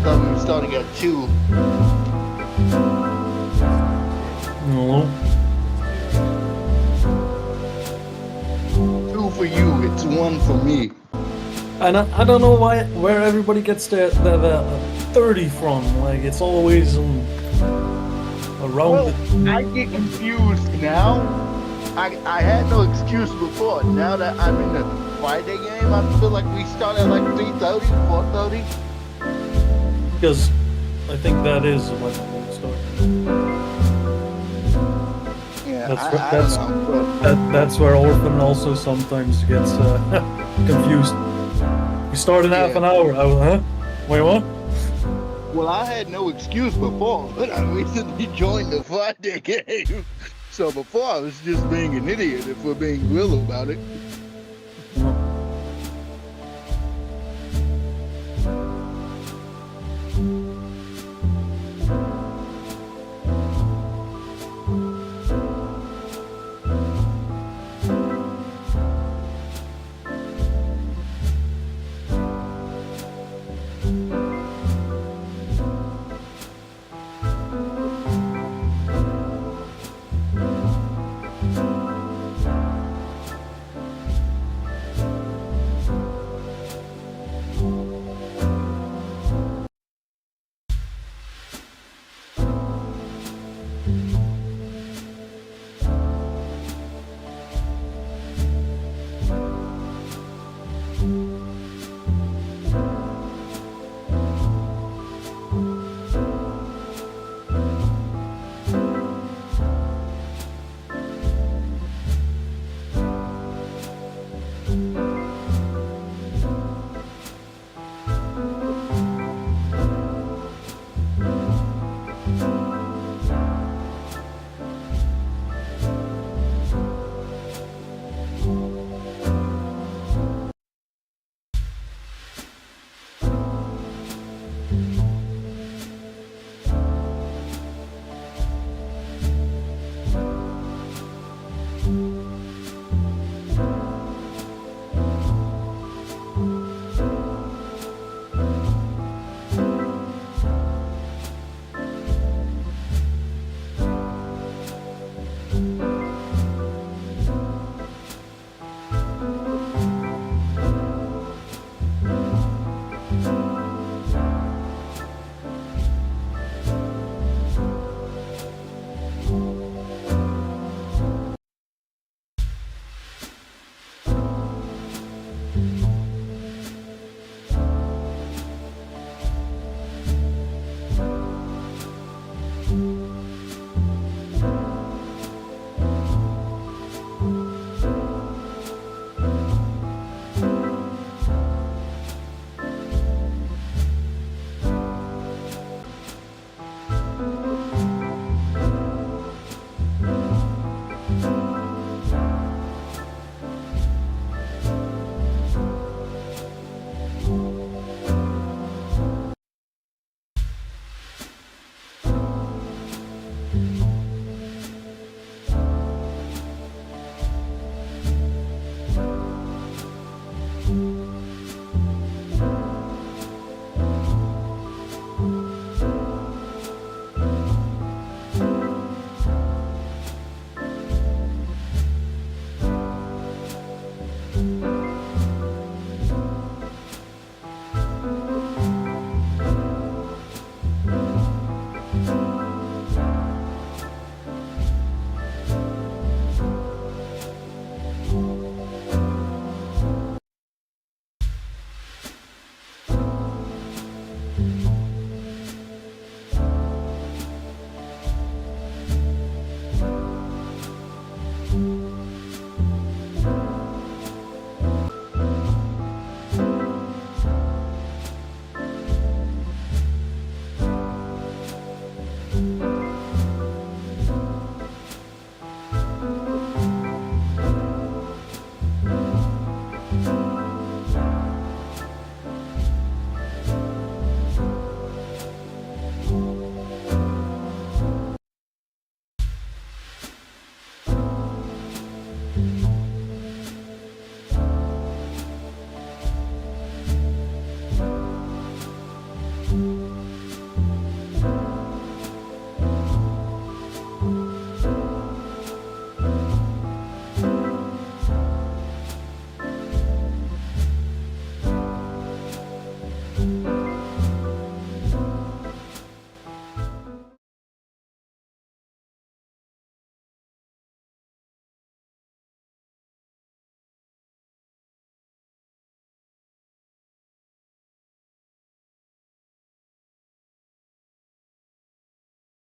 thought we were starting at 2. No. 2 for you, it's 1 for me. And I don't know where everybody gets the 30 from. Like, it's always around. Well, I get confused now. I had no excuse before. Now that I'm in the Friday game, I feel like we start at like 3:30, 4:30. Because I think that is when we start. Yeah, That's where Orphan also sometimes gets confused. We start in half an hour. Huh? Wait, what? Well, I had no excuse before, but I recently joined the Friday game. So before I was just being an idiot, if we're being real about it.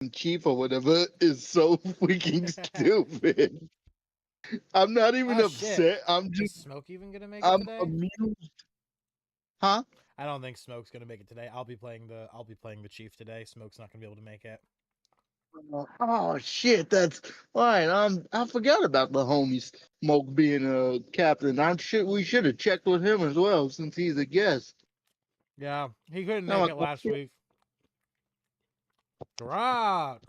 fucking chief or whatever is so freaking stupid. I'm not even Oh, shit. upset. I'm Is just Smoke even gonna make it I'm today? amused. Huh? I don't think Smoke's gonna make it today. I'll be playing the chief today. Smoke's not gonna be able to make it. Oh shit, that's right. I forgot about the homie Smoke being a captain. We should have checked with him as well since he's a guest. Yeah, he couldn't No, make it last week. Garrak.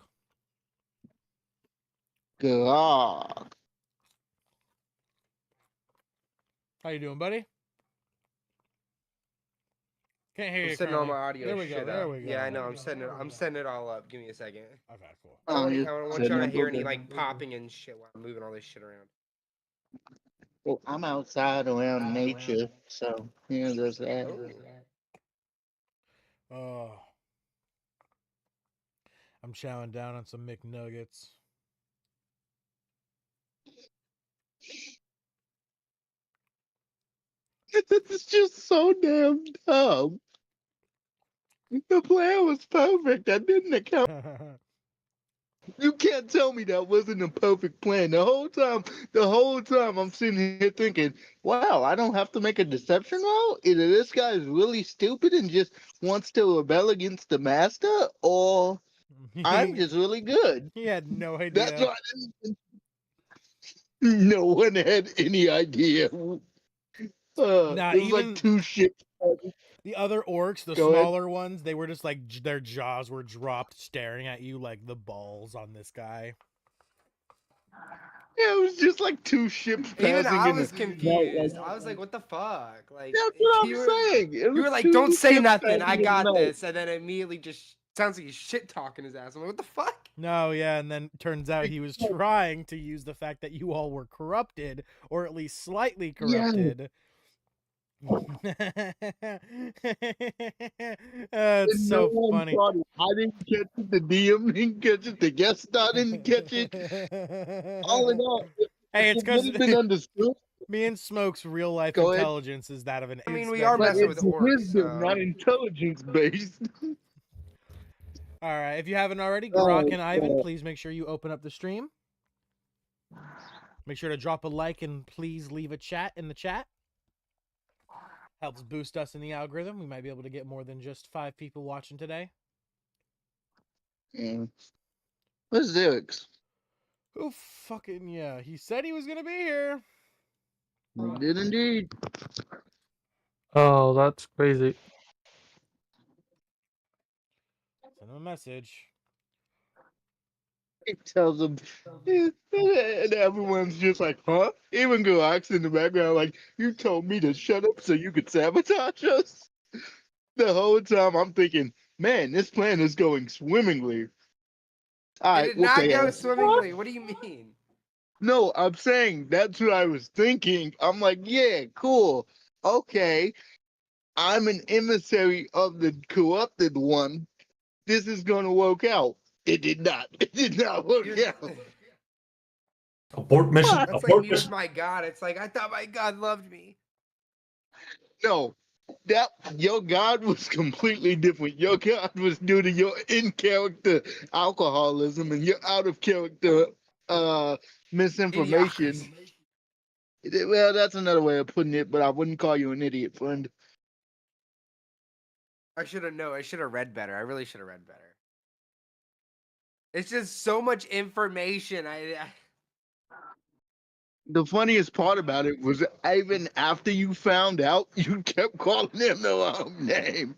God. How you doing, buddy? Can't hear I'm you. setting all currently. my audio There we shit go. up. There we go. Yeah, I know. I'm setting it all up. Give me a second. Okay, cool. I don't you want said y'all to no, hear any okay. like popping and shit while I'm moving all this shit around. Well, I'm outside around nature, so yeah, there's that. Oh, I'm chowing down on some McNuggets. This is just so damn dumb. The plan was perfect. That didn't account. You can't tell me that wasn't a perfect plan. The whole time I'm sitting here thinking, wow, I don't have to make a deception roll? Either this guy is really stupid and just wants to rebel against the master, or I'm just really good. He had no That's idea. why no one had any idea. Nah, it was even like two ships. the other orcs, the Go ahead. smaller ones, they were just like their jaws were dropped, staring at you like the balls on this guy. Yeah, it was just like two ships passing. Even I in was the confused. night, I was like, what the fuck? Like, that's what I'm you were, saying. you were like, don't say nothing. I got this. And then immediately just sounds like he's shit talking his ass. I'm like, what the fuck? No, yeah, and then turns out he was trying to use the fact that you all were corrupted, or at least slightly corrupted. It's so funny. I didn't catch it. The DM didn't catch it. The guest star didn't catch it. All in all, Hey, it's it would have been because understood. me and Smoke's real life Go ahead. intelligence is that of an. I mean, is we that- are But messing with it's orcs. wisdom, not intelligence based. All right, if you haven't already, Oh, Garrak and Ivyn, yeah. please make sure you open up the stream. Make sure to drop a like and please leave a chat in the chat. Helps boost us in the algorithm. We might be able to get more than just 5 people watching today. Where's Zerix? Oh, fucking yeah. He said he was going to be here. He did indeed. Oh, that's crazy. Send him a message. He tells him, and everyone's just like, huh? Even Garrak's in the background, like, you told me to shut up so you could sabotage us? The whole time I'm thinking, man, this plan is going swimmingly. All It right, did what not the go hell? swimmingly. What do you mean? No, I'm saying that's what I was thinking. I'm like, yeah, cool. Okay. I'm an emissary of the corrupted one. This is going to work out. It did not. It did not work out. Abort mission. That's like Abort me with mission. my god. It's like, I thought my god loved me. No, that your God was completely different. Your God was due to your in-character alcoholism and your out-of-character misinformation. Idiocracy. Well, that's another way of putting it, but I wouldn't call you an idiot, friend. I should have known. I should have read better. I really should have read better. It's just so much information. The funniest part about it was even after you found out, you kept calling him the wrong name.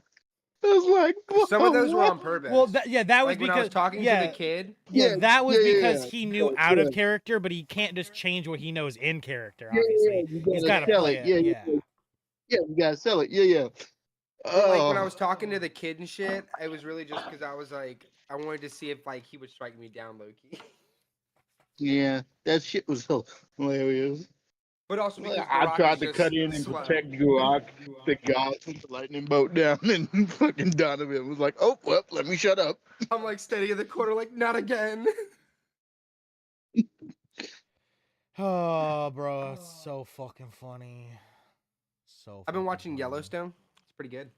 I was like, Some of those were what? on purpose. Well, that was like because when I was talking to the kid. Yeah, that was because yeah. he knew out of character, but he can't just change what he knows in character. Obviously, he's got to play it. Yeah, you gotta sell it. Yeah. But like when I was talking to the kid and shit, it was really just because I was like, I wanted to see if like he would strike me down low key. Yeah, that shit was so hilarious. But also because I Garrak tried is to just cut in and slow. protect Garrak. The guy sent the lightning bolt down, and fucking Donovan was like, "Oh, well, let me shut up." I'm like standing in the corner, like, not again. Oh, bro, it's so fucking funny. So. I've been fucking watching funny. Yellowstone. It's pretty good.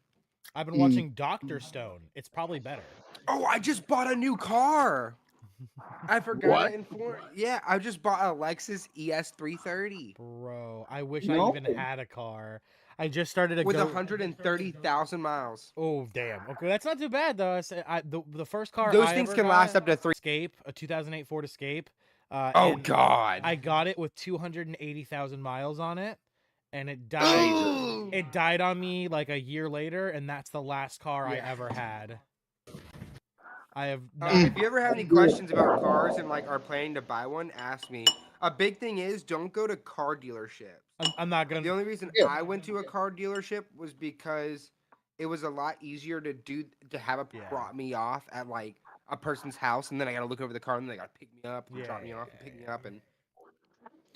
I've been watching Dr. Stone. It's probably better. Oh, I just bought a new car. I forgot What? to inform. Yeah, I just bought a Lexus ES330 Bro, I wish I No. even had a car. I just started to with go. 130,000 miles. Oh damn. Okay, that's not too bad though. The first car Those I things ever can last got, up to 3. Escape, a 2008 Ford Escape. Oh and God. I got it with 280,000 miles on it, and it died. It died on me like a year later, and that's the last car I Yeah. ever had. I have If you ever have any questions about cars and like are planning to buy one, ask me. A big thing is don't go to car dealerships. I'm not The gonna. only reason Yeah. I went to a car dealership was because it was a lot easier to have it Yeah. drop me off at like a person's house, and then I gotta look over the car, and then they gotta pick me up and drop me off and pick me up, and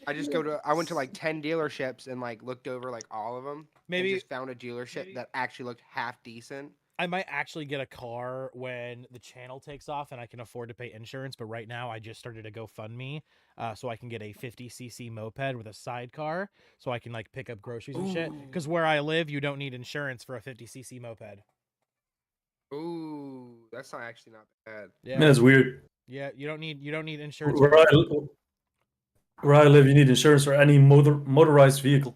I went to like 10 dealerships and like looked over like all of them. Maybe- and just found a dealership that actually looked half decent. I might actually get a car when the channel takes off and I can afford to pay insurance. But right now, I just started a GoFundMe, so I can get a 50cc moped with a sidecar, so I can like pick up groceries and shit. Because where I live, you don't need insurance for a 50cc moped. Ooh, that's not actually not bad. Yeah, Man, it's weird. yeah, you don't need insurance. Where I live, you need insurance for any motorized vehicle,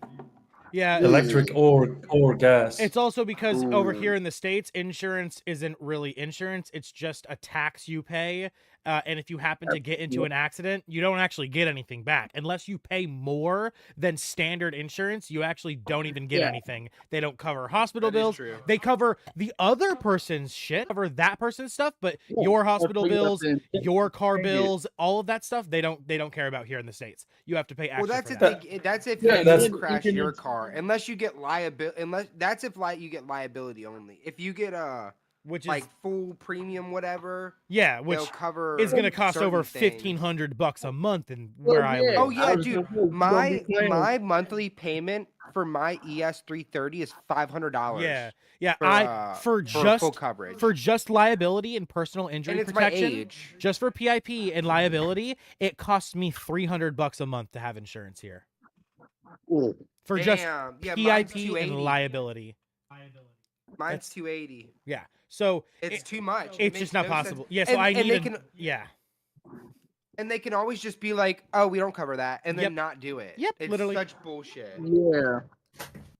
Yeah, electric or gas. it's also because over Ooh. here in the States, insurance isn't really insurance. It's just a tax you pay. And if you happen to get into an accident, you don't actually get anything back. Unless you pay more than standard insurance, you actually don't even get Yeah. anything. They don't cover hospital That is bills. true. They cover the other person's shit, cover that person's stuff, but Yeah, your that's hospital what you have bills, to- your car Change it. bills, all of that stuff, they don't care about here in the States. You have to pay extra Well, that's for if that. that's if Yeah, you that's- crash your car, unless you get liability. Unless that's if you get liability only. If you get Which is like full premium whatever, yeah, which they'll cover. is going to cost over certain things. $1,500 a month in where I yeah. live. Oh yeah, I was dude. gonna say, My monthly payment for my ES330 is $500. Yeah, for, for full just coverage. for just liability and personal injury and it's protection, my age. just for PIP and liability, it costs me $300 a month to have insurance here Ooh. for just Damn. Yeah, mine's PIP 280. and liability. Mine's 280. Yeah, so It's too much. It it's makes just not no sense. possible. Yeah, so And- I and need they a, can- yeah. And they can always just be like, "Oh, we don't cover that," and then Yep. not do it. Yep, It's literally. such bullshit. Yeah.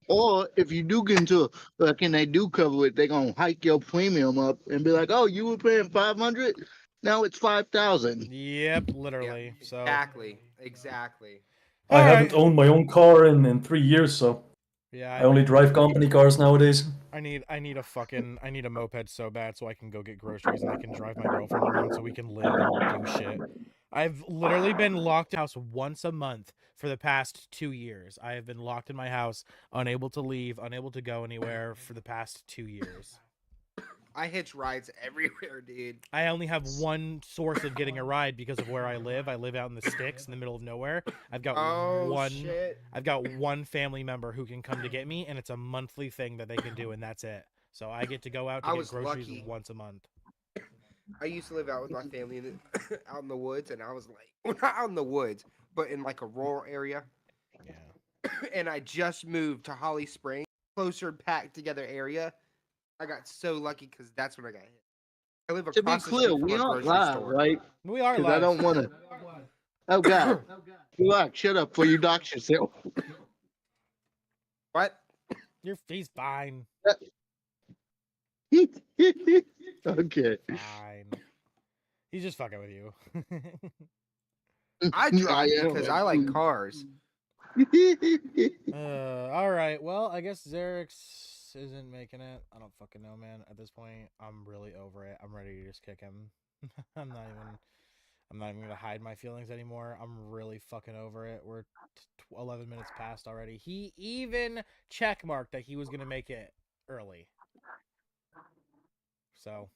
Or if you do get into like and they do cover it, they're gonna hike your premium up and be like, "Oh, you were paying 500, now it's 5,000." Yep, literally. So Exactly. I All haven't right. owned my own car in 3 years, so yeah, I only drive company cars nowadays. I need a moped so bad so I can go get groceries and I can drive my girlfriend around so we can live and do shit. I've literally been locked in my house once a month for the past 2 years. I have been locked in my house, unable to leave, unable to go anywhere for the past 2 years. I hitch rides everywhere, dude. I only have one source of getting a ride because of where I live. I live out in the sticks in the middle of nowhere. I've got Shit. I've got one family member who can come to get me, and it's a monthly thing that they can do, and that's it. So I get to go out to I get was groceries lucky. once a month. I used to live out with my family out in the woods, and I was like, well, not out in the woods, but in like a rural area. Yeah. And I just moved to Holly Springs, closer, packed together area. I got so lucky because that's when I got hit. I live To be across the clear, street from we a aren't grocery live, store. right? We are Because live. I don't want to. Oh God, relax, shut up, for you dox yourself. What? He's fine. Okay. Fine. He's just fucking with you. I drive am. because I like cars. All right. Well, I guess Xerix isn't making it. I don't fucking know, man. At this point, I'm really over it. I'm ready to just kick him. I'm not even gonna hide my feelings anymore. I'm really fucking over it. We're 11 minutes past already. He even checkmarked that he was gonna make it early. So,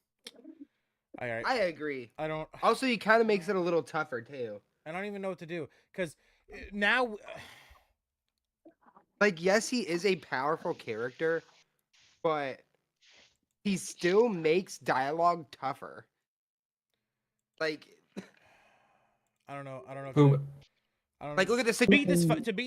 all right. I agree. I don't. Also, he kind of makes it a little tougher too. I don't even know what to do because now. Like, yes, he is a powerful character, but he still makes dialogue tougher. Like, I don't know. I don't know. If Who? to- I don't Like, look at this. to beat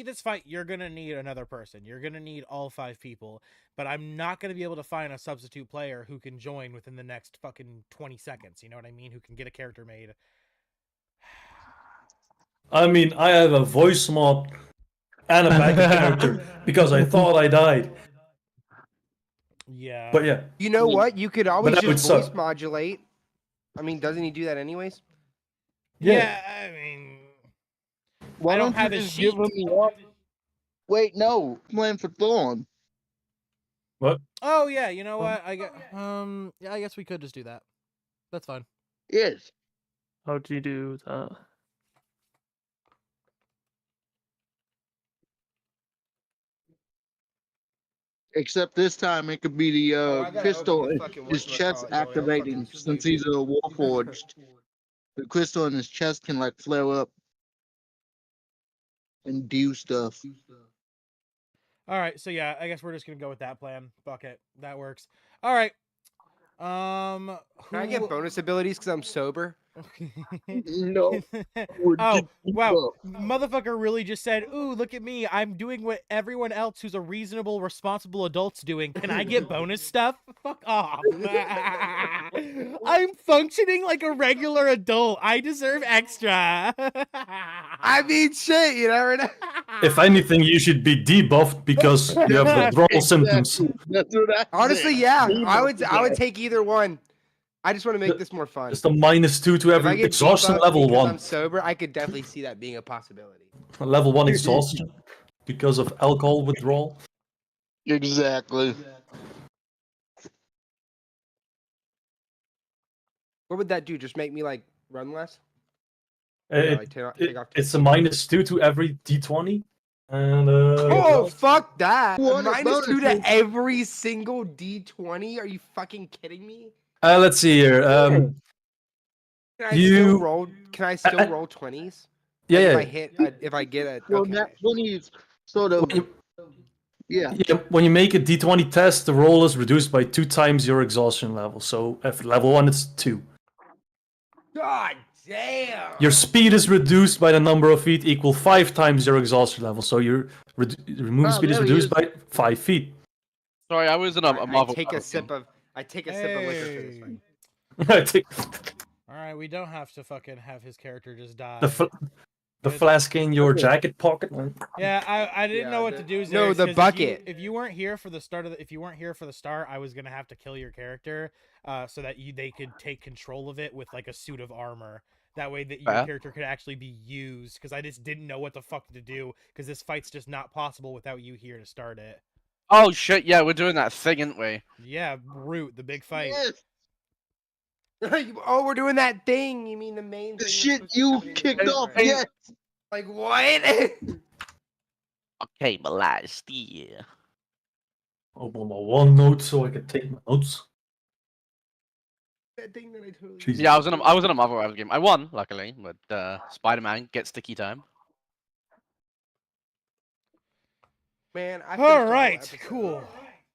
this fight, you're gonna need another person. You're gonna need all 5 people. But I'm not gonna be able to find a substitute player who can join within the next fucking 20 seconds. You know what I mean? Who can get a character made. I mean, I have a voice mod and a backup character because I thought I died. Yeah. But yeah. You know what? You could always that would just voice suck. modulate. I mean, doesn't he do that anyways? Yeah, I mean, Why I don't don't have you a just sheet. give him up? Wait, no. Plan for Thorn. What? Oh yeah, you know what? Yeah, I guess we could just do that. That's fine. Yes. How do you do that? Except this time it could be the Oh, I gotta crystal open in the fucking his whatchamacallit chest going. I'm activating fucking since he's a stupid. warforged. The crystal in his chest can like flare up and do stuff. All right, so yeah, I guess we're just gonna go with that plan. Fuck it, that works. All right. Can I get bonus abilities because I'm sober? No. Oh, wow. Motherfucker really just said, ooh, look at me. I'm doing what everyone else who's a reasonable, responsible adult's doing. Can I get bonus stuff? Fuck off. I'm functioning like a regular adult. I deserve extra. I mean, shit, you never know. If anything, you should be debuffed because you have withdrawal symptoms. That's what I Honestly, said. yeah. I would take either one. I just want to make this more fun. Just a -2 to If I every get exhaustion debuffed level because 1. I'm sober, I could definitely see that being a possibility. Level 1 exhaustion because of alcohol withdrawal. Exactly. What would that do? Just make me like run less? It- Take off. It's a -2 to every d20. And Oh, fuck that! What a -2 bonus. to every single D20? Are you fucking kidding me? let's see here. Can I You- still roll? Can I still roll 20s? Yeah, If yeah. I hit, if I get a. Well, Okay. that 20 is sort of. Yeah. Yeah, when you make a d20 test, the roll is reduced by 2 times your exhaustion level. So if level 1, it's 2. God damn! Your speed is reduced by the number of feet equal 5 times your exhaustion level. So your movement speed is there he reduced is. by 5 feet. Sorry, I was in a I Marvel. take a sip of. I take a sip of liquor for this Hey. one. All right, we don't have to fucking have his character just die. The flask in your jacket pocket. Yeah, I didn't Yeah, know what to do. no, Xerix, the 'cause bucket. If you weren't here for the start of if you weren't here for the start, I was gonna have to kill your character, so that they could take control of it with like a suit of armor. That way that your Fair. character could actually be used. Because I just didn't know what the fuck to do. Because this fight's just not possible without you here to start it. Oh shit! Yeah, we're doing that thing, aren't we? Yeah, Root, the big fight. Yes. Oh, we're doing that thing. You mean the main The thing? shit that's you happening kicked right off. now? Yes. Like what? Okay, my last year. Open my OneNote so I can take my notes. That thing that I totally. Jesus. Yeah, I was in a Marvel game. I won, luckily, but Spider-Man gets sticky time. Man, I. All right, cool.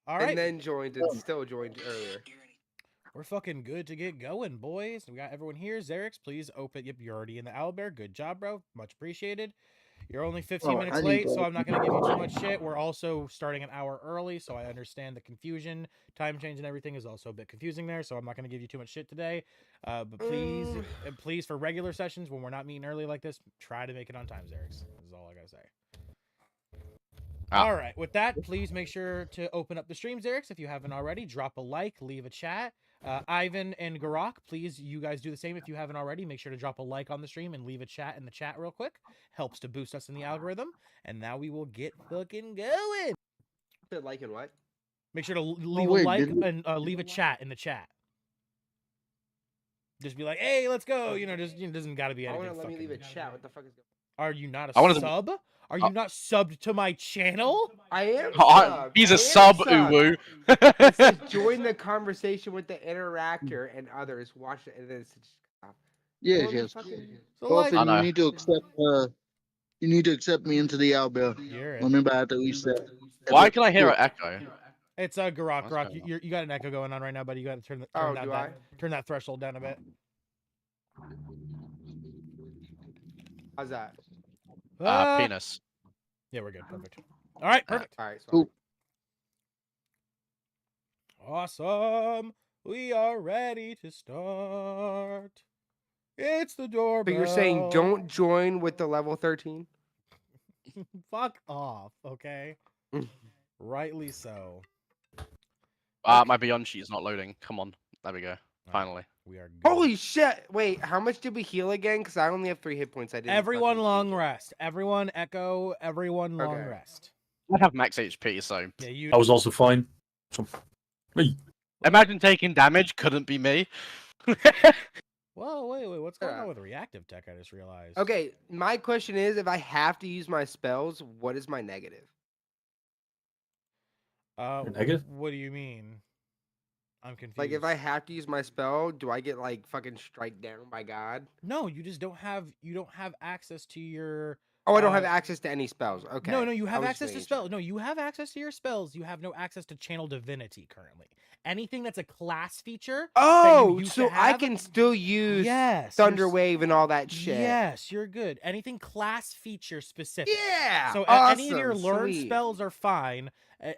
All right, And then joined and still joined earlier. we're fucking good to get going, boys. We got everyone here. Xerix, please open. Yep, you're already in the owlbear. Good job, bro. Much appreciated. You're only 15 Oh, minutes I need late, to so I'm not going to give you too much shit. We're also starting an hour early, so I understand the confusion. Time change and everything is also a bit confusing there, so I'm not going to give you too much shit today. But please, for regular sessions, when we're not meeting early like this, try to make it on time, Xerix. This is all I got to say. All right, with that, please make sure to open up the stream, Xerix, if you haven't already. Drop a like, leave a chat. Ivyn and Garrak, please, you guys do the same if you haven't already. Make sure to drop a like on the stream and leave a chat in the chat real quick. Helps to boost us in the algorithm. And now we will get fucking going. Like and what? Make sure to leave wait, a like did we- and leave a chat in the chat. Just be like, hey, let's go. You know, just doesn't got to be I anything. want to let me leave a fucking- chat. What the fuck is going Are you not I a wanted to- sub? Are you not subbed to my channel? I am. Oh, he's a sub, uwu. It says join the conversation with the interactor and others. Watch it and then it's just. Yes, Well, yes. fucking- So like, I Orphan, know. you need to accept. You need to accept me into the owlbear. you're in. Remember, I have to reset. Why can I hear an echo? It's Garrak. What's Garrak, going you got an echo going on right now, buddy. You got to turn Oh, down do that turn that threshold down a bit. How's that? Penis. Yeah, we're good. Perfect. All right, perfect. All right. Cool. Awesome. We are ready to start. It's the doorbell. So you're saying don't join with the level 13? Fuck off, okay? Rightly so. My Beyond sheet is not loading. Come on. There we go. Finally. We are good. Holy shit! Wait, how much did we heal again? Because I only have 3 hit points. I didn't. Everyone fucking long think it. rest. Everyone echo. Everyone long Okay. rest. I have max HP, so Yeah, you. I was also fine. So, me. imagine taking damage. Couldn't be me. Whoa, wait. What's going Yeah. on with reactive tech? I just realized. Okay, my question is, if I have to use my spells, what is my negative? Your negative? What do you mean? I'm confused. Like, if I have to use my spell, do I get like fucking strike down by God? No, you just don't have. You don't have access to your. Oh, I don't have Uh, access to any spells. Okay. No, you I have was access to making spells. No, you have access to your spells. You have no access to channel divinity currently. Anything that's a class feature. Oh, used so to I have? can still use Yes. Thunder Wave and all that shit. Yes, you're good. Anything class feature specific. Yeah. So awesome. any of your learned Sweet. spells are fine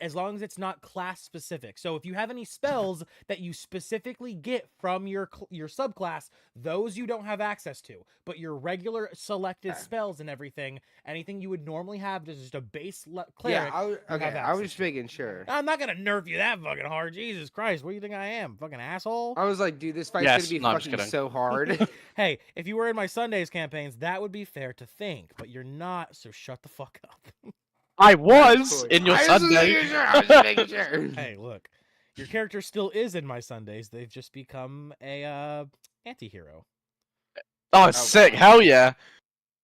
as long as it's not class specific. So if you have any spells that you specifically get from your subclass, those you don't have access to. But your regular selected Okay. spells and everything, anything you would normally have as just a base cleric. Yeah. you have I was access just to. making sure. I'm not gonna nerf you that fucking hard. Jesus Christ, what do you think I am? Fucking asshole? I was like, dude, this fight's Yes, gonna be no, I'm just fucking kidding. so hard. Hey, if you were in my Sundays campaigns, that would be fair to think, but you're not, so shut the fuck up. I was in your I was just Sunday. making sure, I was just making sure. Hey, look, your character still is in my Sundays. They've just become a anti-hero. Oh, sick! wow. Hell yeah!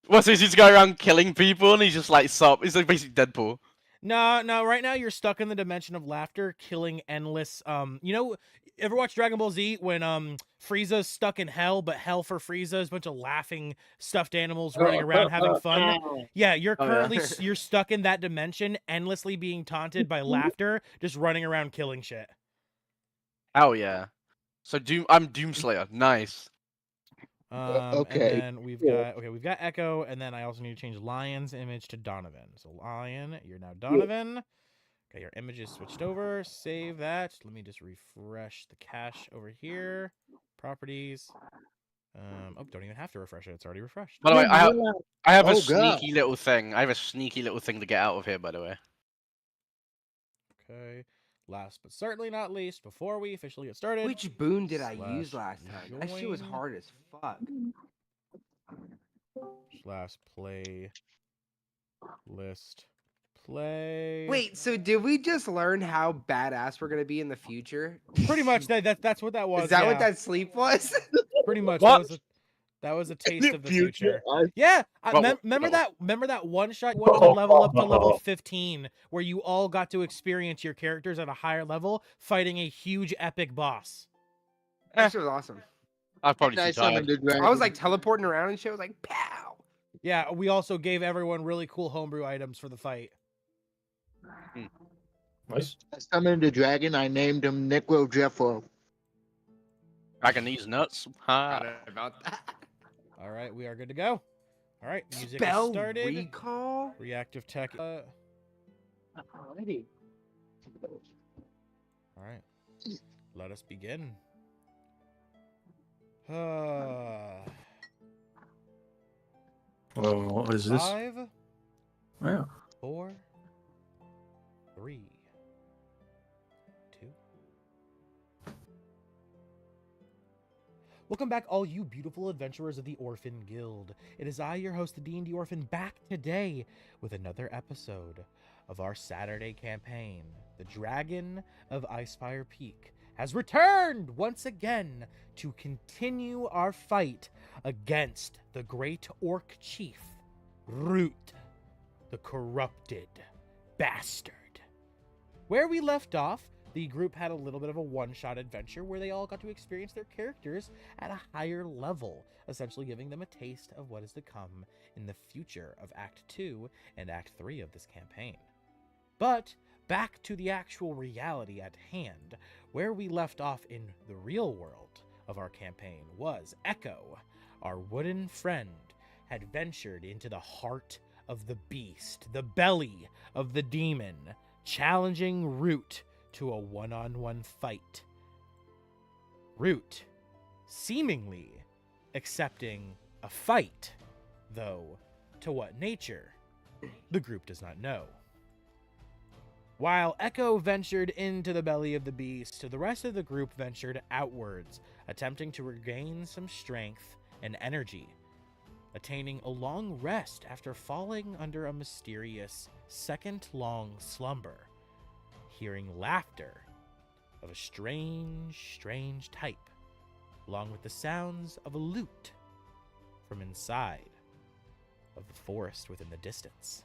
What's this? He's going around killing people, and he's just like He's like basically Deadpool. No, right now you're stuck in the dimension of laughter, killing endless. Ever watch Dragon Ball Z when Frieza's stuck in hell, but hell for Frieza is a bunch of laughing stuffed animals running around having fun? Yeah, you're Oh, yeah. currently you're stuck in that dimension, endlessly being taunted by laughter, just running around killing shit. Hell yeah! So I'm Doomslayer. Nice. Okay. And then we've got Echo, and then I also need to change Lion's image to Donovan. So Lion, you're now Donovan. Okay, your image is switched over. Save that. Let me just refresh the cache over here. Properties. Don't even have to refresh it. It's already refreshed. By the way, I have a Oh, sneaky little thing. I have a sneaky little thing to get out of here. By the way. Okay. Last but certainly not least, before we officially get started. Which boon did I Slash use last time? That shit was join. hard as fuck. /play list play. Wait, so did we just learn how badass we're gonna be in the future? Pretty much that's what that was. Is that what yeah. that sleep was? Pretty much What? that was a In taste of the future. Yeah, Well, remember well. that one shot you went to level up to level 15 where you all got to experience your characters at a higher level fighting a huge epic boss. That shit was awesome. I've probably I too tired. summoned the dragon. I was like teleporting around and shit. I was like, pow. Yeah, we also gave everyone really cool homebrew items for the fight. Nice. I summoned the dragon. I named him Necro Jeffo. Dragging these nuts. Forgot Ha. about that. All right, we are good to go. All right, music Spell is started. recall. Reactive tech. All Alrighty. right, let us begin. What is this? 5, Yeah. 4, 3, 2. Welcome back, all you beautiful adventurers of the Orphan Guild. It is I, your host, the D&D Orphan, back today with another episode of our Saturday campaign. The Dragon of Ice-Spire Peak has returned once again to continue our fight against the great orc chief, Root, the corrupted bastard. Where we left off, the group had a little bit of a one-shot adventure where they all got to experience their characters at a higher level, essentially giving them a taste of what is to come in the future of Act 2 and Act 3 of this campaign. But back to the actual reality at hand, where we left off in the real world of our campaign was Echo, our wooden friend, had ventured into the heart of the beast, the belly of the demon, challenging Root to a one-on-one fight. Root seemingly accepting a fight, though to what nature, the group does not know. While Echo ventured into the belly of the beast, the rest of the group ventured outwards, attempting to regain some strength and energy, attaining a long rest after falling under a mysterious second-long slumber, hearing laughter of a strange type, along with the sounds of a lute from inside of the forest within the distance.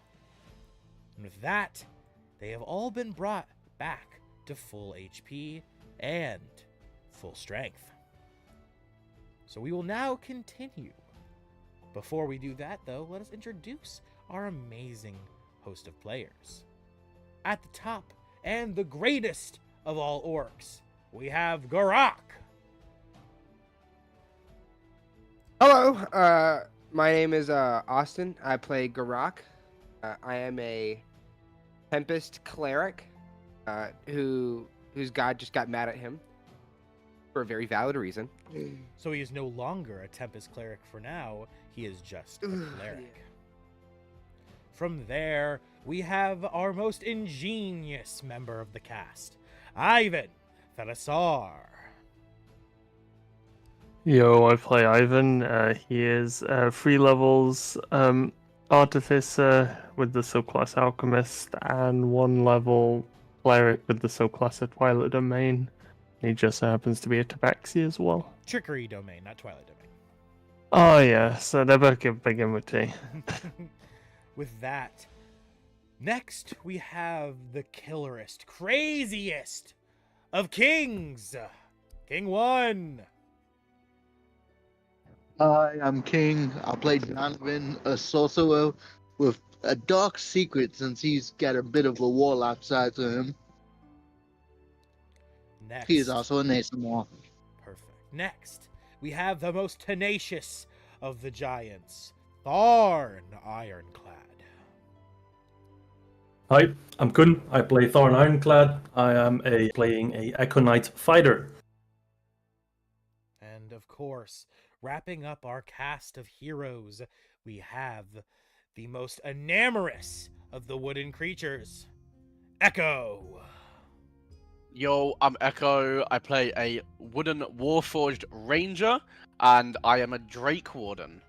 And with that, they have all been brought back to full HP and full strength. So we will now continue. Before we do that, though, let us introduce our amazing host of players. At the top, and the greatest of all orcs, we have Garrak. Hello, my name is Austin. I play Garrak. I am a Tempest Cleric whose god just got mad at him for a very valid reason. So he is no longer a Tempest Cleric for now. He is just a cleric. Yeah. From there, we have our most ingenious member of the cast, Ivyn Tharasar. Yo, I play Ivyn. He is 3 levels Artificer with the subclass Alchemist and 1 level Cleric with the subclass of Twilight Domain. He just happens to be a Tabaxi as well. Trickery domain, not Twilight domain. Oh yeah, so they both begin with T. With that, next we have the killerest, craziest of kings, King 1. Hi, I'm King. I play Donovan, a sorcerer with a dark secret since he's got a bit of a warlock side to him. Next, He is also a Nasamor. perfect. Next, we have the most tenacious of the giants, Tharn Ironclad. Hi, I'm Kun. I play Tharn Ironclad. I am playing a Echo Knight fighter. And of course, wrapping up our cast of heroes, we have the most enamorous of the wooden creatures, Echo. Yo, I'm Echo. I play a wooden Warforged Ranger, and I am a Drake Warden.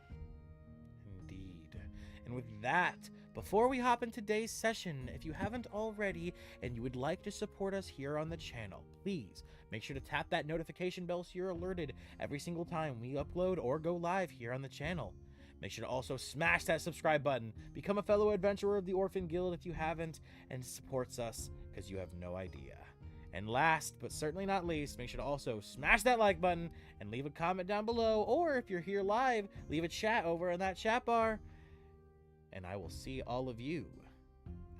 Indeed. And with that, before we hop into today's session, if you haven't already and you would like to support us here on the channel, please make sure to tap that notification bell so you're alerted every single time we upload or go live here on the channel. Make sure to also smash that subscribe button, become a fellow adventurer of the Orphan Guild if you haven't, and supports us because you have no idea. And last, but certainly not least, make sure to also smash that like button and leave a comment down below, or if you're here live, leave a chat over in that chat bar. And I will see all of you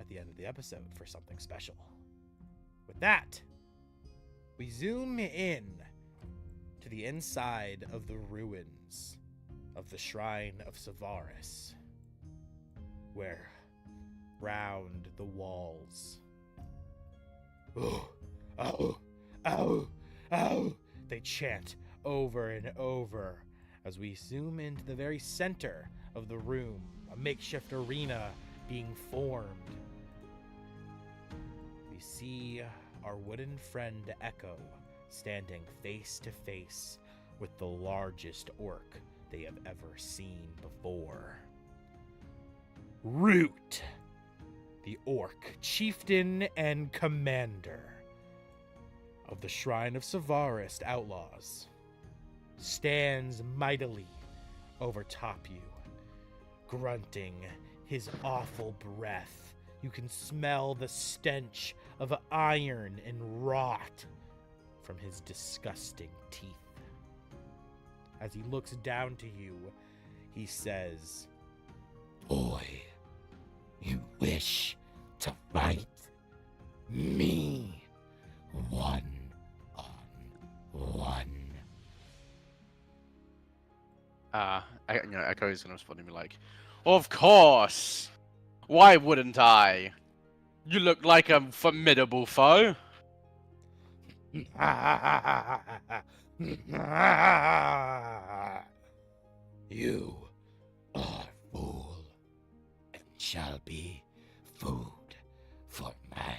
at the end of the episode for something special. With that, we zoom in to the inside of the ruins of the Shrine of Savaris, where round the walls, they chant over and over as we zoom into the very center of the room, a makeshift arena being formed. We see our wooden friend Echo standing face to face with the largest orc they have ever seen before. Root, the orc chieftain and commander of the Shrine of Savaris Outlaws, stands mightily over top you, grunting his awful breath. You can smell the stench of iron and rot from his disgusting teeth. As he looks down to you, he says, "Boy, you wish to fight me 1-on-1. Echo is gonna respond to me like, "Of course." Why wouldn't I? You look like a formidable foe. You are fool and shall be food for my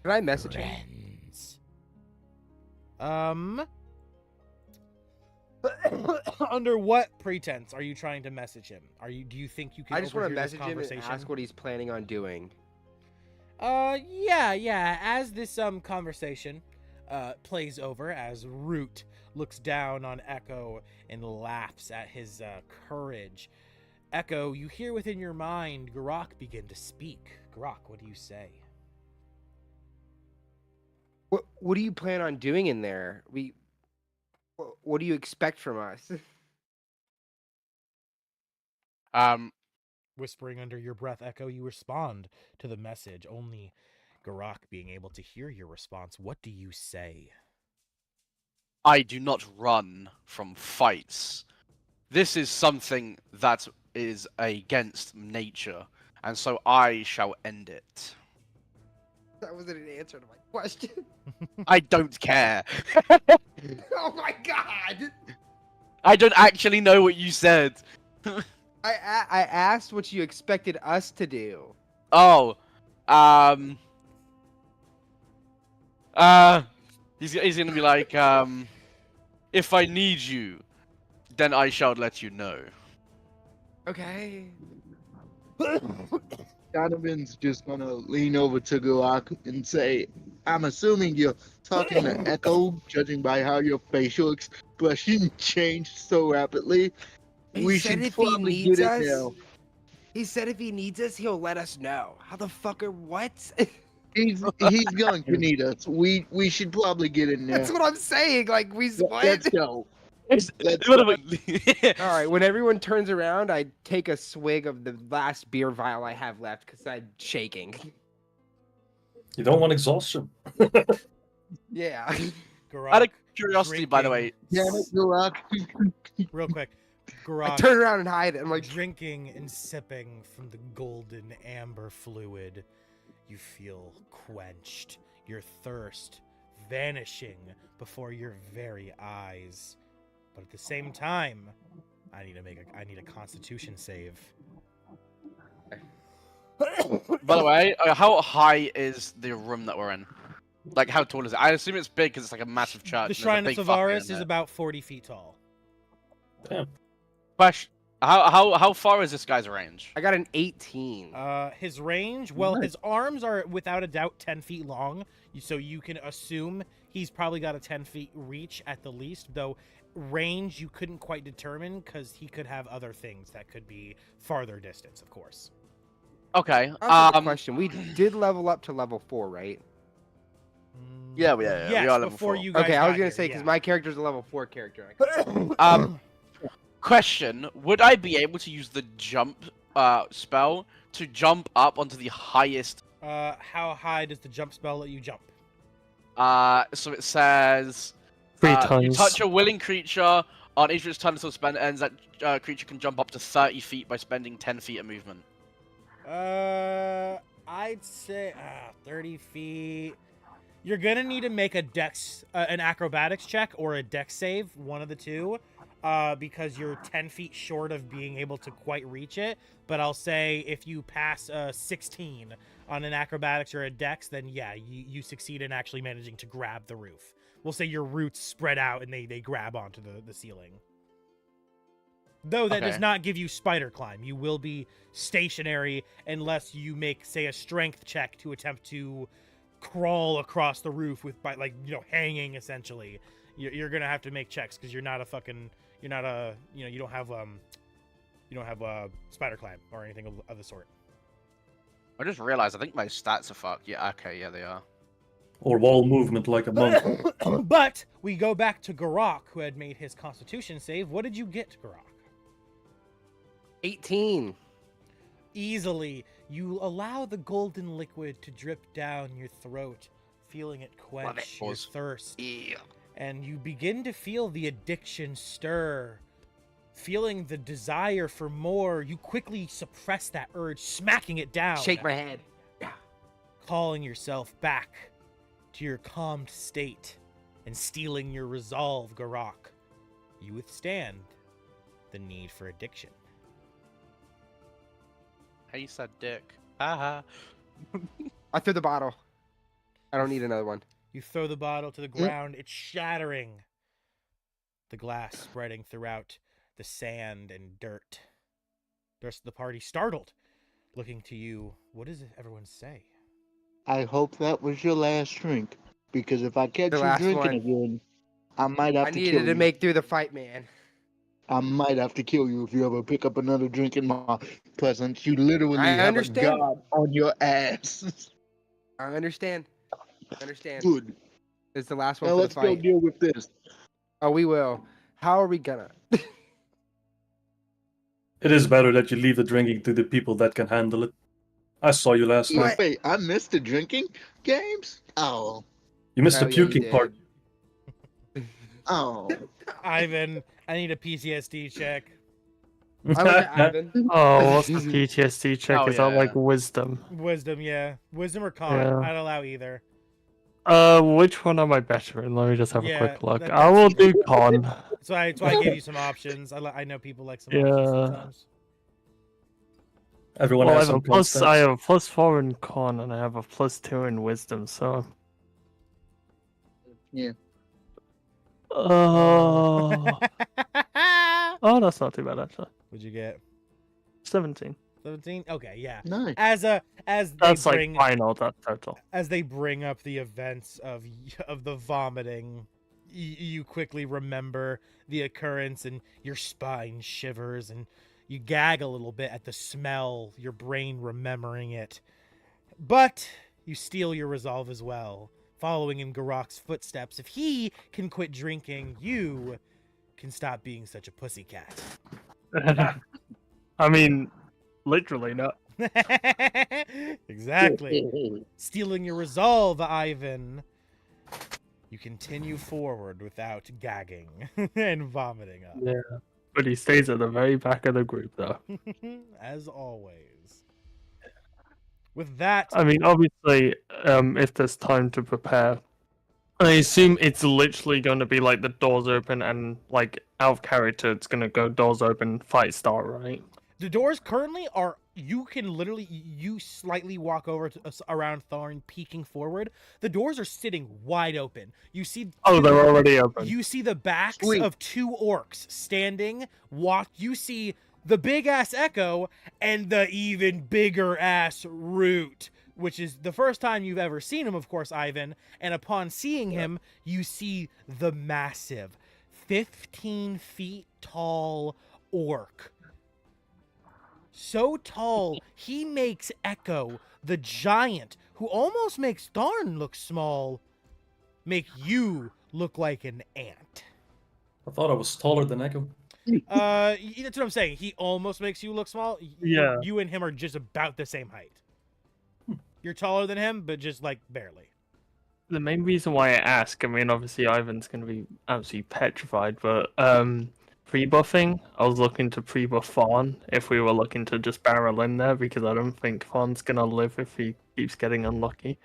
Can I message him? friends. Under what pretense are you trying to message him? Do you think you can I just want to overhear this message him and conversation? ask what he's planning on doing. Yeah. As this conversation plays over, as Root looks down on Echo and laughs at his courage, Echo, you hear within your mind Garrak begin to speak. Garrak, what do you say? What do you plan on doing in there? What do you expect from us? Whispering under your breath, Echo, you respond to the message, only Garrak being able to hear your response. What do you say? I do not run from fights. This is something that is against nature, and so I shall end it. That wasn't an answer to my question. I don't care. Oh my god! I don't actually know what you said. I asked what you expected us to do. Oh, he's gonna be like, if I need you, then I shall let you know. Okay. Donovan's just gonna lean over to Garrak and say, I'm assuming you're talking to Echo, judging by how your facial expression changed so rapidly. We should probably get it now. He said if he needs us, he'll let us know. How the fuck are what? He's going to need us. We should probably get in there. That's what I'm saying. Like what? Let's go. Let's All All right. When everyone turns around, I take a swig of the last beer vial I have left because I'm shaking. You don't want exhaustion. Yeah. Garrak, Out of curiosity, by the way, Damn it, Garrak. real quick, I Garrak, turn around and hide it. I'm like, drinking and sipping from the golden amber fluid, you feel quenched, your thirst vanishing before your very eyes. But at the same time, I need a Constitution save. by the way, how high is the room that we're in? Like, how tall is it? I assume it's big because it's like a massive church. The and there's a Shrine of big fucker in Tavares is there. about 40 feet tall. Damn. Question: how far is this guy's range? I got an 18. His range, well, his arms are without a doubt 10 feet long, so you can assume he's probably got a 10 feet reach at the least, though range you couldn't quite determine because he could have other things that could be farther distance, of course. Okay. Question. We did level up to level 4, right? Yeah, we Yes, are level before 4. you guys Okay, I was got gonna here, say because yeah. my character's a level 4 character. Question: would I be able to use the jump spell to jump up onto the highest? How high does the jump spell let you jump? So it says 3 you times. touch a willing creature on each of its turn until spend ends. That creature can jump up to 30 feet by spending 10 feet of movement. I'd say 30 feet. You're gonna need to make a dex, an acrobatics check or a dex save, one of the two, because you're 10 feet short of being able to quite reach it. But I'll say if you pass 16 on an acrobatics or a dex, then yeah, you succeed in actually managing to grab the roof. We'll say your roots spread out and they grab onto the ceiling. Though that does Okay. not give you spider climb. You will be stationary unless you make, say, a strength check to attempt to crawl across the roof with, by, like, you know, hanging essentially. You're gonna have to make checks because you're not a fucking, you're not a, you know, you don't have spider climb or anything of the sort. I just realized I think my stats are fucked. Yeah, okay, yeah, they are. Or wall movement like a monk. But we go back to Garrak, who had made his Constitution save. What did you get, Garrak? 18. Easily, you allow the golden liquid to drip down your throat, feeling it quench your boys. thirst. Yeah. And you begin to feel the addiction stir Feeling the desire for more, you quickly suppress that urge, smacking it down. Shake my head. Calling yourself back to your calmed state and stealing your resolve, Garrak. You withstand the need for addiction. Hey, said dick. Haha. I threw the bottle. I don't need another one. You throw the bottle to the ground, it's shattering. The glass spreading throughout the sand and dirt. The rest of the party startled, looking to you. What does everyone say? I hope that was your last drink, because if I catch The you last drinking one. again, I might have I to needed kill to you. make through the fight, man. I might have to kill you if you ever pick up another drink in my presence. You literally I have understand. a god on your ass. I understand. Understand. Good. It's the last one Now for let's the go fight. deal with this. Oh, we will. How are we gonna? It is better that you leave the drinking to the people that can handle it. I saw you last night. Wait, I missed the drinking games? Oh. You missed the Oh, yeah, you puking did. part. Oh. Ivan, I need a PTSD check. I look at Ivan. Oh, what's the PTSD check? Oh, Is that yeah. like wisdom? Wisdom, yeah. Wisdom or con. Yeah. I'd allow either. Which one am I better in? Let me just have Yeah, a quick look. that- I will do con. That's why I gave you some options. I know people like some Yeah. options sometimes. Everyone Well, I has have a some plus. I stats. have a +4 in con, and I have a +2 in wisdom. So. Yeah. Oh, that's not too bad actually. What'd you get? 17. 17? Okay, yeah. Nice. As they That's like bring final. That's total. as they bring up the events of the vomiting, you quickly remember the occurrence and your spine shivers and you gag a little bit at the smell, your brain remembering it. But you steal your resolve as well, following in Garrak's footsteps. If he can quit drinking, you can stop being such a pussycat. I mean, literally not. Exactly. Stealing your resolve, Ivan. You continue forward without gagging and vomiting up. Yeah, but he stays at the very back of the group, though. As always. With that, I mean, obviously, if there's time to prepare, I assume it's literally going to be like the doors open and like out of character, it's going to go doors open, fight start, right? the doors currently are, you can literally, you slightly walk over to around Tharn, peeking forward. The doors are sitting wide open. You see. Oh, they're already open. You see the backs Sweet. of two orcs standing. You see the big ass Echo and the even bigger ass Root, which is the first time you've ever seen him, of course, Ivan. And upon seeing him, you see the massive 15 feet tall orc. So tall, he makes Echo, the giant, who almost makes Tharn look small, make you look like an ant. I thought I was taller than Echo. That's what I'm saying. He almost makes you look small. Yeah. You and him are just about the same height. You're taller than him, but just like barely. The main reason why I ask, I mean, obviously Ivan's going to be absolutely petrified, but pre-buffing, I was looking to pre-buff Fawn if we were looking to just barrel in there, because I don't think Fawn's going to live if he keeps getting unlucky.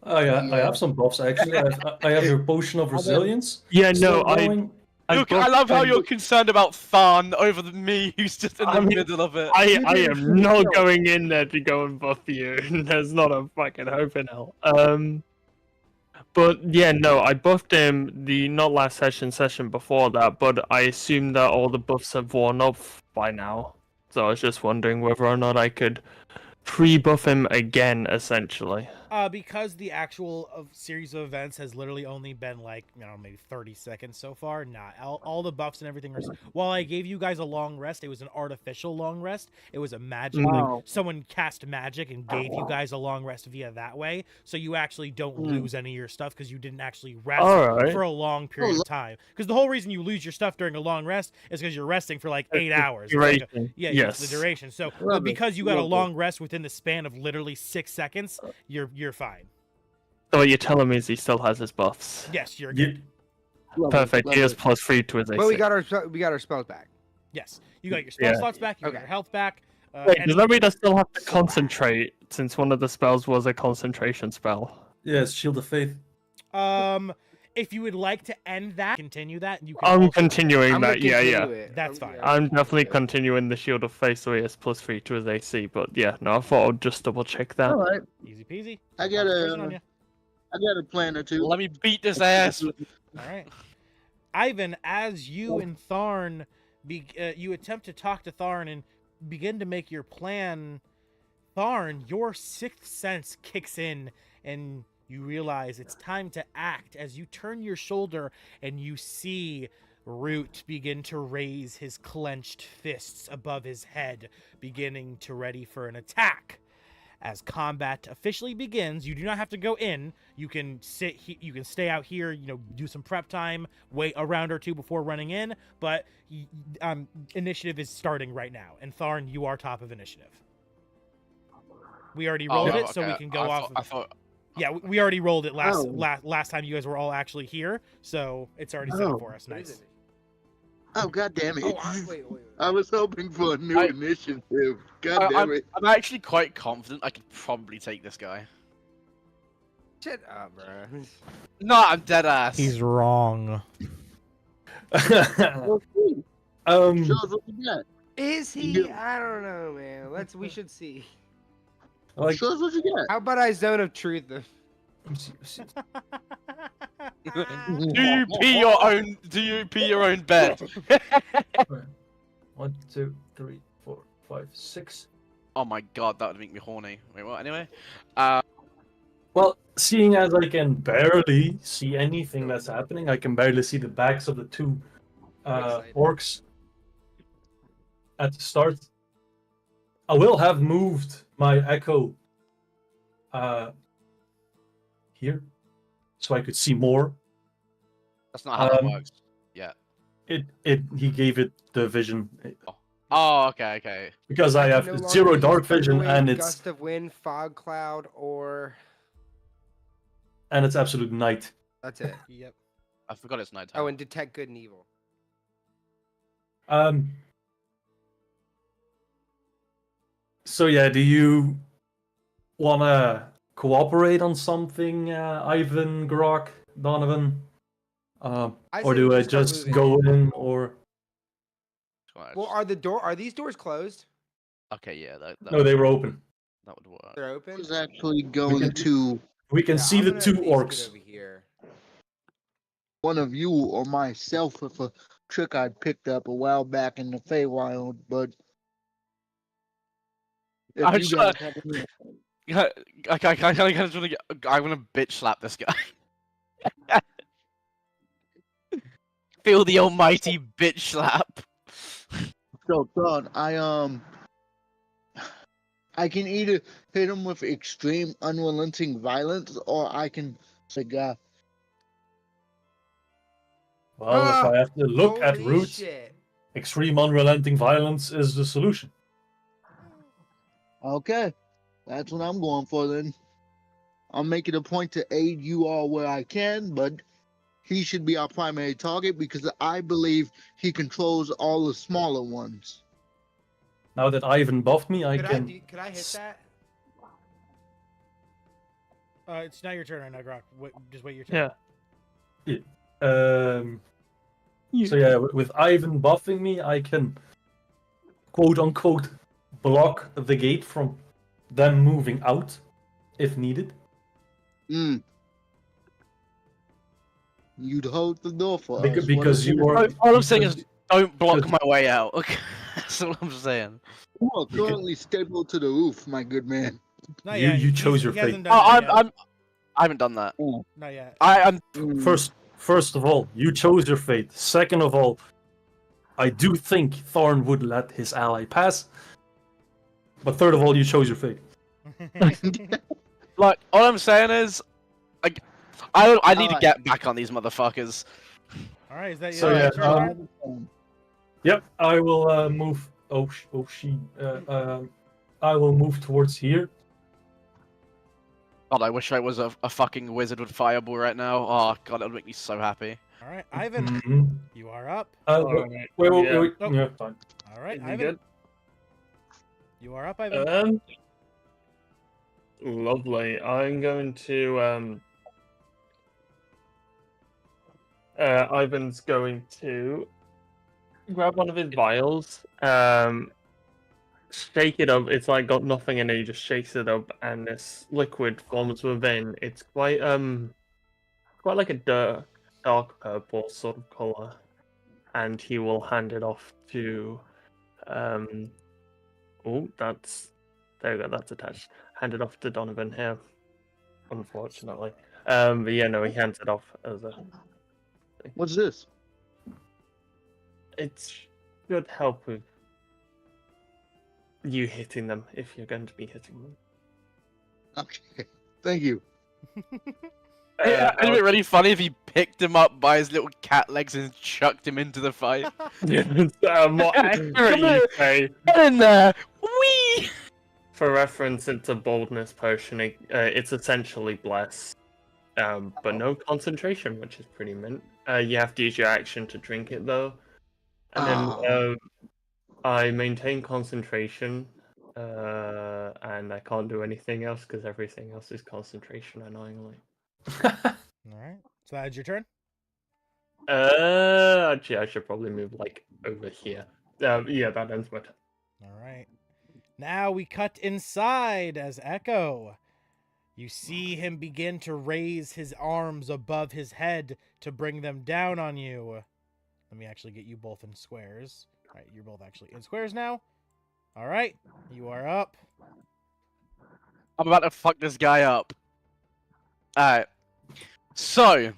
Oh yeah, I have some buffs actually. I have your potion of resilience. Yeah, no, still going. Look, I love how you're concerned about Tharn over me, who's just in the I mean, middle of it. I am not going in there to go and buff you. There's not a fucking hope in hell. But yeah, no, I buffed him not last session before that, but I assume that all the buffs have worn off by now. So I was just wondering whether or not I could pre-buff him again, essentially. Because the actual series of events has literally only been like, maybe 30 seconds so far. Nah, all the buffs and everything are. While I gave you guys a long rest, it was an artificial long rest. It was a magic. Wow. Someone cast magic and gave you guys a long rest via that way. So you actually don't lose any of your stuff because you didn't actually rest Alright. for a long period of time. Because the whole reason you lose your stuff during a long rest is because you're resting for like 8 hours. Duration. Yeah, Yes. it's the duration. So Love it. because you got a Love it. long rest within the span of literally 6 seconds, you're fine. So what you're telling me is he still has his buffs. Yes, you're You, good. Love it, Perfect. love He has it. +3 to his AC. But we got our spells back. Yes, you got your spell Yeah. slots back. You got Okay. your health back. Wait, and does that mean I still have to concentrate since one of the spells was a concentration spell? Yes, Shield of Faith. If you would like to end that, continue that, you can. I'm also, continuing I'm gonna that. Yeah, continue yeah. it. That's fine. I'm definitely continuing the Shield of Faith, so he has +3 to his AC. But yeah, no, I thought I'd just double check that. All right, Easy peasy. I got Concentration on a, you. I got a plan or two. Let me beat this ass. All right, Ivyn, as you and Tharn, you attempt to talk to Tharn and begin to make your plan. Tharn, your sixth sense kicks in, and you realize it's time to act as you turn your shoulder and you see Root begin to raise his clenched fists above his head, beginning to ready for an attack. As combat officially begins, you do not have to go in. You can you can stay out here, do some prep time, wait a round or two before running in, but initiative is starting right now. And Tharn, you are top of initiative. We already rolled it, so we can go off. I thought. Yeah, we already rolled it last Oh. last time you guys were all actually here, so it's already set up for us. What is Nice. it? Oh, god damn it. Oh, wait. I was hoping for a new I- initiative. God damn it. I'm actually quite confident I could probably take this guy. Shut up, bro. No, I'm dead ass. He's wrong. Well, cool. um, Show us what you got. Is he? Yeah. I don't know, man. We should see. like, Show us what you got. How about I zone of truth them? Do you pee your own? Do you pee your own bed? 1, 2, 3, 4, 5, 6. Oh my god, that would make me horny. Wait, what? Anyway, Well, seeing as I can barely see anything that's happening, I can barely see the backs of the two excited. orcs at the start. I will have moved my echo here, so I could see more. that's not how that Um, works. Yeah. He gave it the vision Oh, okay. because I can have no longer zero use dark vision Thunderwave, and it's gust of wind, fog cloud, or absolute night. that's it. Yep. I forgot it's nighttime. Oh, and detect good and evil. So yeah, do you wanna cooperate on something, Ivan, Garrak, Donovan? Or say do we I start just moving. go in, or Well, are these doors closed? Okay, yeah. That no? They were open. that would work. They're I open. was actually going to We can Yeah, see I'm the gonna two at least get orcs. over here. one of you or myself with a trick I picked up a while back in the Feywild, but if I you shall- guys have any- I want to bitch slap this guy. Feel the almighty bitch slap. So, Thon, I can either hit him with extreme, unrelenting violence, or I can cigar. Well, if I have to look at Holy roots, shit. extreme unrelenting violence is the solution. Okay, that's what I'm going for then. I'll make it a point to aid you all where I can, but he should be our primary target because I believe he controls all the smaller ones. Now that Ivan buffed me, I Could can. could I hit that? It's not your turn right now, Grok. Just wait your turn. Yeah. So yeah, with Ivan buffing me, I can quote unquote block the gate from them moving out if needed. You'd hold the door for Because, us. because you are. All I'm saying is, because- don't block because- my way out. Okay, that's all I'm saying. You are currently stapled to the roof, my good man. Not You- yet. you chose He your hasn't fate. done Oh, that yet. I haven't done that. Not yet. I'm First of all, you chose your fate. Second of all, I do think Tharn would let his ally pass. But third of all, you chose your fate. like all I'm saying is, I need to Alright. get back on these motherfuckers. All right, is that So, your yeah, turn? Yep, I will move. I will move towards here. God, I wish I was a fucking wizard with fireball right now. Oh god, that would make me so happy. All right, Ivan, Mhm. you are up. Wait, yeah. Oh. yeah, fine. All right, Is he Ivan, good? you are up, Ivan. Lovely. I'm going to Ivan's going to grab one of his vials, shake it up. It's like got nothing in it. He just shakes it up, and this liquid forms within. It's quite like a dark purple sort of color, and he will hand it off to Oh, there we go. That's attached. Hand it off to Donovan here. Unfortunately, but yeah, no, he hands it off as a. What's this? It should help with you hitting them if you're going to be hitting them. Okay, thank you. It'd be really funny if he picked him up by his little cat legs and chucked him into the fight. What accurate you say. Get in there! Whee! For reference, it's a boldness potion. It's essentially bless, but no concentration, which is pretty mint. You have to use your action to drink it though, and then I maintain concentration, and I can't do anything else because everything else is concentration, annoyingly. All right, so that's your turn. Actually, I should probably move like over here. Yeah, that ends my turn. All right. Now we cut inside as Echo. You see him begin to raise his arms above his head to bring them down on you. Let me actually get you both in squares. All right, you're both actually in squares now. All right, you are up. I'm about to fuck this guy up. Alright. So,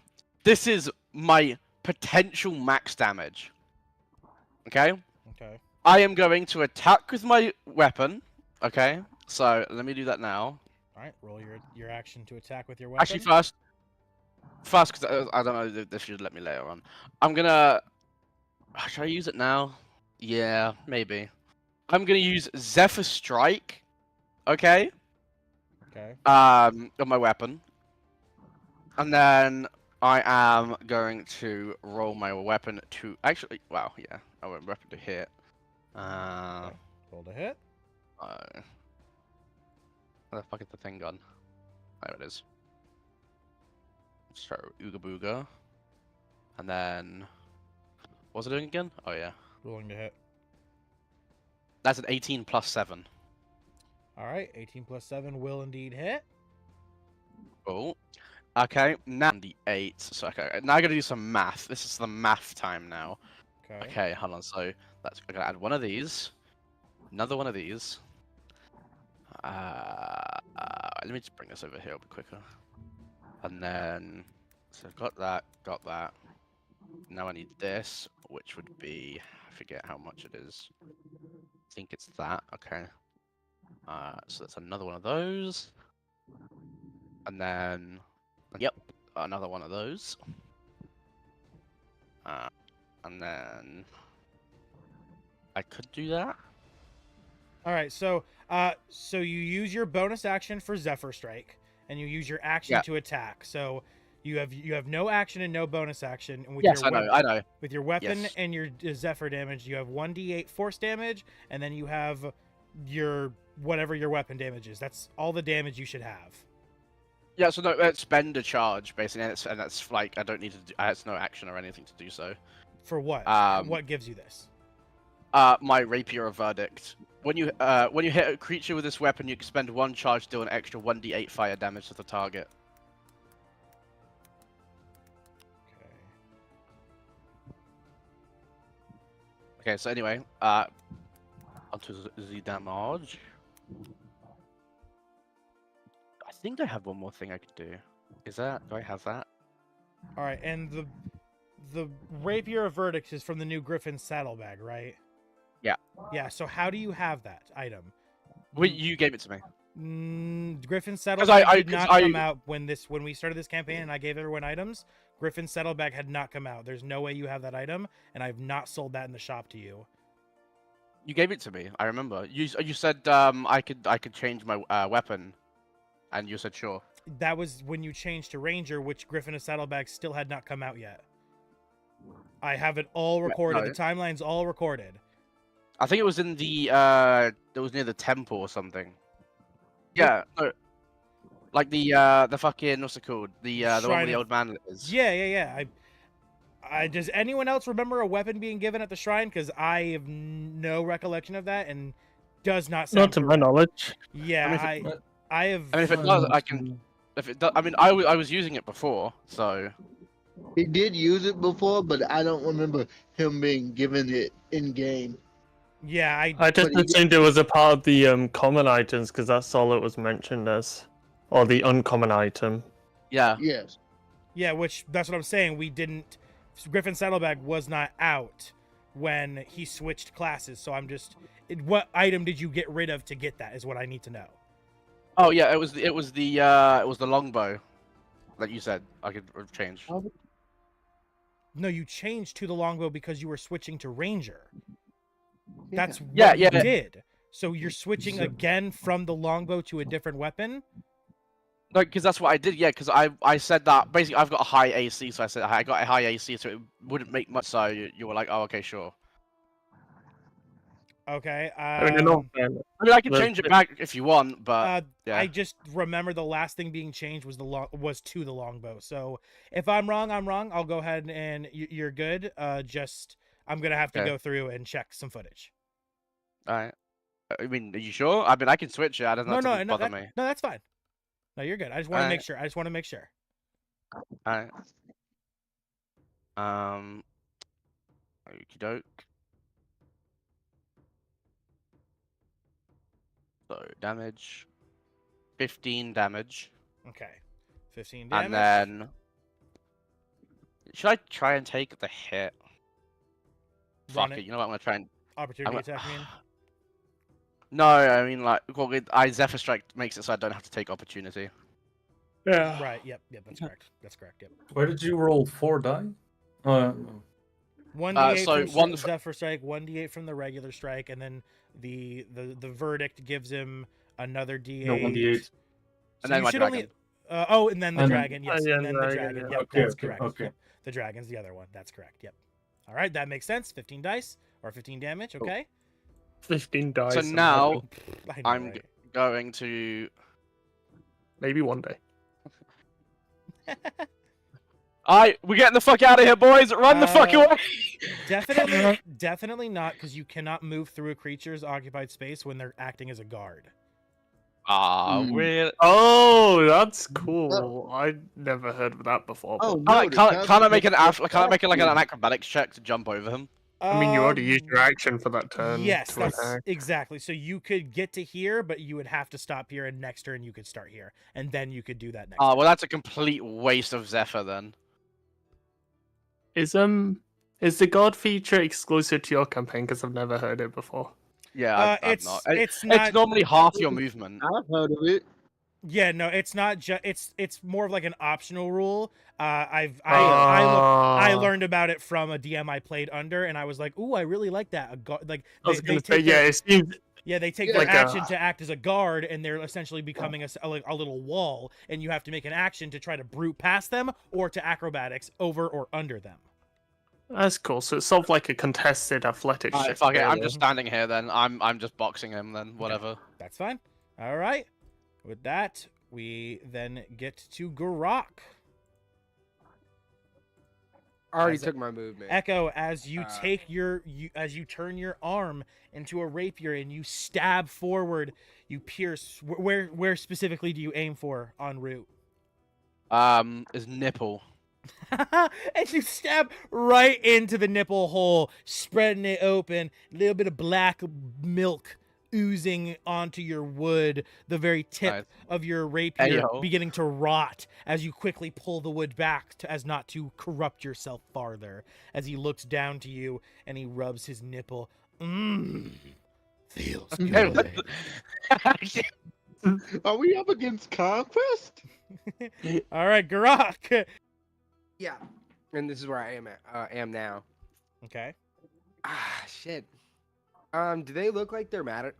this is my potential max damage. Okay? Okay. I am going to attack with my weapon. Okay? So, let me do that now. All right, roll your action to attack with your weapon. Actually, first, because I don't know if this should let me later on. I'm gonna... Should I use it now? Yeah, maybe. I'm gonna use Zephyr Strike. Okay? Okay. On my weapon. And then I am going to roll my weapon to... Actually, wow, yeah. I want my weapon to hit. Okay. Roll to hit. Where the fuck is the thing gone? There it is. So, Ooga Booga. And then... What was it doing again? Oh, yeah. Rolling to hit. That's an 18 plus 7. All right, 18 plus 7 will indeed hit. Oh. Okay, now the 8. So, okay, now I gotta do some math. This is the math time now. Okay. Okay, hold on. So, I'm gonna add one of these. Another one of these. Let me just bring this over here a bit quicker. And then, so I've got that. Now I need this, which would be, I forget how much it is. I think it's that, okay. So that's another one of those. And then, yep, another one of those. And then, I could do that. All right, so so you use your bonus action for Zephyr Strike, and you use your action to attack. So you have no action and no bonus action. And with Yes, your I know. With your weapon Yes. and your Zephyr damage, you have 1d8 force damage, and then you have your whatever your weapon damage is. That's all the damage you should have. Yeah, so no, let's spend a charge basically, and that's like I don't need to do. It's no action or anything to do so. For what? What gives you this? My Rapier of Verdict. When you hit a creature with this weapon, you can spend one charge to deal an extra 1d8 fire damage to the target. Okay, so anyway, onto the damage. I think I have one more thing I could do. Do I have that? All right, and the Rapier of Verdict is from the new Griffin Saddlebag, right? Yeah. Yeah. So how do you have that item? Well, you gave it to me. Griffin Saddlebag I did not come out when we started this campaign, and I gave everyone items. Griffin Saddlebag had not come out. There's no way you have that item, and I've not sold that in the shop to you. You gave it to me. I remember. You said I could change my weapon And you said sure. That was when you changed to Ranger, which Griffin of Saddlebag still had not come out yet. I have it all recorded. no. The timeline's all recorded. I think it was in the it was near the temple or something. Yeah, no, like the fucking what's it called? The one Shrine where the of- old man is. Yeah. Does anyone else remember a weapon being given at the shrine? Because I have no recollection of that, and does not sound Not to my correct. knowledge. Yeah, I have. I mean, if it does, I can. If it does, I mean, I was using it before, so. He did use it before, but I don't remember him being given it in game. Yeah, I just assumed it was a part of the common items because that's all it was mentioned as, or the uncommon item. Yeah. Yes. Yeah, which that's what I'm saying. We didn't. Griffin Saddlebag was not out when he switched classes, so I'm just. What item did you get rid of to get that? Is what I need to know. Oh yeah, it was the longbow, that you said I could change. No, you changed to the longbow because you were switching to Ranger. That's what Yeah, you yeah. did. So you're switching again from the longbow to a different weapon? No, because that's what I did. Yeah, because I said that basically I've got a high AC, so I said I got a high AC, so it wouldn't make much. So you were like, oh, okay, sure. Okay. I mean, in all fairness, I mean, I can Well, change it back if you want, but yeah. I just remember the last thing being changed was was to the longbow. So if I'm wrong, I'm wrong. I'll go ahead and you're good. Just I'm gonna have to Okay. go through and check some footage. All right. I mean, are you sure? I mean, I can switch it. I don't know. No, Bother me. no, that's fine. No, you're good. I just want to make sure. I just want to make sure. All right. Okie doke. So damage, 15 damage, Okay. 15 damage. and then should I try and take the hit? Run Fuck it. You know what? I'm gonna try and. Opportunity I'm attack, I mean. No, I mean like, well, Zephyr Strike makes it so I don't have to take opportunity. yeah. Right. Yep. That's correct. That's correct. Yep. Where did you roll 4 die? 1d8 so from one Zephyr Strike, 1d8 from the regular strike, and then the verdict gives him another d8. No, 1d8. So And then you my should dragon. only. And then the And- dragon. Yes. yeah, And then the dragon, dragon. yeah. Yep. Okay, That's okay, correct. okay. Yep. The dragon's the other one. That's correct. Yep. All right. That makes sense. 15 dice or 15 damage. Okay. 15 dice. So and now I know, I'm right? going to. maybe one day. Alright, we're getting the fuck out of here, boys! Run the fuck away! Definitely not, because you cannot move through a creature's occupied space when they're acting as a guard. Ah, weird. Oh, that's cool. I never heard of that before. Oh, but- no, Can't I make an like an acrobatics check to jump over him? I mean, you already used your action for that turn. Yes, to that's attack. exactly. So you could get to here, but you would have to stop here, and next turn you could start here, and then you could do that next. Oh, turn. well, that's a complete waste of Zephyr then. Is the god feature exclusive to your campaign? Because I've never heard it before. Yeah, I've it's not. it's not. It's normally half your movement. I've heard of it. Yeah, no, it's not. It's more of like an optional rule. I Ah. learned about it from a DM I played under, and I was like, "Ooh, I really like that." Like I was they gonna say, take yeah, their- it seems Yeah, they take Yeah, their like a- action to act as a guard, and they're essentially becoming a little wall, and you have to make an action to try to brute past them or to acrobatics over or under them. that's cool. So it's sort of like a contested athletics. Alright, check fuck it. there, I'm then. just standing here then. I'm just boxing him then. Whatever. That's fine. All right. With that, we then get to Garrak. I already As a- took my movement. Echo, as you take as you turn your arm into a rapier and you stab forward, you pierce. Where specifically do you aim for en route? His nipple. And you stab right into the nipple hole, spreading it open. A little bit of black milk oozing onto your wood. The very tip Nice. of your rapier Hey-ho. beginning to rot as you quickly pull the wood back as not to corrupt yourself farther. As he looks down to you and he rubs his nipple. Feels good. Are we up against Conquest? All right, Garrak. Yeah. And this is where I am now. Okay. Ah, shit. Do they look like they're mad at,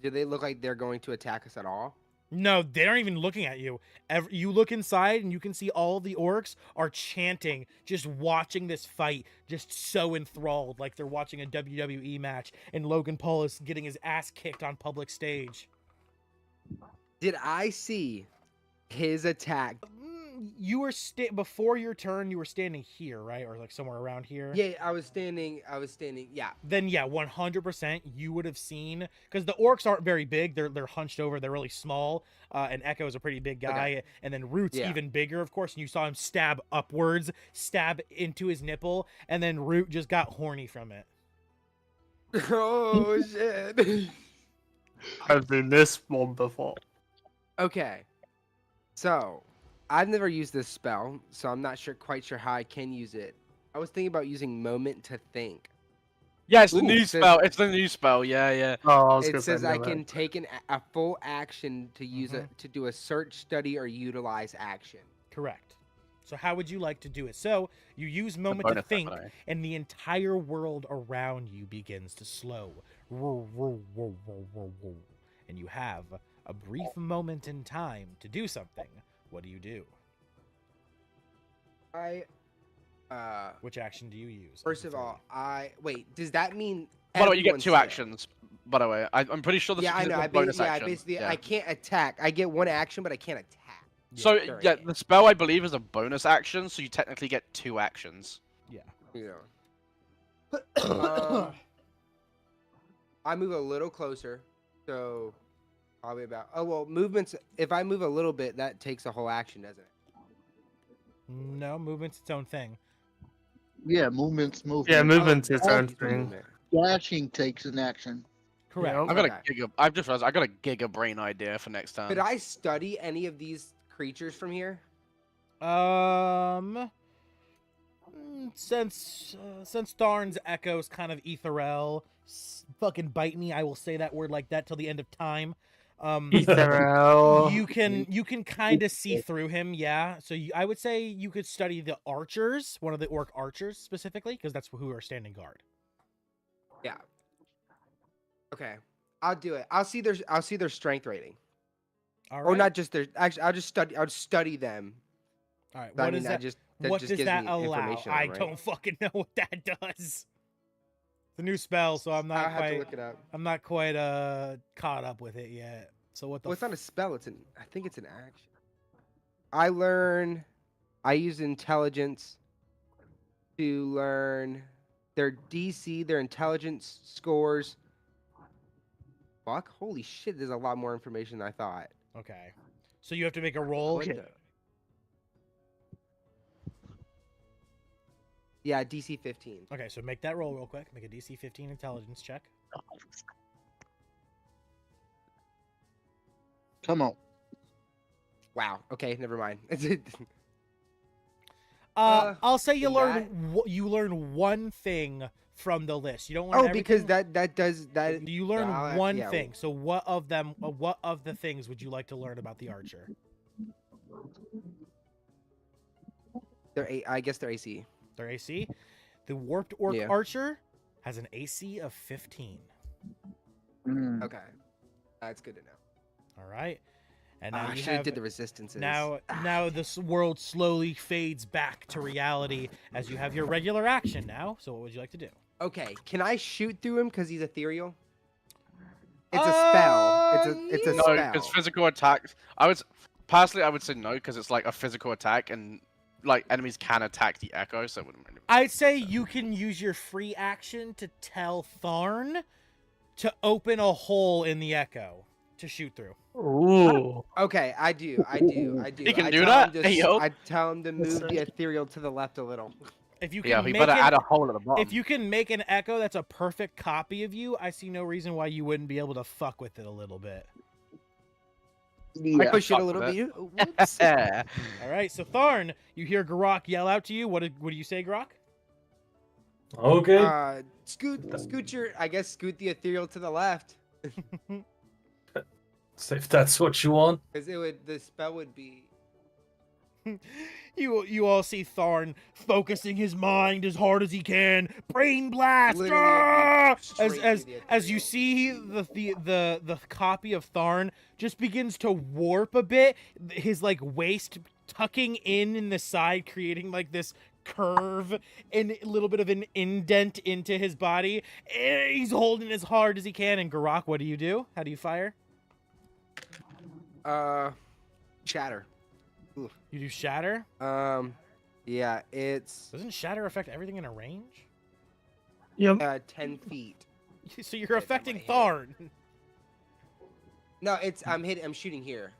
do they look like they're going to attack us at all? No, they aren't even looking at you. You look inside and you can see all the orcs are chanting, just watching this fight, just so enthralled, like they're watching a WWE match, and Logan Paul is getting his ass kicked on public stage. Did I see his attack? You were before your turn. You were standing here, right, or like somewhere around here. Yeah, I was standing. Yeah. Then yeah, 100%. You would have seen, because the orcs aren't very big. They're hunched over. They're really small. And Echo is a pretty big guy, Okay. and then Root's even bigger, of course. And you saw him stab upwards, stab into his nipple, and then Root just got horny from it. Oh shit. I've been this one before. Okay. So, I've never used this spell, so I'm not quite sure how I can use it. I was thinking about using Moment to Think. Yeah, it's the Ooh, new it says- spell. It's the new spell. Yeah, yeah. Oh, I was It gonna says say I no, can take a full action to use it to do a search, study, or utilize action. Correct. So how would you like to do it? So you use moment to bonus think, weapon, and the entire world around you begins to slow. And you have a brief moment in time to do something. What do you do? Which action do you use? First of all, wait. Does that mean? By the way, you get everyone's 2 there? actions. By the way, I'm pretty sure this Yeah, I is know. a I bonus action. basically Yeah. I can't attack. I get 1 action, but I can't attack. So during yeah, it. the spell I believe is a bonus action, so you technically get 2 actions. Yeah. Yeah. I move a little closer, so probably about. Oh well, movements. If I move a little bit, that takes a whole action, doesn't it? No, movement's its own thing. Yeah, movement's movement. Yeah, movement's its Oh, own use the thing. movement. Dashing takes an action. Correct. Yeah. I've got Okay. I've just realized I got a giga brain idea for next time. Could I study any of these creatures from here? Since Tharn's echoes kind of ethereal, fucking bite me. I will say that word like that till the end of time. Ethereal. You can kind of see through him, yeah. So I would say you could study the archers, one of the orc archers specifically, because that's who are standing guard. Yeah. Okay, I'll do it. I'll see their strength rating, All right. or not just their. Actually, I'll study them. All right. I What mean, is that? that What just does gives that me allow? information on I them, right? don't fucking know what that does. It's a new spell, so I'm I'll not have to quite. look it up. I'm not quite caught up with it yet. So what the? Well, it's not a spell. I think it's an action. I use intelligence to learn their DC, their intelligence scores. Fuck! Holy shit! There's a lot more information than I thought. Okay. So you have to make a roll. What the- Yeah, DC 15. Okay, so make that roll real quick. Make a DC 15 intelligence check. Come on. Wow. Okay, never mind. I'll say you and learn one thing from the list. You don't learn because everything. that does that. You learn one yeah. thing. So what of the things would you like to learn about the archer? I guess they're AC. Their AC. The warped orc Yeah. archer has an AC of 15. Mm. Okay, that's good to know. All right. And now I you should have have did the resistances. now this world slowly fades back to reality as you have your regular action now. So what would you like to do? Okay, can I shoot through him because he's ethereal? It's a spell. It's a No, spell. because physical attacks. I would say no because it's like a physical attack and like enemies can attack the echo, so it wouldn't really. I'd say you can use your free action to tell Tharn to open a hole in the echo to shoot through. Ooh. Okay, I do. He can I do tell that? him to Hey, yo. I tell him to move the ethereal to the left a little. If you can Yeah, he make better it, add a hole at the bottom. if you can make an echo that's a perfect copy of you, I see no reason why you wouldn't be able to fuck with it a little bit. Yeah. Push it a fuck little with bit. Whoops. All right, so Tharn, you hear Garrak yell out to you. What do you say, Garrak? Okay. Scoot the ethereal to the left. So if that's what you want. Because the spell would be. You all see Tharn focusing his mind as hard as he can. Brain blast! Literally Ah! straight As through the as you ethereal. see the copy of Tharn just begins to warp a bit, his like waist tucking in the side, creating like this curve and a little bit of an indent into his body. He's holding as hard as he can. And Garrak, what do you do? How do you fire? Shatter. You do shatter? Yeah, it's Doesn't shatter affect everything in a range? Yep. 10 feet. So you're affecting might hit. Tharn. No, I'm shooting here.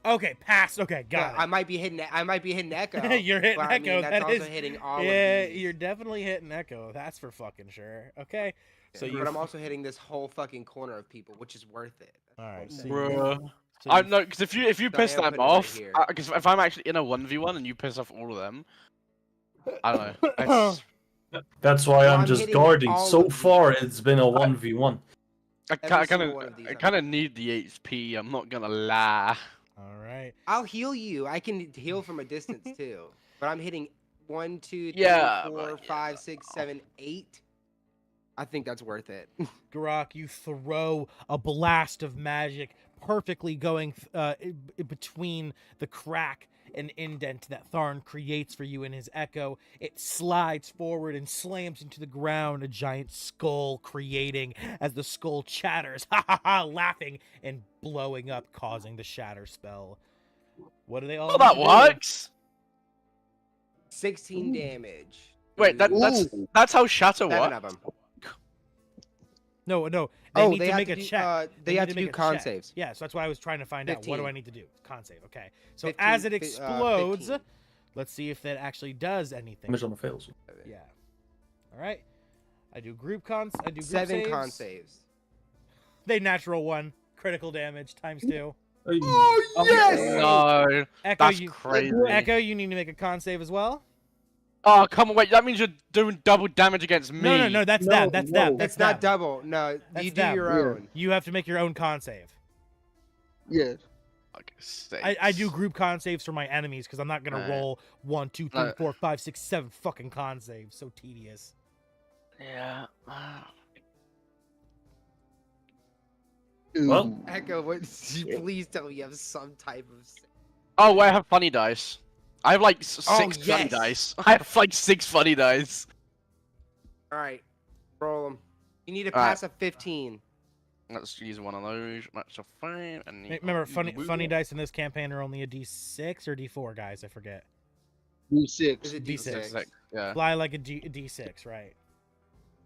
Okay, pass. Okay, Yeah, got I might be hitting Echo. it. You're hitting but I Echo. mean, that's That also is, hitting all yeah, of these. you're definitely hitting Echo. That's for fucking sure. Okay, so but you. I'm also hitting this whole fucking corner of people, which is worth it. All right, so Bruh. So I you- know, because if you So I piss am them putting it right off, here. because if I'm actually in a 1v1 and you piss off all of them, I don't know. It's- That's why Well, I'm I'm just hitting guarding. all So of these. far, it's been a 1v1. I Every kind single one of these of, I I'm kind of need the HP. I'm not gonna lie. All right. I'll heal you. I can heal from a distance too. But I'm hitting 1, 2, 3, Yeah, 4, but 5, 6, 7, 8. I think that's worth it. Garrak, you throw a blast of magic perfectly going between the crack and indent that Tharn creates for you in his echo. It slides forward and slams into the ground, a giant skull creating as the skull chatters, ha ha ha, laughing and blowing up, causing the shatter spell. What do they all Oh, that need to do? works. 16 damage. Wait, that's how shatter 7 works. of them. No, they Oh, need they to have make to a do, check. they have to make do a con check. saves. Yeah, so that's why I was trying to find out. What do 15. I need to do? Con save. Okay. So 15, as it 15. explodes, let's see if that actually does anything. Damage on the fails. Yeah. All right. I do group cons. I do group 7 saves. con saves. They natural 1, critical damage times 2. Oh, yes! No, Echo, that's you crazy. Echo, you need to make a con save as well. Oh, come on, wait. That means you're doing double damage against me. No, that's them. That's them. That's It's not them. double. No, That's you do them. your Yeah. own. You have to make your own con save. Yes. Okay, I do group con saves for my enemies because I'm not gonna Alright. roll 1, 2, 3, No. 4, 5, 6, 7 fucking con saves. So tedious. Yeah. Well, Ooh. Echo, what? Please tell me you have some type of. Oh, wait, I have funny dice. I have like six Oh, funny yes. dice. I have like 6 funny dice. All right, roll them. You need to Alright. pass a 15. Let's use one of those. That's a 5. And Remember, funny dice in this campaign are only a D6 or D4, guys. I forget. D6. Is it D6. D6? Yeah. Fly like a D6, right?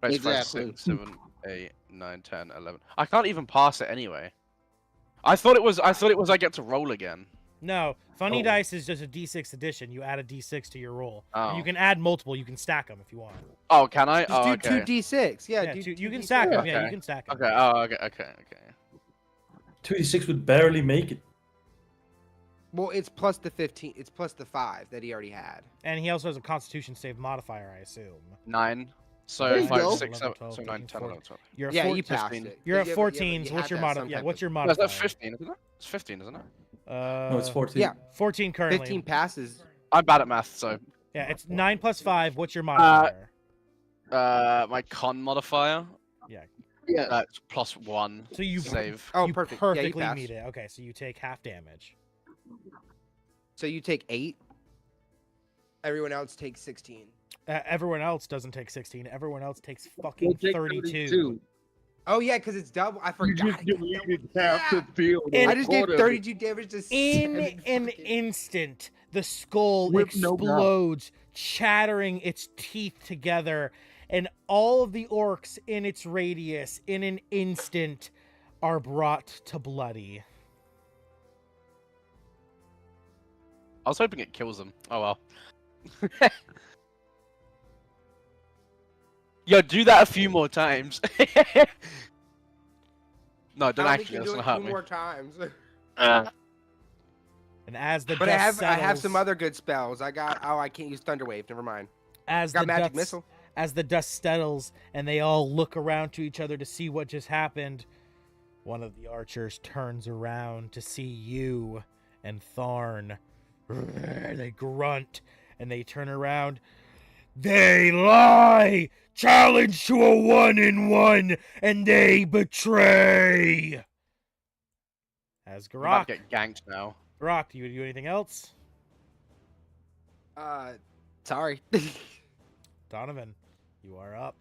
It's 5, Exactly. 6, 7, 8, 9, 10, 11. I can't even pass it anyway. I thought it was I get to roll again. No, funny Oh. dice is just a D6 addition. You add a D6 to your roll. Oh. You can add multiple. You can stack them if you want. Oh, can I? Just Oh, do okay. 2d6. Yeah, Yeah, do you can 2d6. stack them. Yeah, Okay. you can stack them. Okay. Oh, okay. 2d6 would barely make it. Well, it's plus the 15. It's plus the 5 that he already had. And he also has a Constitution save modifier, I assume. 9. So There you 5, go. 6, 7, 11, so 12, 9, 13, 10, 11, 12. You're Yeah, at you passed 15. it. You're at You 14s. had What's to your have mod? some Yeah, type what's of- your No, modifier? that's 15, isn't it? It's 15, isn't it? No, it's 14. Yeah. 14 currently. 15 passes. I'm bad at math, so Yeah, it's 9 plus 5. What's your modifier? my con modifier. Yes. That's plus 1. So you Save. Oh, you perfect. Yeah, you perfectly passed. meet it. Okay, so you take half damage. So you take 8. Everyone else takes 16. Everyone else doesn't take 16. Everyone else takes fucking We'll take 32. Oh yeah, because it's double. I You forgot. just deleted half the field. And- I just gave Order of it. 32 damage to In 7 an fucking- instant, the skull With no doubt. explodes, chattering its teeth together, and all of the orcs in its radius, in an instant, are brought to bloody. I was hoping it kills them. Oh well. Yo, do that a few more times. No, don't I only actually. can That's do gonna it hurt 2 me. more times. And as the But I dust have settles, some other good spells. I can't use Thunderwave. Never mind. as Got the Magic dust, Missile. as the dust settles and they all look around to each other to see what just happened, one of the archers turns around to see you and Tharn They grunt and they turn around. They lie! Challenge to a 1-in-1 and they betray! As I'm about Garrak. to get ganked now. Garrak, do you do anything else? Sorry. Donovan, you are up.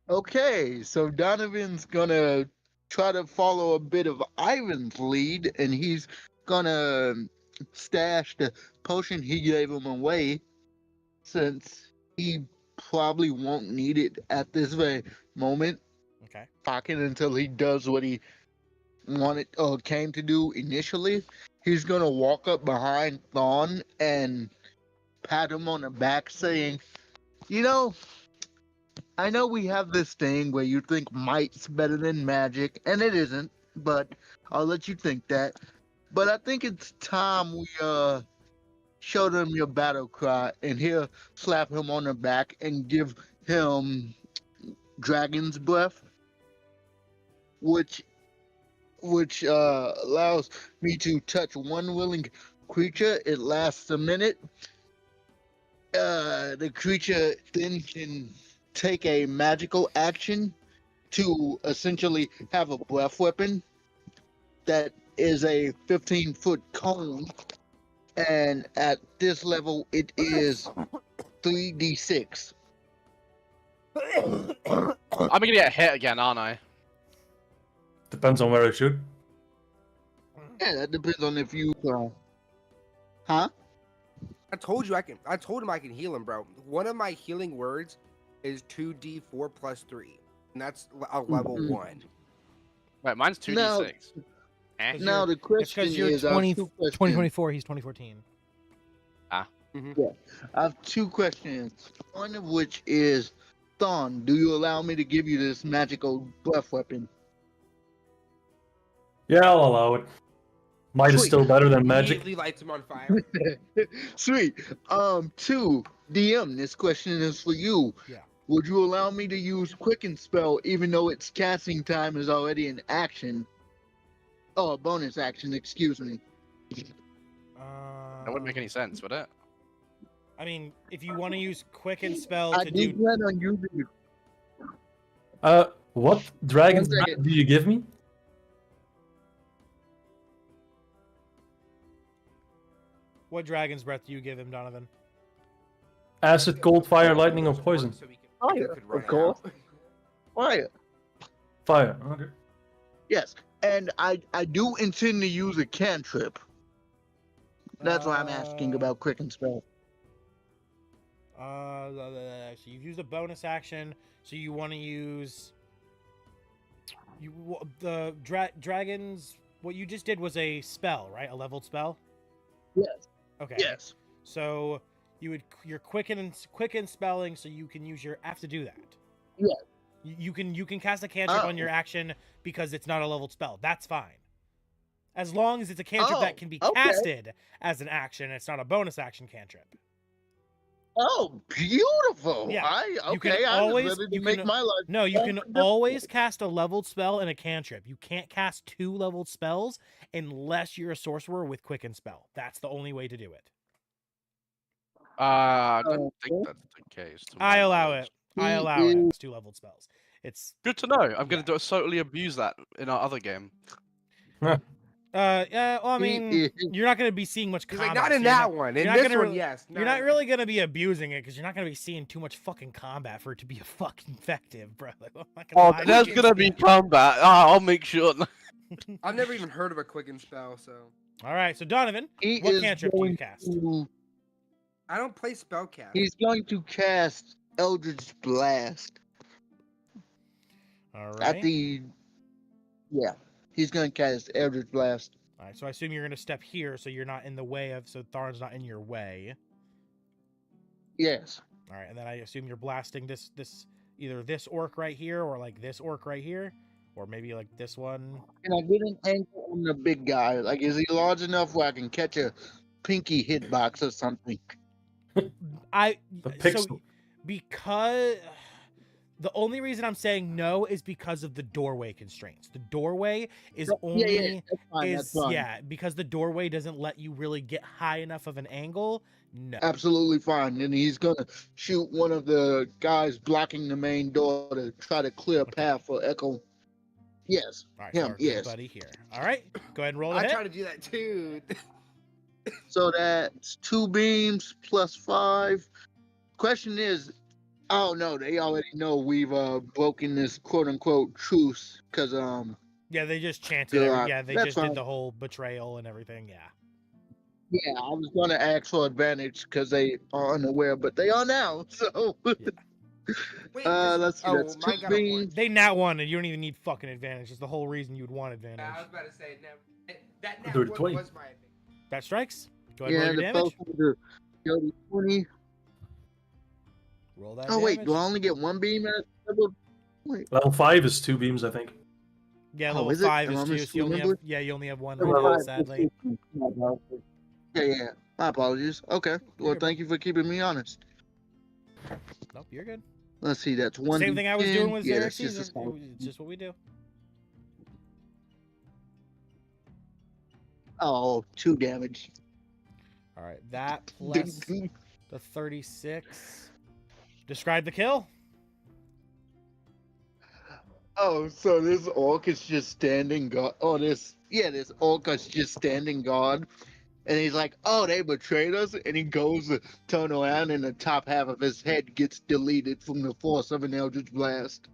Okay, so Donovan's gonna try to follow a bit of Ivan's lead, and he's gonna stash the potion he gave him away, since he probably won't need it at this very moment. Okay. Pocket until he does what he wanted or came to do initially. He's gonna walk up behind Thorn and pat him on the back, saying, "You know, I know we have this thing where you think might's better than magic, and it isn't, but I'll let you think that. But I think it's time we show them your battle cry," and he'll slap him on the back and give him Dragon's Breath, which allows me to touch one willing creature. It lasts a minute. The creature then can take a magical action to essentially have a breath weapon that is a 15-foot cone, and at this level it is 3d6. I'm gonna get hit again, aren't I? Depends on where I shoot. Yeah, that depends on if you huh? I told him I can heal him, bro. One of my healing words is 2d4 plus 3. And that's a level 1. Wait, mine's 2d6. Eh? Now the It's question because you're is, I have two questions. 2024, he's 2014. I have two questions. One of which is, Thorn, do you allow me to give you this magical breath weapon? Yeah, I'll allow it. Might is Sweet. still better than magic. Immediately lights him on fire. Sweet. Two, DM, this question is for you. Yeah. Would you allow me to use Quicken Spell even though its casting time is already an action? Oh, a bonus action, excuse me. That wouldn't make any sense, would it? I mean, if you want to use Quicken Spell I to do do... plan on using it. What dragon's One breath second. do you give me? What Dragon's Breath do you give him, Donovan? Acid, cold, fire, lightning, or poison? So we can- Fire, could run of course. out. Fire. Fire. Okay. Yes, and I do intend to use a cantrip. That's why I'm asking about Quicken Spell. So you've used a bonus action, so you want to use the dragons. What you just did was a spell, right? A leveled spell. Yes. Okay. Yes. So you're quicken spelling, so you can use your have to do that. Yeah. You can cast a cantrip on your action because it's not a leveled spell. That's fine. As long as it's a cantrip that can be casted as an action, it's not a bonus action cantrip. Oh, beautiful! Yeah. You can always cast a leveled spell and a cantrip. You can't cast 2 leveled spells unless you're a sorcerer with Quicken Spell. That's the only way to do it. I don't think that's the case. to I my allow knowledge. it. I allow it. It's 2 leveled spells. It's Good to know. I'm gonna totally abuse that in our other game. yeah. Well, I mean, you're not going to be seeing much He's combat. like, not in so you're that one. In you're not this gonna one, re- yes. You're not really going to be abusing it because you're not going to be seeing too much fucking combat for it to be a fucking effective, bro. Like, I'm not gonna lie to There's you. gonna be combat. I'll make sure. I've never even heard of a quicken spell, so All right, so Donovan, He what is cantrip do you going cast? to- I don't play spellcast. He's going to cast Eldritch Blast All at right. the. Yeah, he's going to cast Eldritch Blast. All right, so I assume you're going to step here, so you're not in the way of, so Tharn's not in your way. Yes. All right, and then I assume you're blasting this either this orc right here, or like this orc right here, or maybe like this one. Can I get an angle on the big guy? Like, is he large enough where I can catch a pinky hitbox or something? I The pixel. so because The only reason I'm saying no is because of the doorway constraints. The doorway is only Yeah, that's fine. That's fine. yeah, because the doorway doesn't let you really get high enough of an angle. No. Absolutely fine. And he's gonna shoot one of the guys blocking the main door to try to clear a path for Echo. Yes. All right, so Him, our yes. good buddy here. All right, go ahead and roll a I hit. try to do that too. So that's 2 beams plus 5. Question is, oh no, they already know we've broken this quote unquote truce because Yeah, they just chanted. God, Yeah, they that's just fine. did the whole betrayal and everything. Yeah. Yeah, I was gonna ask for advantage because they are unaware, but they are now. So Wait, let's see. oh, That's 2 mine got a 1. beams. They nat one, and you don't even need fucking advantage. It's the whole reason you'd want advantage. I was about to say that nat Dirty 1 20. was my advantage. That strikes. Go ahead Yeah, and roll the your damage. first one, the 20. Roll that Oh wait, damage. do I only get 1 beam at level? Wait. Level 5 is 2 beams, I think. Yeah, Oh, level is it? 5 Am I is 2, so you only have, misremembering? yeah, you only have 1 Level right now, 5 is sadly. 2. Yeah. My apologies. Okay. Well, good. thank you for keeping me honest. Nope, you're good. Let's see. That's 1. Same thing I was doing with yeah, Xerxes. that's just a small. It's just what we do. Oh, 2 damage. All right, that plus the 36. Describe the kill. Oh, so this orc is just standing guard. Oh, this orc is just standing guard, and he's like, "Oh, they betrayed us," and he goes to turn around, and the top half of his head gets deleted from the force of an eldritch blast.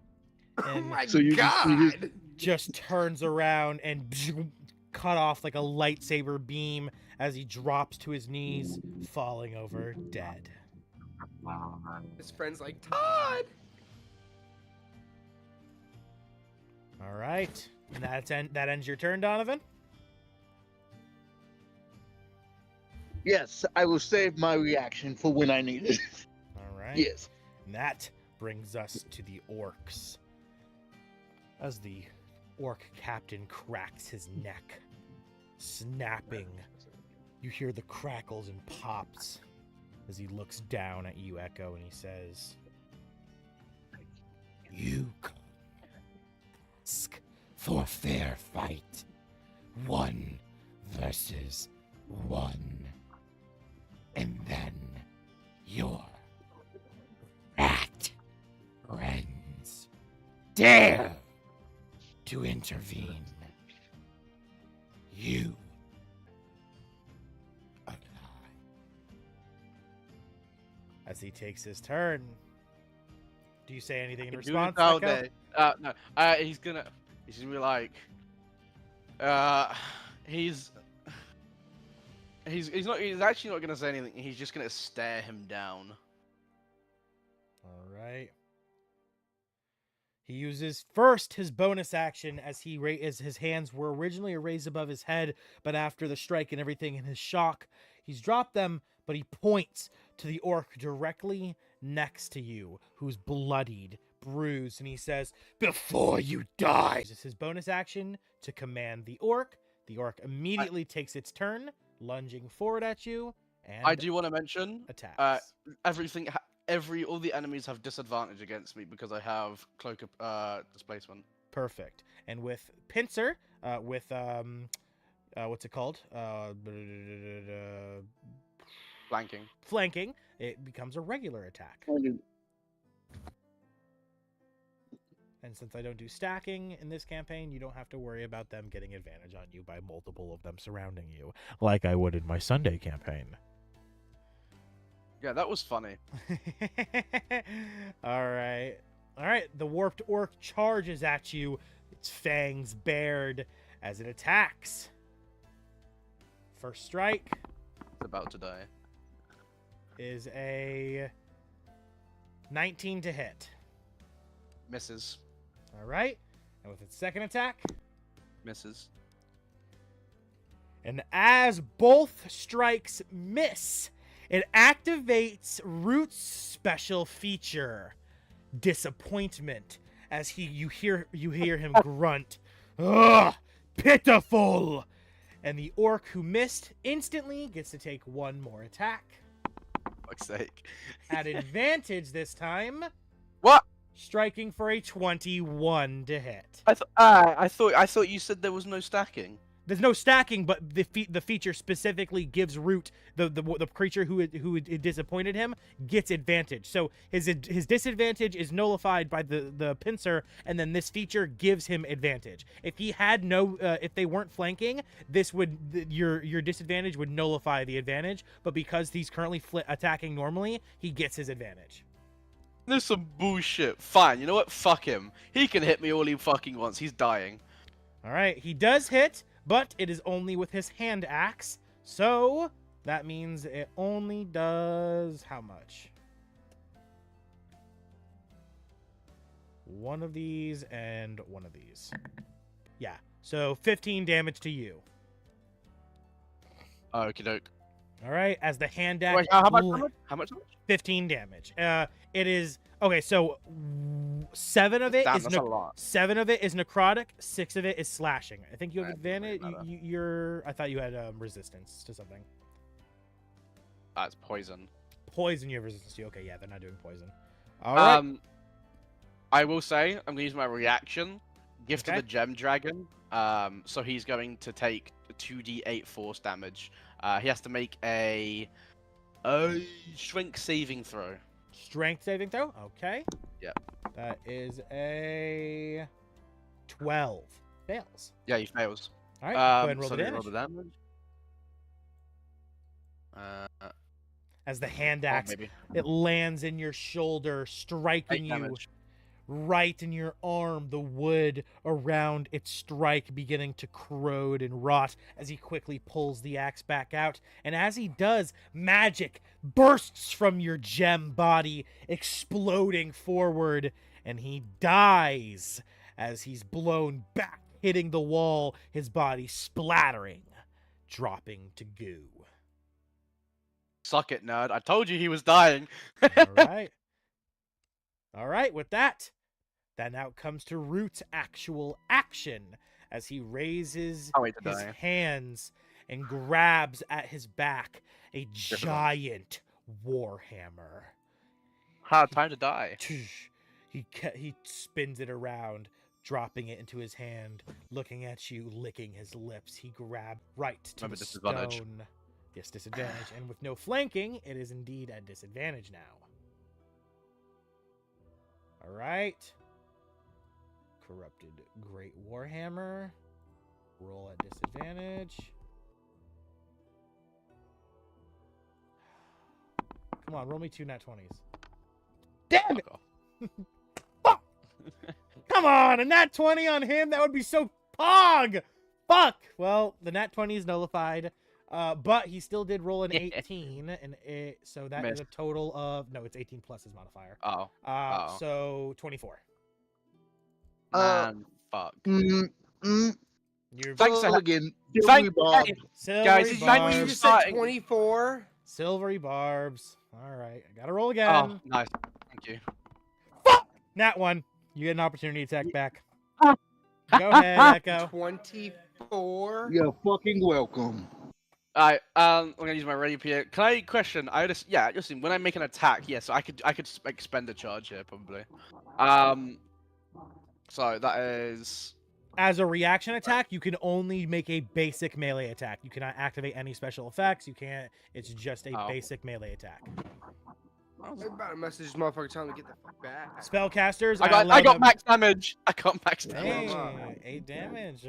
Oh And my So you god! just turns around and cut off like a lightsaber beam as he drops to his knees, falling over dead. His friend's like, Todd! All right, and that ends your turn, Donovan. Yes, I will save my reaction for when I need it. All right. Yes. And that brings us to the orcs. As the orc captain cracks his neck, snapping, you hear the crackles and pops as he looks down at you, Echo, and he says, "You ask for fair fight. 1 versus 1. And then your rat friends dare to intervene. You are alive." As he takes his turn, do you say anything in response, Echo? No. He's gonna be like, he's actually not gonna say anything. He's just gonna stare him down. All right. He uses first his bonus action as his hands were originally raised above his head, but after the strike and everything in his shock, he's dropped them, but he points to the orc directly next to you, who's bloodied, bruised, and he says, "Before you die." This is his bonus action to command the orc. The orc immediately takes its turn, lunging forward at you, and I do want to mention, attacks. all the enemies have disadvantage against me because I have cloak of displacement. Perfect. And with pincer, with what's it called? Flanking. Flanking, it becomes a regular attack. And since I don't do stacking in this campaign, you don't have to worry about them getting advantage on you by multiple of them surrounding you, like I would in my Sunday campaign. Yeah, that was funny. All right. The warped orc charges at you, its fangs bared as it attacks. First strike It's about to die. is a 19 to hit. Misses. All right. And with its second attack, Misses. and as both strikes miss, it activates Root's special feature, Disappointment, as you hear him grunt, "Ugh, pitiful!" And the orc who missed instantly gets to take one more attack. Fuck's sake. At advantage this time. What? striking for a 21 to hit. I thought you said there was no stacking. There's no stacking, but the feature specifically gives Root, the creature who disappointed him, gets advantage. So his disadvantage is nullified by the pincer, and then this feature gives him advantage. If he had no, if they weren't flanking, this would your disadvantage would nullify the advantage. But because he's currently attacking normally, he gets his advantage. There's some bullshit. Fine, you know what? Fuck him. He can hit me all he fucking wants. He's dying. All right, he does hit. But it is only with his hand axe, so that means it only does how much? One of these and one of these. Yeah, so 15 damage to you. Okie doke. All right, as the hand axe. Wait, how much? 15 damage. It is okay. So 7 of it Damn, is that's a lot. 7 of it is necrotic. 6 of it is slashing. I think you have That doesn't really advantage. matter. You're. I thought you had resistance to something. That's poison. Poison you have resistance to. Okay, yeah, they're not doing poison. All right. I will say I'm gonna use my reaction. Gift Okay. of the Gem Dragon. So he's going to take 2d8 force damage. He has to make a strength saving throw. Strength saving throw. Okay. Yeah. That is a 12. Fails. Yeah, he fails. All right. Go ahead and roll so the let me damage. roll the damage. As the hand axe, Maybe it lands in your shoulder, striking 8 you damage. right in your arm. The wood around its strike beginning to corrode and rot as he quickly pulls the axe back out. And as he does, magic bursts from your gem body, exploding forward, and he dies as he's blown back, hitting the wall, his body splattering, dropping to goo. Suck it, nerd. I told you he was dying. All right. All right, with that now comes to Root's actual action as he raises Can't wait to his die. hands and grabs at his back a giant warhammer. Time to die. He spins it around, dropping it into his hand, looking at you, licking his lips. He grabbed right to Remember the disadvantage. stone. Yes, disadvantage. And with no flanking, it is indeed at disadvantage now. All right. Corrupted Great Warhammer. Roll at disadvantage. Come on, roll me 2 nat 20s. Damn it! Fuck! Come on, a nat 20 on him? That would be so pog! Fuck! Well, the nat 20 is nullified. But he still did roll an 18, and so that is Missed. a total of it's 18 plus his modifier. Oh. So 24. Man, fuck. You're Thanks, again. Thank- Bob. silvery guys, it's like barbs. You just starting. said 24. Silvery barbs. All right, I gotta roll Oh, again. nice. Thank you. Nat 1. You get an opportunity to attack back. Ah. Go ahead, Echo. 24. You're fucking welcome. Alright, I'm gonna use my rapier. Can I question? Just when I make an attack, yes, I could expend a charge here probably. So that is As a reaction attack, you can only make a basic melee attack. You cannot activate any special effects. You can't. It's just a Oh. basic melee attack. I'm about to message this motherfucker telling him to get the fuck back. Spellcasters. I got max damage. I got max damage. Hey, 8 damage.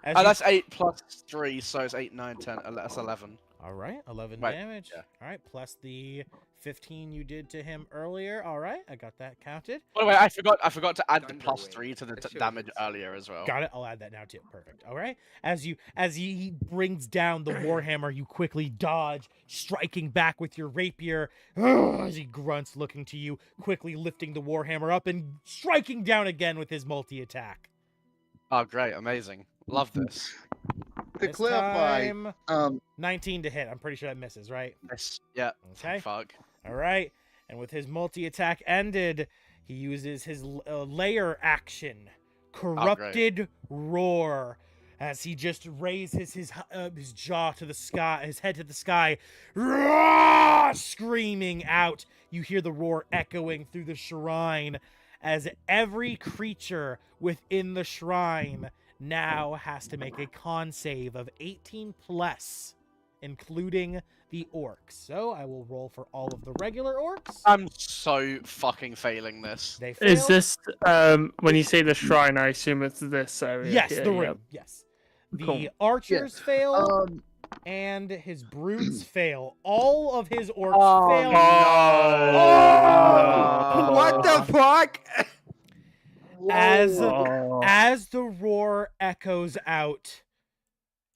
As Oh, you- that's 8 plus 3, so it's 8, 9, 10. That's 11. All right, 11 Right, damage. yeah. All right, plus the 15 you did to him earlier. All right, I got that counted. By the way, I forgot to add the plus Thunderwing. 3 to the That shit was damage insane. earlier as well. Got it. I'll add that now too. Perfect. All right. As he brings down the warhammer, you quickly dodge, striking back with your rapier. As he grunts, looking to you, quickly lifting the warhammer up and striking down again with his multi-attack. Oh, great, amazing. Love this. To This clarify, time, 19 to hit. I'm pretty sure that misses, right? This, yeah. Okay. Fuck. All right. And with his multi-attack ended, he uses his layer action, Corrupted Roar, as he just raises his jaw to the sky, his head to the sky, screaming out. You hear the roar echoing through the shrine as every creature within the shrine now has to make a con save of 18 plus, including the orcs. So I will roll for all of the regular orcs. I'm so fucking failing this. They fail. Is this when you say the shrine? I assume it's this area. Yes, here, the yeah. ring. Yes. The Cool. archers fail, Um, and his brutes fail. All of his orcs Oh, fail. Oh, what the fuck? As Oh. as the roar echoes out,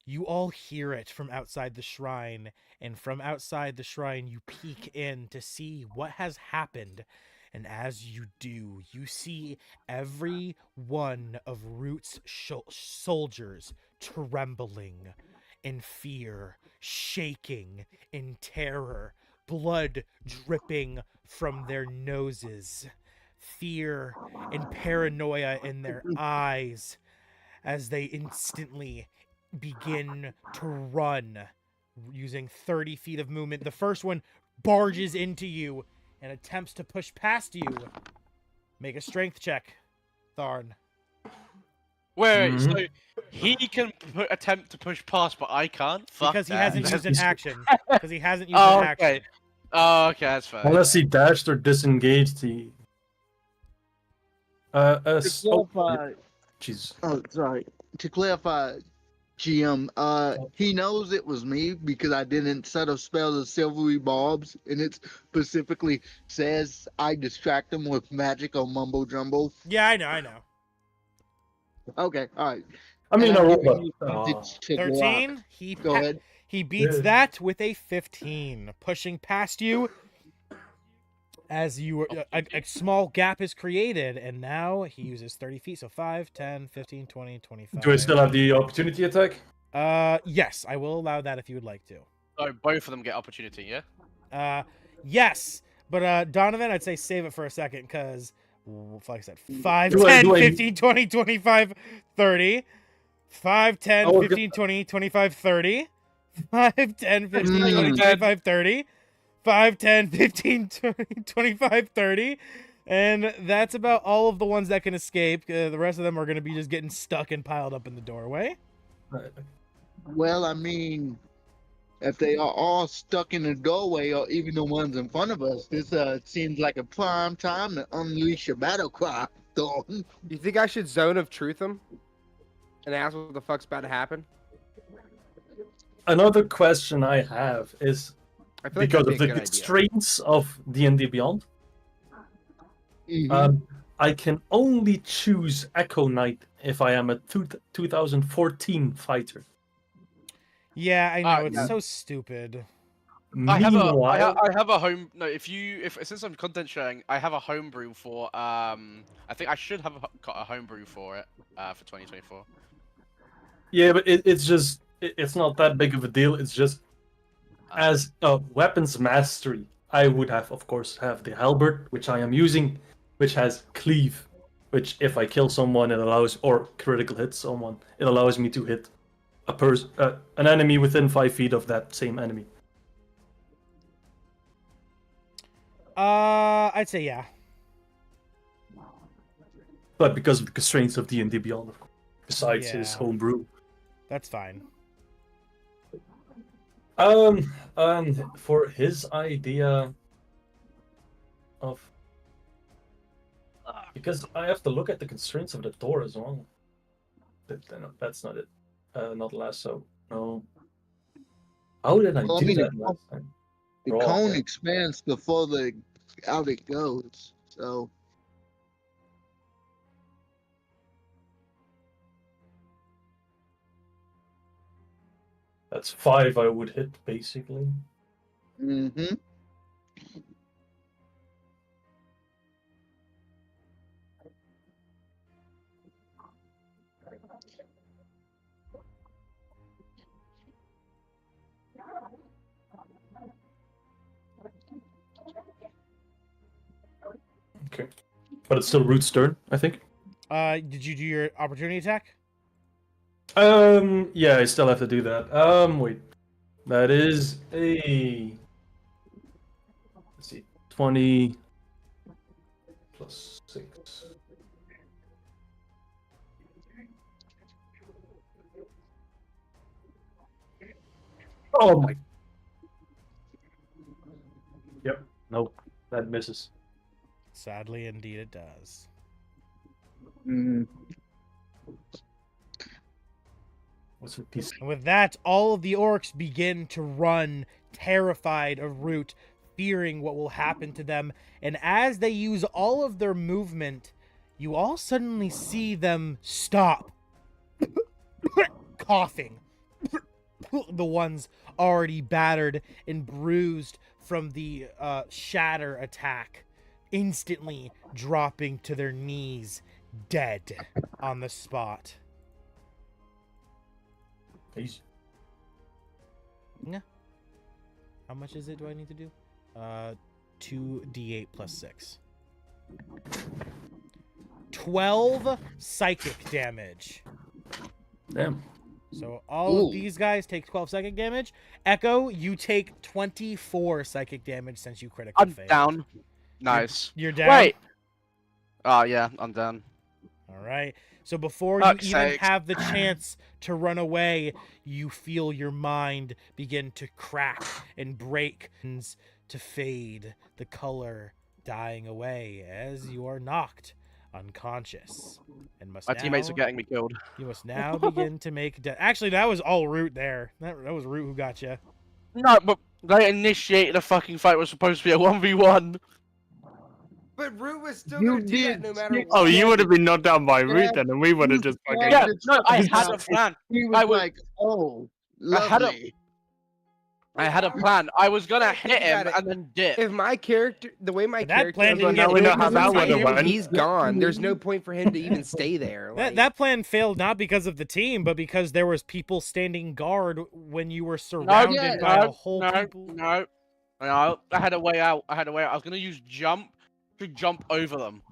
you all hear it from outside the shrine, and from outside the shrine you peek in to see what has happened. And as you do, you see every one of Root's soldiers trembling in fear, shaking in terror, blood dripping from their noses, fear and paranoia in their eyes as they instantly begin to run using 30 feet of movement. The first one barges into you and attempts to push past you. Make a strength check, Tharn. Wait, so he can attempt to push past, but I can't? Fuck Because he that. hasn't used an action. Because he hasn't used an action. Okay. Oh, okay, that's fine. Unless he dashed or disengaged, he. to clarify, Jeez. oh, sorry. To clarify, GM, he knows it was me because I didn't set a spell of silvery barbs, and it specifically says I distract him with magic or mumbo jumbo. Yeah, I know. Okay, all right. I mean, And I I'm rolled giving you a. advantage to block. 13. Go ahead. He beats Yeah. that with a 15, pushing past you as you a small gap is created, and now he uses 30 feet, so 5, 10, 15, 20, 25. Do I still have the opportunity attack? Yes, I will allow that if you would like to. So both of them get opportunity, yeah? Yes, but Donovan, I'd say save it for a second, because, like I said, 5, Do I- 10, do I- 15, 20, 25, 30. 5, 10, Oh, 15, 20, 25, 30. 5, 10, 15, 20, Mm. 25, 30. 5, 10, 15, 20, 25, 30. And that's about all of the ones that can escape. The rest of them are going to be just getting stuck and piled up in the doorway. Well, I mean, if they are all stuck in the doorway, or even the ones in front of us, this seems like a prime time to unleash a battle cry. So, You think I should zone of truth him and ask what the fuck's about to happen? Another question I have is I feel like because that'd of be the a good idea. constraints of D&D Beyond, mhm. I can only choose Echo Knight if I am a 2014 fighter. Yeah, I know. It's yeah. so stupid. I have Meanwhile, I have a home. No, if since I'm content sharing, I have a homebrew for. I think I should have got a homebrew for it. For 2024. yeah, but it's not that big of a deal. It's just as a weapons mastery, I would have, of course, have the halberd, which I am using, which has cleave, which if I kill someone, it allows, or critical hit someone, it allows me to hit an enemy within 5 feet of that same enemy. I'd say yeah. But because of the constraints of D&D Beyond, of course, besides his Yeah. homebrew. That's fine. And for his idea of, because I have to look at the constraints of the door as well. That's not it. Not lasso. No. How did I Well, I do mean, that last time? The Raw, cone yeah. expands the further out it goes. So, That's 5 I would hit, basically. mm-hmm. Okay. But it's still Root's turn, I think. Did you do your opportunity attack? Yeah, I still have to do that. Wait. That is a... Let's see. 20... plus 6. Oh my. Yep. Nope. That misses. Sadly, indeed, it does. What's a piece? And with that, all of the orcs begin to run, terrified of Root, fearing what will happen to them. And as they use all of their movement, you all suddenly see them stop, coughing. The ones already battered and bruised from the shatter attack, instantly dropping to their knees, dead on the spot. Please. Yeah. How much is it do I need to do? 2d8 plus 6. 12 psychic damage. Damn. So all of these guys take 12 psychic damage. Echo, you take 24 psychic damage since you critically I'm failed. down. Nice. You're down? Wait. Oh, yeah, I'm down. All right. So before you Fuck's even sakes. have the chance to run away, you feel your mind begin to crack and break to fade, the color dying away as you are knocked unconscious. And must My now, teammates are getting me killed. You must now begin to make... Actually, that was all Root there. That was Root who got you. No, but they initiated a fucking fight. It was supposed to be a 1v1. But Root was still You gonna do that did no matter shit. what. Oh, you would have been knocked down by Root Yeah. then, and we would have just fucking. Yeah, no, I had a plan. He was I was- like, "Oh, I had a- lovely." I had a plan. I was gonna hit Think him about it. and then dip. If my character, the way my But that character, plan is didn't now get we know how moved that from would've him. went. he's gone. There's no point for him to even stay there. Like, That plan failed not because of the team, but because there was people standing guard when you were No, surrounded yeah, by a whole no, people. no. I had a way out. I was gonna use jump to jump over them.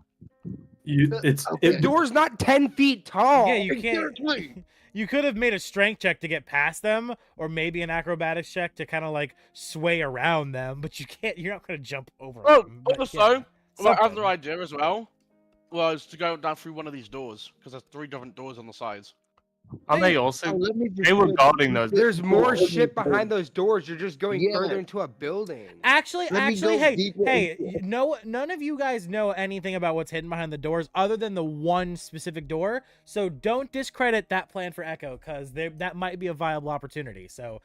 Okay. the door's not 10 feet tall. Yeah, you can't. Exactly. You could have made a strength check to get past them, or maybe an acrobatics check to kind of like sway around them, but you can't. You're not going to jump over Oh, them. but also, yeah, my something. other idea as well was to go down through one of these doors because there's 3 different doors on the sides. And they Oh, also let me just they were say- guarding those. There's more Let me shit go- behind those doors. You're just going Yeah. further into a building. Actually, Let me go hey, deeper hey, into- no, none of you guys know anything about what's hidden behind the doors other than the one specific door. So don't discredit that plan for Echo, because that might be a viable opportunity. So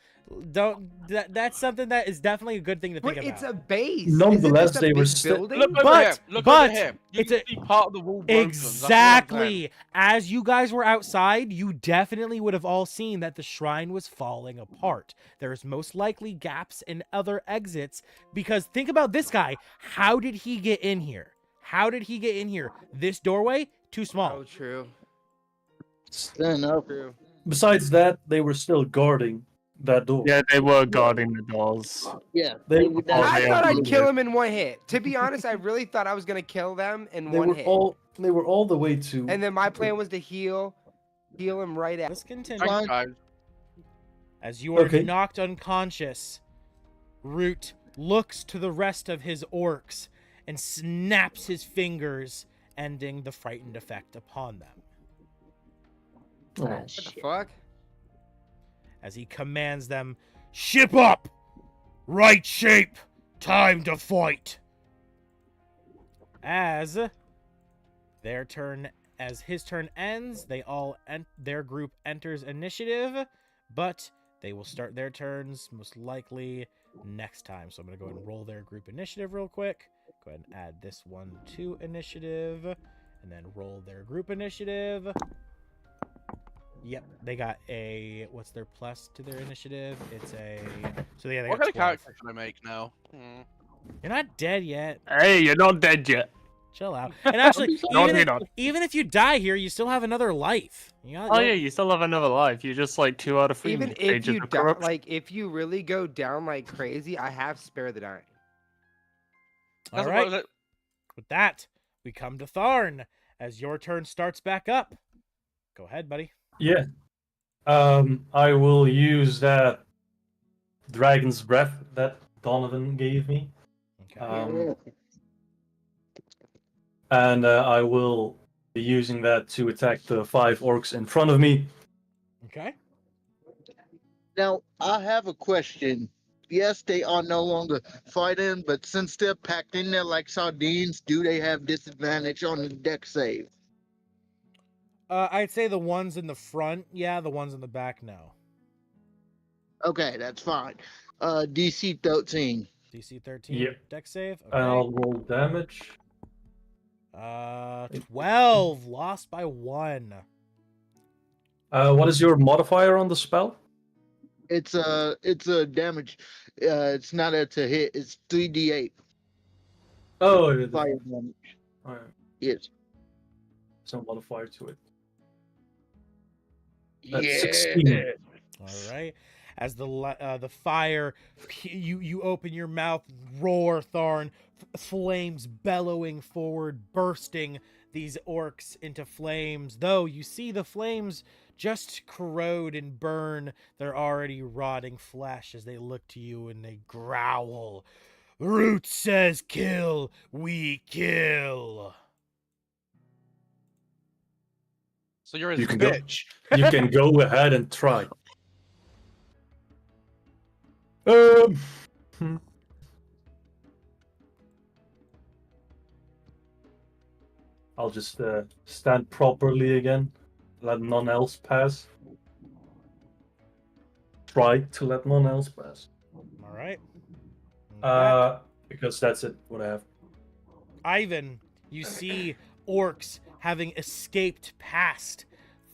don't. That's something that is definitely a good thing to think But about. it's a base. Nonetheless, Isn't this a they were big still- building? Look over But- here. Look but over here. You it's can a- see part of the wall broken. That's what I'm saying. Exactly. As you guys were outside, you definitely would have all seen that the shrine was falling apart. There's most likely gaps in other exits, because think about this guy. How did he get in here? How did he get in here? This doorway? Too small. Oh, true. Stand up. True. Besides that, they were still guarding that door. Yeah, they were guarding the doors. Yeah. They- would Oh, I they thought are I'd really kill good. him in one hit. To be honest, I really thought I was gonna kill them in They one were hit. all the way to. And then my plan was to heal him right at. Let's continue. Thanks, guys. As you are Okay. knocked unconscious, Root looks to the rest of his orcs and snaps his fingers, ending the frightened effect upon them. Oh, What the fuck? As he commands them, "Ship up! Right shape! Time to fight!" As his turn ends, their group enters initiative, but they will start their turns most likely next time. So I'm going to go ahead and roll their group initiative real quick. Go ahead and add this one to initiative, and then roll their group initiative. Yep, they got a... What's their plus to their initiative? It's a... So yeah, they What got kind of 12. character should I make now? You're not dead yet. Hey, you're not dead yet. Chill out. And actually, No, even you're if, not. even if you die here, you still have another life. Oh yeah, you still have another life. You're just like 2 out of 3 Even if pages you of die, corruption. like if you really go down like crazy, I have spare the dying. All What right. was it? With that, we come to Tharn as your turn starts back up. Go ahead, buddy. yeah. I will use that dragon's breath that Donovan gave me. Okay. Um, and I will be using that to attack the 5 orcs in front of me. Okay. Now, I have a question. Yes, they are no longer fighting, but since they're packed in there like sardines, do they have disadvantage on the deck save? I'd say the ones in the front, yeah. The ones in the back, no. Okay, that's fine. DC 13. DC 13 Yep. deck save. And I'll Okay. roll damage. 12. Lost by 1. What is your modifier on the spell? It's a damage. It's not a to hit. It's 3d8 Oh, it is. fire damage. Alright. Yes. Some modifier to it. Yeah. That's 16. All right. As the fire, you open your mouth, roar, Tharn, flames bellowing forward, bursting these orcs into flames. Though you see the flames just corrode and burn their already rotting flesh as they look to you and they growl. Root says kill, we kill. So you're a You can go. bitch. You can go ahead and try. I'll just stand properly again. Let none else pass. Try to let none else pass. All right. Okay. Because that's it. What I have. Ivan, you see orcs having escaped past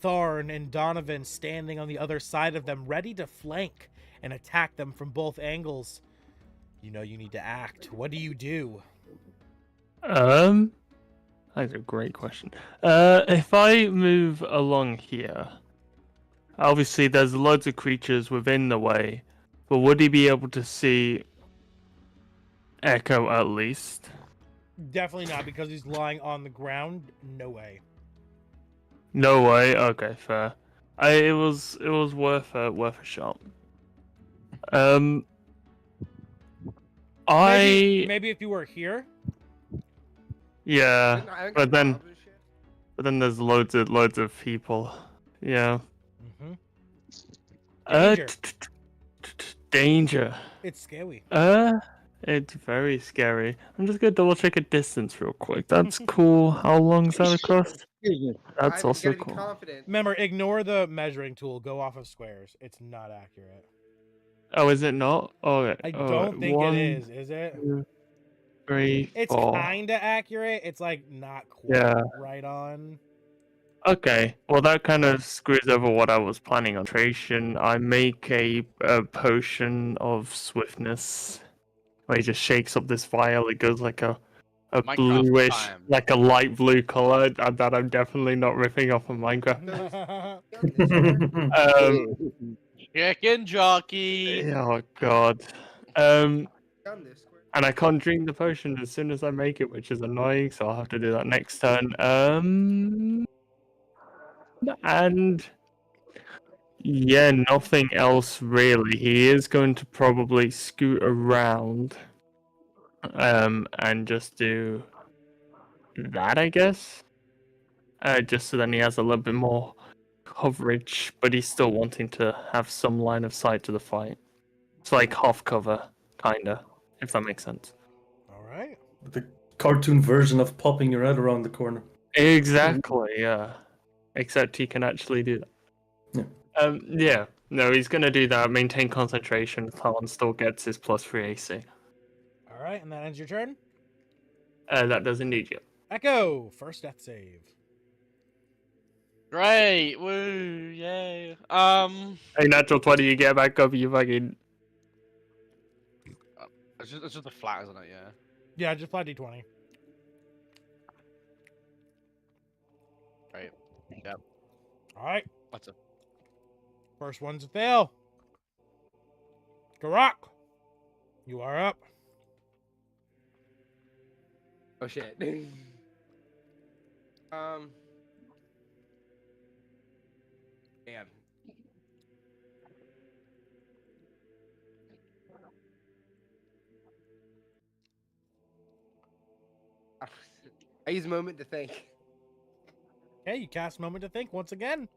Tharn and Donovan standing on the other side of them, ready to flank and attack them from both angles. You know you need to act. What do you do? That's a great question. If I move along here, obviously there's loads of creatures within the way, but would he be able to see Echo at least? Definitely not, because he's lying on the ground. No way. No way. Okay, fair. It was worth a shot. Maybe if you were here. Yeah, Didn't Iron but get then robbed and shit? there's loads of people. Yeah. Mm-hmm. Uh, Danger. Danger. It's scary. It's very scary. I'm just gonna double check a distance real quick. That's cool. How long's that across? Excuse me. That's Ivan, you also gotta be cool. confident. Remember, ignore the measuring tool. Go off of squares. It's not accurate. Oh, is it not? Okay. I Oh, don't think one, it is it? 2, 3, It's 4. kinda accurate. It's like not quite Yeah. right on. Okay. Well, that kind of screws over what I was planning on. I make a potion of swiftness. Where he just shakes up this vial. It goes like a Minecraft bluish, time. like a light blue color. That I'm definitely not ripping off of Minecraft. Chicken jockey. Oh god. And Done this square. I can't drink the potion as soon as I make it, which is annoying. So I'll have to do that next turn. And yeah, nothing else really. He is going to probably scoot around, and just do that, I guess. Just so then he has a little bit more coverage, but he's still wanting to have some line of sight to the fight. It's like half cover, kinda, if that makes sense. All right. The cartoon version of popping your head around the corner. Exactly, yeah. Except he can actually do that. Yeah. Yeah. No, he's gonna do that. Maintain concentration. Talon still gets his +3 AC. All right, and that ends your turn. That does indeed, yeah. Echo, first death save. Great. Woo. Yay. Hey, natural 20, you get back up, you fucking... It's just a flat, isn't it? Yeah. Yeah, just play d20. Right. Yep. All right, What's up? first one's a fail. Garrak, you are up. Oh shit. Man. I use moment to think. Okay, you cast Moment to Think once again.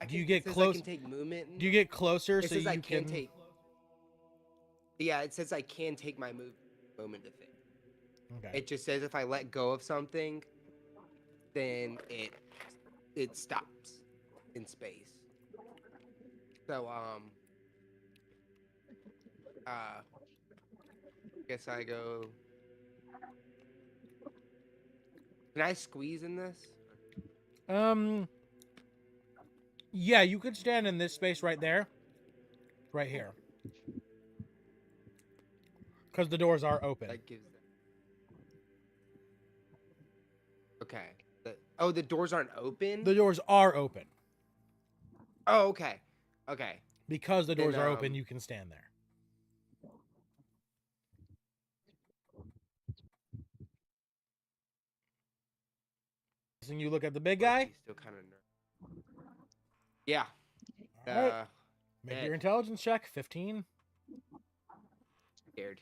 Do you It get says close? I can take movement. Do you get closer It so says you I can can take. Yeah, it says I can take my moment to think. Okay. It just says if I let go of something, then it stops in space. So guess I go. Can I squeeze in this? Yeah, you could stand in this space right there. Right here. Because the doors are open. That gives that. Okay. The doors aren't open? The doors are open. Oh, okay. Okay. Because the doors Then, are open, you can stand there. So you look at the big guy. He's still kind of nervous. Yeah. All right. Make your intelligence check. 15. Scared.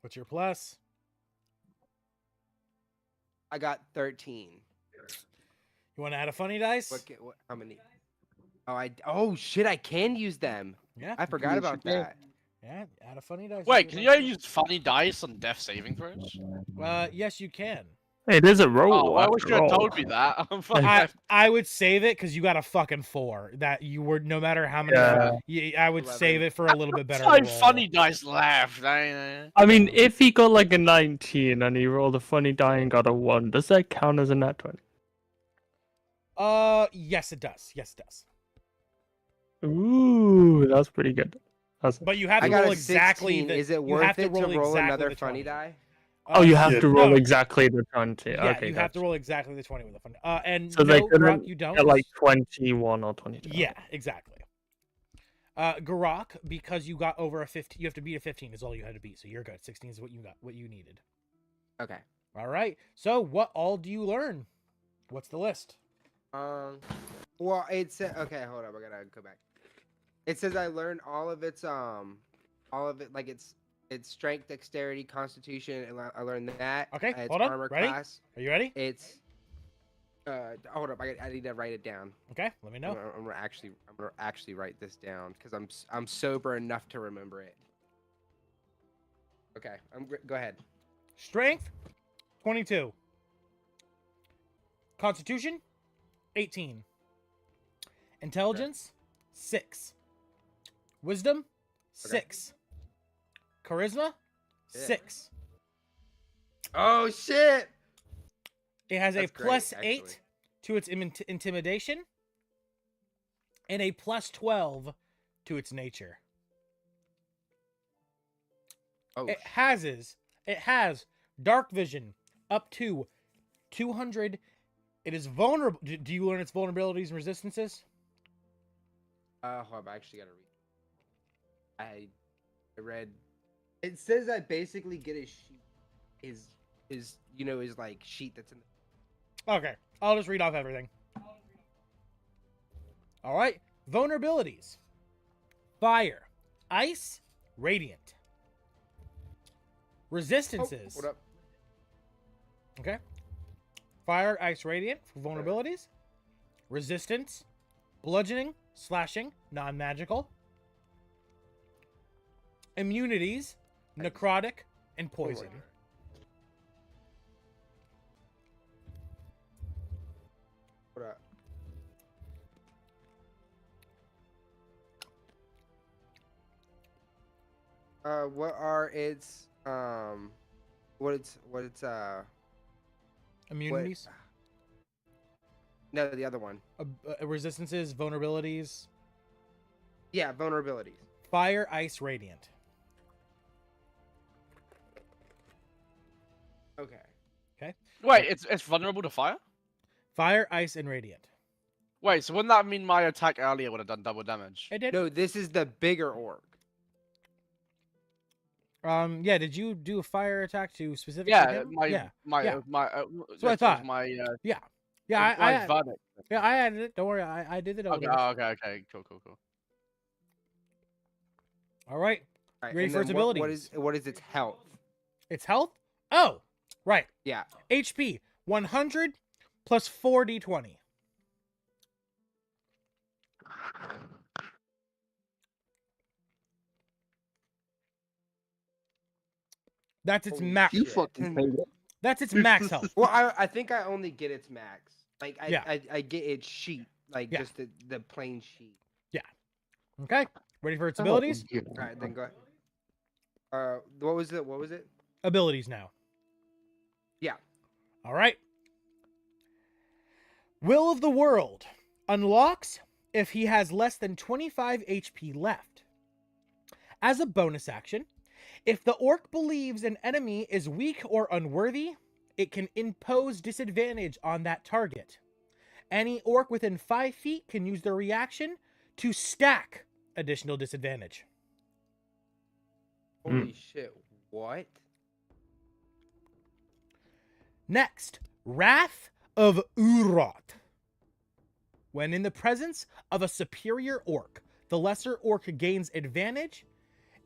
What's your plus? I got 13. You want to add a funny dice? What how many? Oh shit, I can use them. Yeah. I forgot Yes, about you can. that. Yeah, add a funny dice. Wait, can you use funny dice on death saving throws? Yes, you can. Hey, there's a roll. Oh, I wish after you had all. told me that. I would save it because you got a fucking 4. That you were no matter how many. Yeah. I would 11. save it for a little bit better. That's roll. why funny dice left. I mean, if he got like a 19 and he rolled a funny die and got a 1, does that count as a nat 20? Yes, it does. Yes, it does. Ooh, that's pretty good. But you have I to got roll a exactly 16. the. Is it you worth have to it to roll exactly another the funny 20. die? Oh, you have Yeah. to roll no. exactly the 20. Yeah, Okay, you have to roll exactly the 20 with the funny. And So they no, couldn't Garrak, you don't. get like 21 or 22. Yeah, exactly. Garrak, because you got over a 15, you have to beat a 15 is all you had to beat, so you're good. 16 is what you got, what you needed. Okay. All right. So what all do you learn? What's the list? Well, it said okay. Hold up, I gotta go back. It says I learned all of it like it's strength, dexterity, constitution, and I learned that. Okay, It's hold on. armor Ready? class. Are you ready? It's hold up, I need to write it down. Okay, let me know. I'm gonna actually write this down because I'm sober enough to remember it. Okay, go ahead. Strength, 22. Constitution, 18. Intelligence, 6. Wisdom, 6. Charisma, Yeah. 6. Oh shit! It has That's a great, plus actually. 8 to its intimidation and a plus 12 to its nature. Oh, It has dark vision up to 200. It is vulnerable. Do you learn its vulnerabilities and resistances? hold up, I actually gotta read. I read. It says I basically get a sheet. Is like sheet that's in. Okay, I'll just read off everything. All right, vulnerabilities: fire, ice, radiant. Resistances. What up? Okay. Fire, ice, radiant for vulnerabilities. Resistance, bludgeoning, slashing, non-magical. Immunities, necrotic, and poison. What up? What are its Immunities, no, the other one. resistances, vulnerabilities. Yeah, vulnerabilities. Fire, ice, radiant. Okay. Wait, it's vulnerable to fire? Fire, ice, and radiant. Wait, so wouldn't that mean my attack earlier would have done double damage? It did. No, this is the bigger orc. Yeah. Did you do a fire attack to specifically Yeah, him? my yeah. my yeah. my what I thought. my Yeah. Yeah, Like Vanek. yeah, I added it. Don't worry, I did it. Okay, okay. Cool. All right. All right, Ready and for then its abilities? what is its health? Its health? Oh, right. Yeah. HP 100 plus 4d20. That's its Holy max. You shit. fucking pay that. That's its max health. Well, I think I only get its max. Like Yeah. I get its sheet, like Yeah. just the plain sheet. Okay. Ready for its Oh, abilities? yeah. All right, then go ahead. What was it? What was it? Abilities now. Yeah. All right. Will of the World unlocks if he has less than 25 HP left. As a bonus action, if the orc believes an enemy is weak or unworthy, it can impose disadvantage on that target. Any orc within 5 feet can use their reaction to stack additional disadvantage. Holy shit! What? Next, Wrath of Urot. When in the presence of a superior orc, the lesser orc gains advantage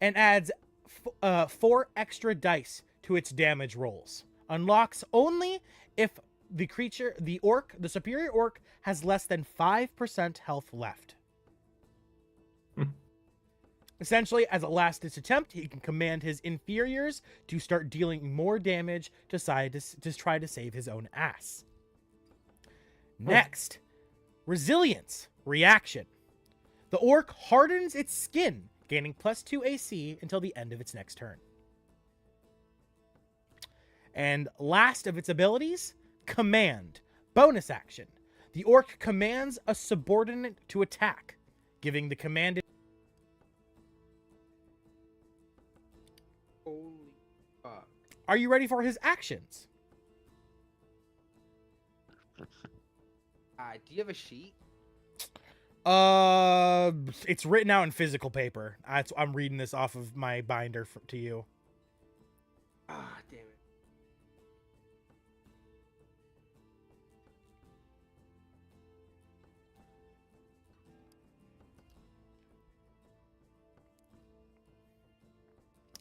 and adds 4 extra dice to its damage rolls. Unlocks only if the superior orc, has less than 5% health left. Essentially, as a last-ditch attempt, he can command his inferiors to start dealing more damage to try to save his own ass. Next, Resilience Reaction. The orc hardens its skin, gaining +2 AC until the end of its next turn. And last of its abilities, Command. Bonus action. The orc commands a subordinate to attack, giving the command... Holy fuck! Are you ready for his actions? Do you have a sheet? It's written out in physical paper. I'm reading this off of my binder to you. Ah, damn it.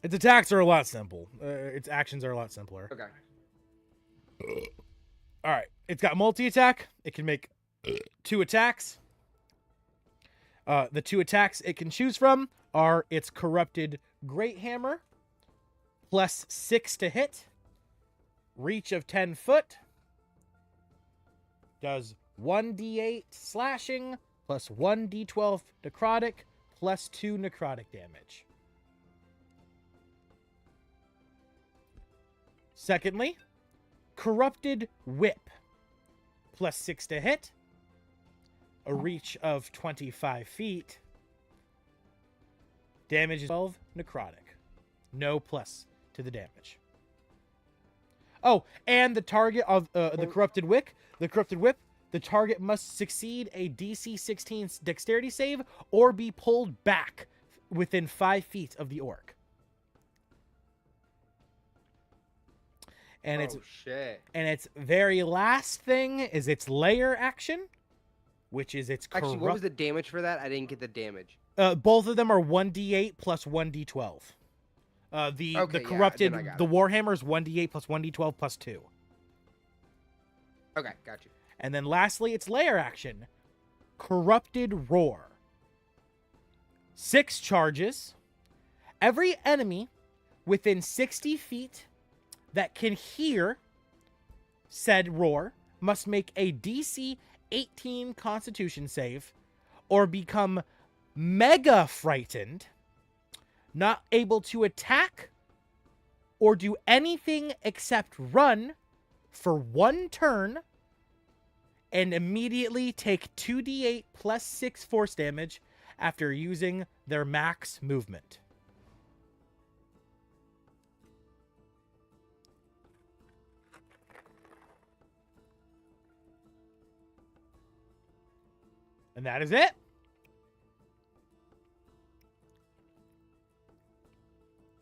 Its attacks are a lot simple. Its actions are a lot simpler. Okay. All right. It's got multi-attack. It can make 2 attacks. The 2 attacks it can choose from are its Corrupted Great Hammer, +6 to hit, reach of 10 foot, does 1d8 slashing, +1d12 necrotic, +2 necrotic damage. Secondly, Corrupted Whip, +6 to hit, a reach of 25 feet, damage is 12 necrotic. No plus to the damage. Oh, and the target of the Corrupted Whip, the target must succeed a DC 16 dexterity save or be pulled back within 5 feet of the orc. And its very last thing is its layer action, which is its Actually, what was the damage for that? I didn't get the damage. Both of them are 1d8 plus 1d12. The corrupted, the Warhammer is 1d8 plus 1d12 plus 2. Okay, got you. And then lastly, its layer action, Corrupted Roar. 6 charges. Every enemy within 60 feet that can hear said roar must make a DC 18 Constitution save or become mega frightened, not able to attack or do anything except run for 1 turn, and immediately take 2d8 plus 6 force damage after using their max movement. And that is it.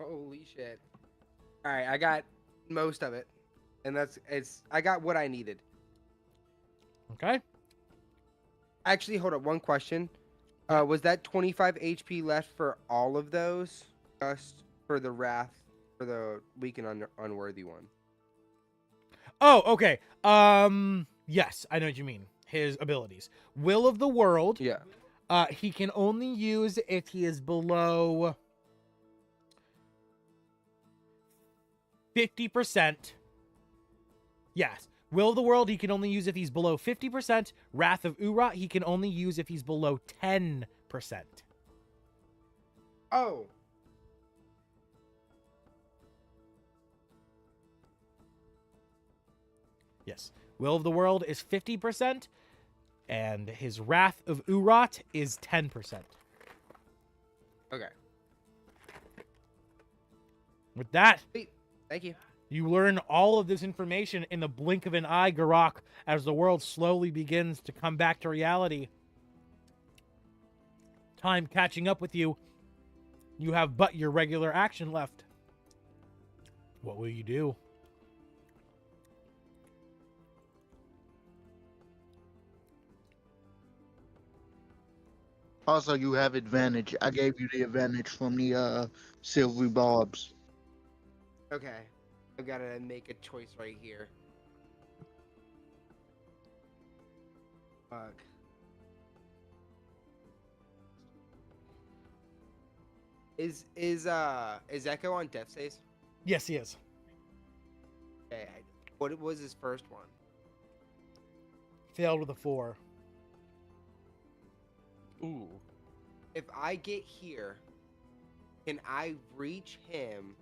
Holy shit. All right, I got most of it. And I got what I needed. Okay. Actually, hold up. One question. Was that 25 HP left for all of those? Just for the wrath, for the weak and unworthy one? Oh, okay. Yes, I know what you mean. His abilities. Will of the World. Yeah. He can only use if he is below 50%. Yes. Will of the World, he can only use if he's below 50%. Wrath of Urah, he can only use if he's below 10%. Oh. Yes. Will of the World is 50%, and his Wrath of Urah is 10%. Okay. With that, Sweet. Thank you. you learn all of this information in the blink of an eye, Garrak, as the world slowly begins to come back to reality. Time catching up with you. You have but your regular action left. What will you do? Also, you have advantage. I gave you the advantage from the silvery barbs. Okay. I've got to make a choice right here. Fuck. Is Echo on death saves? Yes, he is. Okay. What was his first one? Failed with a 4. Ooh. If I get here, can I reach him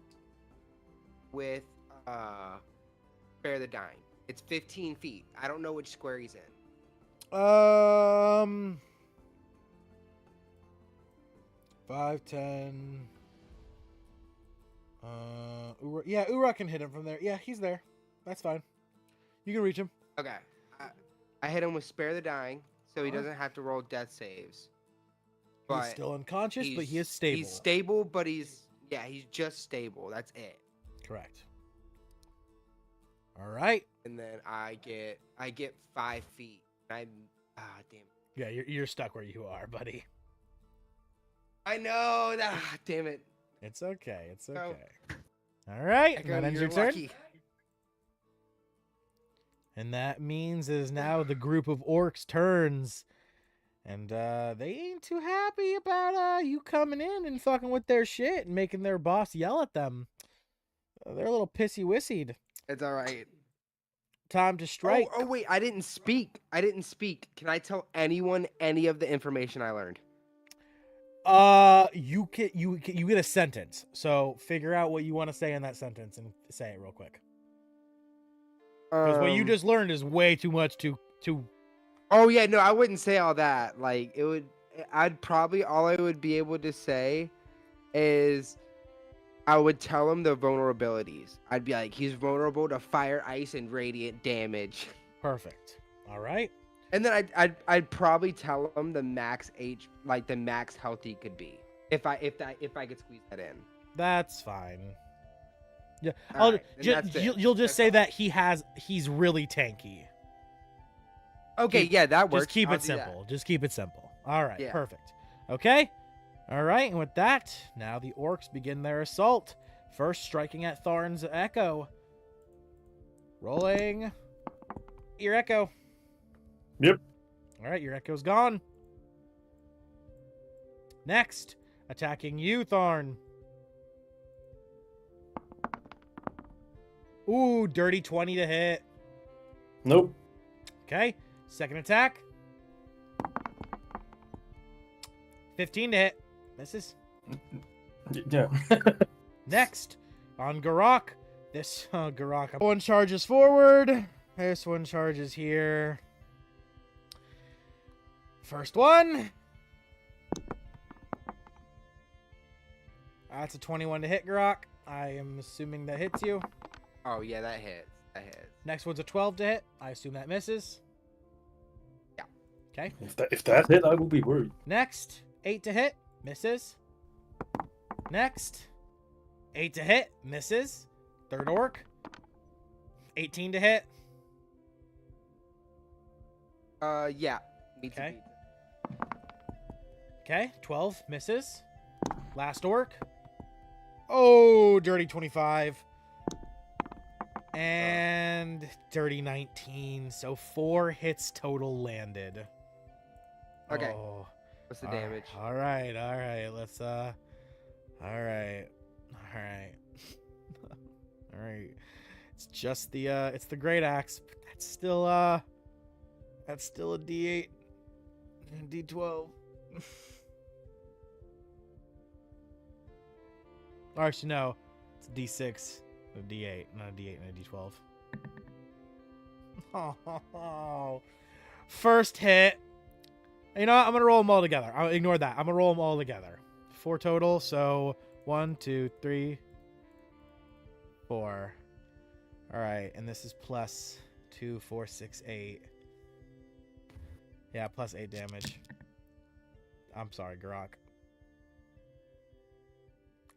with Spare the Dying? It's 15 feet. I don't know which square he's in. 5, 10. Yeah, Urah can hit him from there. Yeah, he's there. That's fine. You can reach him. Okay. I hit him with Spare the Dying, so he doesn't have to roll death saves. He's still unconscious, but he is stable. He's stable, but he's just stable. That's it. Correct. All right. And then I get 5 feet. Damn. Yeah, you're stuck where you are, buddy. I know that. Damn it. It's okay. It's okay. No. All right. Echo, That ends you're your turn. lucky. And that means it is now the group of orcs' turns. And they ain't too happy about you coming in and fucking with their shit and making their boss yell at them. They're a little pissy-wissied. It's all right. Time to strike. Oh wait, I didn't speak. Can I tell anyone any of the information I learned? You get a sentence. So figure out what you want to say in that sentence and say it real quick. Because what you just learned is way too much to. Oh yeah, no, I wouldn't say all that. Like all I would be able to say is I would tell him the vulnerabilities. I'd be like, he's vulnerable to fire, ice, and radiant damage. Perfect. All right. And then I'd probably tell him the max the max health he could be if I could squeeze that in. That's fine. Yeah, Alright, that's it. you'll just That's say all. that he's really tanky. Okay, yeah, that works. Just keep I'll it do that. simple. Just keep it simple. All right, Yeah. perfect. Okay. All right, and with that, now the orcs begin their assault. First, striking at Tharn's Echo. Rolling. Your Echo. Yep. All right, your Echo's gone. Next, attacking you, Tharn. Ooh, dirty 20 to hit. Nope. Okay, second attack. 15 to hit. Misses. Yeah. Next, on Garrak. This Garrak. One charges forward. This one charges here. First one. That's a 21 to hit, Garrak. I am assuming that hits you. Oh yeah, that hits. Next one's a 12 to hit. I assume that misses. Yeah. Okay. If that hit, I will be worried. Next, 8 to hit. Misses. Next, 8 to hit. Misses. Third orc. 18 to hit. Yeah. Meets a Okay. beat. Okay, 12 misses. Last orc. Oh, dirty 25. And dirty 19. So 4 hits total landed. Okay. Oh. What's the damage? All right. Let's all right. All right. It's just the it's the great axe, but that's still a D8 and D12. Or actually no, it's a D6, a D8, not a D8 and a D12. Oh. First hit. You know what? I'm gonna roll them all together. I'll ignore that. I'm gonna roll them all together. 4 total, so 1, 2, 3, 4. All right, and this is plus 2, 4, 6, 8. Yeah, plus 8 damage. I'm sorry, Garrak.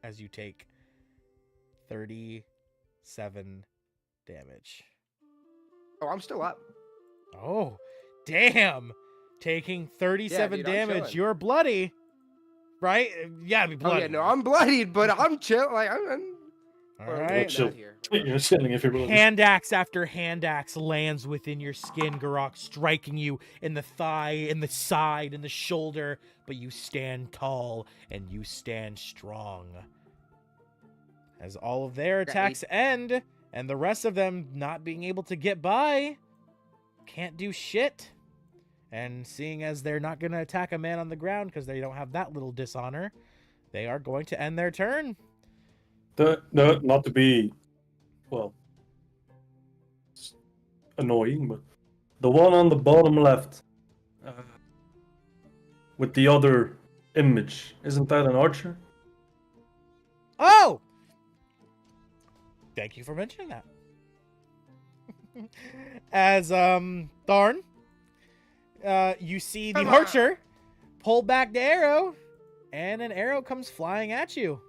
As you take 37 damage. Oh, I'm still up. Oh, damn! Taking 37 dude, I'm damage. chilling. You're bloody, right? Yeah, be Oh bloody. yeah, no, I'm bloodied, but I'm chill. Like I'm All well, right. chill. out here. You're chilling if you're bloody. Hand axe after hand axe lands within your skin, Garrak, striking you in the thigh, in the side, in the shoulder, but you stand tall and you stand strong. As all of their attacks end, and the rest of them not being able to get by, can't do shit. And seeing as they're not going to attack a man on the ground because they don't have that little dishonor, they are going to end their turn. Not to be, well, annoying, but the one on the bottom left, with the other image, isn't that an archer? Oh! Thank you for mentioning that. As Tharn, you see the archer pull back the arrow, and an arrow comes flying at you.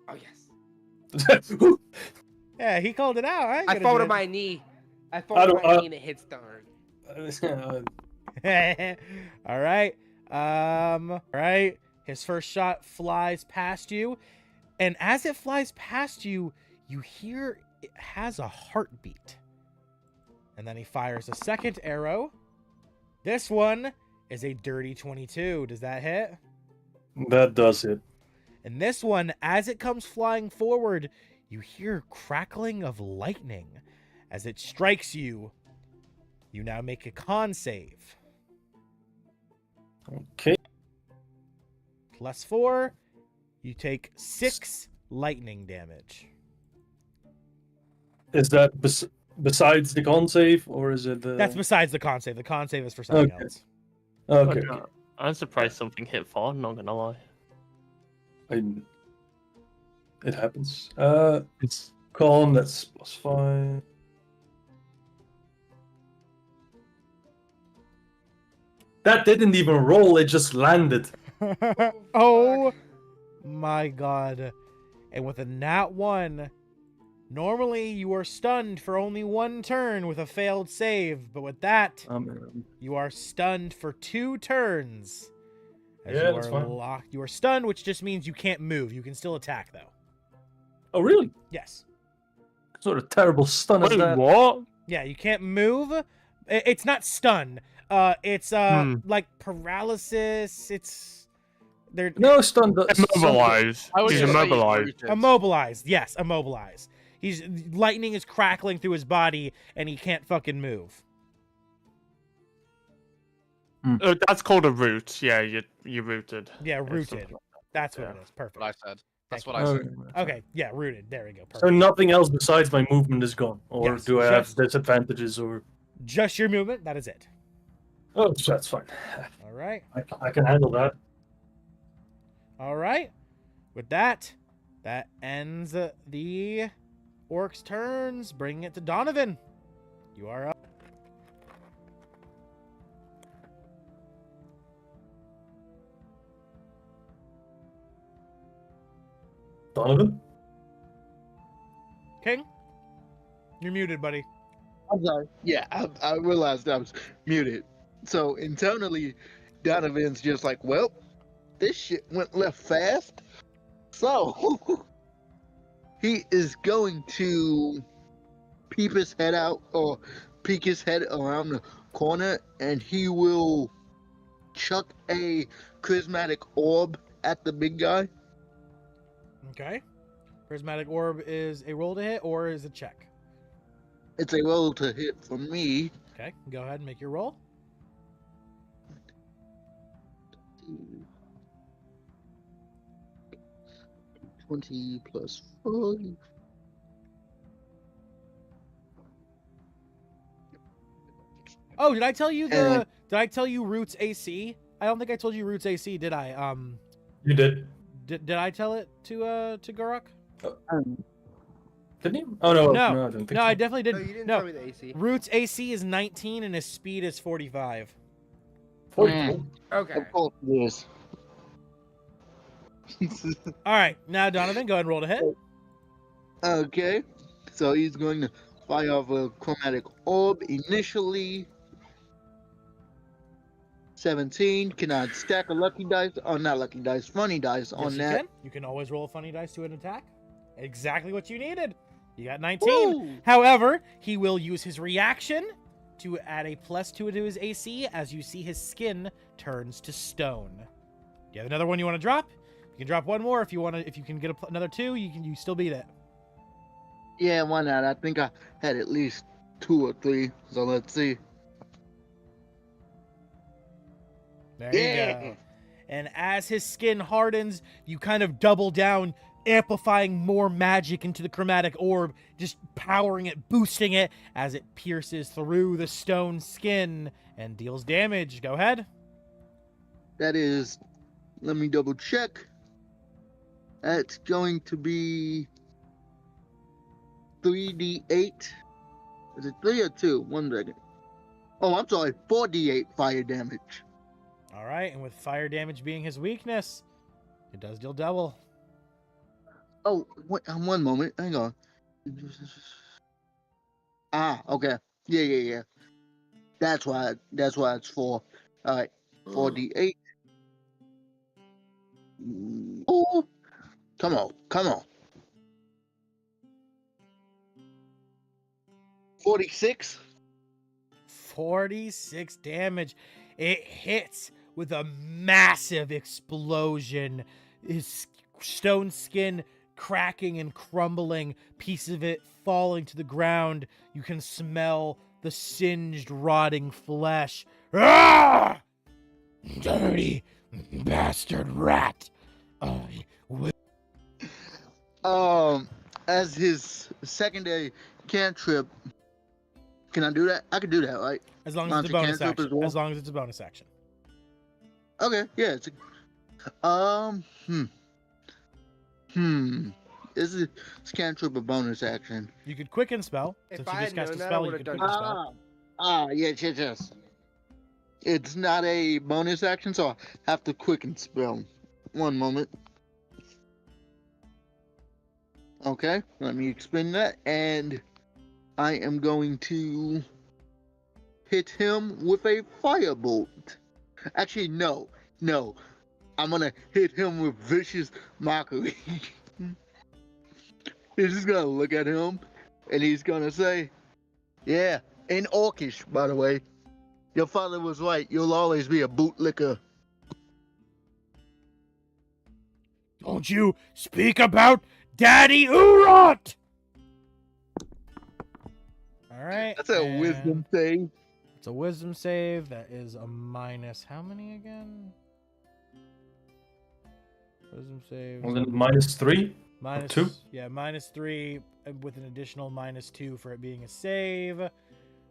Oh yes. Yeah, he called it out. I fall to my knee. I fall to my knee and it hits Tharn. All right. All right. His first shot flies past you, and as it flies past you, you hear it has a heartbeat. And then he fires a second arrow. This one is a dirty 22. Does that hit? That does it. And this one, as it comes flying forward, you hear crackling of lightning. As it strikes you, you now make a con save. Okay. +4, you take 6 lightning damage. Is that besides the con save, or is it the... That's besides the con save. The con save is for something Okay. else. Okay. I'm surprised something hit far, not gonna lie. It happens. It's con, that's +5. That didn't even roll, it just landed. Oh my god. And with a nat 1, normally you are stunned for only 1 turn with a failed save, but with that, you are stunned for 2 turns. As Yeah, you that's are fine. locked. You are stunned, which just means you can't move. You can still attack, though. Oh, really? Yes. What sort of terrible stun is Wait, that? what? Yeah, you can't move. It's not stun. It's like paralysis. It's they're No, stun. Immobilized. I would He's just say immobilized. rooted. immobilized. Yes, immobilized. He's lightning is crackling through his body, and he can't fucking move. That's called a root. Yeah, you rooted. Yeah, something rooted. like That's what Yeah. it is. Perfect. What I said. That's Thank what I you. said. Okay, yeah, rooted. There we go. Perfect. So nothing else besides my movement is gone, or Yes, do I have just- disadvantages, or? Just your movement. That is it. Oh, that's fine. All right. I can handle that. All right. With that, that ends the orcs' turns, bringing it to Donovan. You are up. Donovan? King, you're muted, buddy. I'm sorry. Yeah, I realized I was muted. So internally, Donovan's just like, well, this shit went left fast. So he is going to peep his head out or peek his head around the corner, and he will chuck a charismatic orb at the big guy. Okay. Prismatic orb is a roll to hit or is a check? It's a roll to hit for me. Okay, go ahead and make your roll. 20 plus 5. Oh, did I tell you the? Did I tell you Roots AC? I don't think I told you Roots AC, did I? You did. Did I tell it to Garrak? Didn't you? Oh no, No, I don't think no, so. I definitely No, didn't. you didn't No, tell me the AC. Roots AC is 19 and his speed is 45. 44. Okay. Of course it is. All right, now Donovan, go ahead and roll to hit. Okay, so he's going to fire off a chromatic orb initially. 17. Can I stack a lucky dice? Oh, not lucky dice, funny dice on Yes, that. can. You can always roll a funny dice to an attack. Exactly what you needed. You got 19. Woo! However, he will use his reaction to add a +2 to his AC as you see his skin turns to stone. Do you have another one you want to drop? You can drop one more if you want to. If you can get another 2, you still beat it. Yeah, why not? I think I had at least 2 or 3. So let's see. There you go. And as his skin hardens, you kind of double down, amplifying more magic into the chromatic orb, just powering it, boosting it as it pierces through the stone skin and deals damage. Go ahead. That is, let me double check. That's going to be 3d8. Is it 3 or 2? 1 second. Oh, I'm sorry, 4d8 fire damage. All right, and with fire damage being his weakness, it does deal double. Oh, wait, one moment. Hang on. Ah, okay. Yeah. That's why it's 4. All right, 4d8. Oh, come on. 46. 46 damage. It hits with a massive explosion. His stone skin cracking and crumbling, piece of it falling to the ground. You can smell the singed, rotting flesh. Ah! Dirty bastard rat. As his secondary cantrip, can I do that? I can do that, right? As long as it's a bonus Cantrip action. as well? As long as it's a bonus action. Okay, yeah. It's This cantrip a bonus action? You could quicken spell. If Since I you had just cast a known that, I spell, you would've could done quicken that. spell. Yes. It's not a bonus action, so I have to quicken spell. One moment. Okay, let me explain that, and I am going to hit him with a firebolt. Actually, no. I'm gonna hit him with vicious mockery. He's just gonna look at him, and he's gonna say, "Yeah, in Orcish, by the way. Your father was right. You'll always be a bootlicker." Don't you speak about Daddy Urot! Alright. That's a wisdom save. It's a wisdom save. That is a minus. How many again? Wisdom save. Was it -3? Minus 2? Yeah, -3 with an additional -2 for it being a save,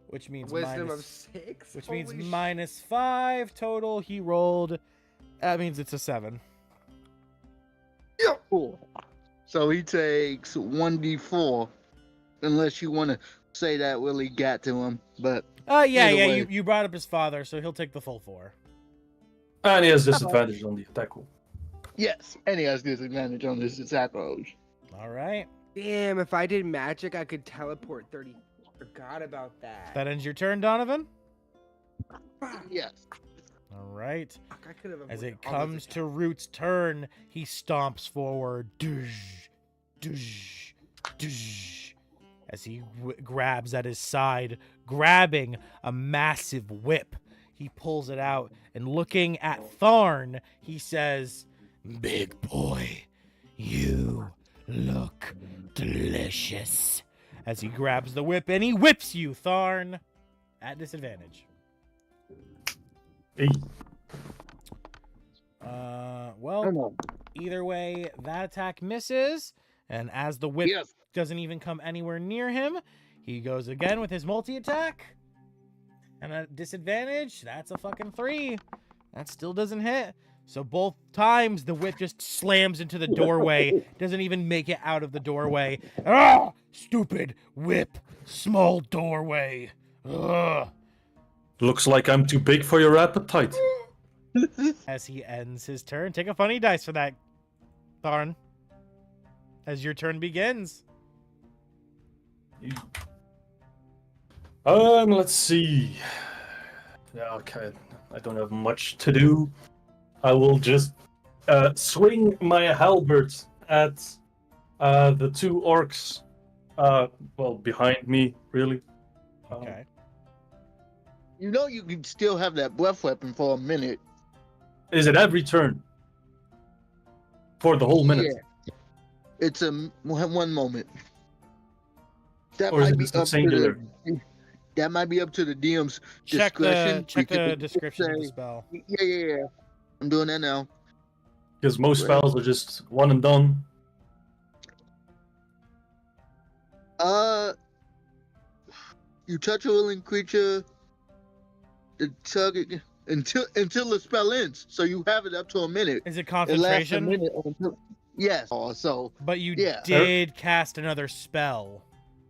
which means Wisdom minus, of 6. which means Holy -5 total. He rolled. That means it's a 7. Cool. So he takes 1d4, unless you want to say that really got to him. But Yeah. Either way. You brought up his father, so he'll take the full 4. And he has disadvantage on the attack roll. yes, and he has disadvantage on this attack rolls. All right. Damn, if I did magic, I could teleport 30 Forgot about that. That ends your turn, Donovan. Yes. All right. Fuck, I could have As avoided it all those comes to attacks. Root's turn, he stomps forward. Doosh, doosh, doosh, as he grabs at his side, grabbing a massive whip. He pulls it out, and looking at Tharn, he says, "Big boy, you look delicious." As he grabs the whip, and he whips you, Tharn, at disadvantage. Hey. Well, Come on. either way, that attack misses, and as the whip Yes. doesn't even come anywhere near him, he goes again with his multi-attack. And at disadvantage, that's a fucking 3. That still doesn't hit. So both times, the whip just slams into the doorway, doesn't even make it out of the doorway. Ah! Stupid whip, small doorway. Ugh. Looks like I'm too big for your appetite. As he ends his turn. Take a funny dice for that, Tharn. As your turn begins. Let's see. Yeah, okay. I don't have much to do. I will just swing my halberd at the 2 orcs. Well, behind me, really. Okay. You know you can still have that breath weapon for a minute. Is it every turn? For the whole minute? Yeah. It's a one moment. That Or is might it be just a up singular? to the. That might be up to the DM's Check discretion. the because description of the say- spell. Yeah. I'm doing that now. Because most Right. spells are just one and done. You touch a willing creature. The target until the spell ends. So you have it up to a minute. Is it It lasts a concentration? minute. Yes. So, But you Yeah. did cast another spell.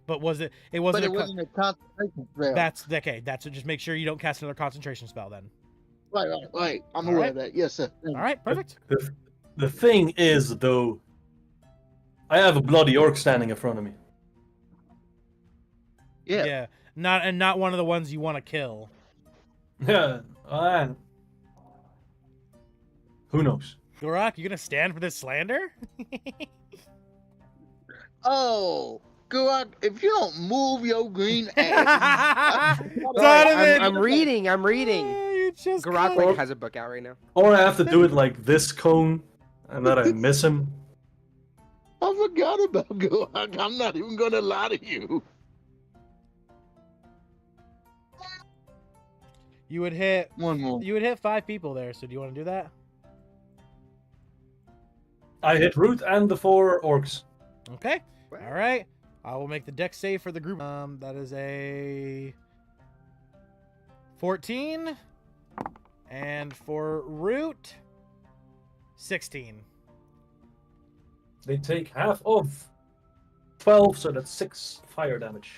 But was it? It wasn't. but it a wasn't a concentration spell. That's okay. That's just make sure you don't cast another concentration spell then. Right. I'm All aware right. of that. Yes, sir. All right, perfect. The thing is, though, I have a bloody orc standing in front of me. Yeah. Not one of the ones you want to kill. Yeah. Who knows? Garrak, you gonna stand for this slander? Oh, Garrak, if you don't move your green ass. Donovan! I'm reading. You just Garrak got- like has a book out right now. Or I have to do it like this cone, and then I miss him. I forgot about Garrak. I'm not even going to lie to you. You would hit. One more. You would hit 5 people there. So do you want to do that? I hit Root and the 4 orcs. Okay. All right. I will make the dex save for the group. That is a 14, and for Root, 16. They take half of 12, so that's 6 fire damage.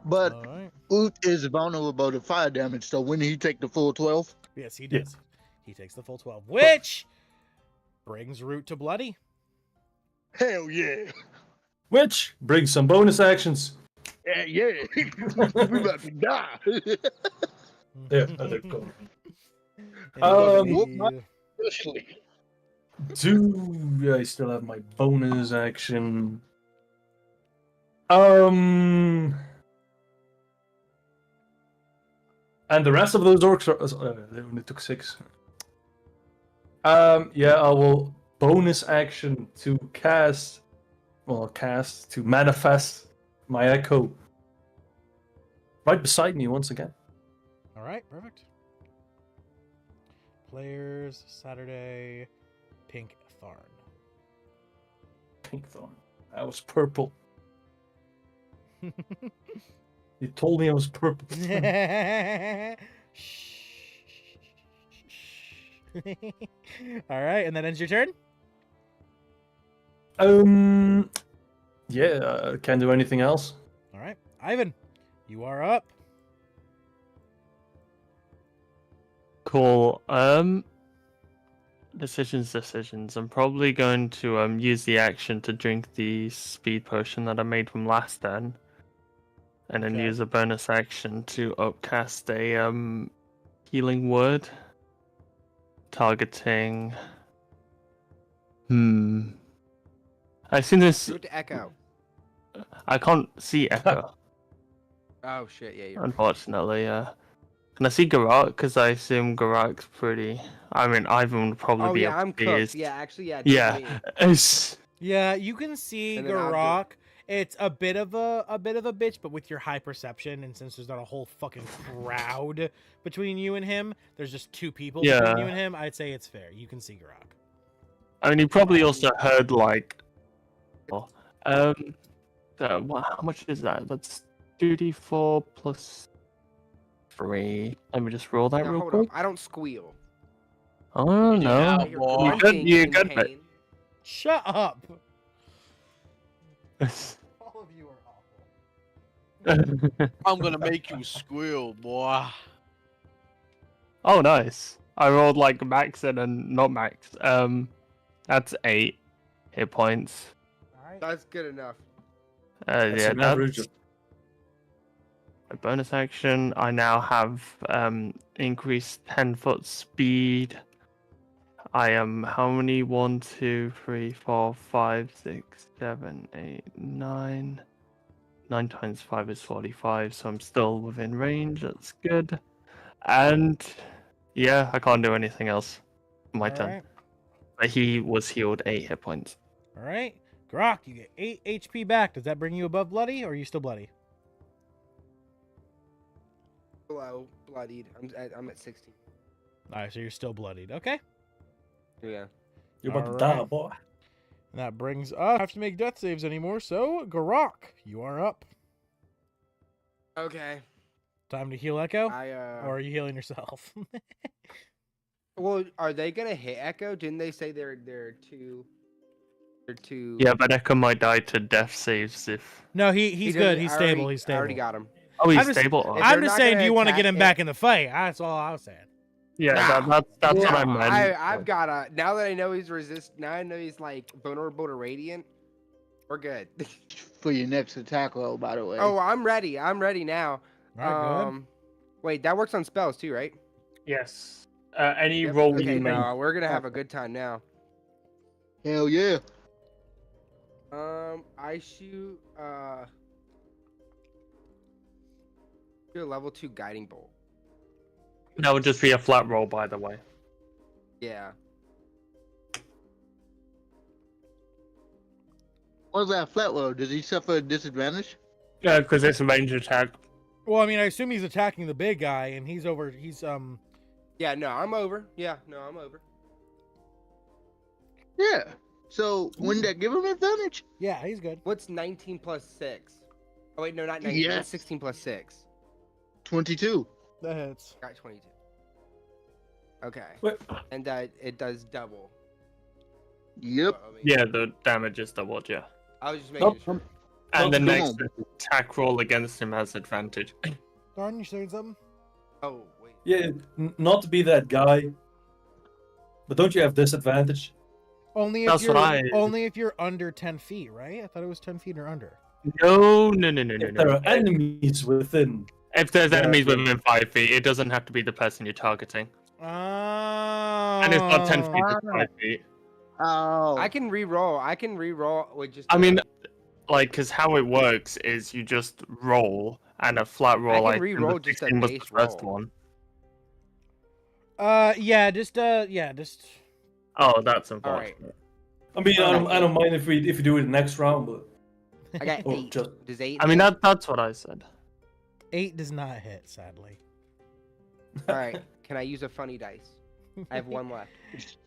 But All right. Oot is vulnerable to fire damage, so when he take the full 12? Yes, he Yeah. does. He takes the full 12, which brings Root to bloody. Hell yeah. Which brings some bonus actions. Yeah. We about to die. Yeah, there you go. whoop my- Do I still have my bonus action? And the rest of those orcs are. They only took 6. Yeah, I will bonus action to to manifest my echo right beside me once again. All right, perfect. Players Saturday, Pink Tharn. Pink Thorn. I was purple. You told me I was purple. All right, and that ends your turn. Yeah, can't do anything else. All right, Ivyn, you are up. Cool. Decisions. I'm probably going to use the action to drink the speed potion that I made from last turn. and then Okay. use a bonus action to upcast a healing word, targeting. I see this. Do it to Echo. I can't see Echo, Oh shit, yeah, you're unfortunately. Can I see Garrak? Because I assume Garrak's pretty. I mean, Ivyn would probably Oh be yeah, able I'm to cooked. use- Yeah, actually, yeah. Yeah. Me. It's- Yeah, you can see And then I'll do- Garrak. It's a bit of a bitch, but with your high perception, and since there's not a whole fucking crowd between you and him, there's just two people between Yeah. you and him. I'd say it's fair. You can see Garrak. I mean, you probably also heard like. How much is that? That's 2d4 plus 3. Let me just roll that Now, real hold quick. up. I don't squeal. Oh You do no! now, You're boy. grunting You in good, but- pain. Shut up! All of you are awful. I'm gonna make you squeal, boy. Oh, nice. I rolled like max and then not max. That's 8 hit points. All right. That's good enough. That's Yeah, an average that's of a bonus action. I now have increased 10-foot speed. I am how many? 1, 2, 3, 4, 5, 6, 7, 8, 9. 9 times 5 is 45, so I'm still within range. That's good. And yeah, I can't do anything else. My All turn. right. But he was healed 8 hit points. All right. Garrak, you get 8 HP back. Does that bring you above bloody, or are you still bloody? Bloodied. I'm at 16. All right, so you're still bloodied. Okay. Yeah. you're about to All die, right. boy. And that brings us. I don't have to make death saves anymore. So Garrak, you are up. Okay. Time to heal Echo, I or are you healing yourself? Well, are they gonna hit Echo? Didn't they say they're too? They're too. Yeah, but Echo might die to death saves if. No, he's doesn't- good. He's I already- stable. He's I stable. already got him. Oh, he's I'm just- stable. If I'm they're just not saying, gonna do you want to get attack him it- back in the fight? That's all I was saying. Yeah, Nah. that's what I No, meant. I've got a. Now that I know he's Now I know he's like vulnerable to radiant. We're good. For your next attack roll, by the way. Oh, I'm ready. I'm ready now. All right, good. Wait, that works on spells too, right? Yes. Any Yep. roll Okay, you make. no, we're gonna have a good time now. Hell yeah. I shoot do a level 2 guiding bolt. That would just be a flat roll, by the way. Yeah. What's that flat roll? Does he suffer a disadvantage? Yeah, because it's a range attack. Well, I mean, I assume he's attacking the big guy, and he's over. He's Yeah, no, I'm over. Yeah, no, I'm over. Yeah. So wouldn't that give him advantage? Yeah, he's good. What's 19 plus 6? Oh wait, no, not 19. Yes. What's 16 plus 6? 22. That hits. Got 22. Okay. Wait. And it does double. Yep. I mean, Yeah, the damage is doubled, yeah. I was just making Nope. sure. And the come next on. attack roll against him has advantage. Tharn, you saying something? Oh wait. Yeah, not to be that guy. But don't you have disadvantage? Only if That's you're what I- only if you're under 10 feet, right? I thought it was 10 feet or under. No. If there are enemies within. If there's Yeah, enemies yeah. within 5 feet, it doesn't have to be the person you're targeting. Oh. And it's not 10 feet, it's 5 feet. Oh. I can re-roll. I can re-roll with just. I mean, like, because how it works is you just roll, and a flat roll, can think re-roll the just a 16 was base the first roll. one. Just. Oh, that's all right. unfortunate. I mean, I don't mind if we do it next round, but I got Oh, 8. just- Does 8? I mean, that's what I said. 8 does not hit, sadly. All right. Can I use a funny dice? I have 1 left.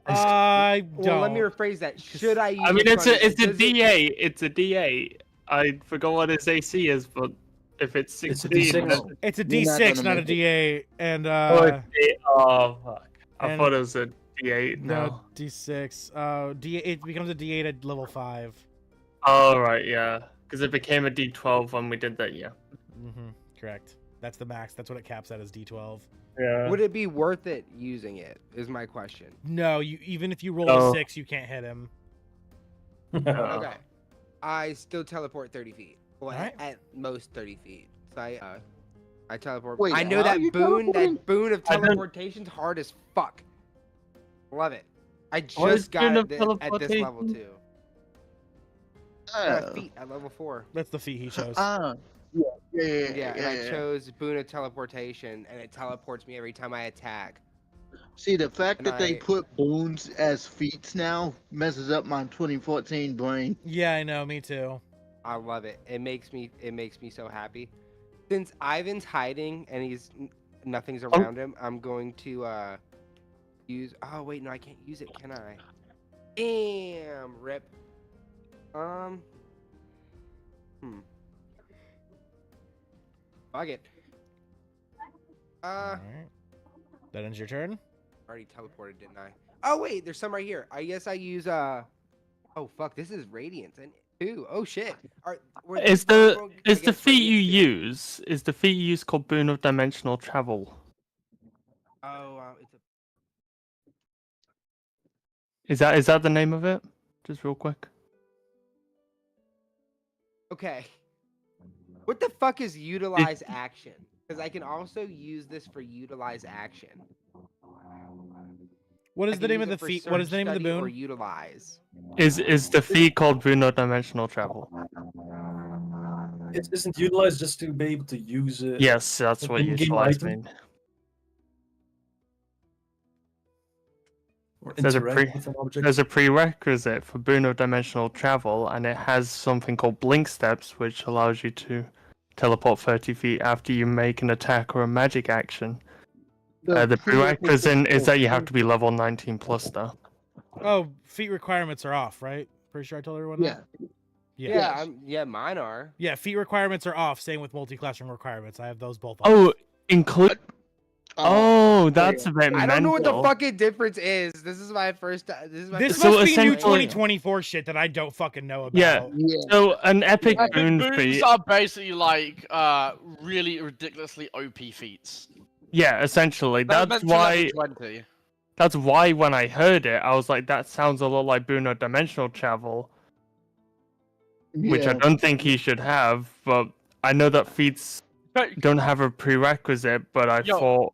I don't. Well, let me rephrase that. Should I use? I mean, it's funny a dice? Does it- D8. It's a D8. I forgot what its AC is, but if it's It's a 16, D6. then- It's a You're not D6, gonna not a make it. D8, and oh, fuck. I and- thought it was a D8 no now. D6. D8 it becomes a D8 at level 5. Oh, right, yeah. Because it became a D12 when we did that, yeah. Mm-hmm. Correct. That's the max. That's what it caps at is D12. Yeah. Would it be worth it using it? Is my question. No, you even if you roll No. a 6, you can't hit him. Uh, Okay. I still teleport 30 feet. Well, Alright. at most 30 feet. I teleport. Wait, I know how that you boon. teleporting? That boon of I don't- teleportation's hard as fuck. Love it. I What is just got boon of it at this level teleportation? too. Oh. Feet at level 4. That's the feat he chose. Yeah, and I chose boon of teleportation, and it teleports me every time I attack. See, the fact And that they I- put boons as feats now messes up my 2014 brain. Yeah, I know. Me too. I love it. It makes me so happy. Since Ivan's hiding and nothing's around him, I'm going to use. Oh wait, no, I can't use it, can I? Damn, rip. Fuck it. All right. That ends your turn. Already teleported, didn't I? Oh wait, there's some right here. I guess I use Oh fuck, this is radiance and ooh, oh shit. Is the feat you use called Boon of Dimensional Travel? Oh, it's a. Is that the name of it? Just real quick. Okay. What the fuck is utilize action? Because I can also use this for utilize action. What I is the can name use of the it for feat? What is the name of the search, study, or boon? utilize. Is the feat called Boon of Dimensional Travel? It isn't utilized just to be able to use it. Yes, that's what in-game utilize item? means. Or There's a interact with an object. There's a prerequisite for Boon of Dimensional Travel, and it has something called Blink Steps, which allows you to teleport 30 feet after you make an attack or a magic action. The prerequisite is that you have to be level 19 plus, though. Oh, feat requirements are off, right? Pretty sure I told everyone Yeah. that. Yeah, Yeah. mine are. Yeah, feat requirements are off. Same with multi-classroom requirements. I have those both off. Oh, include. Oh, that's a bit I don't know what the mental. fucking difference is. This is my first. This is my. This first So must be new essentially- 2024 shit that I don't fucking know about. Yeah. Yeah. So an epic Epic boon boons feat. are basically like really ridiculously OP feats. Yeah, essentially. They're That's meant to level why. 20. That's why when I heard it, I was like, that sounds a lot like Boon of Dimensional Travel, which I Yeah. don't think he should have. But I know that feats But don't have a prerequisite, but I Yo. thought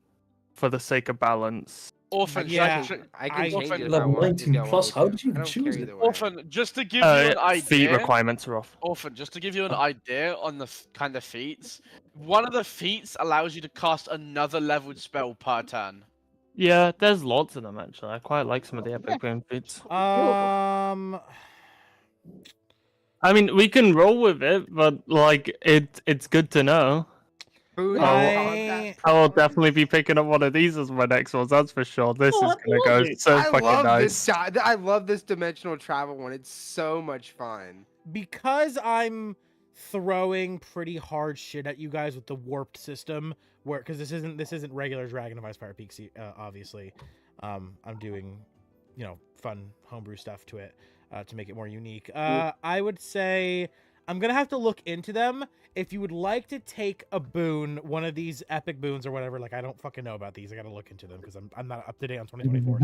for the sake of balance. Orphan, Yeah. I can I- change it if I Level want. if 19 y'all want plus, me how to. did you I don't choose care it? either way. Orphan, just to give you an Feat idea. requirements are off. Orphan, just to give you an idea on the kind of feats, one of the feats allows you to cast another leveled spell per turn. Yeah, there's lots of them actually. I quite like some of the epic boon feats. Um, I mean, we can roll with it, but like it's good to know. Boon I- of combat I will preference. definitely be picking up one of these as my next ones. That's for sure. This Oh, is I gonna love go it. so I fucking love nice. this. I love this dimensional travel one. It's so much fun. because I'm throwing pretty hard shit at you guys with the warped system, where because this isn't regular Dragon of Ice-Spire Peak, obviously. I'm doing, fun homebrew stuff to it to make it more unique. I would say I'm gonna have to look into them. If you would like to take a boon, one of these epic boons or whatever, like I don't fucking know about these. I gotta look into them because I'm not up to date on 2024.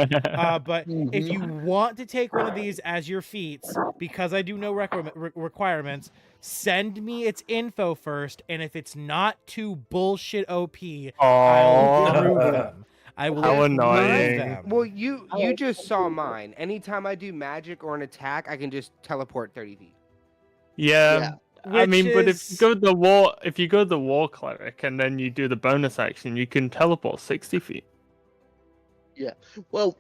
shit. But if you want to take one of these as your feats, because I do know requirements, send me its info first, and if it's not too bullshit OP, I'll Aw. remove them. I will How remove annoying. them. Well, you just saw mine. Anytime I do magic or an attack, I can just teleport 30 feet. Yeah. I Which mean, but if you is- go the war cleric and then you do the bonus action, you can teleport 60 feet. Well,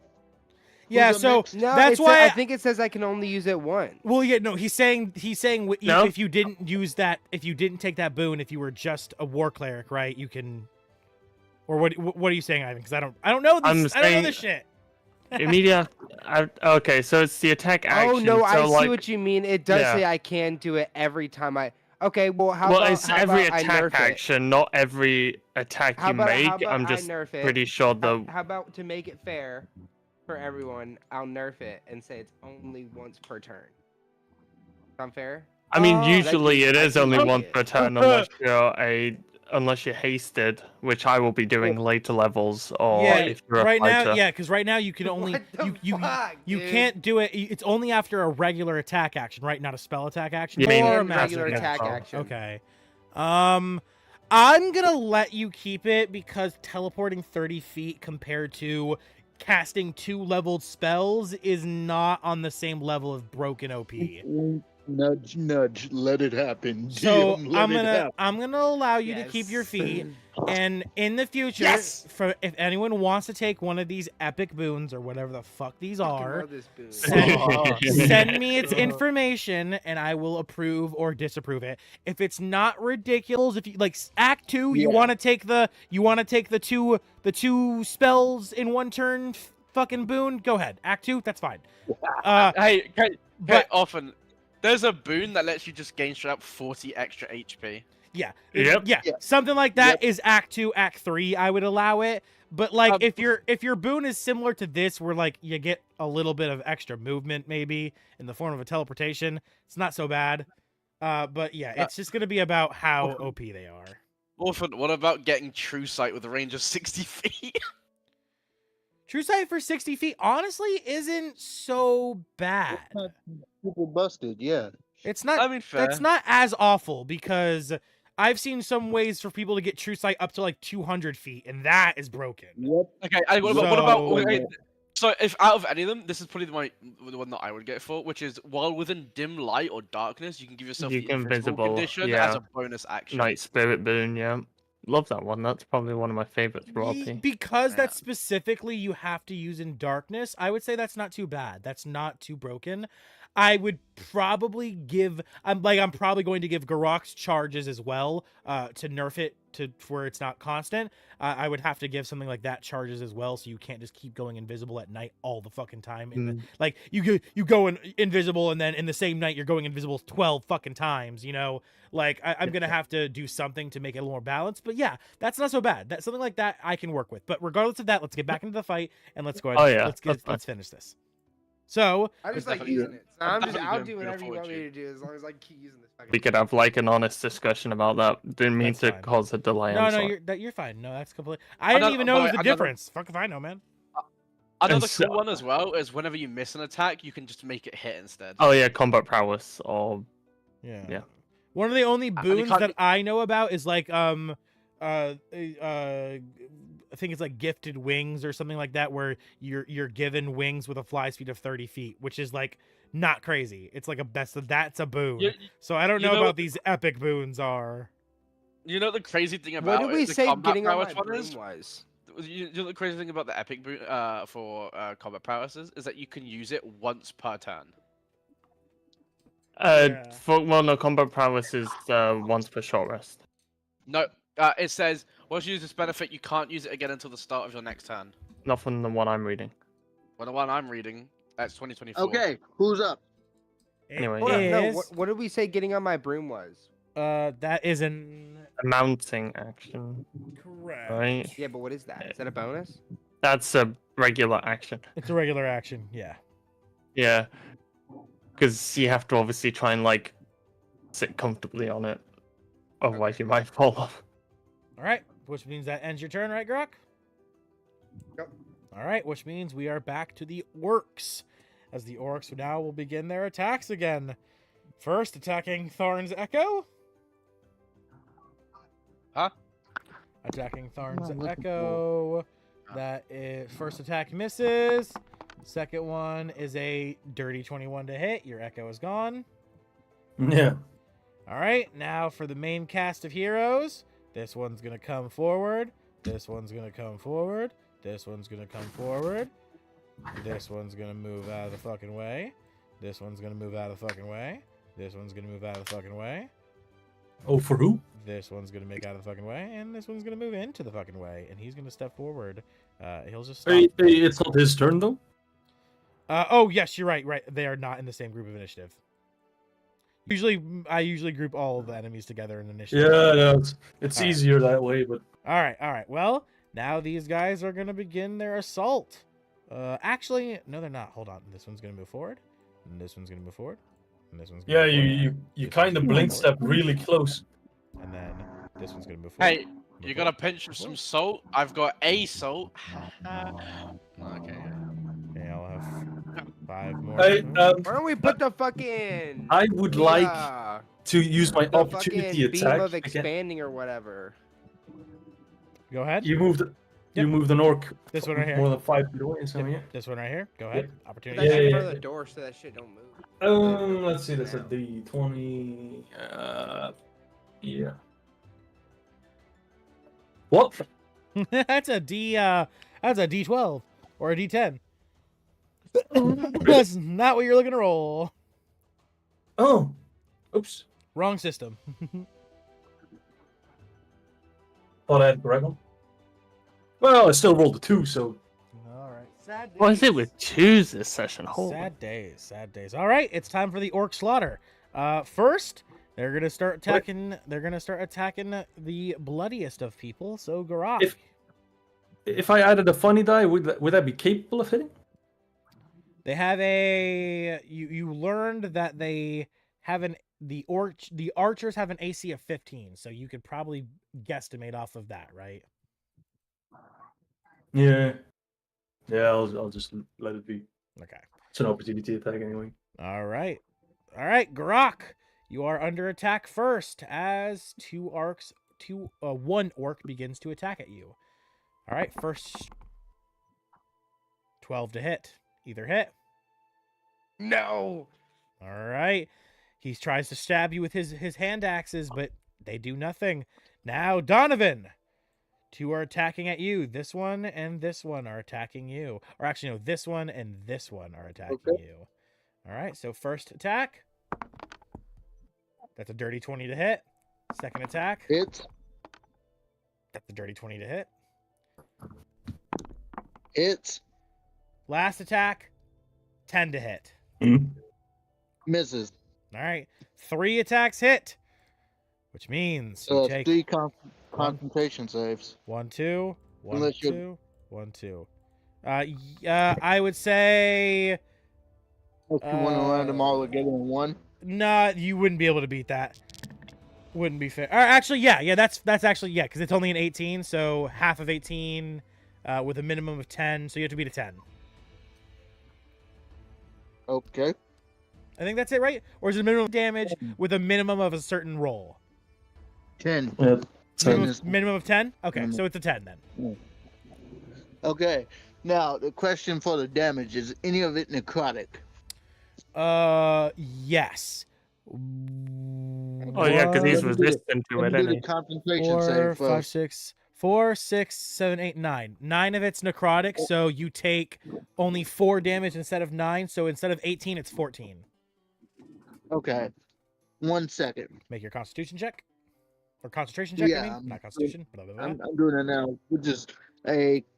Yeah, who's the so next- No, that's why I think it says I can only use it once. Well, yeah, no, he's saying No? if you didn't use that, if you didn't take that boon, if you were just a war cleric, right? You can. Or what are you saying, Ivan? Because I don't know this. I'm I don't know saying- this shit. Immediate. Okay, so it's the attack action. Oh no, I so, see like, what you mean. It does Yeah. say I can do it every time I. Okay, well, how well, about it's how every about I attack nerf it? action, not every attack How you about, make. how about I'm I just nerf it? pretty sure the. How about to make it fair for everyone, I'll nerf it and say it's only once per turn. Sound fair? I mean, Oh, usually it I is can only like once it. per turn unless you're hasted, which I will be doing later levels, or Yeah, if you're a right now, fighter. yeah, because right now you can only What the you fuck, you dude? can't do it. It's only after a regular attack action, right? Not a spell attack action You mean or a And magic regular attack action. action. Okay. I'm gonna let you keep it because teleporting 30 feet compared to casting 2 leveled spells is not on the same level of broken OP. Nudge, nudge. Let it happen. So DM, let it happen. I'm gonna allow you to keep your feet, and in the future, Yes! for if anyone wants to take one of these epic boons or whatever the fuck these are, Love this boon. send me its information, and I will approve or disapprove it. If it's not ridiculous, if you like Act 2, you Yeah. want to take the two spells in one turn, fucking boon. Go ahead, Act 2, that's fine. Hey, but- often there's a boon that lets you just gain straight up 40 extra HP. Yeah. Yep. Yeah. Something like that is Act 2, Act 3. I would allow it. But like if your boon is similar to this, where like you get a little bit of extra movement, maybe in the form of a teleportation, it's not so bad. But yeah, it's just gonna be about how OP they are. Orphan, what about getting True Sight with a range of 60 feet? True Sight for 60 feet honestly isn't so bad. People busted, yeah. It's not. I mean, fair. That's not as awful because I've seen some ways for people to get True Sight up to like 200 feet, and that is broken. Yep. Okay, what about So- okay, so if out of any of them, this is probably the one that I would get for, which is while within dim light or darkness, you can give yourself You the can invisible invisible, condition yeah. as a bonus action. Night Spirit boon, yeah. Love that one. That's probably one of my favorites for OP. Because Yeah. that's specifically you have to use in darkness, I would say that's not too bad. That's not too broken. I would probably give I'm probably going to give Garrak's charges as well to nerf it to where it's not constant. I would have to give something like that charges as well, so you can't just keep going invisible at night all the fucking time. Like you go invisible and then in the same night you're going invisible 12 fucking times. You know, like I'm gonna have to do something to make it a little more balanced. But yeah, that's not so bad. That's something like that I can work with. But regardless of that, let's get back into the fight and let's go ahead. Oh, yeah, Let's finish this. So I just like definitely- using it. So I'll definitely do gonna whatever you want me forward to do as long as I keep using this fucking. We could have like an honest discussion about that. Didn't mean That's to fine. cause a delay. no, I'm no, sorry. you're fine. No, that's completely. I didn't even know it was the difference. Fuck if I know, man. Another so- cool one as well is whenever you miss an attack, you can just make it hit instead. Oh yeah, combat prowess or Yeah. One of the only and you boons can't- that I know about is like I think it's like gifted wings or something like that, where you're given wings with a fly speed of 30 feet, which is like not crazy. It's like that's a boon. So I don't you know know about what- these epic boons are. You know the crazy thing about What did we the say combat getting on my prowess one broom is? was? You know the crazy thing about the epic boon for combat prowess is that you can use it once per turn. Yeah. no, combat prowess is once per short rest. No, it says once you use this benefit, you can't use it again until the start of your next turn. Not from the one I'm reading. Well, the one I'm reading, that's 2024. Okay, who's up? Anyway, Hold on, no. Is, What did we say getting on my broom was? that is an A mounting action, correct. right? Yeah, but what is that? Is that a bonus? That's a regular action. It's a regular action. Yeah. Yeah, because you have to obviously try and like sit comfortably on it, otherwise you might fall off. All right, which means that ends your turn, right, Garrak? Yep. All right, which means we are back to the orcs, as the orcs now will begin their attacks again. First, attacking Tharn's Echo. Huh? Attacking Tharn's Oh, what's the Echo. That is first attack misses. Second one is a dirty 21 to hit. Your Echo is gone. Yeah. All right, now for the main cast of heroes. This one's gonna come forward. This one's gonna come forward. This one's gonna come forward. This one's gonna move out of the fucking way. This one's gonna move out of the fucking way. This one's gonna move out of the fucking way. Oh, for who? This one's gonna make out of the fucking way, and this one's gonna move into the fucking way, and he's gonna step forward. He'll just stop. Hey, it's not his turn though. Oh yes, you're right. Right, they are not in the same group of initiative. I usually group all of the enemies together in initiative. Yeah, no, it's Alright. easier that way, but All right. Well, now these guys are gonna begin their assault. Actually, no, they're not. Hold on. This one's gonna move forward, and this one's gonna move forward, and this one's gonna yeah, move you forward, you This kind one's of gonna blink move step forward, really close. and then this one's gonna move forward. Hey, move you got a forward, pinch of move some forward. salt. I've got a salt. Okay. Okay, I'll have 5 more. Hey, Why don't we put the fucking? I would like Yeah. to use my The opportunity fucking beam attack of again. expanding or whatever. Go ahead. You moved. You moved an orc. This one right here. More than 5 feet away. So yeah. This one right here. Go ahead. Put Opportunity. that shit in Yeah, front of yeah. the door so that shit don't move. Let's see. That's a D20. Yeah. What? That's a D12 or a D10. That's not what you're looking to roll. Oh. Oops. Wrong system. Thought I had the right one. Well, I still rolled a 2, so. All right. Sad days. What is it with twos this session? Holy. Sad days. Sad days. All right. It's time for the orc slaughter. First, they're gonna start attacking. They're gonna start attacking the bloodiest of people. So Garrak. If I added a funny die, would that be capable of hitting? They have a. You learned that they have the archers have an AC of 15, so you could probably guesstimate off of that, right? Yeah. Yeah, I'll just let it be. Okay. It's an opportunity attack anyway. All right. Garrak, you are under attack first as one orc begins to attack at you. All right, first 12 to hit. Either hit. No. All right. He tries to stab you with his hand axes, but they do nothing. Now, Donovan. 2 are attacking at you. This one and this one are attacking you. Or actually, no, this one and this one are attacking you. All right, so first attack. That's a dirty 20 to hit. Second attack. Hits. That's a dirty 20 to hit. Hits. Last attack. 10 to hit. Misses. All right, 3 attacks hit. Which means So you it's take 3 concentration saves. 1, 2, 1, Unless 2, 1, 2. I would say If you want to land them all together in one. nah, you wouldn't be able to beat that. Wouldn't be fair. Actually, yeah, that's actually because it's only an 18, so half of 18 with a minimum of 10, so you have to beat a 10. Okay. I think that's it, right? Or is it minimum damage with a minimum of a certain roll? 10. Yeah. Minimum of 10? Okay, Minimum. so it's a 10 then. Okay. Now, the question for the damage is any of it necrotic? Yes. Oh yeah, because he's Let me do resistant to Let it, me do isn't the he? concentration 4, save 5, first. 6, 4, 6, 7, 8, 9. 9 of it's necrotic, so you take only 4 damage instead of 9. So instead of 18, it's 14. Okay. 1 second. Make your Constitution check, or concentration check. I Yeah, mean, I'm not Constitution. Blah, blah, blah. I'm doing it now.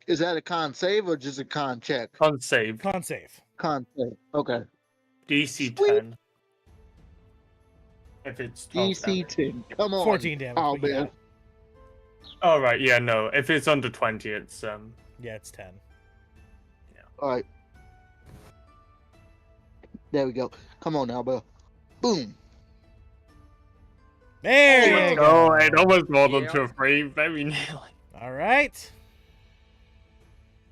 Is that a con save or just a con check? Can't save. Con save. Con save. Okay. DC Sweet. 10. If it's 12 DC damage. 10. Come on. 14 damage. Oh, but yeah. man. Oh right, yeah, no. If it's under 20, it's Yeah, it's 10. All right. There we go. Come on now, Bill. Boom. There you Oh, go. it almost rolled Yeah. onto a 3, very nearly. All right.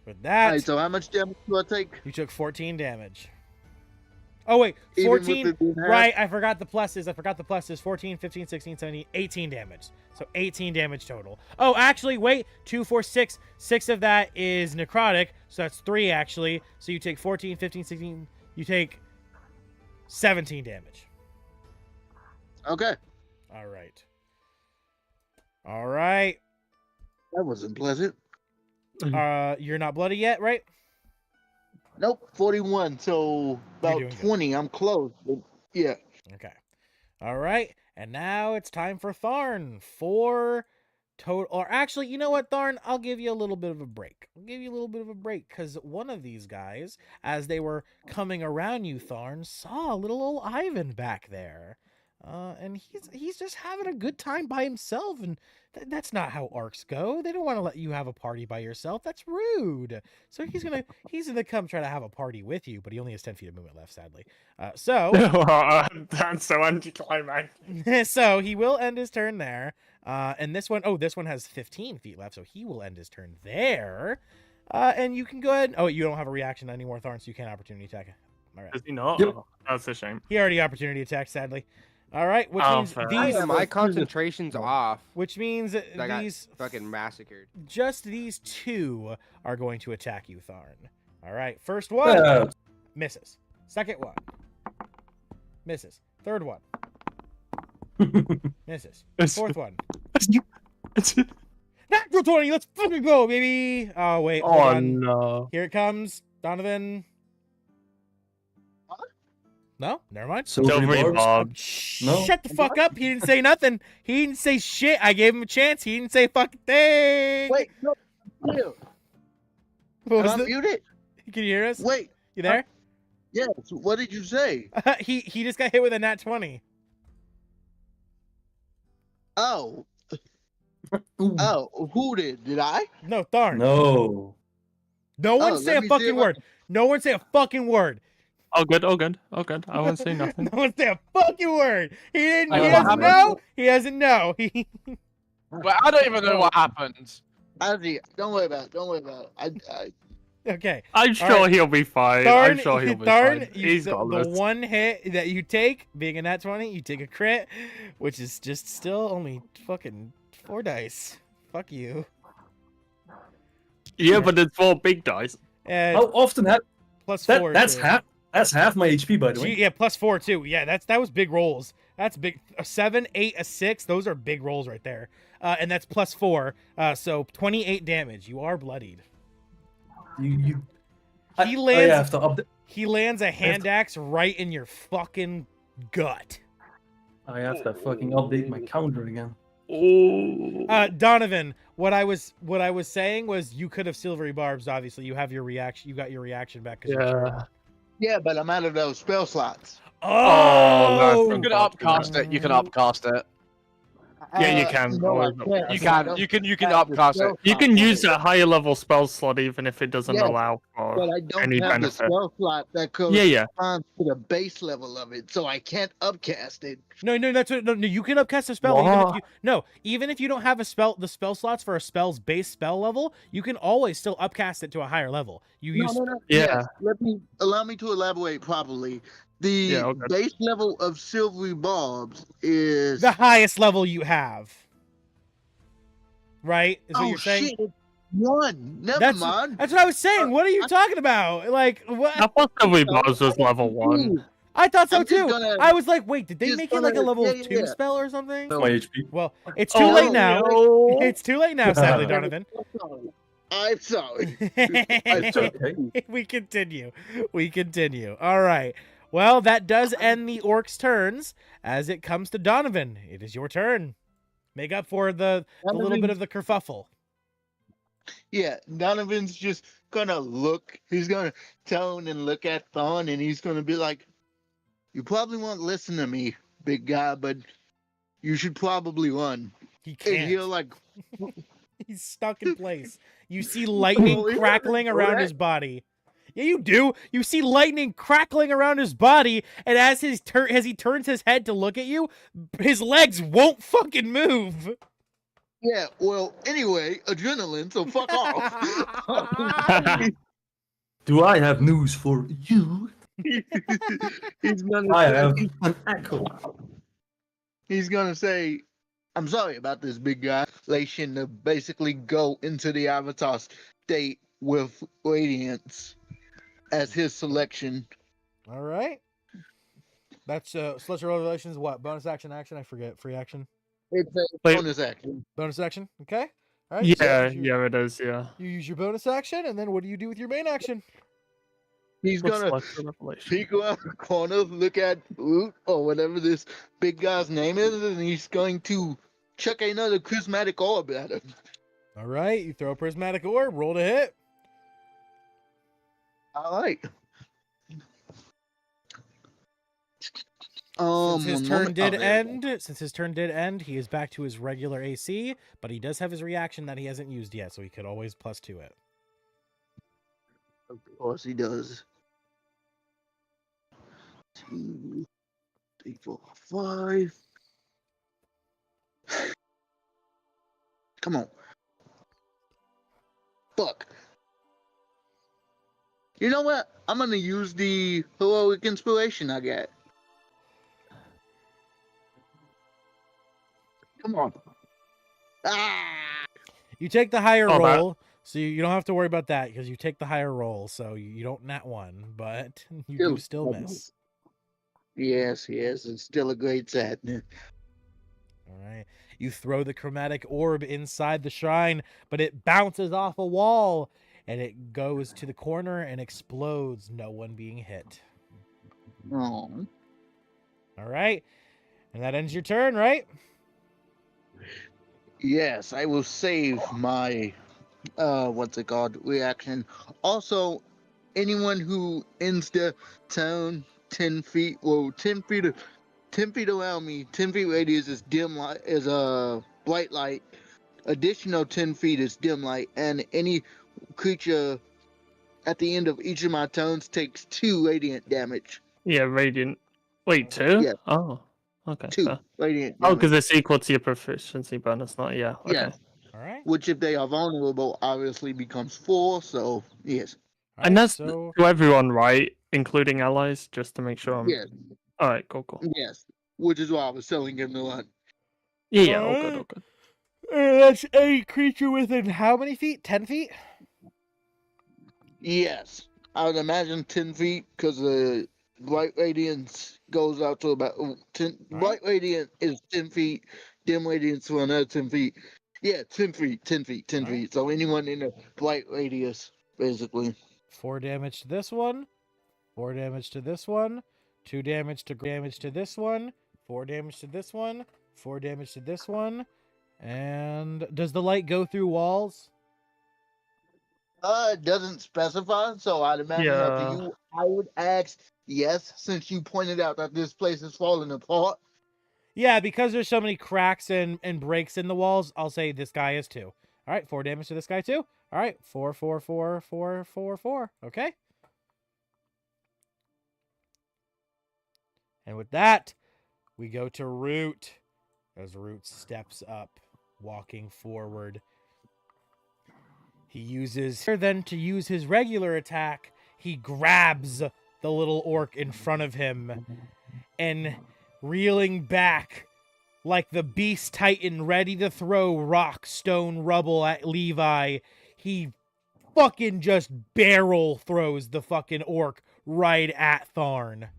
With All that, right, so how much damage do I take? you took 14 damage. Oh, wait. Even with 14. it being half? Right, I forgot the pluses. 14, 15, 16, 17, 18 damage. So 18 damage total. Oh, actually, wait. 2, 4, 6. 6 of that is necrotic. So that's 3, actually. So you take 14, 15, 16. You take 17 damage. Okay. All right. All right. That wasn't pleasant. You're not bloody yet, right? Nope. 41. So about doing good. 20. I'm close. But yeah. Okay. All right. And now it's time for Tharn. 4 total. Or actually, you know what, Tharn? I'll give you a little bit of a break. Because one of these guys, as they were coming around you, Tharn, saw a little old Ivyn back there. And he's just having a good time by himself, and that's not how arcs go. They don't want to let you have a party by yourself. That's rude. So he's gonna come try to have a party with you, but he only has 10 feet of movement left, sadly. So That's so anticlimactic. so he will end his turn there. And this one has 15 feet left, so he will end his turn there. And you can go ahead. Oh, you don't have a reaction anymore, Tharn, so you can't opportunity attack. All right. Does he not? Yep. Oh, that's a shame. He already opportunity attacked, sadly. All right, which Oh, means fair. these, Yeah, my concentration's off. which means I got these fucking massacred. just these two are going to attack you, Tharn. All right, first one misses. Second one misses. Third one misses. Fourth one. Natural 20. Let's fucking go, baby. Oh wait. Hold Oh on. no. Here it comes, Donovan. No, never mind. Silvery Bob. No. Shut the fuck up. He didn't say nothing. He didn't say shit. I gave him a chance. He didn't say a fucking thing. Wait, no. Ew. What Am was I it? muted? Can you hear us? Wait. You there? Yes. What did you say? He just got hit with a nat 20. Oh. Oh, who did? Did I? No, Tharn. No. No one Oh, say let a me see fucking if I word. No one say a fucking word. Oh good, oh good, oh good. I won't say nothing. No one say a fucking word. He didn't. Wait, He what doesn't happened? know. He doesn't know. He. But I don't even know what happened. Ozzy, don't worry about it. Don't worry about it. Okay. I'm sure he'll be fine. I'm sure he'll be fine. He's got the this. one hit that you take, being a nat 20, you take a crit, which is just still only fucking 4 dice. Fuck you. Yeah, but it's 4 big dice. And How often plus that? 4. That's too. half. That's half my HP, by the way. Yeah, plus 4 too. Yeah, that was big rolls. That's big. A 7, 8, a 6. Those are big rolls right there. And that's plus 4. So 28 damage. You are bloodied. He He lands. I have to update. He lands a hand axe right in your fucking gut. I have to fucking update my counter again. Oh. Donovan, what I was saying was you could have silvery barbs. Obviously, you have your reaction. You got your reaction back. 'Cause you're turning. Yeah. Yeah, but I'm out of those spell slots. Oh, You can upcast it. You can upcast it. Yeah, you can. No, I Always can't. You I can. don't You can have the upcast spell it. You slot can for use it. a higher level spell slot even if it doesn't Yes, allow But for I don't any have benefit. the spell slot that Yeah. corresponds to the base level of it, so I can't upcast it. no, that's what, no. You can upcast a spell even if you don't have the spell slots for a spell's base spell level. You can always still upcast it to a higher level. No. Yeah. Yes, allow me to elaborate properly. The Yeah, okay. base level of silvery barbs is the highest level you have. Right? Is what oh you're saying? shit, it's 1. Never mind. That's what I was saying. What are you talking about? Like what? I thought Silvery Bars was level 1. Dude, I thought so I'm just too. gonna- I was like, wait, did they just make it like a gonna- level yeah, 2 yeah. spell or something? My HP. Well, it's too late now. no. It's too late now, sadly, Donovan. I'm sorry. It's okay. We continue. All right. Well, that does end the orc's turns. As it comes to Donovan, it is your turn. Make up for the little bit of the kerfuffle. Yeah, Donovan's just gonna look. He's gonna tone and look at Thorn, and he's gonna be like, "You probably won't listen to me, big guy, but you should probably run." He And can't. he'll like, He's stuck in place. You see lightning Oh, yeah, crackling I know around that. his body. Yeah, you do. You see lightning crackling around his body, and as he turns his head to look at you, his legs won't fucking move. yeah. Well, anyway, adrenaline. So fuck off. Do I have news for you? He's gonna. I say- have an echo. He's gonna say, "I'm sorry about this, big guy." Lation to basically go into the avatar state with radiance as his selection. All right. That's Celestial Revelations. What bonus action? I forget. Free action. It's a Wait. bonus action. Bonus action. Okay. All right. so Yeah, you use your- yeah, it is, yeah. You use your bonus action, and then what do you do with your main action? He's What's gonna left for Revelation? peek around the corner, look at Root or whatever this big guy's name is, and he's going to chuck another charismatic orb at him. All right. You throw a prismatic orb. Roll to hit. All right. Since his one turn moment. did Oh, there we go. end, he is back to his regular AC, but he does have his reaction that he hasn't used yet, so he could always +2 it. Of course he does. 2, 3, 4, 5. Come on. Fuck. You know what? I'm gonna use the heroic inspiration I got. Come on. Ah! You take the higher Oh, that- roll, so you don't have to worry about that because you take the higher roll, so you don't nat one, but you do still miss. Yes, it's still a great set. All right. You throw the chromatic orb inside the shrine, but it bounces off a wall and it goes to the corner and explodes, no one being hit. Oh. All right. And that ends your turn, right? Yes, I will save my what's it called? Reaction. Also, anyone who ends the turn 10 feet, well 10 feet around me, 10 feet radius is dim light, is a bright light. Additional 10 feet is dim light, and any creature at the end of each of my turns takes 2 radiant damage. Yeah, radiant. Wait, 2? Yeah. Oh, okay. 2 fair. radiant Oh, damage. because it's equal to your proficiency bonus, not yeah. Okay. Yes. All right. Which, if they are vulnerable, obviously becomes 4. So yes, All And right, that's so to everyone, right? Including allies, just to make sure I'm. yes, All right, cool. yes. Which is why I was telling him to run. Yeah, all good, all good. that's a creature within how many feet? 10 feet? Yes, I would imagine 10 feet because the bright radiance goes out to about 10. All Bright radiant is 10 feet. Dim radiance for another 10 feet. Yeah, 10 feet, 10 feet, 10 All right. feet. So anyone in the bright radius, basically. 4 damage to this one. 4 damage to this one. 2 damage to this one. 4 damage to this one. 4 damage to this one. And does the light go through walls? It doesn't specify, so I'd imagine up to Yeah. you. I would ask yes, since you pointed out that this place is falling apart. Yeah, because there's so many cracks and breaks in the walls, I'll say this guy is 2. All right, 4 damage to this guy too. All right, 4, 4, 4, 4, 4, 4. Okay. And with that, we go to Root. As Root steps up, walking forward. He uses then to use his regular attack. He grabs the little orc in front of him and reeling back like the beast titan ready to throw rock, stone, rubble at Levi, he fucking just barrel throws the fucking orc right at Tharn.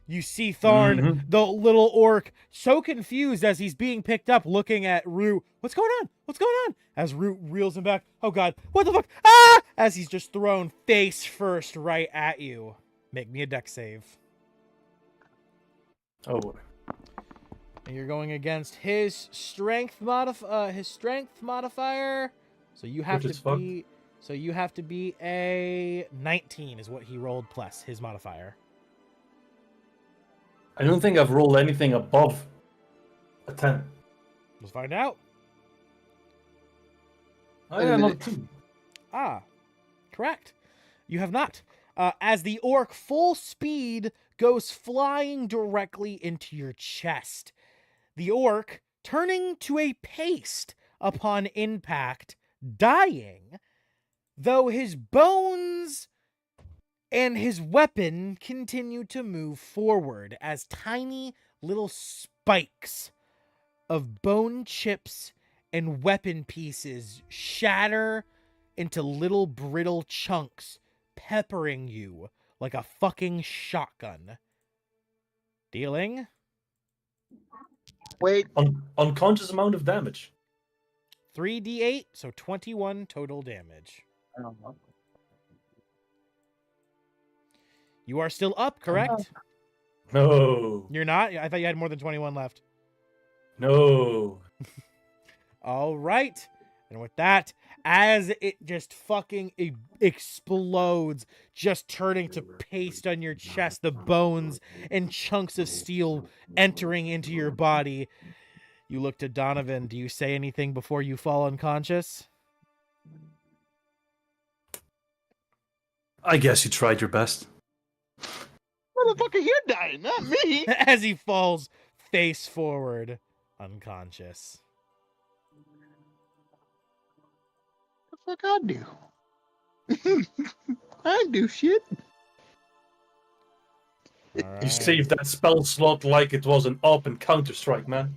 You see Tharn, the little orc, so confused as he's being picked up, looking at Root. What's going on? What's going on? As Root reels him back. Oh god, what the fuck? Ah! As he's just thrown face first right at you. Make me a dex save. Oh boy. And you're going against his strength modifier. So you have Which is to fucked. be. So you have to be a 19 is what he rolled plus his modifier. I don't think I've rolled anything above a 10. Let's find out. Oh yeah, not 2. Ah, correct. You have not. As the orc full speed goes flying directly into your chest. The orc, turning to a paste upon impact, dying, though his bones and his weapon continue to move forward as tiny little spikes of bone chips and weapon pieces shatter into little brittle chunks, peppering you like a fucking shotgun. Dealing Wait, Unconscious amount of damage. 3d8, so 21 total damage. You are still up, correct? No. You're not? I thought you had more than 21 left. No. All right. And with that, as it just fucking explodes, just turning to paste on your chest, the bones and chunks of steel entering into your body, you look to Donovan. Do you say anything before you fall unconscious? I guess you tried your best. motherfucker, you're dying, not me. As he falls face forward, unconscious. What the fuck I do? I didn't do shit. All You right. saved that spell slot like it was an up in Counter-Strike, man.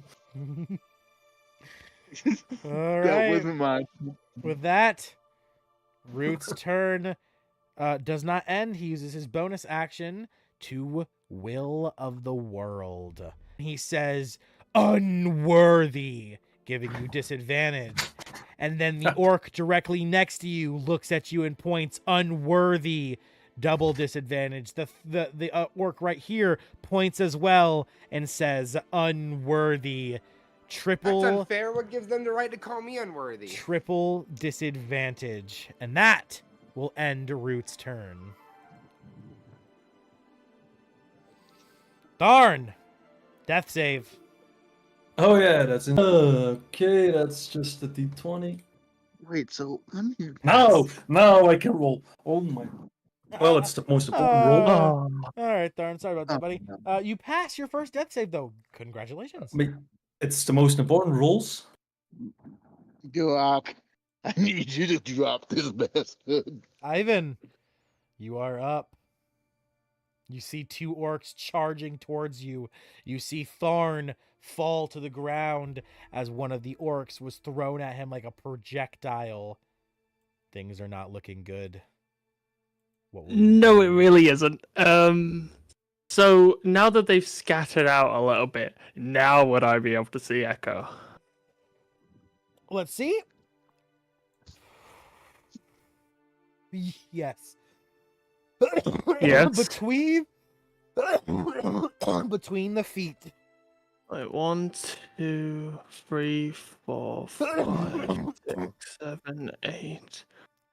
All That right. wasn't mine. With that, Root's turn does not end. He uses his bonus action to Will of the World. He says, unworthy, giving you disadvantage. And then the orc directly next to you looks at you and points, unworthy, double disadvantage. The orc right here points as well and says, unworthy. That's Triple unfair. What gives them the right to call me unworthy? triple disadvantage. And that will end Root's turn. Tharn! Death save. Oh yeah, that's in. Okay, that's just a d20. Wait, so I'm here. Now I can roll. Oh my. Well, it's the most important roll. All right, Tharn. Sorry about that, buddy. You pass your first death save, though. Congratulations. Wait, it's the most important rolls. Garrak, I need you to drop this bastard. Ivan, you are up. You see two orcs charging towards you. You see Tharn fall to the ground as one of the orcs was thrown at him like a projectile. Things are not looking good. What will you No, it do? really isn't. So now that they've scattered out a little bit, now would I be able to see Echo? Let's see. Yes. Yes. Between the feet. Like 1, 2, 3, 4, 5, 6, 7, 8,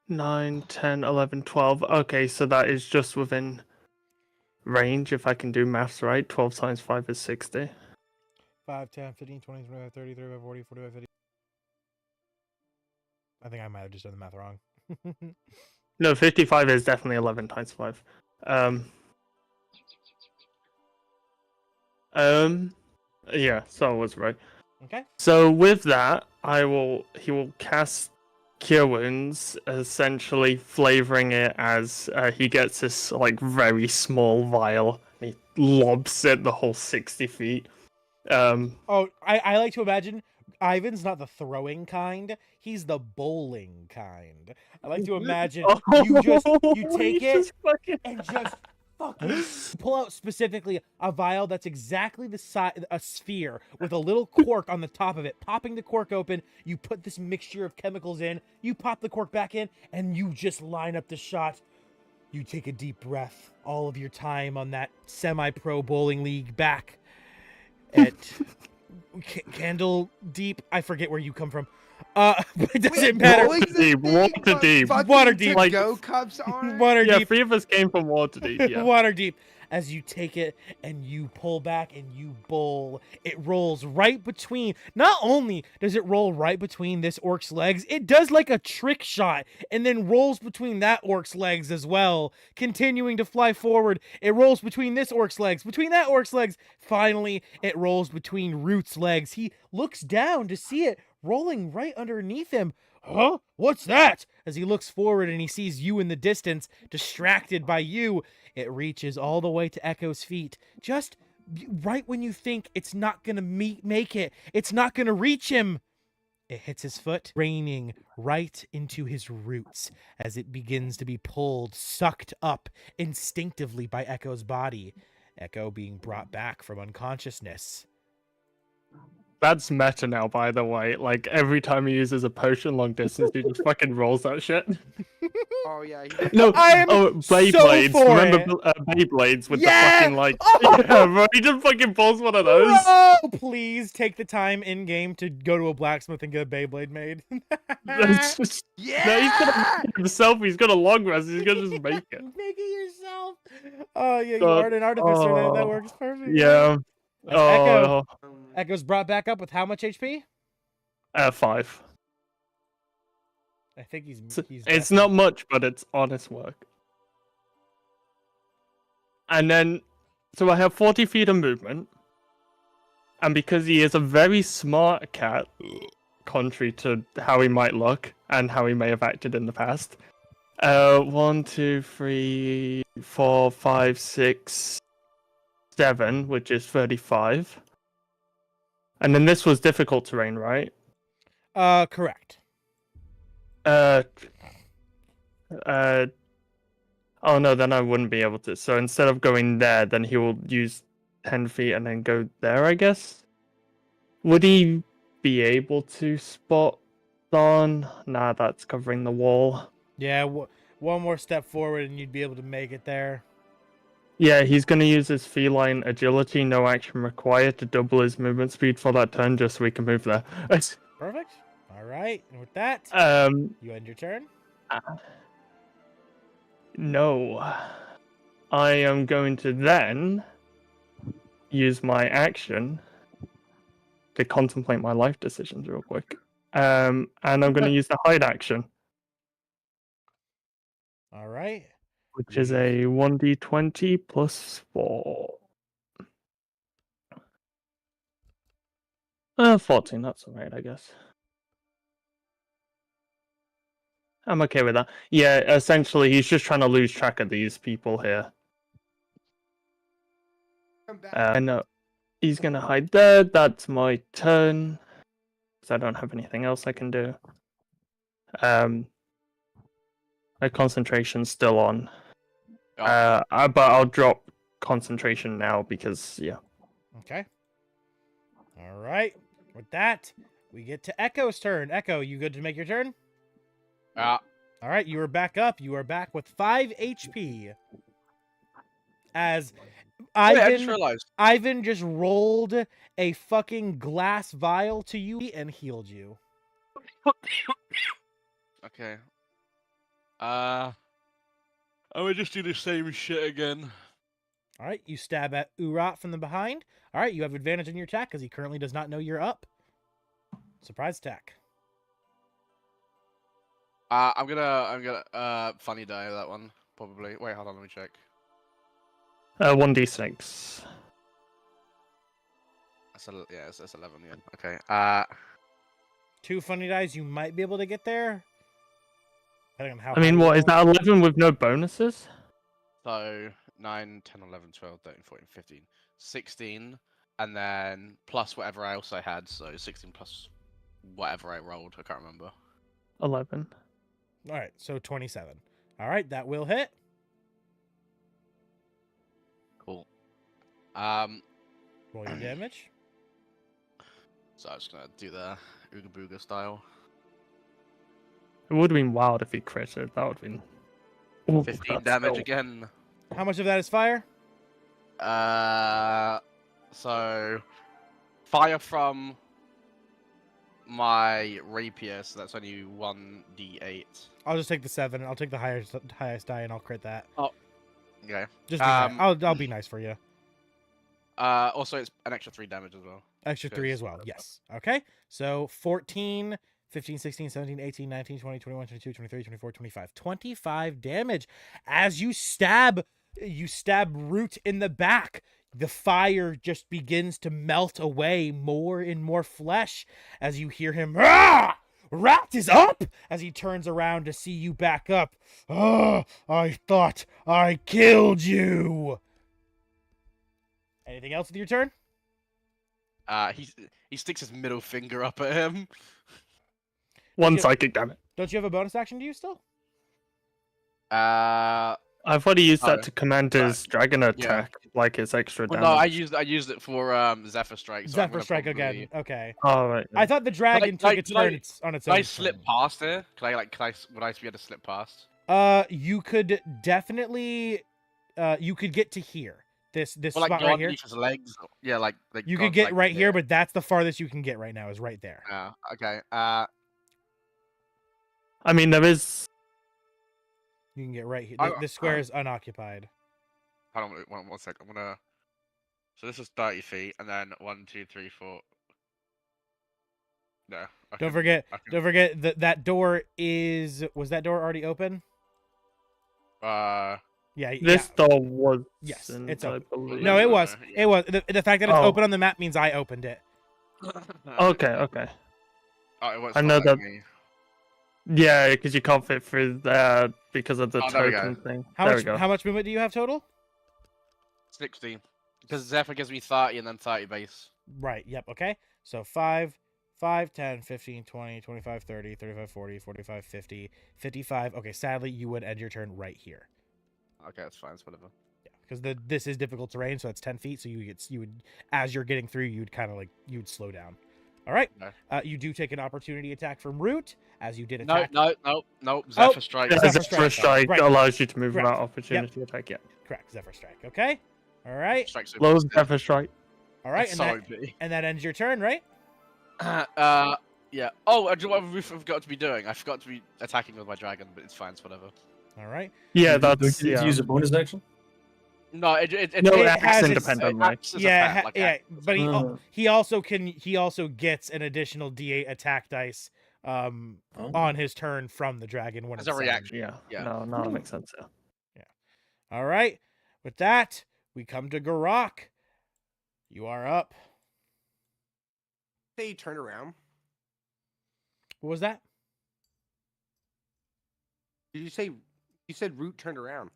9, 10, 11, 12. Okay, so that is just within range, if I can do maths right. 12 times 5 is 60. 5, 10, 15, 20, 25, 30, 35, 40, 45, 50. I think I might have just done the math wrong. No, 55 is definitely 11 times 5. Yeah, so I was right. Okay. So with that, he will cast Cure Wounds, essentially flavoring it as he gets this like very small vial. And he lobs it the whole 60 feet. Oh, I like to imagine Ivan's not the throwing kind. He's the bowling kind. I like to imagine you take it and just fucking pull out specifically a vial that's exactly the size, a sphere with a little cork on the top of it. Popping the cork open, you put this mixture of chemicals in, you pop the cork back in, and you just line up the shot. You take a deep breath, all of your time on that semi-pro bowling league back at Candle Deep. I forget where you come from. But it doesn't matter. Waterdeep. Like go cups on. Yeah, Waterdeep. 3 of us came from Waterdeep. Yeah. Waterdeep. As you take it and you pull back and you bowl, it rolls right between. Not only does it roll right between this orc's legs, it does like a trick shot and then rolls between that orc's legs as well, continuing to fly forward. It rolls between this orc's legs, between that orc's legs. Finally, it rolls between Root's legs. He looks down to see it rolling right underneath him. Huh? What's that? As he looks forward and he sees you in the distance, distracted by you, it reaches all the way to Echo's feet. Just right when you think it's not going to make it, it's not going to reach him. It hits his foot, raining right into his roots as it begins to be pulled, sucked up instinctively by Echo's body. Echo being brought back from unconsciousness. That's meta now, by the way. Like, every time he uses a potion long distance, he just fucking rolls that shit. Oh yeah. No, I am Beyblades. so for Remember it. Beyblades with Yeah! the fucking, like... Oh! Yeah, bro, he just fucking pulls one of those. Oh, please take the time in game to go to a blacksmith and get a Beyblade made. That's just... Yeah. No, he's gonna make it himself. He's got a long rest. He's gonna just make it. Make it yourself. Oh yeah, you God. are an artificer. That works perfect. Yeah. Echo. Echo's brought back up with how much HP? 5. I think he's It's not much, but it's honest work. And then, so I have 40 feet of movement. And because he is a very smart cat, contrary to how he might look and how he may have acted in the past. 1, 2, 3, 4, 5, 6, 7, which is 35. And then this was difficult terrain, right? Correct. Uh, oh no, then I wouldn't be able to. So instead of going there, then he will use 10 feet and then go there, I guess. Would he be able to spot Tharn? Nah, that's covering the wall. Yeah, one more step forward and you'd be able to make it there. Yeah, he's going to use his feline agility, no action required, to double his movement speed for that turn, just so we can move there. Perfect. All right, and with that, you end your turn. No. I am going to then use my action to contemplate my life decisions real quick. And I'm going to use the hide action, All right. which is a 1d20 plus 4. 14, that's alright, I guess. I'm okay with that. Yeah, essentially, he's just trying to lose track of these people here. Come back. I know. He's going to hide there. That's my turn. Because I don't have anything else I can do. My concentration's still on. But I'll drop concentration now because, yeah. Okay. All right. With that, we get to Echo's turn. Echo, you good to make your turn? Yeah. All right, you are back up. You are back with 5 HP. As I just Ivyn, realized. Ivyn just rolled a fucking glass vial to you and healed you. Okay. I would just do the same shit again. All right, you stab at Urat from the behind. All right, you have advantage on your attack because he currently does not know you're up. Surprise attack. I'm gonna funny die that one probably. Wait, hold on, let me check. 1d6. That's 11 again. Okay. 2 funny dice. You might be able to get there. Depending on how I mean, high you what, is roll. that 11 with no bonuses? So 9, 10, 11, 12, 13, 14, 15, 16, and then plus whatever else I had. So 16 plus whatever I rolled. I can't remember. 11. All right, so 27. All right, that will hit. Cool. Roll your damage. So I'm just gonna do the Ooga Booga style. It would have been wild if he critted. That would have been... Ooh, 15 that's damage still- again. How much of that is fire? So fire from my rapier, so that's only 1d8. I'll just take the 7. I'll take the highest die and I'll crit that. Okay. Just be nice. I'll be nice for you. Also it's an extra 3 damage as well. Extra 3 as well. Yes. Okay. So 14, 15, 16, 17, 18, 19, 20, 21, 22, 23, 24, 25. 25 damage as you stab Root in the back. The fire just begins to melt away more and more flesh as you hear him, "Ah! Rat is up!" as he turns around to see you back up. "Oh, I thought I killed you." Anything else with your turn? He sticks his middle finger up at him. One Yeah. psychic, damn it. Don't you have a bonus action to use still? I've already used Oh, that to command his dragon yeah. attack, like his extra Well, damage. no, I used it for Zephyr Strike. So I'm Zephyr gonna Strike probably... again. Okay. Oh, right. I thought the dragon took its turn on its Can own. I slip turn. past here? Would I be able to slip past? You could definitely, you could get to here. This Well, spot like go right here. underneath his legs. Yeah, like You go could get like, right here, yeah. but that's the farthest you can get right now. Is right there. Okay. I mean, there is... You can get right here. I- This square is unoccupied. Hold on, one sec. I'm gonna. So this is 30 feet, and then 1, 2, 3, 4. No. Don't forget that that door is. Was that door already open? Yeah. This door was... Yes, in, it's I open. believe. No, it was. Yeah. It was. The fact that it's Oh. open on the map means I opened it. Okay, okay. Oh, it was I know that- me. Yeah, because you can't fit through there because of the Oh, there we token go. thing. How there much? we go. How much movement do you have total? 60. Because Zephyr gives me 30 and then 30 base. Right. Yep. Okay. So 5, 5, 10, 15, 20, 25, 30, 35, 40, 45, 50, 55. Okay, sadly, you would end your turn right here. Okay, that's fine. It's whatever. Yeah, because this is difficult terrain, so it's 10 feet. So you would, as you're getting through, you'd kind of like you'd slow down. All right. Okay. You do take an opportunity attack from Root, as you did No, attack. no. Zephyr Strike. Yeah, Zephyr Zephyr Strike, Strike right. allows you to move Correct. without opportunity attack. Yeah. Correct, Zephyr Strike. Okay. All right. Strike's super Low stiff. Zephyr Strike. All right, That's and so OP. that ends your turn, right? Yeah. Oh, do you know what we forgot to be doing? I forgot to be attacking with my dragon, but it's fine. It's whatever. All right. Yeah, Don't that's you need to use a bonus action? No, No, it acts has its- independent, right? acts as a Yeah, pet, like yeah, acts as a but he also gets an additional D8 attack dice on his turn from the dragon when As it's a summoned. reaction. Yeah. Yeah. No, that makes sense. Yeah. All right. With that, we come to Garrak. You are up. Say you turned around. What was that? Did you say you said Root turned around?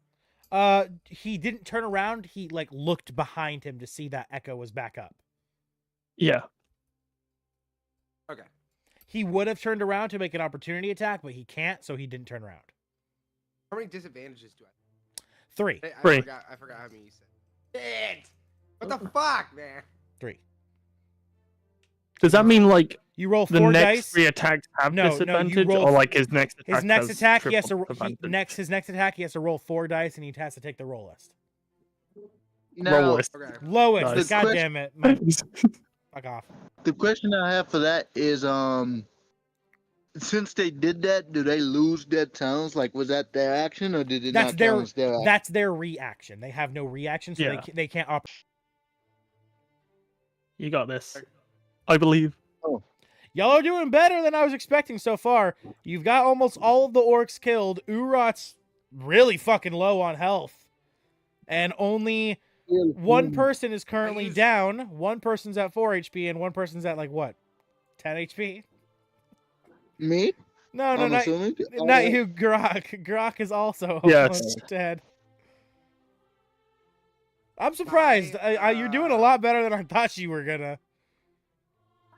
He didn't turn around. He like looked behind him to see that Echo was back up. Yeah. Okay. He would have turned around to make an opportunity attack, but he can't, so he didn't turn around. How many disadvantages do I 3. have? Three. I forgot how many you said. Shit! What the fuck, man? 3. Does that mean like You roll the 4 next dice. 3 attacks have No, you disadvantage, roll- or like his next attack? His next has attack, he has to triple advantage? his next attack, he has to roll 4 dice, and he has to take the roll list. Now, Lowest. Okay. Lowest. Nice. God damn it. Fuck off. the question I have for that is, since they did that, do they lose their towns? Like, was that their action, or did it That's not their count as their action? that's their reaction. They have no reaction, so Yeah. they can't operate. You got this. I believe. Y'all are doing better than I was expecting so far. You've got almost all of the orcs killed. Urot's really fucking low on health. And only one person is currently used- down. One person's at 4 HP, and one person's at, like, what? 10 HP? Me? No, I'm not assuming? you, Garrak. Garrak is also Yes. almost dead. I'm surprised. You're doing a lot better than I thought you were gonna.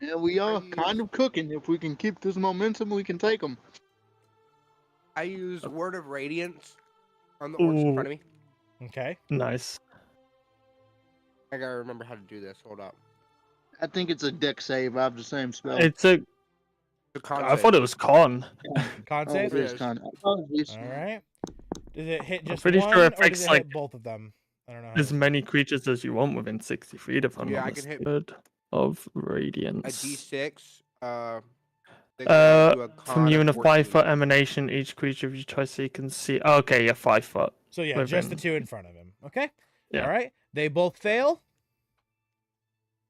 Yeah, we are you- kind of cooking. If we can keep this momentum, we can take them. I use Word of Radiance on the orcs in front of me. Okay. Nice. I gotta remember how to do this. Hold up. I think it's a deck save. I have the same spell. It's a. The con I save. thought it was con. Con Oh, save? it is kind of. Apologies. All right. Does it hit I'm just pretty one, sure it or does affects, it like, hit both of them? I don't know. As many creatures as you want within 60 feet, if I'm Yeah, I not can hit- mistaken. Of A radiance. D6. They can do a From con you of and a 14. 5-foot emanation, each creature of your choice so you can see. Oh, okay, yeah, 5 foot. So yeah, just the within- 2 in front of him. Okay. Yeah. All right. They both fail.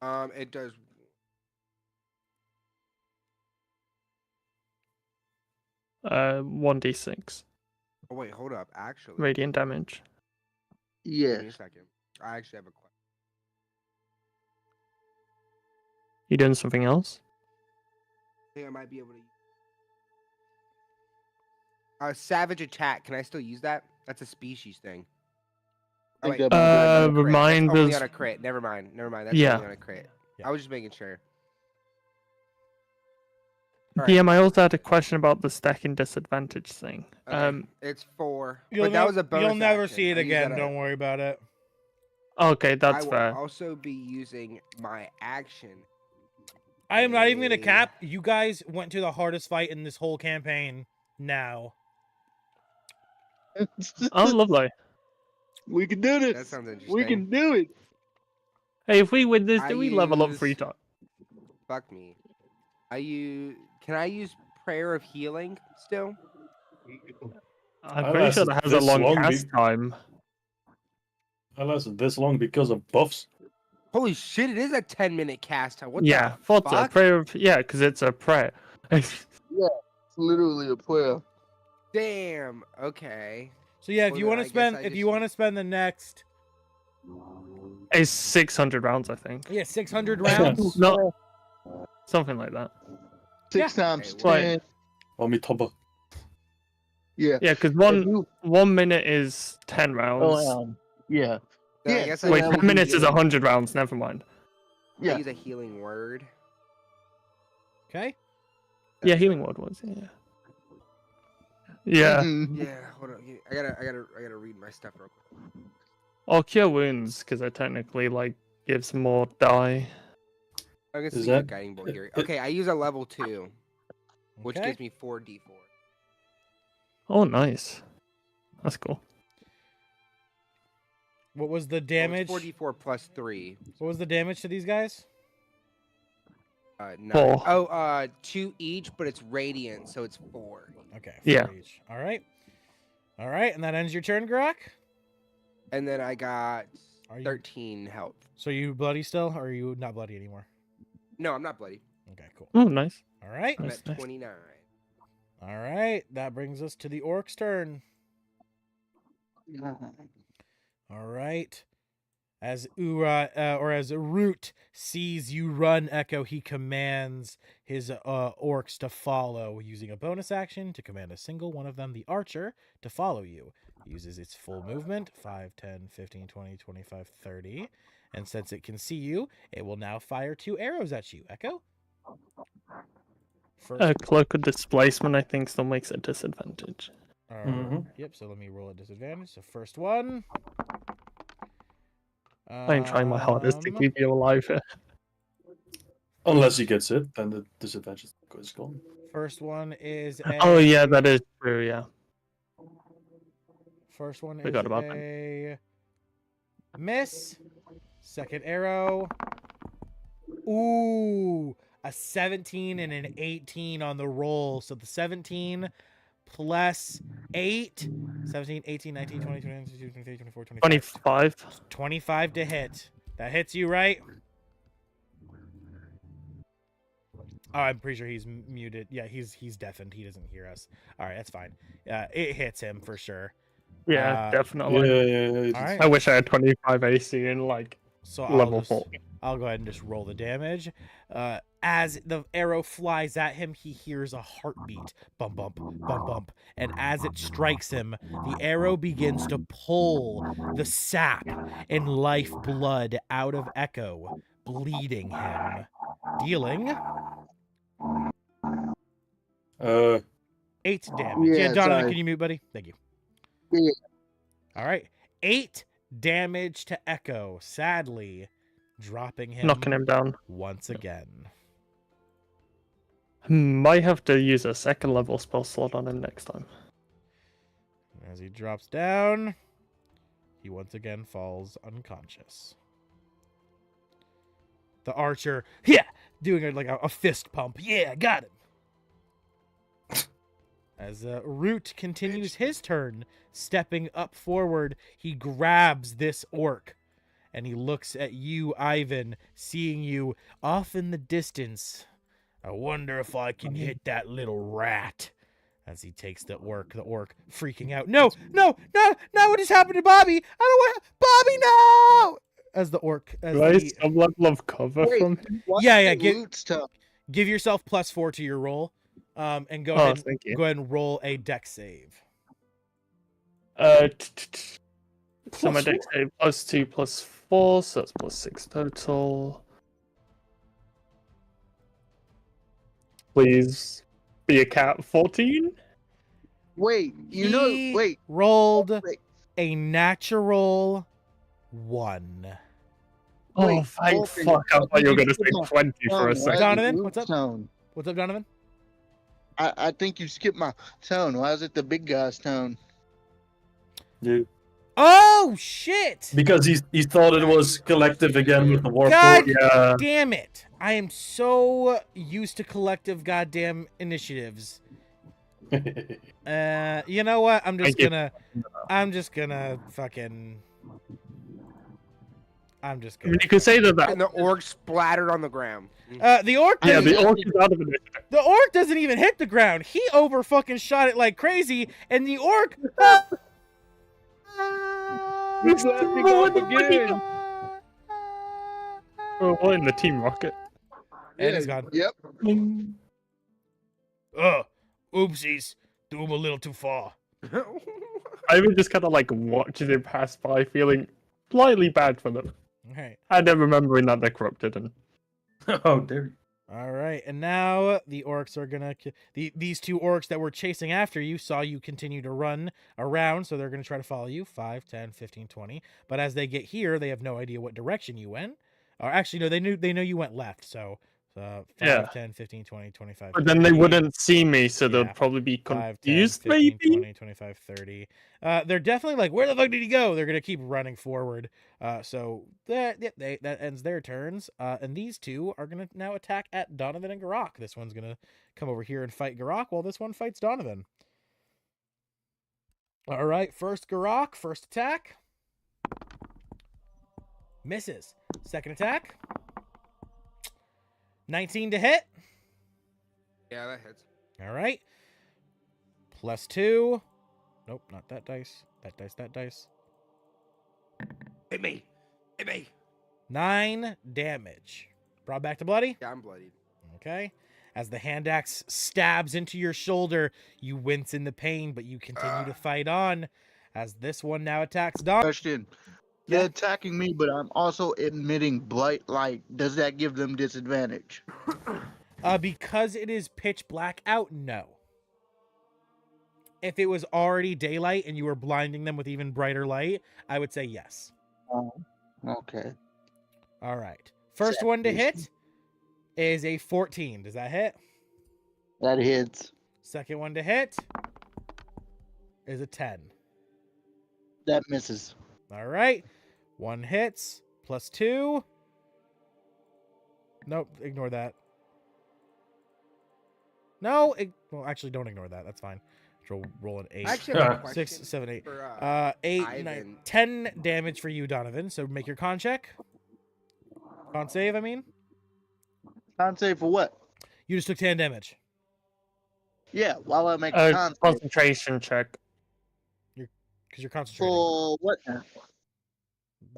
It does. Uh, 1d6 Oh wait, hold up. Actually, radiant damage. give me Yeah. a second. I actually have a question. You doing something else? I think I might be able to. Savage attack. Can I still use that? That's a species thing. Oh, Think wait, that'd be good. that's on a crit. That's remind only us- on a crit. Never mind. That's Yeah. only on a crit. Yeah. I was just making sure. Alright. DM, I also had a question about the stacking disadvantage thing. Okay, it's 4. You'll But that was a bonus. You'll never action. see it I used again. that Don't worry about it. Okay, I that's will fair. also be using my action. I am not even gonna Hey. cap. You guys went to the hardest fight in this whole campaign. Now. Oh, lovely. We can do this. That sounds interesting. We can do it. Hey, if we win this, I do we level up use- 3 times? Fuck me. Can I use Prayer of Healing still? I'm I pretty sure lasted that has a this long long cast time. I lasted this long because of buffs. Holy shit! It is a 10-minute cast time. What Yeah, the thought so. fuck? Prayer of, yeah, because it's a prayer. It's literally a prayer. Damn. Okay. So yeah, if Well, you then want I to guess spend, I if just you want to spend the next, It's 600 rounds, I think. 600 rounds. No, something like that. 6 times Okay, 10. Wami Toba. Yeah. Yeah, because If one you- 1 minute is 10 rounds. yeah. Then I Yeah, guess so I Wait, that use- would 10 minutes is healing. 100 rounds. Never mind. I Yeah. use a healing word. Okay. Yeah, healing word was. Yeah. Yeah. Yeah, hold on. I gotta read my stuff real quick. Or cure wounds, because it technically like gives more die. I guess Is use a that- guiding bolt here. Okay, I use a level 2, which Okay. gives me 4d4. Oh, nice. That's cool. What was the So it's damage? 4d4 plus 3. What was the damage to these guys? 9. 4. Oh, 2 each, but it's radiant, so it's 4. Okay. 4 Yeah. each. All right. All right, and that ends your turn, Garrak. And then I got Are you 13 health. So you bloody still, or are you not bloody anymore? No, I'm not bloody. Okay, cool. Oh, nice. All right. I'm Nice, at nice. 29. All right. That brings us to the orc's turn. All right. As as Root sees you run, Echo, he commands his orcs to follow, using a bonus action to command a single one of them, the archer, to follow you. Uses its full movement, 5, 10, 15, 20, 25, 30. And since it can see you, it will now fire 2 arrows at you. Echo? First, Cloak of displacement, I think, still makes a disadvantage. Yep, so let me roll a disadvantage. So first one. I'm trying my hardest to Um, keep you alive here. Unless he gets it, then the disadvantage is gone. First one is Oh, yeah, that is true, yeah. First one is Forgot about that. a miss. Second arrow. Ooh, a 17 and an 18 on the roll. So the 17 plus 8, 17, 18, 19, 20, 21, 22, 23, 24, 25. 25. 25 to hit. That hits you, right? Oh, I'm pretty sure he's muted. Yeah, he's deafened. He doesn't hear us. All right, that's fine. It hits him for sure. Yeah, definitely. Yeah. All right. I wish I had 25 AC in like So level 4. I'll go ahead and just roll the damage. As the arrow flies at him, he hears a heartbeat. Bump, bump, bump, bump. And as it strikes him, the arrow begins to pull the sap and life blood out of Echo, bleeding him. Dealing 8 damage. Yeah, Yeah, Donovan, sorry. can you mute, buddy? Thank you. Yeah. All right. 8 damage to Echo, sadly dropping him Knocking him down. once again. Might have to use a second level spell slot on him next time. As he drops down, he once again falls unconscious. The archer, doing like a fist pump. Yeah, got him. As Root continues his turn, stepping up forward, he grabs this orc. And he looks at you, Ivyn, seeing you off in the distance. I wonder if I can hit that little rat. As he takes the orc freaking out. No, what has happened to Bobby? I don't want Bobby, no! As the orc, Do I have some level of cover Wait. from him? Yeah, Give give yourself +4 to your roll. And go Oh, ahead, thank you. go ahead and roll a dex save. So my dex save +2 +4, so that's +6 total. Please be a cat. 14? Wait, He rolled Wait. a natural 1. Oh, Wait, thank Wolfie, fuck. I thought you were going to come say on. 20 for a Right? second. Donovan, Root what's up? Tone. What's up, Donovan? I think you skipped my tone. Why is it the big guy's tone? Yeah. Oh shit! Because he thought it was collective again with the warp. God Yeah. damn it! I am so used to collective goddamn initiatives. You know what? I'm just gonna I mean, you could say that. And the orc splattered on the ground. the orc. Yeah, doesn't- the orc is out of initiative. The orc doesn't even hit the ground. He over fucking shot it like crazy, and the orc. He's letting go again. Oh, in the team rocket. And it's gone. Yep. Oopsies. Threw him a little too far. I even just kind of like watching him pass by, feeling slightly bad for them, Okay. and then remembering that they're corrupted. And Oh, there. All right, and now the orcs are gonna these two orcs that were chasing after you saw you continue to run around, so they're gonna try to follow you 5, 10, 15, 20. But as they get here, they have no idea what direction you went. Or actually, no, they know you went left. So 5, Yeah. 10, 15, 20, 25. But then they 30. wouldn't see me, so Yeah. they'd probably be 5, 10, confused, 15, maybe? 20, 25, 30. They're definitely like, where the fuck did he go? They're gonna keep running forward. So that ends their turns. And these two are gonna now attack at Donovan and Garrak. This one's gonna come over here and fight Garrak, while this one fights Donovan. All right, first Garrak, first attack. Misses. Second attack. 19 to hit. Yeah, that hits. All right. +2. Nope, not that dice. That dice, that dice. Hit me. Hit me. 9 damage. Brought back to bloody. Yeah, I'm bloodied. Okay. As the hand axe stabs into your shoulder, you wince in the pain, but you continue to fight on. As this one now attacks Don. Question. They're attacking me, but I'm also emitting bright light. Does that give them disadvantage? Because it is pitch black out, no. If it was already daylight and you were blinding them with even brighter light, I would say yes. Okay. All right. First one to hit is a 14. Does that hit? That hits. Second one to hit is a 10. That misses. All right. One hits. +2. Nope. Ignore that. No. Well, actually, don't ignore that. That's fine. Roll an 8. I actually have a question 6, 7, 8. for, 8, Ivyn. 9, 10 damage for you, Donovan. So make your con check. Con save, I mean. Con save for what? You just took 10 damage. Yeah, while I make a con save. Concentration check. Because you're concentrating. For what?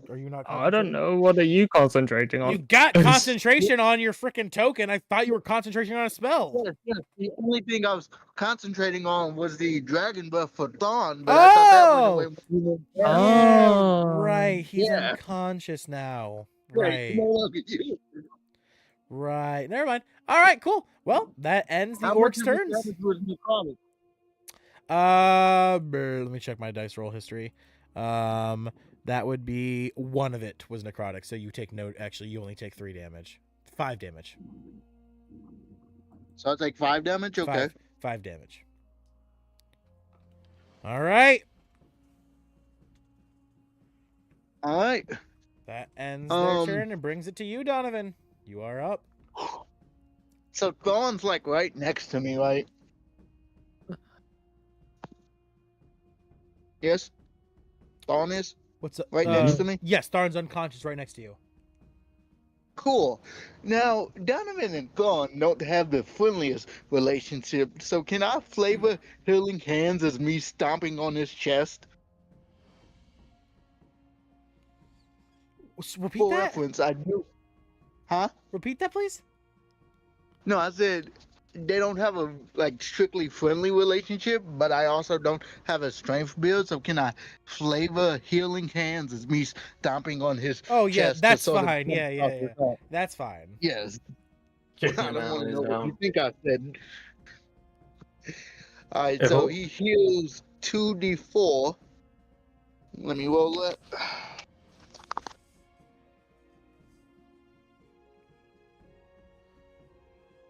Are you not Oh, I don't concentrating? know. What are you concentrating on? You got concentration on your freaking token. I thought you were concentrating on a spell. Yes. The only thing I was concentrating on was the dragon buff for Tharn, but I thought that went away. Yeah, right. He's Yeah. unconscious now. Right. Right. No longer you. Right. Never mind. All right, cool. Well, that ends the How much orc's of the turns. damage was necrotic? Let me check my dice roll history. That would be one of it was necrotic, so you take no. Actually, you only take 3 damage, 5 damage. So I take 5 damage. Okay. 5 damage. All right. All right. That ends their turn and brings it to you, Donovan. You are up. So Thorn's like right next to me, right? Yes. Thorn is What's up? right next to me. Yes, Tharn's unconscious right next to you. Cool. Now Donovan and Thorn don't have the friendliest relationship, so can I flavor healing hands as me stomping on his chest? Repeat For that. reference, I do. Huh? Repeat that, please. No, I said they don't have a like strictly friendly relationship, but I also don't have a strength build. So can I flavor healing hands as me stomping on his Oh yeah, chest? to that's sort of fine. pump Yeah. out his heart? That's fine. Yes. Kick I me don't want to around, know you what know. you think I said. All right, Yeah, so well- he heals 2d4. Let me roll that.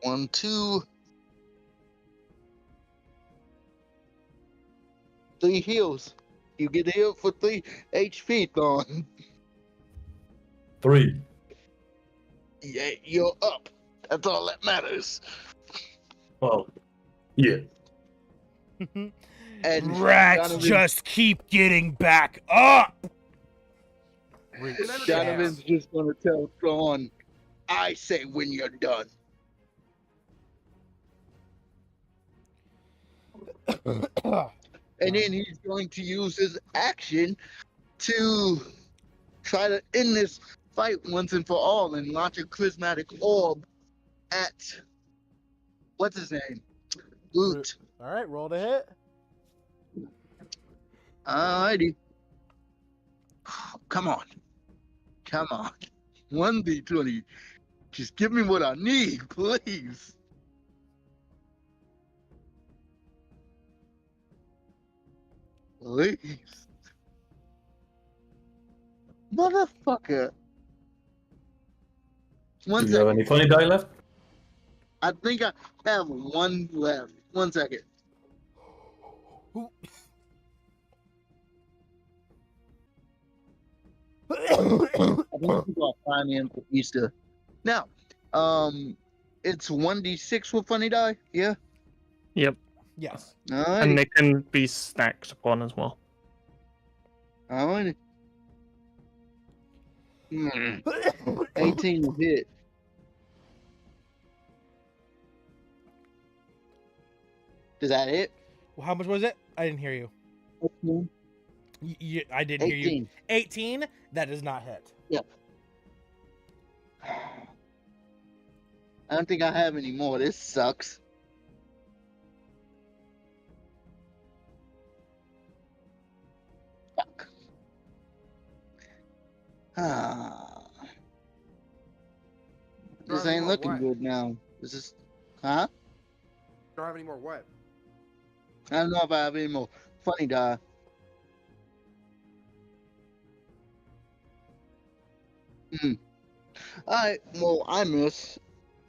1, 2, 3 heals. You get healed for 3 HP, Thorn. 3. Yeah, you're up. That's all that matters. Well, yeah. And Rats Donovan- just keep getting back up. Donovan's just gonna tell Thorn, I say when you're done. And then he's going to use his action to try to end this fight once and for all and launch a charismatic orb at what's his name? Root. All right, roll to hit. Alrighty. Come on. 1d20. Just give me what I need, please. Please. Motherfucker. One Do you have second. any funny die left? I think I have one left. 1 second. I think we got finance for Easter. Now, it's 1d6 with funny die, yeah? Yep. Yes. Alright. And they can be stacked upon as well. Alright. 18 to hit. Does that hit? Well, how much was it? I didn't hear you. 18. I didn't hear you. 18. 18? That does not hit. Yep. I don't think I have any more. This sucks. Fuck. This ain't looking good now. This is, huh? Don't have any more what? I don't know if I have any more funny die. Alright, well, I miss.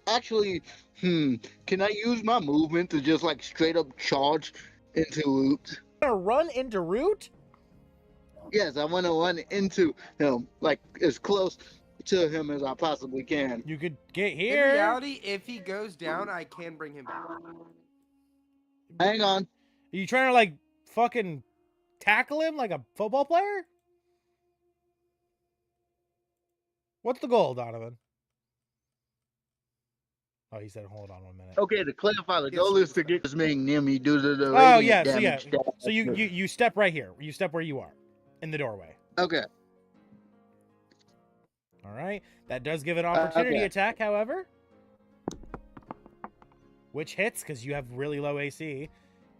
Actually, can I use my movement to just like straight up charge into Root? Gonna run into Root? Yes, I want to run into him, like as close to him as I possibly can. You could get In here. reality, if he goes down, I can bring him back. Hang on. Are you trying to like fucking tackle him like a football player? What's the goal, Donovan? Oh, he said, hold on 1 minute. Okay, to clarify, the goal is to get this being near me due to the Oh, radiant yeah, damage. so you step right here. You step where you are, in the doorway. Okay. All right. That does give an opportunity okay. attack, however. Which hits, because you have really low AC.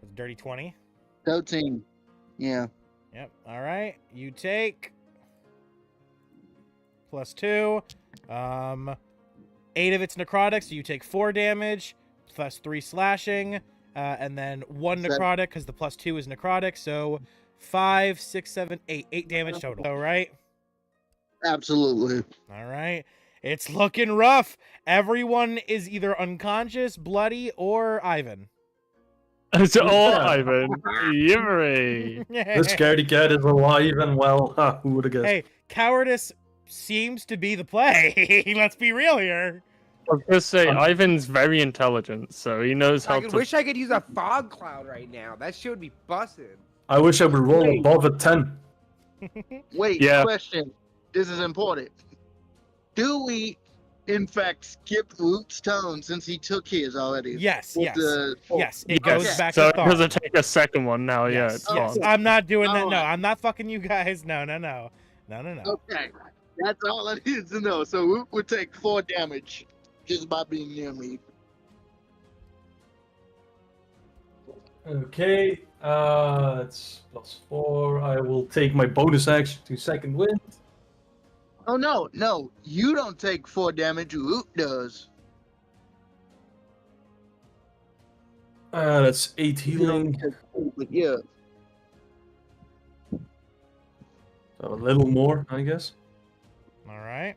It's a dirty 20. 13. Yeah. Yep. All right. You take +2. 8 of it's necrotic, so you take 4 damage, plus 3 slashing, and then 1 necrotic, because the +2 is necrotic, so 5, 6, 7, 8. 8 damage total. All right? Absolutely. All right. It's looking rough. Everyone is either unconscious, bloody, or Ivyn. It's all Ivyn. Yimmering. The scaredy cat is alive and well. Who would have guessed? Hey, cowardice seems to be the play. Let's be real here. I was gonna say Ivan's very intelligent, so he knows how I to. wish I could use a fog cloud right now. That shit would be busted. I wish I would roll above a 10. Wait, Yeah. question. This is important. Do we, in fact, skip Root's tone since he took his already? Yes, With yes. the- Yes, it goes Okay. back So to it Tharn. doesn't take a second one now. Yes, Yeah, yes. it's I'm not doing that. No, Alright. I'm not fucking you guys. No. No. Okay. That's all I need to know. So Root would take 4 damage just by being near me. Okay, that's +4. I will take my bonus action to second wind. Oh, no. You don't take 4 damage. Root does. That's 8 You don't healing. take 4, but yeah. So a little more, I guess. All right.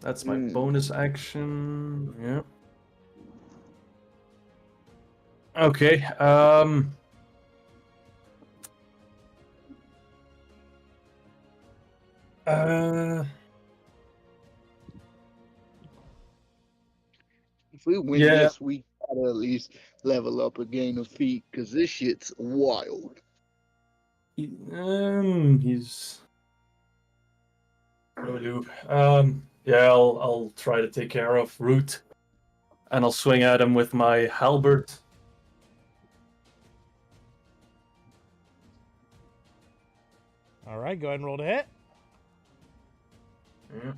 That's my bonus action. Yeah. Okay. If we win Yeah. this, we gotta at least level up a gain of feet, because this shit's wild. He's. What do I do? Yeah, I'll try to take care of Root, and I'll swing at him with my halberd. All right. Go ahead and roll to hit. Yeah.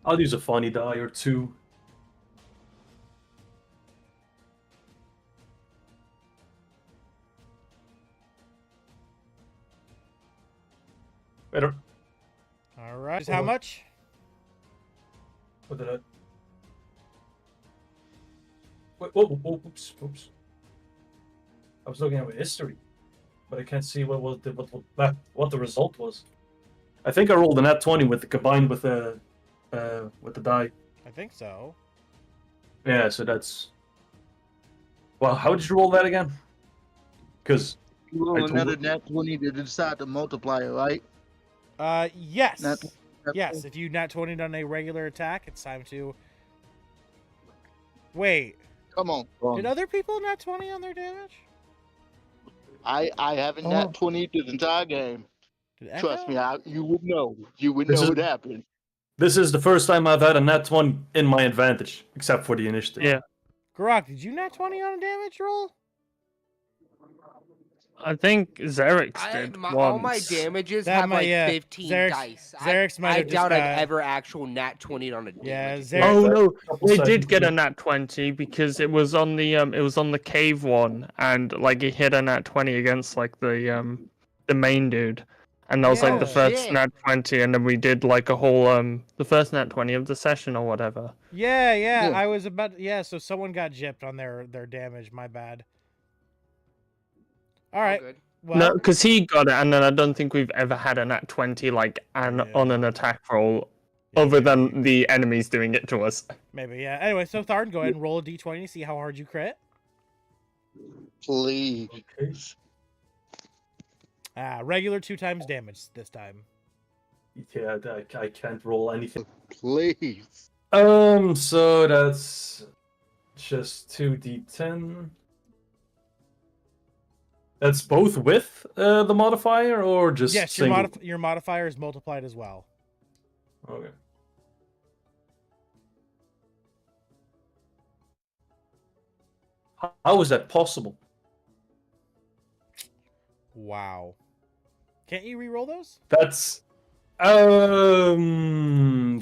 I'll use a funny die or two. Better. All right. Just how much? What did I? Wait, oh, oops. I was looking at my history, but I can't see what the result was. I think I rolled a nat 20 with the combined with the die. I think so. Yeah, so that's. Well, how did you roll that again? Because You roll another nat 20 to decide the multiplier, right? Yes. Nat- Yes, if you nat 20'd on a regular attack, it's time to... Wait, Come on. did other people nat 20 on their damage? I haven't nat 20 the entire game. Did Trust Echo? me, you would know. You would This know is- what happened. this is the first time I've had a nat 20 in my advantage, except for the initiative. Yeah. Garrak, did you nat 20 on a damage roll? I think Xerix did once. All my damages That have might- like yeah, 15 Xerix- dice. Xerix might I have just doubt I've got- ever actual nat 20 on a Yeah, damage. Xerix- Oh no, Couple they seconds did get a ago. nat 20 because it was on the cave one, and like he hit a nat 20 against like the main dude, and that was like the Yeah. first Shit. nat 20, and then we did like a whole the first nat 20 of the session or whatever. Yeah, Yeah. I was about... Yeah, so someone got gypped on their damage, my bad. All right, Good. well... No, because he got it, and then I don't think we've ever had a nat 20 like on an attack roll, yeah, other maybe. than the enemies doing it to us. Maybe, yeah. Anyway, so Tharn, go ahead and roll a d20 to see how hard you crit. Okay. Regular 2 times damage this time. Yeah, I can't roll anything. Please. So that's just 2d10. That's both with the modifier, or just Yes, single? your modifier is multiplied as well. Okay. How is that possible? Wow. Can't you re-roll those? That's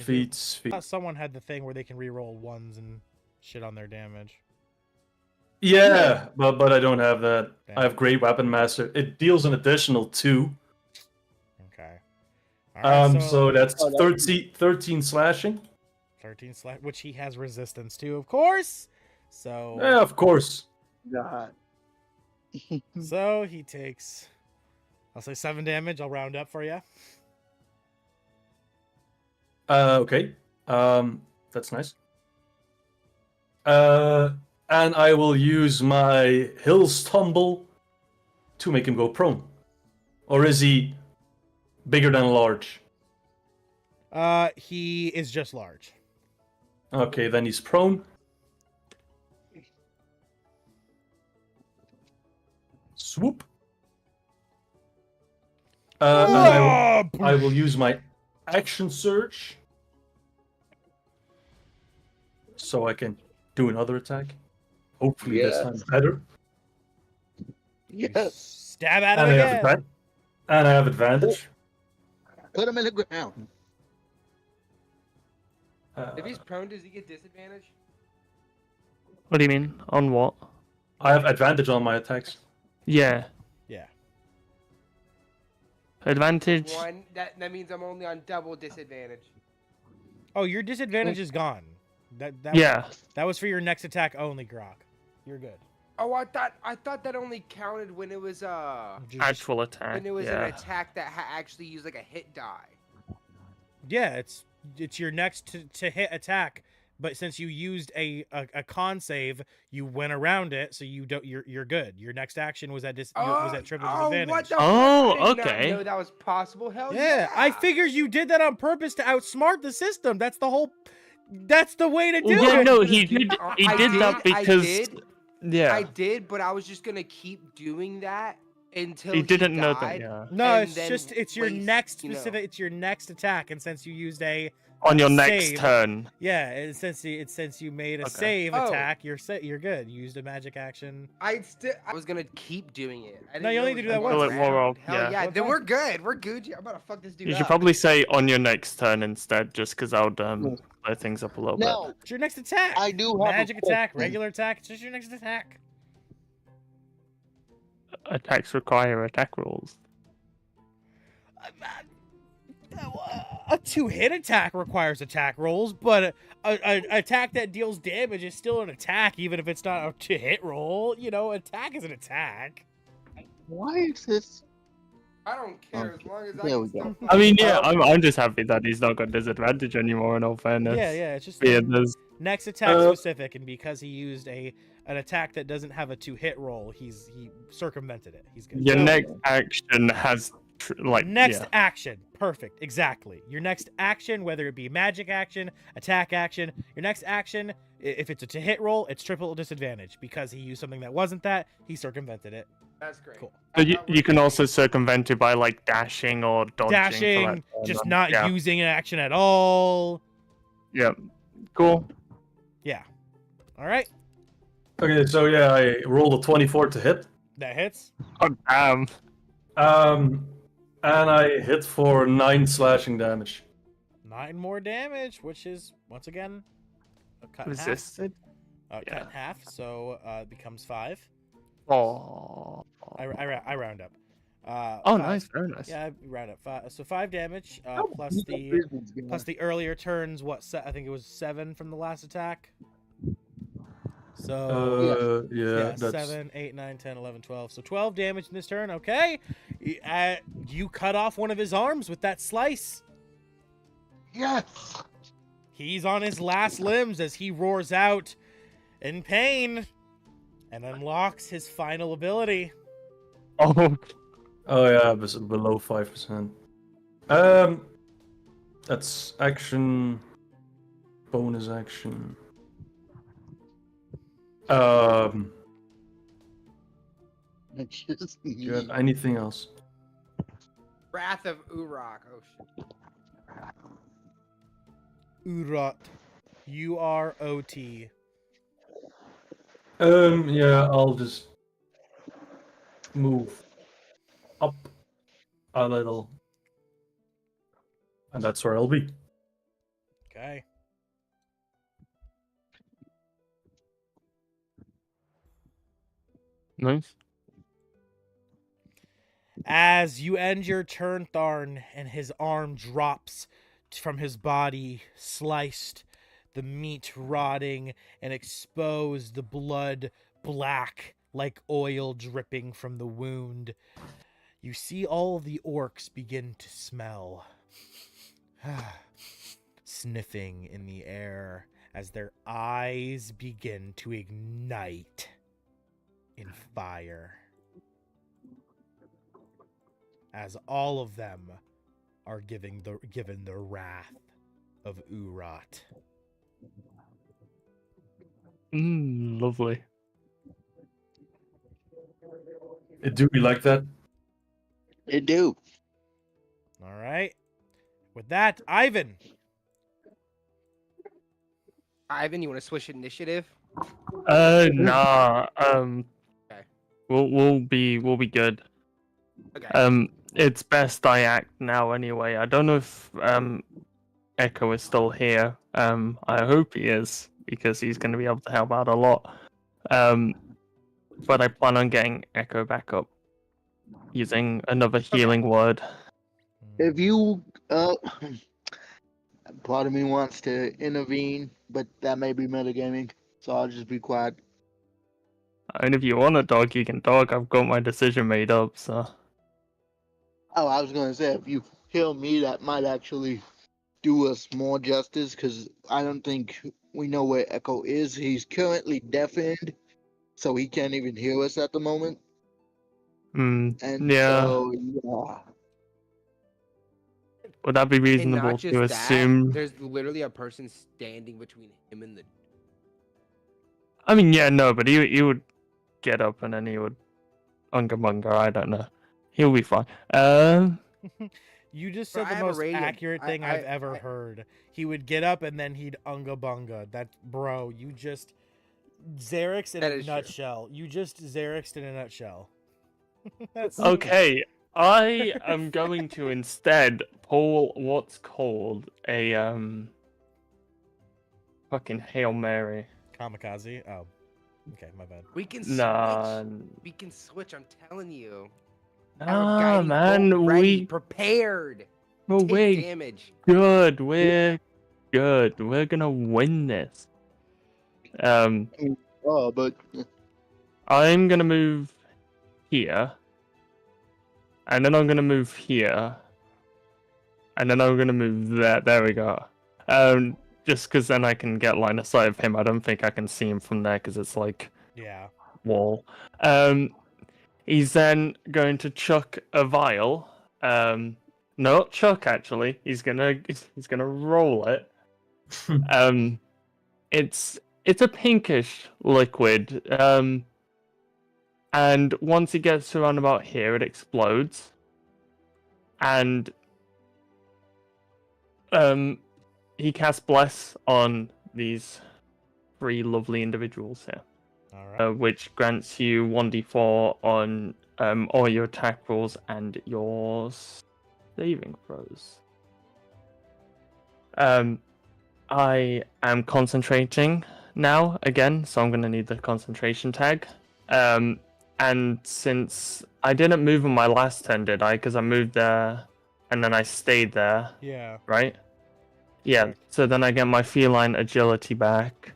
feats. Someone had the thing where they can re-roll ones and shit on their damage. Yeah, but I don't have that. Damn. I have Great Weapon Master. It deals an additional 2. Okay. All right, So that's 13 slashing. 13 slash, which he has resistance to, of course. So Yeah, of course. God. so he takes, I'll say 7 damage. I'll round up for you. Okay. That's nice. And I will use my Hill Stumble to make him go prone. Or is he bigger than large? He is just large. Okay, then he's prone. Swoop. And I will use my action surge. So I can do another attack. Hopefully this Yes. time better. Yes. Stab at And him I have again. and I have advantage. Put him in the ground. If he's prone, does he get disadvantage? What do you mean? On what? I have advantage on my attacks. Yeah. Yeah. Advantage. One. That means I'm only on double disadvantage. Oh, your disadvantage is gone. That Yeah. that was for your next attack only, Grok. You're good. Oh, I thought that only counted when it was You're just- Actual attack. when it was yeah. an attack that actually used like a hit die. Yeah, it's your next to hit attack, but since you used a con save, you went around it, so you're good. Your next action was at triple disadvantage. What the Oh, fuck? I did okay. not know that was possible. Hell Yeah, I figured you did that on purpose to outsmart the system. That's the way to do Yeah, it. no, he did. He I did that did, I because. did. Yeah. I did, but I was just gonna keep doing that until He didn't know that. died. Yeah. No, and it's then just it's your waste, next you know. specific. It's your next attack, and since you used a On your next save, turn. yeah, and since you made a Okay. save Oh. attack, you're good. You used a magic action. I was gonna keep doing it. I No, didn't you know only it need to was do that one once. Fill it more round. up, Hell yeah. yeah, Well, then fine. we're good. We're Gucci. I'm about to fuck this dude You up. should probably say on your next turn instead, just because I would clear things up a little Now, It's your next attack. I do have Magic a attack, question. regular attack. It's just your next attack. bit. Attacks require attack rolls. A 2-hit attack requires attack rolls, but a attack that deals damage is still an attack, even if it's not a 2-hit roll. You know, attack is an attack. Why is this? I don't care as long as I There can we go. still I mean, yeah, I'm just happy that he's not got disadvantage anymore. In all fairness. Yeah, it's just Yeah, there's next attack specific, and because he used an attack that doesn't have a 2-hit roll, he circumvented it. He's good. your next action has Next action. Perfect. Exactly. Your next action, whether it be magic action, attack action, your next action, if it's a hit roll, it's triple disadvantage. Because he used something that wasn't that, he circumvented it. That's great. Cool. So you can also circumvent it by like dashing or dodging. Dashing, just not using an action at all. Yep. Cool. Yeah. All right. Okay, so yeah, I rolled a 24 to hit. That hits. Oh damn. And I hit for 9 slashing damage. 9 more damage, which is once again a cut in half. Resisted. Cut in half, so it becomes 5. Oh. I round up. Oh, 5. nice, very nice. Yeah, I round up 5. So 5 damage plus the Business guy. plus the earlier turns. I think it was 7 from the last attack. So Yeah, that's 7, 8, 9, 10, 11, 12. So 12 damage in this turn. Okay, you cut off one of his arms with that slice. Yes. He's on his last limbs as he roars out in pain and unlocks his final ability. Oh. Oh yeah, it was below 5%. That's action, bonus action. It's just Do you have anything else? Wrath of Urok. Oh shit. Urot. U-R-O-T. Yeah, I'll just move up a little. And that's where I'll be. Okay. Nice. As you end your turn, Tharn, and his arm drops from his body, sliced, the meat rotting and exposed, the blood black like oil dripping from the wound. You see all the orcs begin to smell, sniffing in the air as their eyes begin to ignite in fire. As all of them are given the wrath of Urot. Lovely. Do we like that? They do. All right. With that, Ivyn. Ivyn, you want to switch initiative? Nah. Okay. We'll be good. Okay. It's best I act now anyway. I don't know if Echo is still here. I hope he is because he's going to be able to help out a lot. But I plan on getting Echo back up using another healing word. If you, part of me wants to intervene, but that may be metagaming, so I'll just be quiet. And if you want a dog, you can dog. I've got my decision made up, so. Oh, I was gonna say, if you heal me, that might actually do us more justice, because I don't think we know where Echo is. He's currently deafened, so he can't even hear us at the moment. And yeah. so, yeah. Would that be And reasonable not just to that, assume? there's literally a person standing between him and the. I mean, yeah, no, but he would get up and then he would unga bunga. I don't know. He'll be fine. You just Bro, said I the have a most radiant. accurate thing I've ever heard. He would get up and then he'd unga bunga. That, bro, you just Xerix in That a is true. nutshell. You just Xerixed in a nutshell. That's Okay, I am going to instead pull what's called a fucking Hail Mary. Kamikaze. Oh, okay, my bad. We can Nah, switch. We can switch. I'm telling you. nah, guiding man, bolt ready, we prepared. Oh, Take we're damage. good. We're good. We're gonna win this. Oh, but I'm gonna move here, and then I'm gonna move here, and then I'm gonna move there. There we go. Just because then I can get line of sight of him. I don't think I can see him from there because it's like Yeah. wall. He's then going to chuck a vial. No, chuck actually. He's gonna roll it. It's a pinkish liquid. And once it gets around about here, it explodes. And he casts Bless on these 3 lovely individuals here. All right. Which grants you 1d4 on all your attack rolls and your saving throws. I am concentrating now again, so I'm going to need the concentration tag. And since I didn't move on my last turn, did I? Because I moved there and then I stayed there, Yeah. right? Yeah, Correct. so then I get my feline agility back.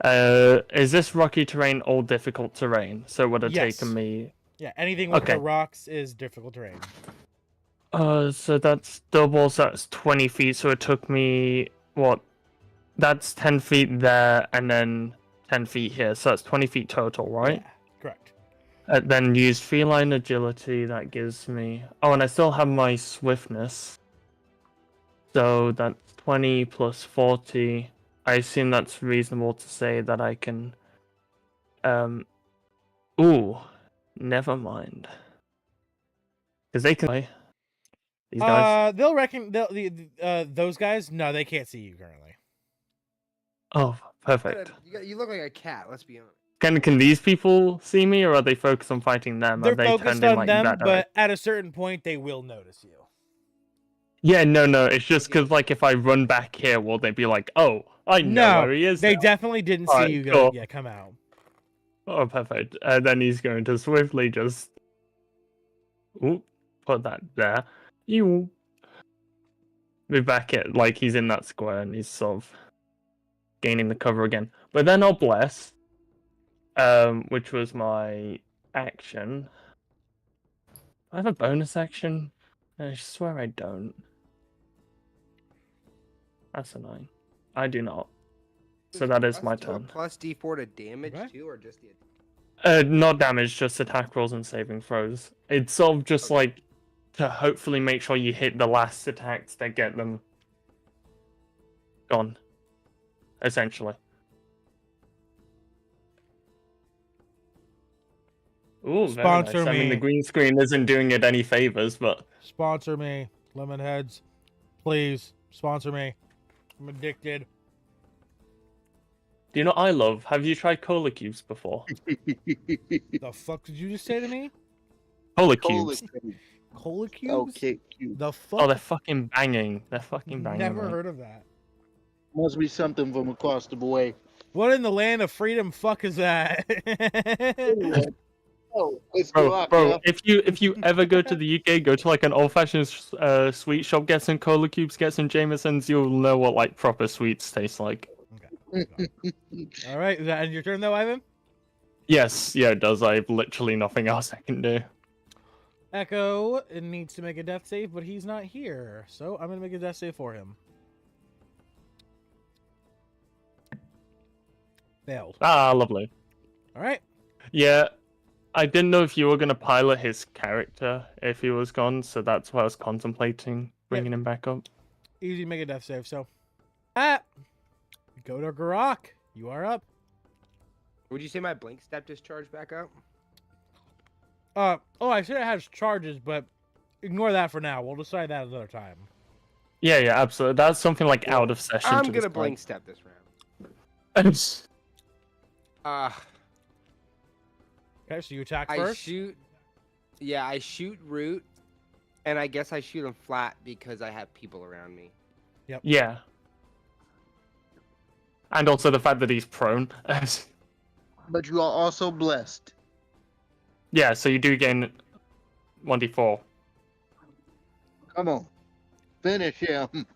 Is this rocky terrain all difficult terrain? So it would have Yes. taken me... Yeah. Anything with Okay. the rocks is difficult terrain. So that's double, so that's 20 feet, so it took me... What? That's 10 feet there, and then 10 feet here, so that's 20 feet total, right? Yeah. Correct. Then use feline agility, that gives me... Oh, and I still have my swiftness. So that's 20 plus 40... I assume that's reasonable to say that I can... Ooh, never mind. Because they can... These guys... They'll reckon those guys. No, they can't see you currently. Oh, perfect. You look like a cat. Let's be honest. Can these people see me, or are they focused on fighting them? They're Are they focused turned in, on like, them, that but at a certain point, they will notice you. Yeah, no. It's just because, like, if I run back here, will they be like, "Oh, I know No, where he is"? They now." definitely didn't see Alright, you go. cool. Yeah, come out. Oh, perfect. And then he's going to swiftly just... Ooh, put that there. You move back it like he's in that square and he's sort of gaining the cover again. But then I'll bless, which was my action. I have a bonus action. I swear I don't. That's annoying. I do not. So that is my turn. Plus D4 to damage Okay. too, or just the... Not damage, just attack rolls and saving throws. It's sort of just like to hopefully make sure you hit the last attacks that get them gone. Essentially. Ooh, very Sponsor nice. I mean, the me. green screen isn't doing it any favors, but Sponsor me, Lemonheads. Please sponsor me. I'm addicted. do you know what I love? Have you tried cola cubes before? The fuck did you just say to me? Cola Cola cubes. Cola cubes? Okay, cute. The fuck? Oh, they're fucking banging. They're fucking banging. Never mate. heard of that. Must be something from across the way. What in the land of freedom fuck is that? Oh, it's Bro, Glock, if you ever go to the UK, go to like an old-fashioned sweet shop, get some cola cubes, get some Jamesons, you'll know what like proper sweets taste like. All right, is that end your turn though, Ivan? Yes, yeah, it does. I have literally nothing else I can do. Echo needs to make a death save, but he's not here, so I'm gonna make a death save for him. Failed. Ah, lovely. All right. Yeah, I didn't know if you were gonna pilot his character if he was gone, so that's why I was contemplating bringing him back up. Easy to make a death save, so. Go to Garrak. You are up. Would you say my blink step discharge back up? Oh, I said it has charges, but ignore that for now. We'll decide that another time. Yeah, absolutely. That's something like out of session. I'm to gonna decide. blink step this round. Okay, so you attack I first. shoot. Yeah, I shoot root, and I guess I shoot him flat because I have people around me. Yep. Yeah. And also the fact that he's prone. But you are also blessed. Yeah, so you do gain 1d4. Come on. Finish him.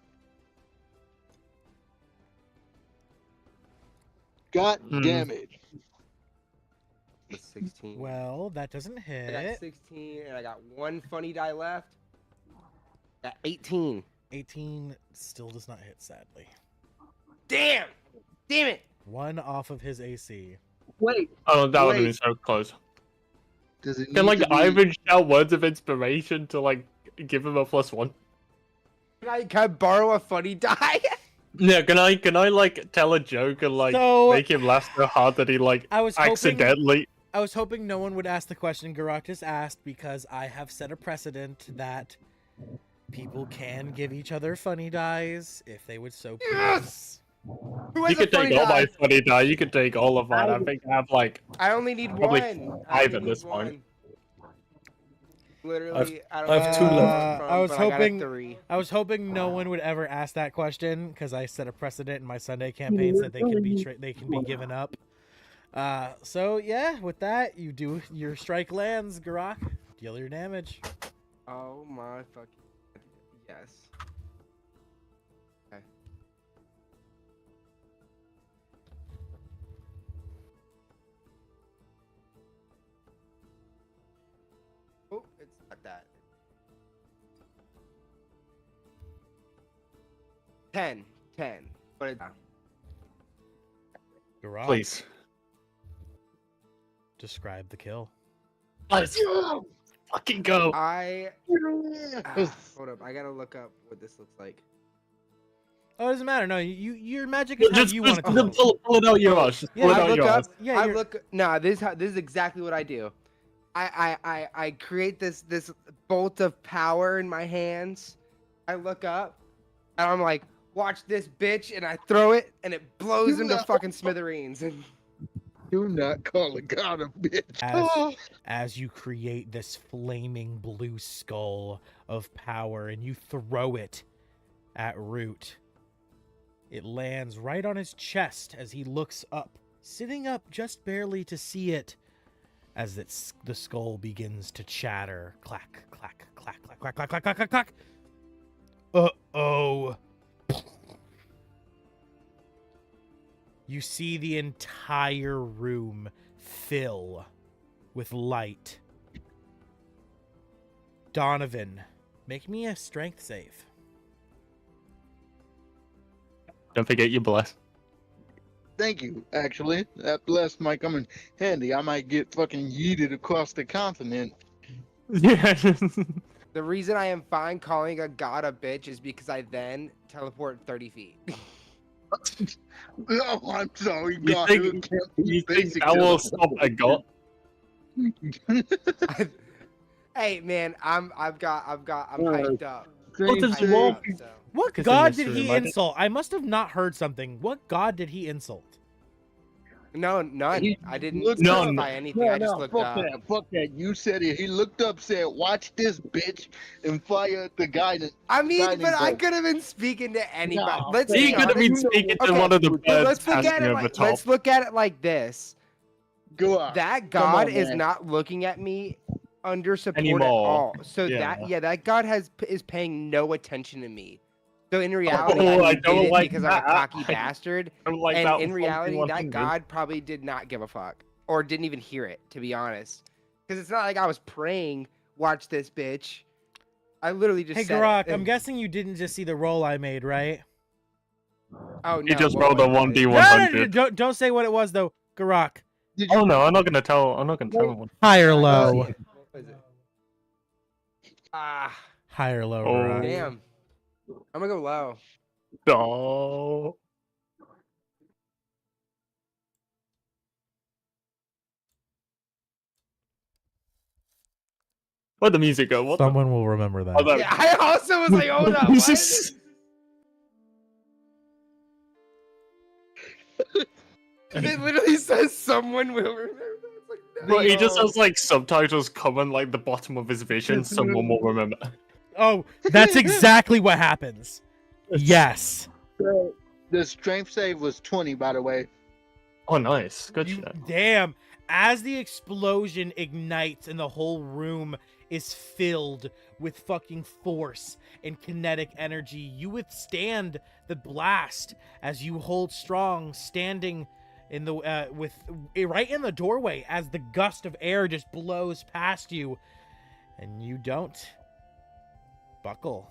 Got damage. With 16. Well, that doesn't I got hit. 16, and I got one funny die left. Got 18. 18 still does not hit, sadly. Damn! Damn it! 1 off of his AC. Wait. Oh, that would have been Wait. so close. Does it Can need like to be- Ivyn shout words of inspiration to like give him a +1? Can I borrow a funny die? Yeah, can I like tell a joke and like So- make him laugh so hard that he like I was hoping accidentally? I was hoping no one would ask the question Garrak just asked because I have set a precedent that people can give each other funny dies if they would so please. Yes! Who You has a could funny take all die? my funny die. You could take all of mine. I think I have like I only need Probably one. five I at only this need point. one. Literally, I don't I know have two where left. it's from, I was but got a hoping- 3. I was hoping no one would ever ask that question because I set a precedent in my Sunday campaigns that they can be they can be given up. So yeah, with that, you do your strike lands, Garrak. Deal your damage. Oh my fucking yes. Okay. Oh, it's not that. 10. But it's Garrak, please. describe the kill. Let's fucking go. hold up, I gotta look up what this looks like. Oh, it doesn't matter. No, your magic is how Just you want to pull it out your ass. Yeah, Pull it I out look your up. ass. Yeah, I you're- look. No, this is exactly what I do. I create this bolt of power in my hands. I look up, and I'm like, watch this bitch, and I throw it, and it blows You into know- fucking smithereens. And Do not call a god a bitch. as you create this flaming blue skull of power and you throw it at Root. It lands right on his chest as he looks up, sitting up just barely to see it as the skull begins to chatter. Clack, clack, clack, clack, clack, clack, clack, clack, clack, clack. Uh-oh. You see the entire room fill with light. Donovan, make me a strength save. Don't forget your bless. Thank you, actually. That bless might come in handy. I might get fucking yeeted across the continent. Yeah. the reason I am fine calling a god a bitch is because I then teleport 30 feet. Oh, I'm sorry, You God. think- it can't be You think basic that will enough. stop a god? Hey man, I'm hyped up. What is Hyped wrong? up, so. What Because god in did this he room, I think- insult? I must have not heard something. What god did he insult? No, none. He I didn't looked specify up- anything. I just looked fuck up. that, fuck that. You said it. He looked up, said, "Watch this, bitch," and fired the guy that. I mean, Guiding but I bolt. could have been speaking to anybody. Nah, Let's He be could have been honest. speaking to Okay, one of the but birds Let's look at passing it. over Like, top. let's look at it like this. Go out. That Come god on, is man. not looking at me under support at Anymore. all. So Yeah. that god is paying no attention to me. So in reality, Oh, I I did don't it like because I'm a that. cocky bastard. I'm like And that in reality, that 100. god probably did not give a fuck or didn't even hear it, to be honest. Because it's not like I was praying, "Watch this, bitch." I literally just Hey, said Garrak, it. I'm guessing you didn't just see the roll I made, right? Oh no! He just what rolled a was it? 1d100. Don't say what it was though, Garrak. Did you Oh no, I'm not gonna tell. I'm not gonna tell anyone. High or What low? was it? Ah, High or low, Oh. Garrak? damn. I'm gonna go low. No. Where'd the music go? What Someone will remember that. the? Oh, there- Yeah, I also was like, hold up, what? It literally says someone will remember. It's like, no. Bro, he just has like subtitles coming like the bottom of his vision. Someone will remember. Oh, that's exactly what happens. Yes. The strength save was 20, by the way. Oh, nice. Good You, shit. damn. as the explosion ignites and the whole room is filled with fucking force and kinetic energy, you withstand the blast as you hold strong, standing in the right in the doorway as the gust of air just blows past you, and you don't buckle.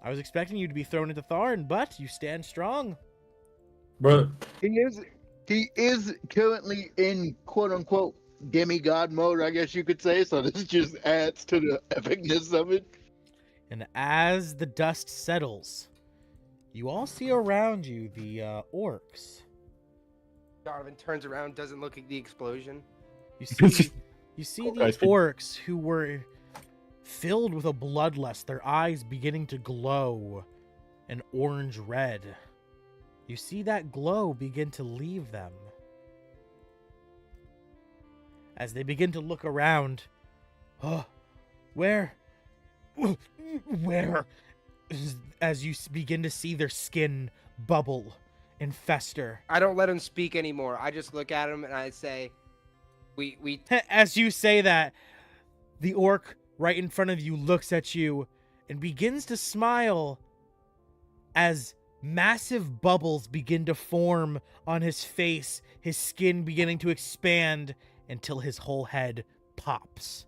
I was expecting you to be thrown into Tharn, but you stand strong. Bro, He is currently in quote unquote demigod mode, I guess you could say. So this just adds to the epicness of it. And as the dust settles, you all see around you the orcs. Donovan turns around, doesn't look at the explosion. You see the guys. orcs who were filled with a bloodlust, their eyes beginning to glow an orange red. You see that glow begin to leave them. As they begin to look around, where? As you begin to see their skin bubble and fester. I don't let him speak anymore. I just look at him and I say, we As you say that, the orc right in front of you looks at you and begins to smile as massive bubbles begin to form on his face, his skin beginning to expand until his whole head pops.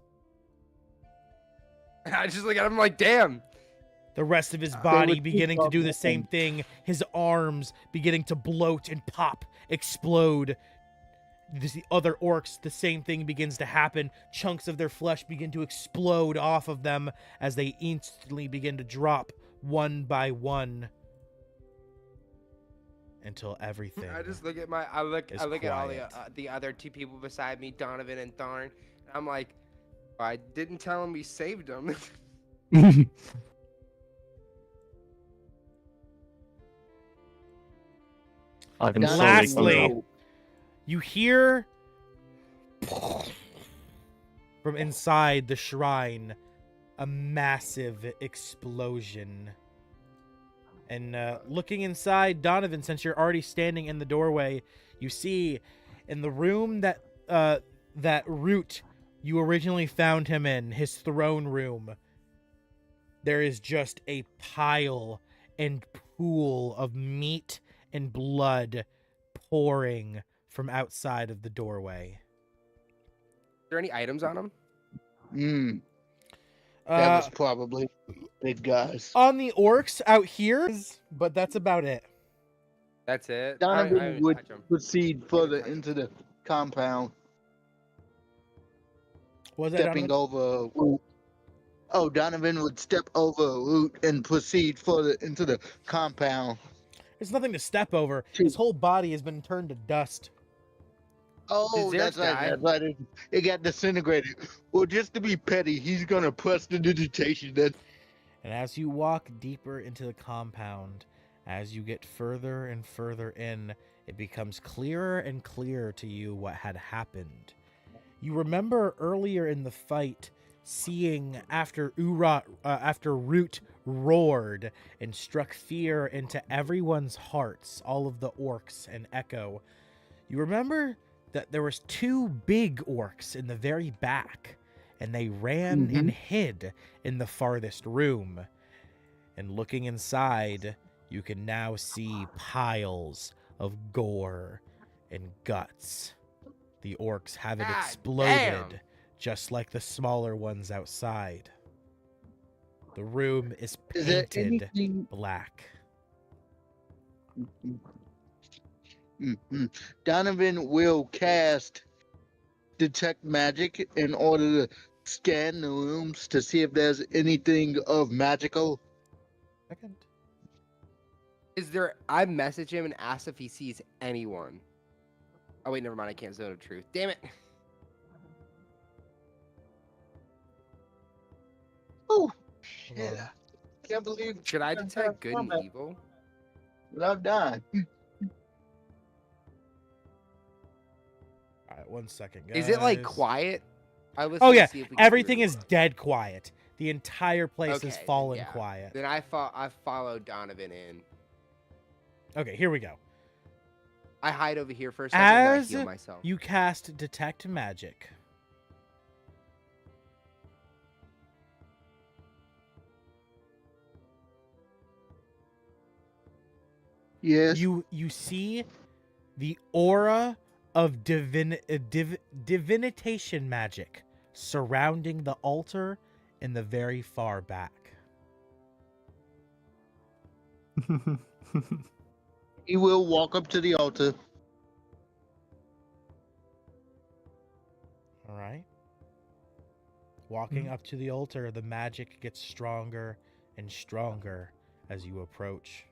I just look at him like, damn. The rest of his body beginning to do the same thing, his arms beginning to bloat and pop, explode. The other orcs, the same thing begins to happen. Chunks of their flesh begin to explode off of them as they instantly begin to drop one by one until everything. I just look at I look at all quiet. the other two people beside me, Donovan and Tharn. And I'm like, I didn't tell him we saved him. Ivan Donovan slowly comes Lastly, up. you hear from inside the shrine a massive explosion. And looking inside, Donovan, since you're already standing in the doorway, you see in the room that that Root you originally found him in, his throne room, there is just a pile and pool of meat and blood pouring from outside of the doorway. Is there any items on him? That was probably big guys. On the orcs out here, but that's about it. That's it. Donovan would touch him. proceed further into the compound, Was that stepping Donovan? over a root. Oh, Donovan would step over a root and proceed further into the compound. There's nothing to step over. His whole body has been turned to dust. Oh, Did Xerath that's right. die? That's right. It got disintegrated. Well, just to be petty, he's gonna press the digitation. That And as you walk deeper into the compound, as you get further and further in, it becomes clearer and clearer to you what had happened. You remember earlier in the fight, seeing after Root roared and struck fear into everyone's hearts, all of the orcs and Echo. You remember that there was two big orcs in the very back, and they ran and hid in the farthest room. And looking inside, you can now see piles of gore and guts. The orcs have it God exploded, damn. just like the smaller ones outside. The room is is there painted anything? black. Donovan will cast detect magic in order to scan the rooms to see if there's anything of magical. Second. Is there? I message him and ask if he sees anyone. Oh wait, never mind. I can't zone of truth. Damn it. Oh, shit. I can't believe Should I detect good and evil? what I've done. All right, 1 second, guys. Is it like quiet? I listen Oh to yeah, see if we can everything hear is dead quiet. The entire place has Okay, fallen yeah. quiet. Then I follow Donovan in. Okay, here we go. I hide over here for a second, and then I As heal myself. you cast Detect Magic, Yes. you see the aura of divinitation magic surrounding the altar in the very far back. He will walk up to the altar. All right. Walking up to the altar, the magic gets stronger and stronger as you approach.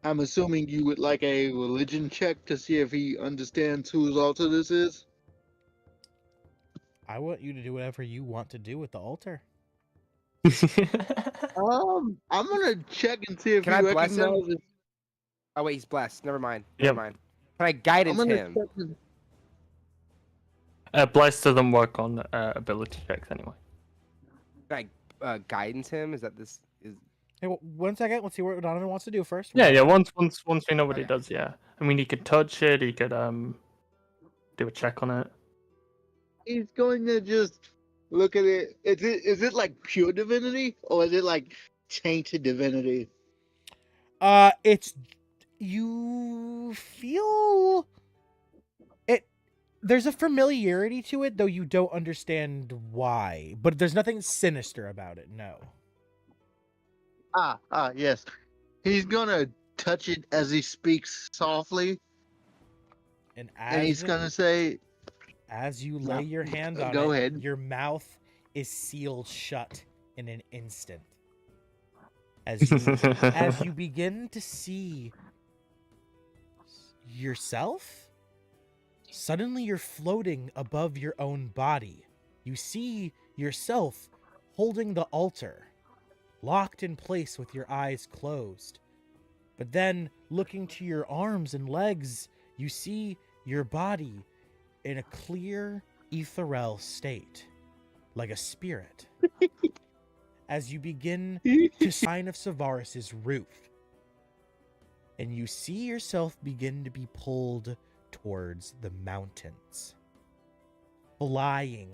I'm assuming you would like a religion check to see if he understands whose altar this is. I want you to do whatever you want to do with the altar. I'm gonna check and see if Can he I bless him? recognizes. Oh wait, he's blessed. Never mind. Yep. Never mind. Can I I'm guidance gonna him? check his- Bless doesn't work on ability checks anyway. Can I guidance him? Is that this? Is Hey, 1 second. Let's see what Donovan wants to do first. Yeah. Once we know what he Okay. does, yeah. I mean, he could touch it. He could do a check on it. He's going to just look at it. Is it like pure divinity or is it like tainted divinity? It's you feel it. There's a familiarity to it, though you don't understand why. But there's nothing sinister about it. No. Yes. He's gonna touch it as he speaks softly, And and he's gonna say, as you lay your hand on Go it, ahead. your mouth is sealed shut in an instant. As you begin to see yourself, suddenly you're floating above your own body. You see yourself holding the altar, locked in place with your eyes closed. But then, looking to your arms and legs, you see your body in a clear, ethereal state, like a spirit. As you begin to sign of Savaris' roof, and you see yourself begin to be pulled towards the mountains, flying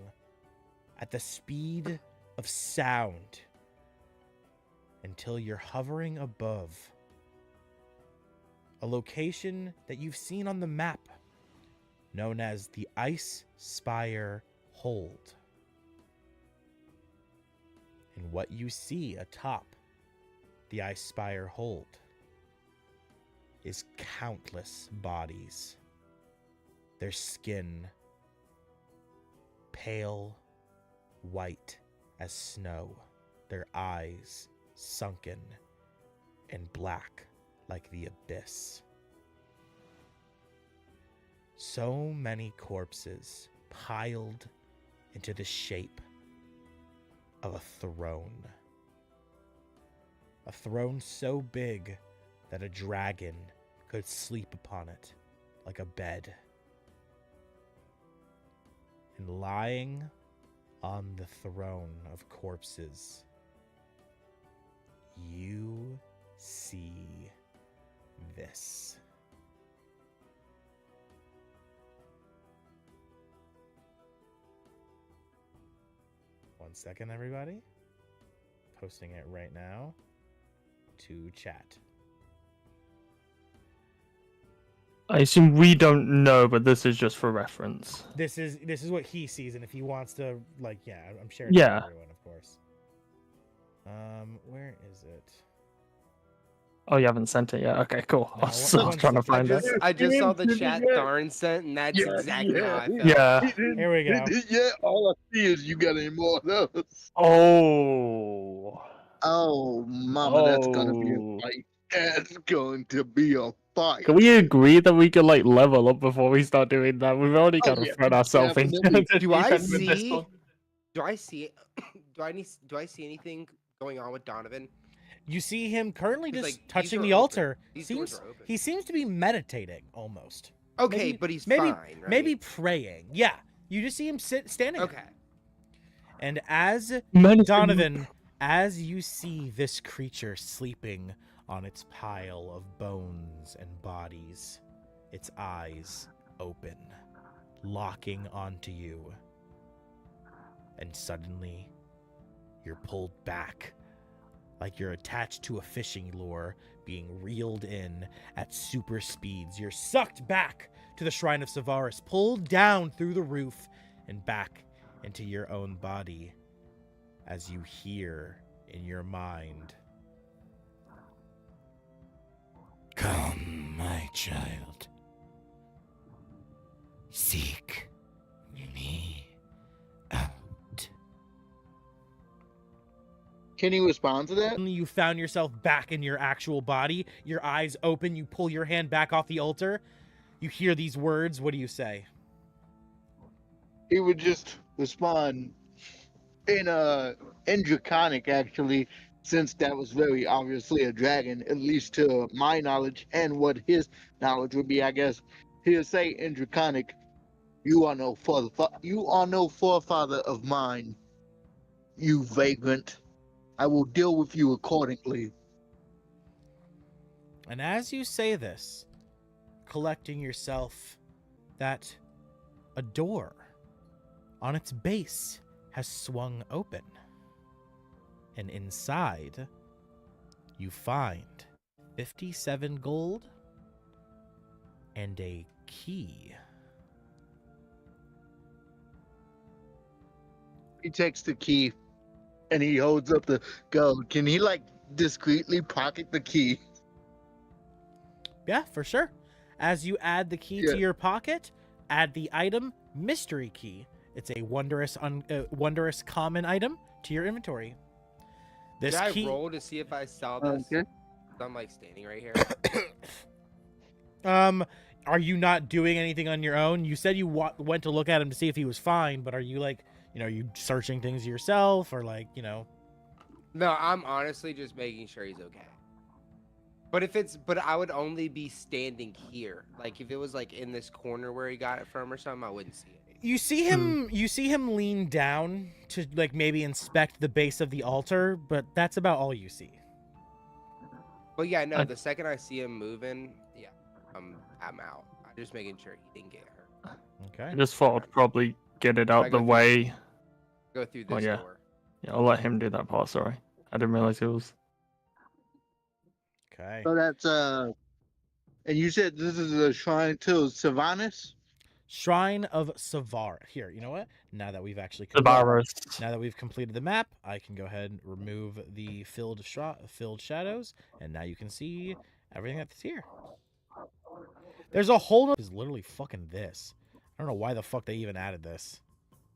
at the speed of sound until you're hovering above a location that you've seen on the map known as the Ice-Spire Hold. And what you see atop the Ice-Spire Hold is countless bodies. Their skin pale white as snow, their eyes sunken and black like the abyss. So many corpses piled into the shape of a throne. A throne so big that a dragon could sleep upon it like a bed. And lying on the throne of corpses, you see this. One second, everybody. Posting it right now to chat. I assume we don't know, but this is just for reference. This is what he sees, and if he wants to, like, yeah, I'm sharing Yeah. it with everyone, of course. Where is it? Oh, you haven't sent it yet? Okay, cool. No, I was trying to find it. I just saw the chat Tharn sent, and that's exactly how I felt. Yeah. Here we go. Yeah, all I see is you got any more of those. Oh. Oh, mama, that's gonna be a fight. That's going to be a fight. Can we agree that we can like level up before we start doing that? We've already Oh, got to yeah, throw ourselves in. definitely. Do I defend with this see? one. Do I see? Do I see anything going on with Donovan? You see him currently 'Cause, just like, these touching are the open. altar. These doors are open. He seems to be meditating almost. Okay, Maybe- but he's maybe fine, right? maybe praying. Yeah, you just see him standing. there. Okay. And as Menacing. Donovan, as you see this creature sleeping on its pile of bones and bodies, its eyes open, locking onto you. And suddenly, you're pulled back, like you're attached to a fishing lure, being reeled in at super speeds. You're sucked back to the Shrine of Savaris, pulled down through the roof and back into your own body as you hear in your mind, "Come, my child. Seek me out." Can you respond to that? Suddenly you found yourself back in your actual body, your eyes open, you pull your hand back off the altar, you hear these words. What do you say? He would just respond in Draconic, actually, since that was very obviously a dragon, at least to my knowledge, and what his knowledge would be, I guess. He would say in Draconic, you are no forefather of mine, you vagrant. I will deal with you accordingly. And as you say this, collecting yourself, that a door on its base has swung open. And inside, you find 57 gold and a key. He takes the key and he holds up the gold. Can he, like, discreetly pocket the key? Yeah, for sure. As you add the key to your pocket, add the item Mystery Key. It's a wondrous common item to your inventory. This Did key. I roll to see if I saw this? Okay. I'm like standing right here. Are you not doing anything on your own? You said you went to look at him to see if he was fine, but are you like, you searching things yourself or like, No, I'm honestly just making sure he's okay. But I would only be standing here. Like if it was like in this corner where he got it from or something, I wouldn't see it. You see him lean down to like maybe inspect the base of the altar, but that's about all you see. But yeah, no, the second I see him moving, yeah, I'm out. I'm just making sure he didn't get hurt. Okay. I just thought I'd probably get it out the way. Go through this door. Yeah, I'll let him do that part, sorry. I didn't realize it was. Okay. So that's, and you said this is a shrine to Savaris? Shrine of Savar. Here, you know what? Now that we've actually completed the map, I can go ahead and remove the filled shadows, and now you can see everything that's here. There's a whole is literally fucking this. I don't know why the fuck they even added this.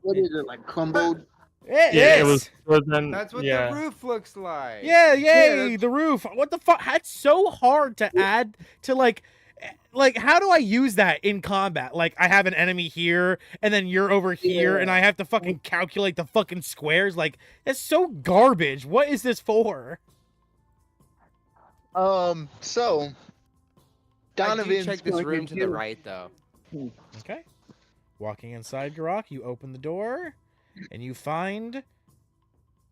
What is it, like crumbled? It was. Then, That's what the roof looks like. Yeah, yay, the roof. What the fuck? That's so hard to add to like how do I use that in combat? Like I have an enemy here and then you're over here and I have to fucking calculate the fucking squares. Like it's so garbage. What is this for? So Donovan, check this room to the right though. Okay. Walking inside Garrak, you open the door and you find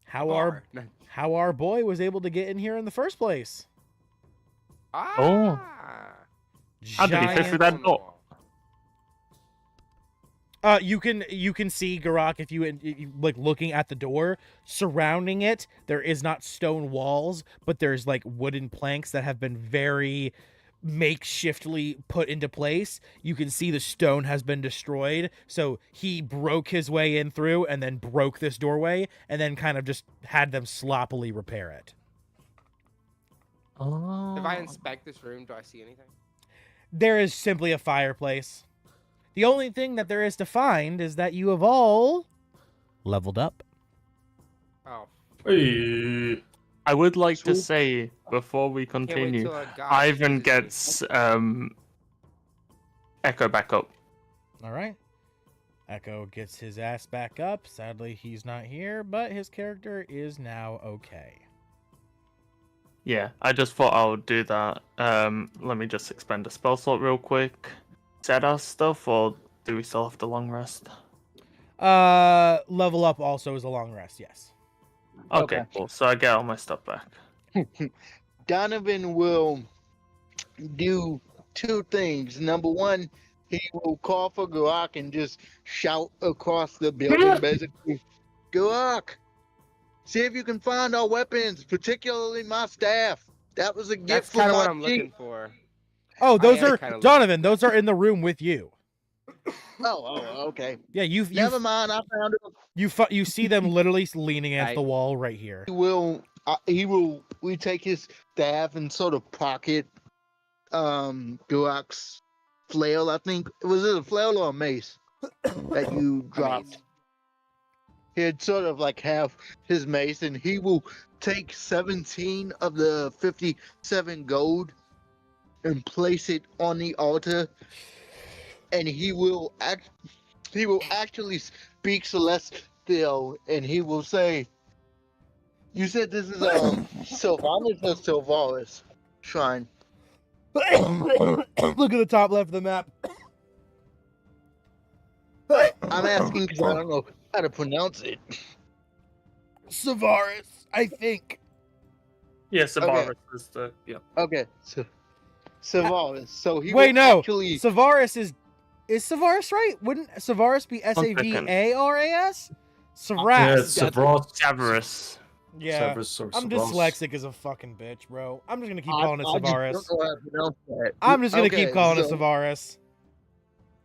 how our boy was able to get in here in the first place. How did he fit through that door? You can see Garrak if you like looking at the door. Surrounding it, there is not stone walls, but there's like wooden planks that have been very makeshiftly put into place. You can see the stone has been destroyed, so he broke his way in through and then broke this doorway and then kind of just had them sloppily repair it. If I inspect this room, do I see anything? There is simply a fireplace. The only thing that there is to find is that you have all leveled up. Oh. Hey. I would like to say, before we continue, Ivyn gets Echo back up. All right. Echo gets his ass back up. Sadly, he's not here, but his character is now okay. Yeah, I just thought I would do that. Let me just expend a spell slot real quick. Set our stuff, or do we still have the long rest? Level up also is a long rest. Yes. Okay, Okay. cool. So I get all my stuff back. Donovan will do two things. Number one, he will call for Garrak and just shout across the building, basically, Garrak, see if you can find our weapons, particularly my staff. That was a gift That's from kind of my what I'm chief. looking for. Oh, those am are kinda looking Donovan. for Those are in the room with you. Oh, okay. Yeah, Never mind. I found it. you see them literally leaning against Right. the wall right here. We take his staff and sort of pocket Garrak's flail. I think was it a flail or a mace that you dropped? Mace. He'd sort of like have his mace, and he will take 17 of the 57 gold and place it on the altar, and he will actually speak celestial, and he will say, "You said this is Sylvanas or Sylvaris shrine?" Look at the top left of the map. I'm asking because I don't know how to pronounce it. Savaris, I think. Yes, the Okay. is the Okay, so Sylvaris. So he Wait, will no. actually. Savaris is Savaris right? Wouldn't Savaris be Savaras? Savras. Yeah, it's Savros. Severus. Yeah. Severus or I'm Savros. dyslexic as a fucking bitch, bro. I'm just gonna keep I calling it just Savaris. don't know how to pronounce that. I'm just gonna Okay, keep calling it so- Savaris.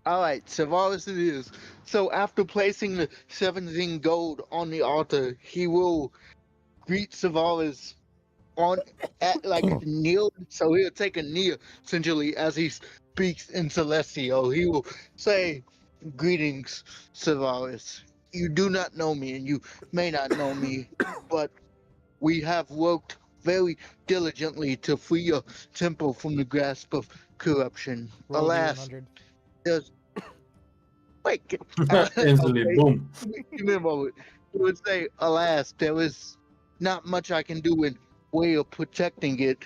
All right, Savaris it is. So after placing the 17 gold on the altar, he will greet Savaris kneel. So he'll take a kneel essentially as he speaks in Celestial. He will say, "Greetings, Savaris. You do not know me, and you may not know me, but we have worked very diligently to free your temple from the grasp of corruption. Roll Alas, D100. there's wait. Instantly, Okay. boom. Give me a moment. He would say, "Alas, there is not much I can do in way of protecting it,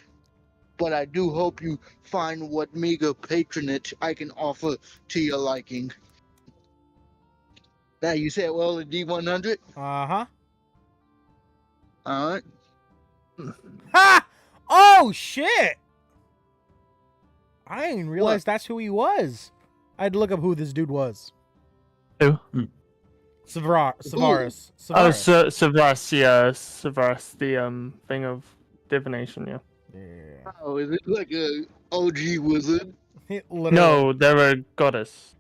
but I do hope you find what meager patronage I can offer to your liking." Now you said, "Well, a D100." Uh-huh. All right. Ha! Oh shit! I didn't realize that's who he was. I had to look up who this dude was. Who? Savaris. Oh, Severus, yeah, Severus, the thing of divination, yeah. Yeah. Oh, is it like a OG wizard? Literally. No, they're a goddess.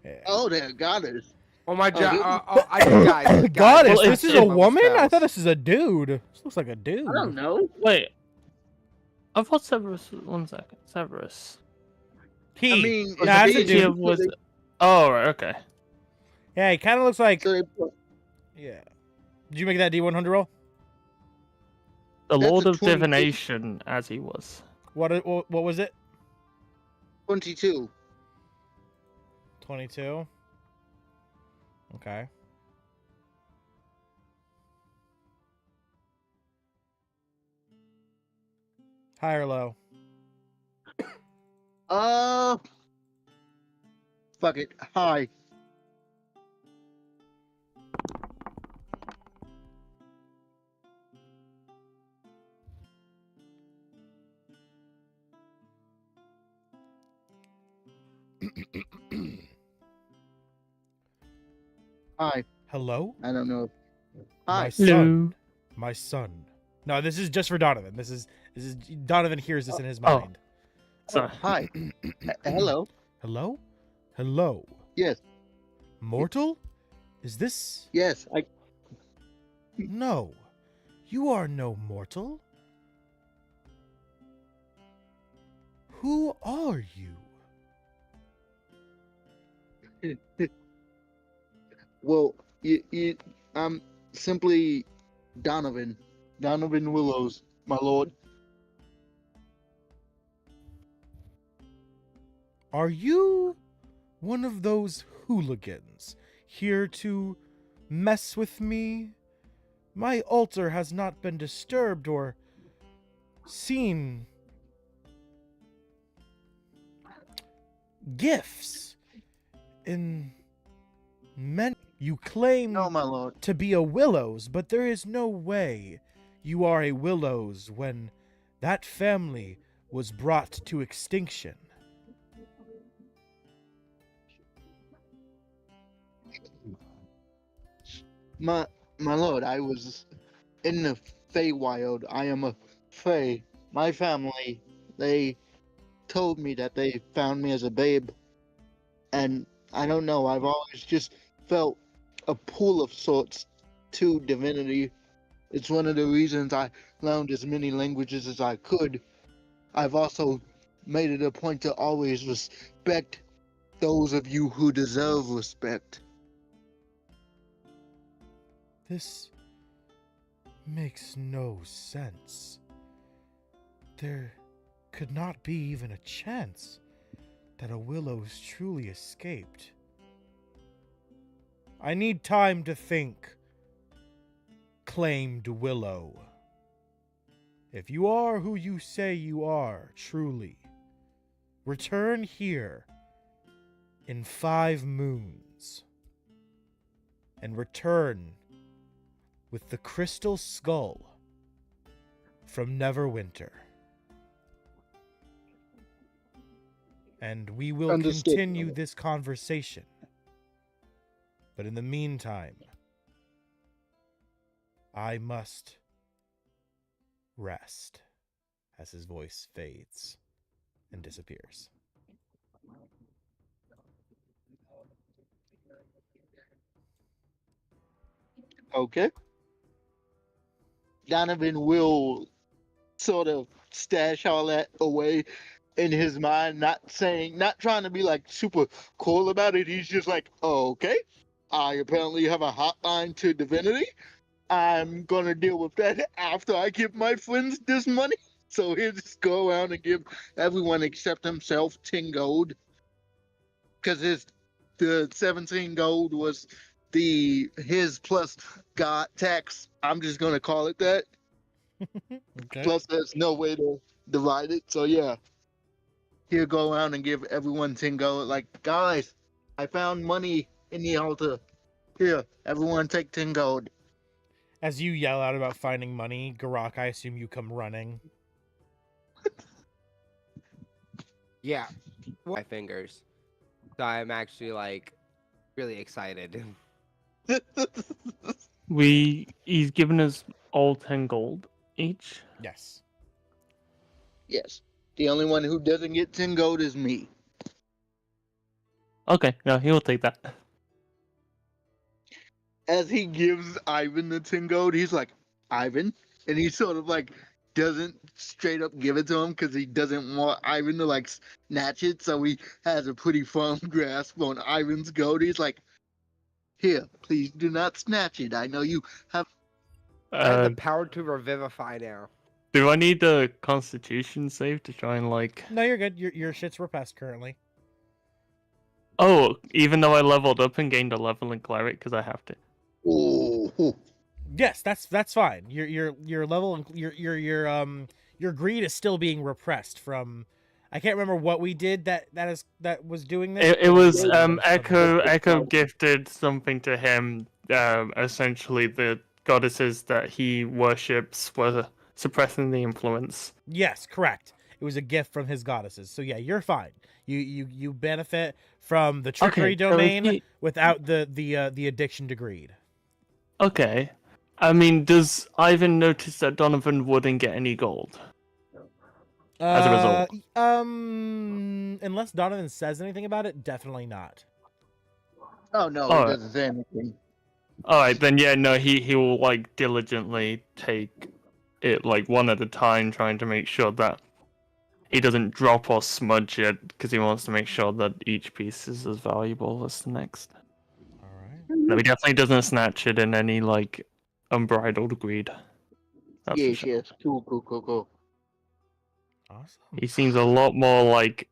Yeah. Oh, they're goddess. Oh my Oh, god! I just died. Goddess, Well, this is it's- a woman? I thought this is a dude. This looks like a dude. I don't know. Wait, I thought Severus. 1 second, Severus. He. I mean, Yeah, that's a it's He dude. was. Oh, right, okay. Yeah, he kind of looks like. So they, Yeah. Did you make that D100 roll? The That's Lord a of 22. Divination, as he was. What was it? 22. 22. Okay. High or low? Fuck it. Hi. Hi. Hello? I don't know. My Hi. son. My son. No, this is just for Donovan. This is Donovan hears this in his Oh. mind. So, Hi. Hello. Hello? Hello. Yes. Mortal? Is this Yes. No. You are no mortal. Who are you? Well, I'm simply Donovan. Donovan Willows, my lord. Are you one of those hooligans here to mess with me? My altar has not been disturbed or seen gifts in You claim No, my lord. to be a Willows, but there is no way you are a Willows when that family was brought to extinction. My lord, I was in the Feywild. I am a Fey. My family, they told me that they found me as a babe. And I don't know, I've always just felt a pull of sorts to divinity. It's one of the reasons I learned as many languages as I could. I've also made it a point to always respect those of you who deserve respect. This makes no sense. There could not be even a chance that a Willows truly escaped. I need time to think. Claimed Willow. If you are who you say you are, truly, return here in 5 moons and return with the crystal skull from Neverwinter. And we will Understood, continue brother. this conversation. But in the meantime, I must rest as his voice fades and disappears. Okay. Donovan will sort of stash all that away in his mind, not trying to be like super cool about it. He's just like, oh, okay, I apparently have a hotline to divinity. I'm gonna deal with that after I give my friends this money. So he'll just go around and give everyone except himself 10 gold. Because the 17 gold was his plus God tax. I'm just gonna call it that. Okay. Plus there's no way to divide it. So yeah. He'll go around and give everyone 10 gold. Like, guys, I found money in the altar. Here, everyone take 10 gold. As you yell out about finding money, Garrak, I assume you come running. Yeah, my fingers. So I'm actually like really excited. He's given us all 10 gold each. Yes. Yes. The only one who doesn't get 10 gold is me. Okay, no, he'll take that. As he gives Ivyn the 10 gold, he's like, Ivyn? And he sort of like doesn't straight up give it to him because he doesn't want Ivyn to like snatch it. So he has a pretty firm grasp on Ivyn's gold. He's like, here, please do not snatch it. I know you have. I have Uh, the power to revivify now. do I need a constitution save to try and like... No, you're good. Your shit's repressed currently. Oh, even though I leveled up and gained a level in cleric because I have to. Oh, Yes, that's fine. Your level and your greed is still being repressed from. I can't remember what we did that was doing this. It was Something. Echo gifted something to him. Essentially, the goddesses that he worships were suppressing the influence. Yes, correct. It was a gift from his goddesses. So yeah, you're fine. You benefit from the trickery Okay, so if domain he- without the addiction to greed. Okay. I mean, does Ivyn notice that Donovan wouldn't get any gold? As a result. Unless Donovan says anything about it, definitely not. oh no, All he right. doesn't say anything. Alright, then yeah, no, he will like diligently take it like one at a time, trying to make sure that he doesn't drop or smudge it, because he wants to make sure that each piece is as valuable as the next. All right. No, he definitely doesn't snatch it in any like unbridled greed. That's for Yes, sure. yes. Cool. Awesome. He seems a lot more like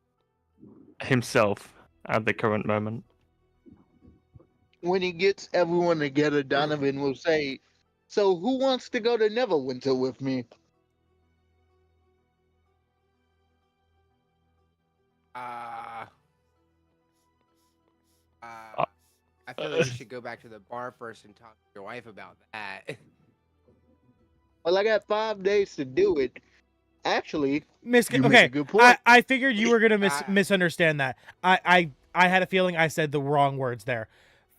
himself at the current moment. When he gets everyone together, Donovan will say, so who wants to go to Neverwinter with me? I feel like you should go back to the bar first and talk to your wife about that. Well, I got 5 days to do it. Actually, you make a Okay, good point. I figured you were gonna Ah. misunderstand that. I had a feeling I said the wrong words there.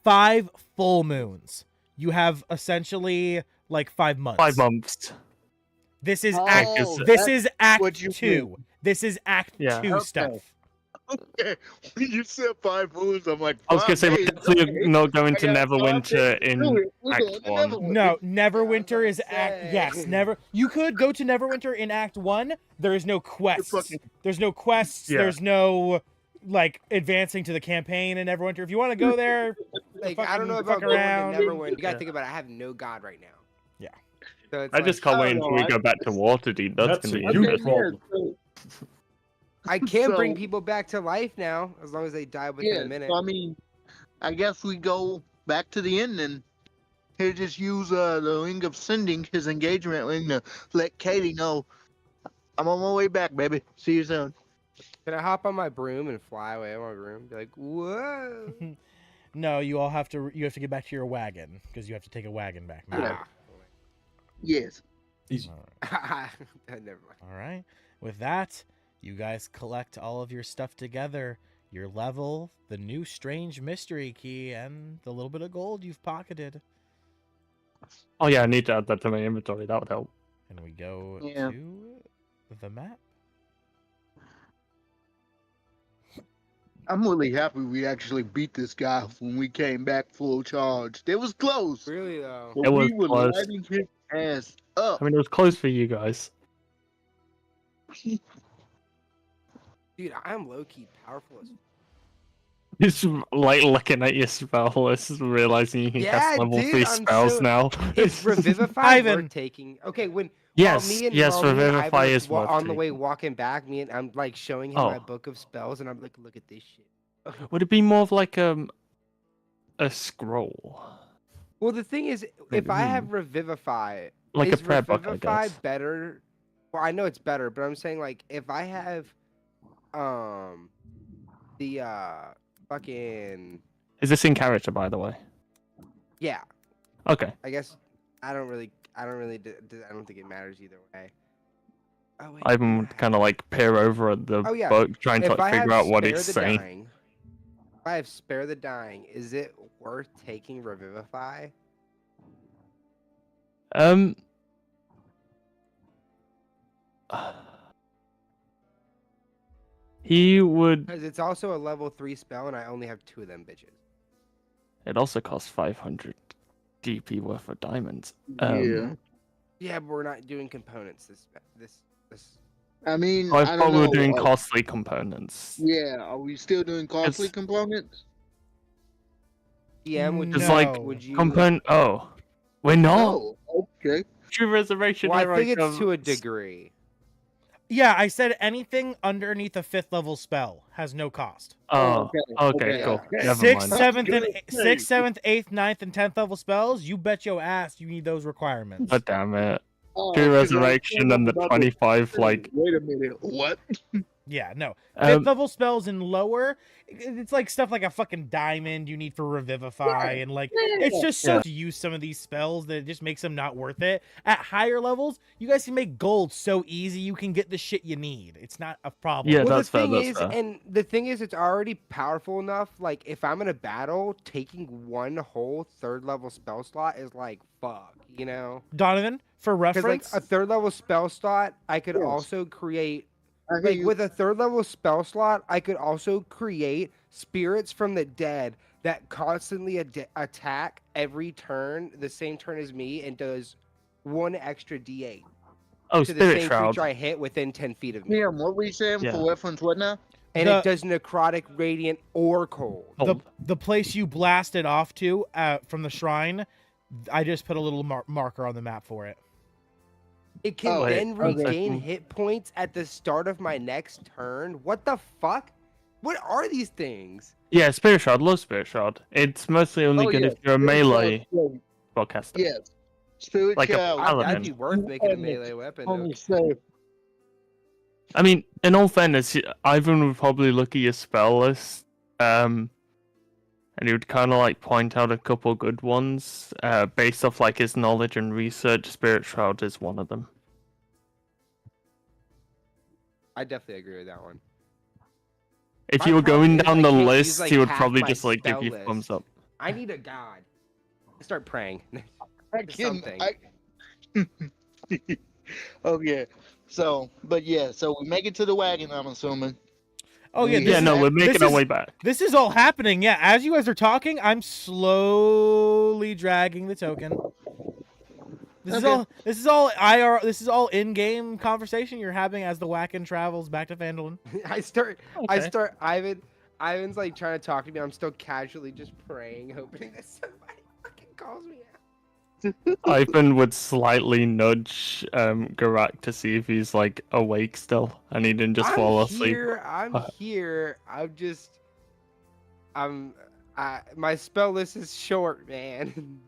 5 full moons. You have essentially like 5 months. 5 months. This is Oh, act. is- This that's is act what you 2. mean. This is act Yeah. 2 Okay. stuff. Okay, when you said 5 moons, I'm like, I was gonna 5 say we're days, definitely okay. not going I to got 5 Neverwinter days to do in it. We're Act going to 1. Neverwinter. No, Neverwinter I is was act. about to Yes, say. never. You could go to Neverwinter in Act 1. There is no quests. fucking- There's no quests. Yeah. There's no like advancing to the campaign in Neverwinter. If you want to go there, Like, I don't know fucking about fuck going around. to Neverwinter. You gotta Yeah. think about it. I have no god right now. Yeah. So it's I just like, can't wait I don't until know, we go back to Waterdeep. That's That's gonna be a huge interesting. problem. so, I can bring So- people back to life now, as long as they die within yeah, a minute. so, I mean, I guess we go back to the end and he'll just use the ring of sending his engagement ring to let Katie know I'm on my way back, baby. See you soon. Can I hop on my broom and fly away on my broom? Be like, whoa. no, you have to get back to your wagon because you have to take a wagon back. Now. Yes. Easy. Never mind. All right. With that, you guys collect all of your stuff together, your level, the new strange mystery key, and the little bit of gold you've pocketed. Oh yeah, I need to add that to my inventory. That would help. And we go Yeah. to the map. I'm really happy we actually beat this guy when we came back full charge. It was close. Really, though. But It was we were close. lighting his ass up. I mean, it was close for you guys. Dude, I'm low-key powerful as Just like looking at your spell list, realizing you can Yeah, cast level dude, 3 I'm spells so- now. It's Revivify Ivan. worth taking. Okay, when Yes, while me and, yes, while me and Revivify Ivan is wa- worth on the taking. way walking back, I'm like showing him Oh. my book of spells, and I'm like, look at this shit. Would it be more of like a scroll, Well, the thing is, if I have Revivify, like a is prayer book, I Revivify guess? better? Well, I know it's better, but I'm saying like if I have the fucking Is this in character, by the way? yeah, Okay. I guess I don't think it matters either way. Oh, wait, Ivan would yeah. kind of like peer over at the Oh, yeah. book, trying to If I figure have out what Spare he's the saying. Dying, if I have Spare the Dying, is it worth taking Revivify? He would. Because it's also a level 3 spell, and I only have 2 of them bitches. It also costs 500 DP worth of diamonds. Yeah. Yeah, but we're not doing components this. I mean, I I thought don't we were know. doing costly components. Yeah, are we still doing costly It's- components? DM, would you, It's like would you? Component. Oh, we're not. Oh, okay. True Resurrection. Well, I Hero think it's to a comes- degree. Yeah, I said anything underneath a 5th level spell has no cost. Oh, okay, okay, cool. okay. Never 6th, mind. 7th, and Good. 6th, 7th, 8th, 9th, and 10th level spells. You bet your ass you need those requirements. God damn it. Oh, True 'cause I was Resurrection and the about to 25 say, like. Wait a minute. What? Yeah, no. 5th Um, level spells and lower, it's like stuff like a fucking diamond you need for Revivify, and like it's just so Yeah. to use some of these spells that it just makes them not worth it. At higher levels, you guys can make gold so easy you can get the shit you need. It's not a problem. Yeah, Well, that's the fair, thing that's is, fair. and the thing is, it's already powerful enough. Like, if I'm in a battle, taking one whole 3rd level spell slot is like fuck, you know? Donovan, for Because like reference, a 3rd level spell slot, I could Yes. also create. I hear Like you. with a 3rd level spell slot, I could also create spirits from the dead that constantly attack every turn, the same turn as me, and does 1 extra D8 Oh, to the Spirit same Shroud. creature I hit within 10 feet of me. Yeah, what were you saying Yeah. for reference? What now? And The- it does necrotic, radiant, or cold. the place you blasted off to from the shrine, I just put a little marker on the map for it. It can Oh, then okay. regain hit points at the start of my next turn. What the fuck? What are these things? Yeah, Spirit Shroud. Love Spirit Shroud. It's mostly only Oh, good yeah, if you're a Spirit Shroud, melee yeah, spellcaster. Yes. Spirit Like a Child. paladin. That'd be worth making a almost- melee weapon. Almost though. safe. I mean, in all fairness, Ivan would probably look at your spell list, and and he would kind of like point out a couple good ones based off like his knowledge and research. Spirit Shroud is one of them. I definitely agree with that one. If My you were problem going is down I the can't use, list, like, he would half probably my just like give spell you list. thumbs up. I need a god. Start praying. I can, Something. Okay. So, but yeah, so we make it to the wagon, I'm assuming. Oh yeah, Yeah, this Yeah, is, no, we're this making our is- way back. This is all happening. Yeah, as you guys are talking, I'm slowly dragging the token. This is Okay. all. This is all IR. This is all in-game conversation you're having as the wagon travels back to Phandalin. I start Okay. Ivan's like trying to talk to me. I'm still casually just praying, hoping that somebody fucking calls me out. Ivan would slightly nudge Garrak to see if he's like awake still, and he didn't just fall asleep. I'm here. My spell list is short, man.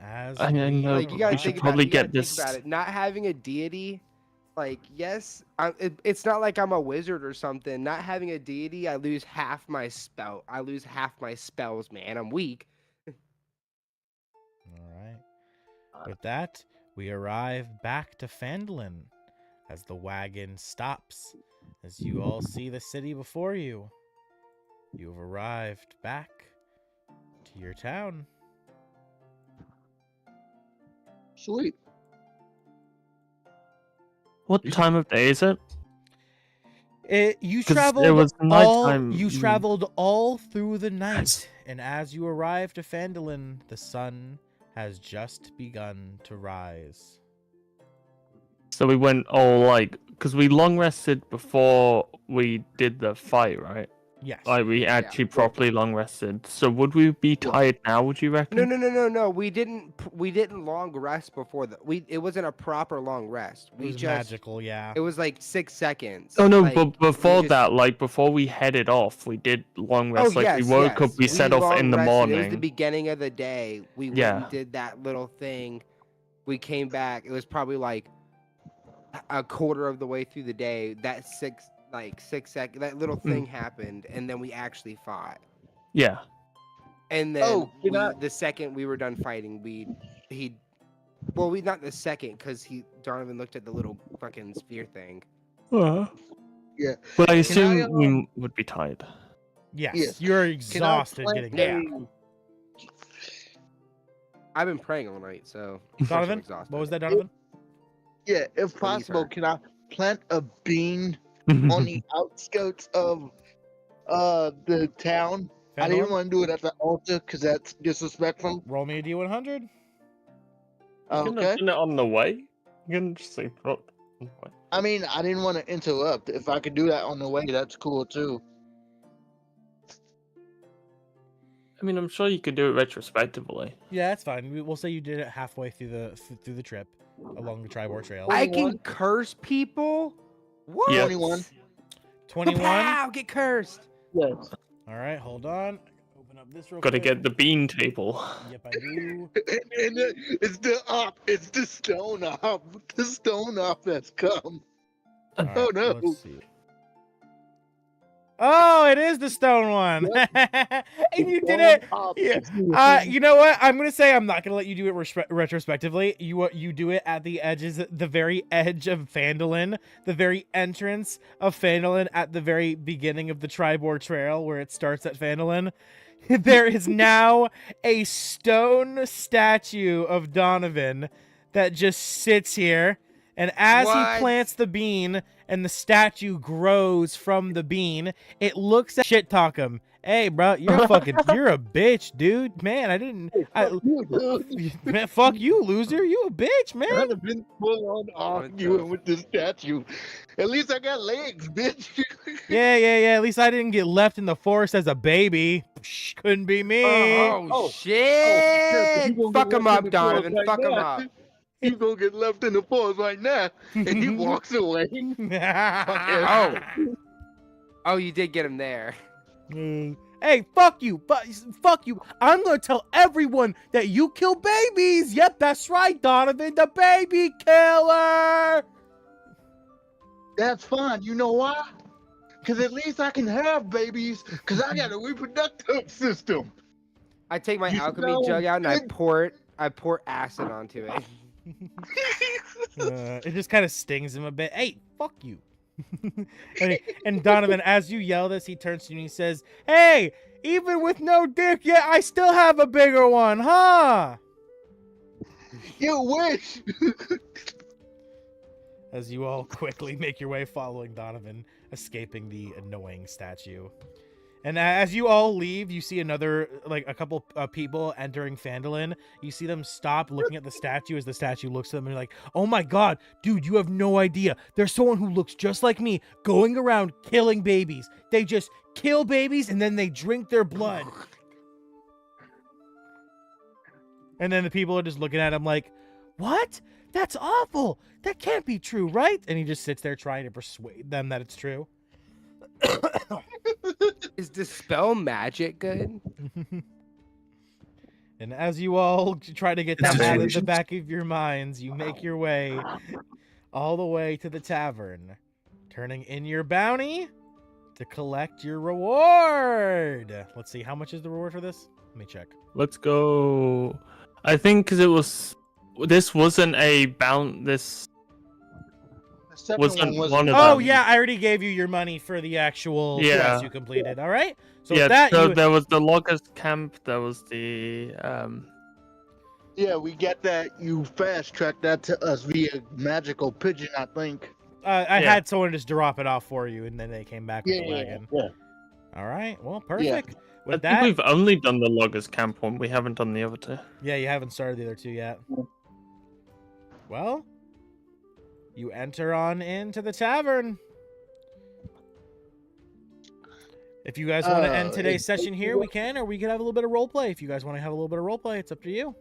As I know. Like you gotta we should think about probably it. You gotta get think this. about it. Not having a deity, like yes, it's not like I'm a wizard or something. Not having a deity, I lose half my spell. I lose half my spells, man. I'm weak. All right. With that, we arrive back to Phandalin as the wagon stops. As you all see the city before you, you have arrived back to your town. Sweet. What time of day is it? You 'Cause it traveled was all. nighttime. You traveled all through the night, Yes. and as you arrive to Phandalin, the sun has just begun to rise. So we went all like, because we long rested before we did the fight, right? Yes. Like we actually properly long rested. So would we be tired now? Would you reckon? No. We didn't long rest before it wasn't a proper long rest. It was magical, yeah. It was like 6 seconds. Oh no, like, but before we just- that, like before we headed off, we did long Oh rest. Like yes, we woke up, yes. we set off long in the rested. morning. It was the beginning of the day. We went Yeah. and did that little thing. We came back. It was probably like a quarter of the way through the day. That 6 second that little thing happened, and then we actually fought. Yeah. And then Oh, the second we were done fighting, not the second, because Donovan looked at the little fucking sphere thing. Yeah. But I I, assume we would be tired. Yes, Yeah. you're Can I exhausted plant getting Yeah. back. I've been praying all night, so of course I'm Donovan, exhausted. what was that, Donovan? Yeah, if possible, can I plant a bean on the outskirts of the town? I didn't Phandalin? want to do it at the altar because that's disrespectful. Roll me a D100. You can Okay. have done it on the way. You can just say, "Oh, on the way." I mean, I didn't want to interrupt. If I could do that on the way, that's cool too. I mean, I'm sure you could do it retrospectively. Yeah, that's fine. We'll say you did it halfway through the trip along the Tribor Trail. I 21. can curse people? What? Yeah. 21. 21. Pow, get cursed. Yes. All right, hold on. Open up this real Got to quick. get the bean table. Yep, I do. And it's the op. It's the stone op. The stone op has come. All Oh, right, no. Let's see. Oh, it is the stone one. And you did it. Yeah. You know what? I'm gonna say I'm not gonna let you do it retrospectively. You do it at the edges, the very edge of Phandalin, the very entrance of Phandalin, at the very beginning of the Tribor Trail, where it starts at Phandalin. There is now a stone statue of Donovan that just sits here, and as What? he plants the bean and the statue grows from the bean, it looks at shit talk him. Hey, bro, you're a bitch, dude. Man, man, fuck you, loser. You a bitch, man. I'd have been full on arguing with this statue. At least I got legs, bitch. Yeah. At least I didn't get left in the forest as a baby. Psh, couldn't be me. Oh, shit. He gonna Fuck get him left up, in the forest Donovan. right Fuck him now. up. He's gonna get left in the forest right now, and he walks away. Oh, you did get him there. Hey, fuck you. Fuck you. I'm gonna tell everyone that you kill babies. Yep, that's right, Donovan, the baby killer. That's fine. You know why? Because at least I can have babies, because I got a reproductive system. I take my You alchemy sound jug out and I good. pour acid onto it. It just kind of stings him a bit. Hey, fuck you. And Donovan, as you yell this, he turns to you and he says, "Hey, even with no dick yet, I still have a bigger one, huh?" You wish. As you all quickly make your way following Donovan, escaping the annoying statue. And as you all leave, you see another, like, a couple people entering Phandalin. You see them stop looking at the statue as the statue looks at them and you're like, "Oh my god, dude, you have no idea. There's someone who looks just like me going around killing babies. They just kill babies and then they drink their blood." And then the people are just looking at him like, "What? That's awful. That can't be true, right?" And he just sits there trying to persuade them that it's true. Is Dispel Magic good? And as you all try to get that out of the back of your minds, you make your way all the way to the tavern, turning in your bounty to collect your reward. Let's see, how much is the reward for this? Let me check. Let's go. I think because this wasn't a bound. This wasn't one of them. Oh yeah, I already gave you your money for the actual quest you completed. All right. So yeah, with that, so there was the loggers camp. There was the Yeah, we get that. You fast tracked that to us via magical pigeon, I think. I had someone just drop it off for you, and then they came back with the wagon. Yeah. All right. Well, perfect. Yeah. With I think we've only done the loggers camp one. We haven't done the other two. Yeah, you haven't started the other two yet. Well, you enter on into the tavern. If you guys want to end today's session here, we can, or we could have a little bit of roleplay. If you guys want to have a little bit of roleplay, it's up to you.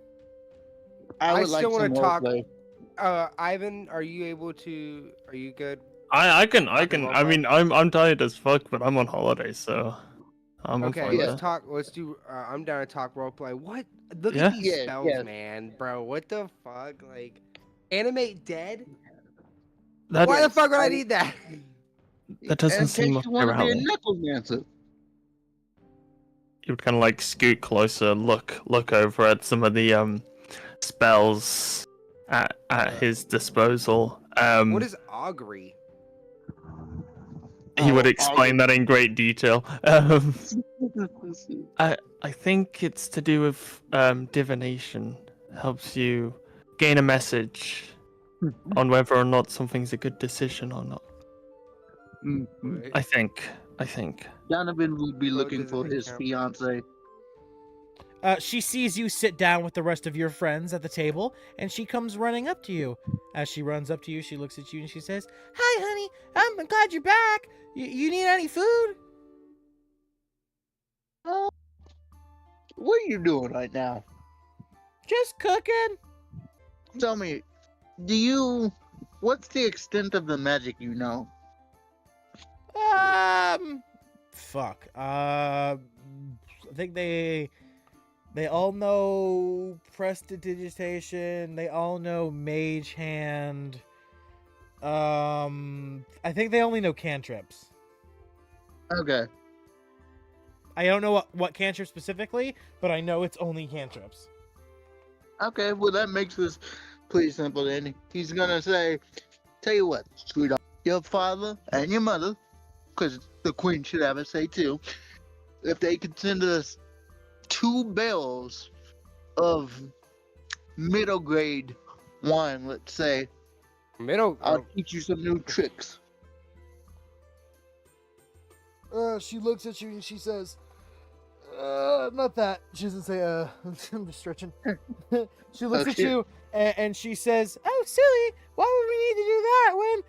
I still want to talk. roleplay. Ivan, are you able to? Are you good? I can. I mean, I'm tired as fuck, but I'm on holiday, so I'm Okay, fine with let's it. talk. Let's do. I'm down to talk roleplay. What? Look Yeah. at these Yeah, spells, yeah. man, bro. What the fuck? Like, animate dead? That, Why the fuck would I need that? that doesn't In seem case you want to be a overpowered. necromancer. You would kind of like scoot closer, look over at some of the spells at his disposal. What is augury? He would Oh, explain that in great detail. I think it's to do with divination. Helps you gain a message on whether or not something's a good decision or not. Mhm. I think. Donovan would be looking does for it his count? fiance. She sees you sit down with the rest of your friends at the table, and she comes running up to you. As she runs up to you, she looks at you and she says, "Hi, honey. I'm glad you're back. You need any food?" What are you doing right now? Just cooking. Tell me, what's the extent of the magic you know? Fuck. I think they all know prestidigitation. They all know mage hand. I think they only know cantrips. Okay. I don't know what cantrip specifically, but I know it's only cantrips. Okay, well that makes this pretty simple then. He's gonna say, tell you what, sweetheart, your father and your mother, because the queen should have a say too, if they could send us 2 barrels of middle grade wine, let's say, I'll teach you some new tricks. She looks at you and she says, not that. She doesn't say, I'm just stretching. She looks at you and she says, "Oh, silly, why would we need to do that when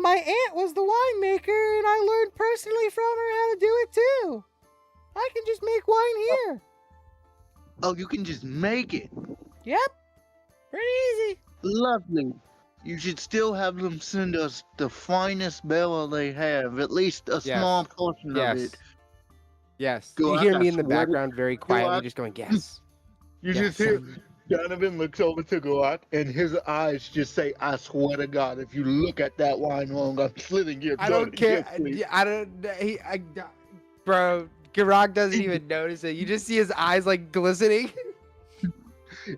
my aunt was the winemaker and I learned personally from her how to do it too? I can just make wine here." Oh, you can just make it. Yep. Pretty easy. Lovely. You should still have them send us the finest barrel they have, at least a small portion of it. Yes. Go, You I hear got me in the sweaty- background very quietly just going, yes. You Yes. just hear Donovan looks over to Garrak, and his eyes just say, "I swear to God, if you look at that wine wrong, I'm slitting your I gun don't in care. your sleeve." I don't. Bro, Garrak doesn't even notice it. You just see his eyes like glistening.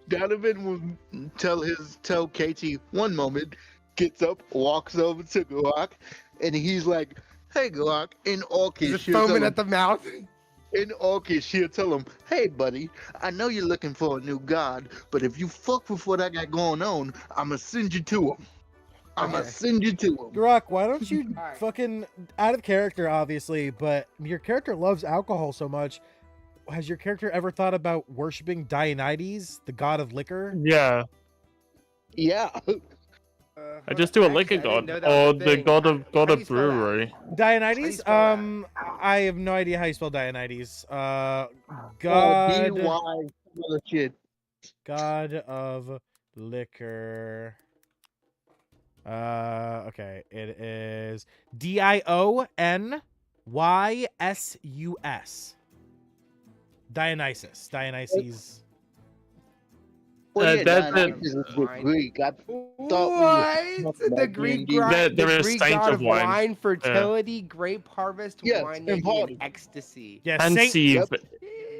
Donovan will tell Katie one moment, gets up, walks over to Garrak, and he's like, "Hey, Garrak," in He's Orcish, she'll foaming tell at the mouth. in Orcish, she'll tell him, "Hey, buddy, I know you're looking for a new god, but if you fuck with what I got going on, I'ma send you to him. I'ma Okay. send you to him." Garrak, why don't you Alright. fucking out of character, obviously, but your character loves alcohol so much. Has your character ever thought about worshiping Dionysus, the god of liquor? Yeah, Yeah. I just do a liquor Actually, I didn't god, know that or was a the thing. god How of do you of spell that? brewery. Dionysus? spell that? I have no idea how you spell Dionysus. Oh, God, DY, other shit. god of liquor. Okay, it is DionYsus. Dionysus. Well, yeah, that's Dionysus is the Greek. I thought we were What? talking The about Greek D&D. god, There the is Greek saint god of of wine. wine, fertility, grape harvest, Yes, wine and making, party. and ecstasy. Yeah, And Saint. Sieve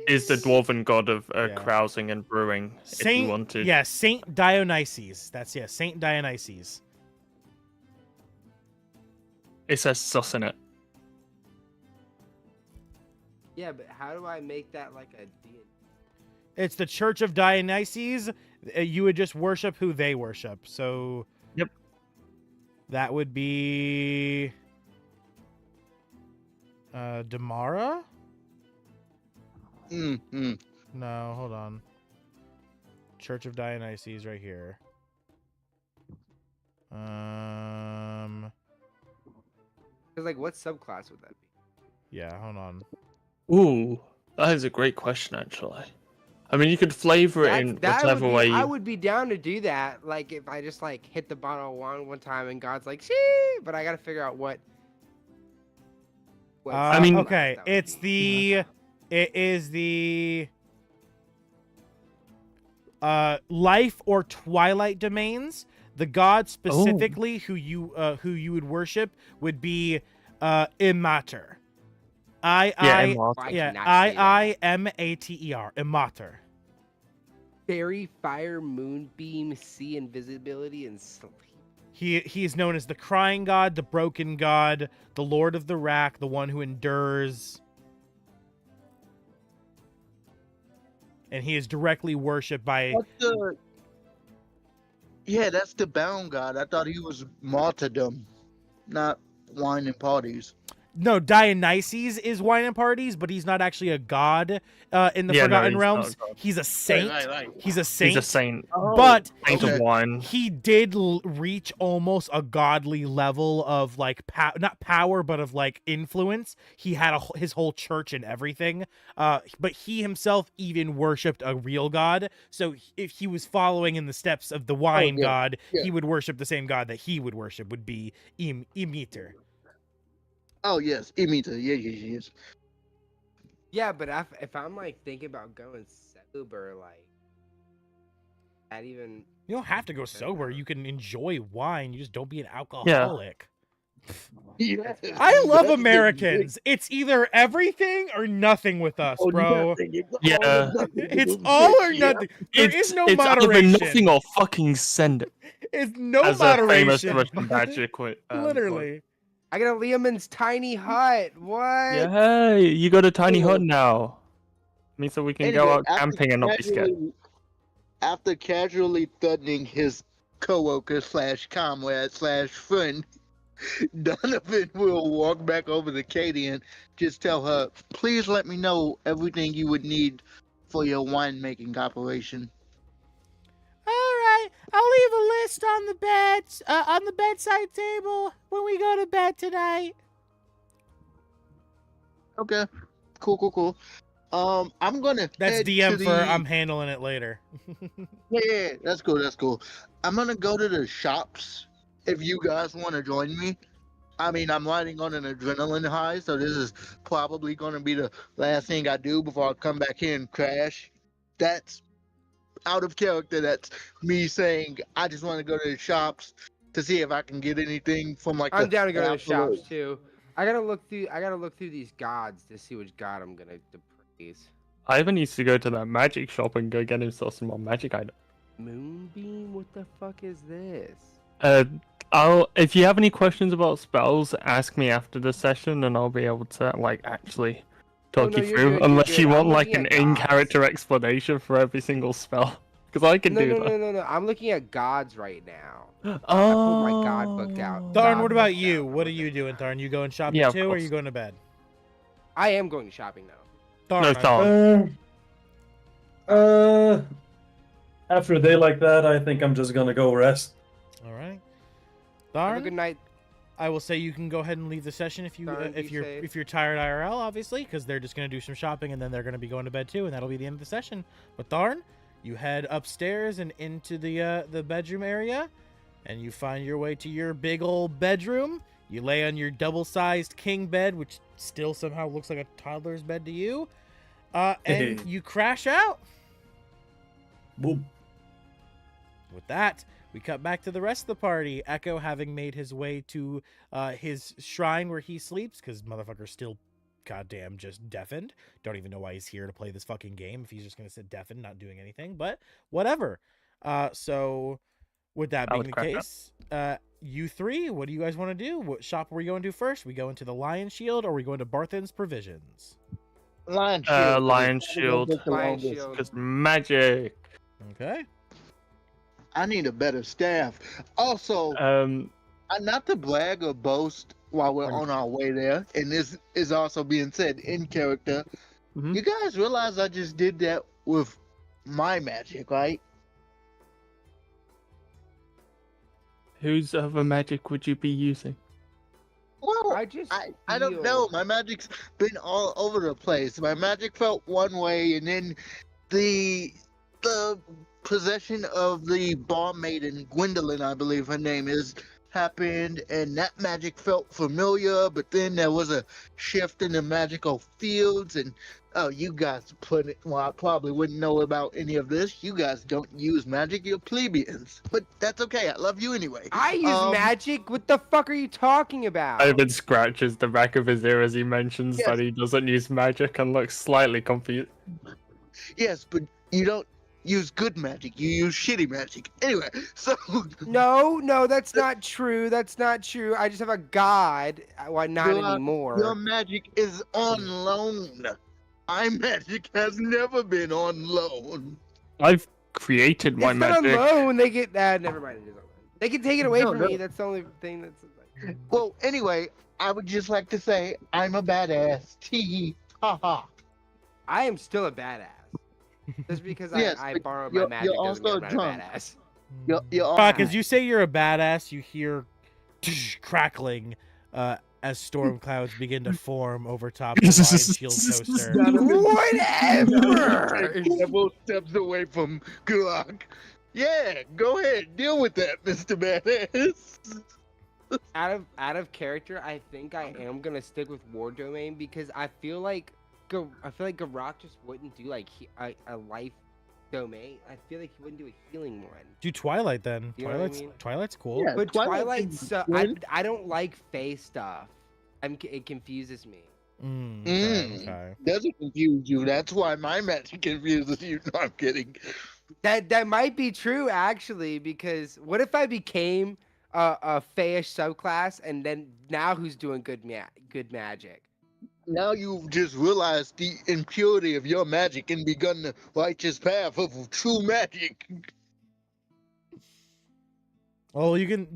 is the dwarven god of Yeah. carousing and brewing. If you Saint. wanted. Yeah, Saint Dionysus. That's Saint Dionysus. It says sus in it. Yeah, but how do I make that like a deity? It's the Church of Dionysus. You would just worship who they worship. So. Yep. That would be. Damara? Mm-hmm. No, hold on. Church of Dionysus right here. Because like, what subclass would that be? Yeah, hold on. Ooh, that is a great question, actually. I mean, you could flavor it in That whatever would be, way. I would be down to do that. Like if I just like hit the bottle of wine one time and God's like, "Shee," but I gotta figure out what. I mean- Okay, that would it's be. it is the life or twilight domains. The god specifically who you would worship would be Imater. Immortal. I Yeah, cannot say that. Imater. Imater. Fairy, fire, moonbeam, sea invisibility, and sleep. He is known as the crying god, the broken god, the lord of the rack, the one who endures. And he is directly worshipped by What's the... Yeah, that's the bound god. I thought he was martyrdom, not wine and parties. No, Dionysus is wine and parties, but he's not actually a god in the Yeah, no, Forgotten he's not Realms. a god. He's a saint. Right. He's a saint. He's a saint. But Saint okay. of wine. he did reach almost a godly level of like not power, but of like influence. He had his whole church and everything. But he himself even worshipped a real god. So if he was following in the steps of the wine yeah, god, yeah. he would worship the same god that he would worship. Would be Imeter. Oh, yes, Imita. Yes. Yeah, but if I'm like thinking about going sober, like that even. You don't have to go sober. You can enjoy wine. You just don't be an alcoholic. Yeah. I love Americans. It's either everything or nothing with us, bro. Yeah. It's all or nothing. There is no it's moderation. either nothing or fucking send it. It's no As a famous moderation. Russian magic quote. Literally. I got a Liamon's tiny hut. What? Yeah, hey, you got a tiny hut now. Means that we can go Anyway, out camping and not be scared. After casually threatening his coworker / comrade / friend, Donovan will walk back over to Katie and just tell her, "Please let me know everything you would need for your winemaking operation." All right, I'll leave a list on the bedside table when we go to bed tonight. Okay, cool. I'm gonna. That's head DM to for the... I'm handling it later. Yeah, that's cool. I'm gonna go to the shops if you guys want to join me. I mean, I'm riding on an adrenaline high, so this is probably gonna be the last thing I do before I come back here and crash. That's out of character. That's me saying I just want to go to the shops to see if I can get anything from like. I'm down to go to the afterload. shops too. I gotta look through these gods to see which god I'm gonna praise. Ivan needs to go to that magic shop and go get himself some more magic items. Moonbeam? What the fuck is this? If you have any questions about spells, ask me after the session, and I'll be able to like actually talk no, you you're through. good, Unless you're you good. want I'm like looking an at gods. in-character explanation for every single spell, because I can do that. No. I'm looking at gods right now. Oh, I pulled my god book out. Tharn, God what about book you? out. What are you doing, Tharn? You going shopping Yeah, of too, or are course. you going to bed? I am going shopping now. Tharn, No, I- Tharn. After a day like that, I think I'm just gonna go rest. All right. Have a good Tharn, night. I will say you can go ahead and leave the session if you Tharn, be safe. if you're tired IRL, obviously, because they're just gonna do some shopping and then they're gonna be going to bed too, and that'll be the end of the session. But Tharn, you head upstairs and into the bedroom area, and you find your way to your big old bedroom. You lay on your double-sized king bed, which still somehow looks like a toddler's bed to you, and you crash out. Boom. With that, we cut back to the rest of the party. Echo having made his way to his shrine where he sleeps, because motherfucker's still goddamn just deafened. Don't even know why he's here to play this fucking game if he's just gonna sit deafened, not doing anything. But whatever. So with that being the case, you three, what do you guys want to do? What shop are we going to first? We go into the Lion Shield, or we go into Barthen's Provisions? Lion Shield. Lion Shield. Lion Shield. Because magic. Okay. I need a better staff. Also, not to brag or boast while we're on our way there, and this is also being said in character. Mhm. You guys realize I just did that with my magic, right? Whose other magic would you be using? Well, I just I don't feel- know. My magic's been all over the place. My magic felt one way, and then the possession of the bomb maiden, Gwendolyn, I believe her name is, happened, and that magic felt familiar, but then there was a shift in the magical fields, and you guys put it, well, I probably wouldn't know about any of this. You guys don't use magic, you're plebeians, but that's okay. I love you anyway. I use magic. What the fuck are you talking about? Ivan scratches the back of his ear as he mentions that he doesn't use magic and looks slightly confused. Yes, but you don't use good magic, you use shitty magic. Anyway, so No, that's not true. That's not true. I just have a god. Why not Your anymore? magic is on loan. My magic has never been on loan. I've created my It's not on magic. loan. They get never mind. It is on loan. They can take it away No, from no. me. That's the only thing that's. Well, anyway, I would just like to say I'm a badass. Tee ha ha. I am still a badass. Just because Yes, I but borrowed my you're magic doesn't mean also I'm not a drunk. badass. You're all As you say you're a badass, you hear crackling as storm clouds begin to form over top of the Lion Shield toaster. Whatever. several steps away from Garrak. Yeah, go ahead, deal with that, Mr. Badass. out of character, I think I am gonna stick with War Domain because I feel like Garrak just wouldn't do like a life domain. I feel like he wouldn't do a healing one. Do Twilight then. You know what I mean? Twilight's cool. Yeah. But Twilight Twilight's is I good. don't like Fae stuff. It confuses me. Okay. Doesn't confuse you. That's why my magic confuses you. No, I'm kidding. That might be true actually, because what if I became a Faeish subclass and then now who's doing good magic? Now you've just realized the impurity of your magic and begun the righteous path of true magic. Well, you can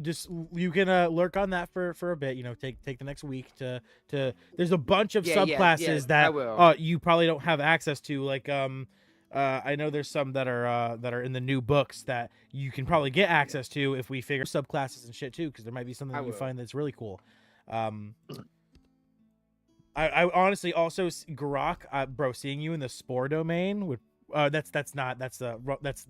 lurk on that for a bit. You know, take the next week to. There's a bunch of Yeah, subclasses I that will. you probably don't have access to. Like I know there's some that are in the new books that you can probably get access to if we figure subclasses and shit too, because there might be something that you find that's really cool. I honestly also Garrak, bro, seeing you in the spore domain would that's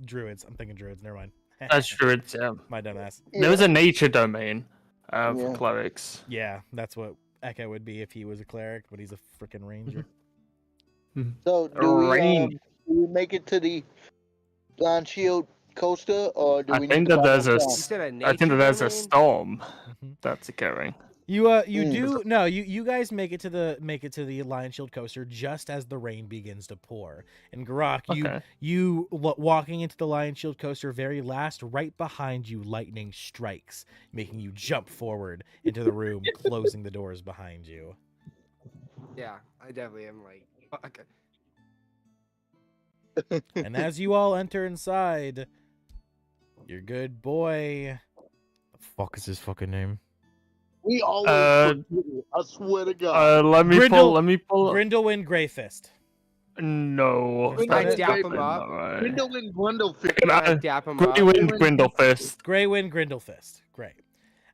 druids. I'm thinking druids. Never mind. That's true. It's, My dumb ass. There was a nature domain for Yeah. clerics. Yeah, that's what Echo would be if he was a cleric, but he's a freaking ranger. So do Rain. we make it to the Line Shield coaster, or do I we think need to that buy there's more a. time? You said a I nature think that there's a domain? storm Mhm. that's occurring. You Mm. do no, you guys make it to the Lion Shield coaster just as the rain begins to pour. And Garrak, Okay. walking into the Lion Shield coaster very last, right behind you, lightning strikes, making you jump forward into the room, closing the doors behind you. Yeah, I definitely am like, fuck. And as you all enter inside, your good boy, the fuck is his fucking name? We always forget it, I swear to God. Let me pull. Let me pull. Grindelwyn Greyfist. No, That's I not it? dap him definitely up. not right. Grindle Grundlefist. Can I dap him up? Greywind Grindelfist. Greywind Grindelfist. Great.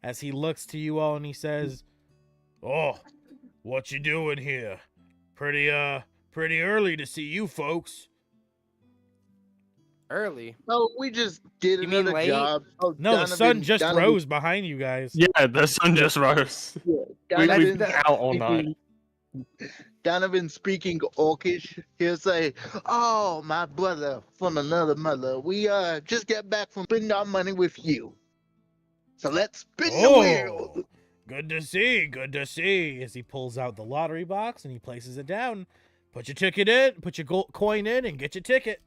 As he looks to you all and he says, "Oh, what you doing here? Pretty early to see you folks." Early. No, we just did You mean another late? job. Oh, No, the sun just rose behind you guys. Yeah, the sun just rose. We've Donovan, been out all night. Donovan speaking Orcish. He'll say, "Oh, my brother from another mother. We just got back from spending our money with you. So let's spin the wheel." Oh, good to see, good to see. As he pulls out the lottery box and he places it down. Put your ticket in, put your coin in, and get your ticket.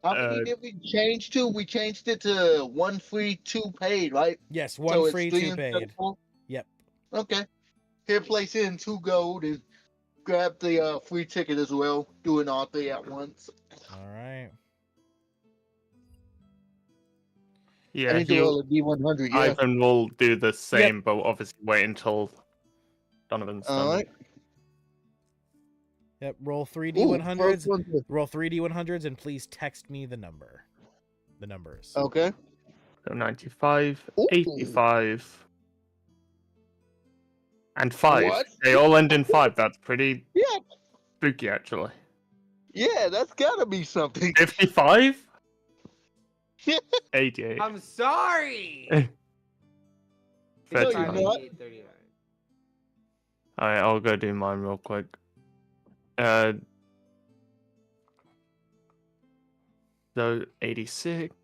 How many did we change to? We changed it to 1 free, 2 paid, right? Yes, So one it's free, 3 two instead of paid. 4? Yep. Okay. Here, place in 2 gold and grab the free ticket as well. Doing all 3 at once. All right. I Yeah, need to roll a D100. Yeah. Ivan will do the same, but obviously wait until Donovan's done. All right. Yep. Roll 3 Ooh, D100s. first one to- Roll 3 D100s and please text me the number. The numbers. Okay. So 95, Ooh. 85, and 5. What? They all end in 5. That's pretty Yeah. spooky, actually. Yeah, that's gotta be something. 55? 88. I'm sorry. No, you're 39. not. 39. Alright, I'll go do mine real quick. So 86,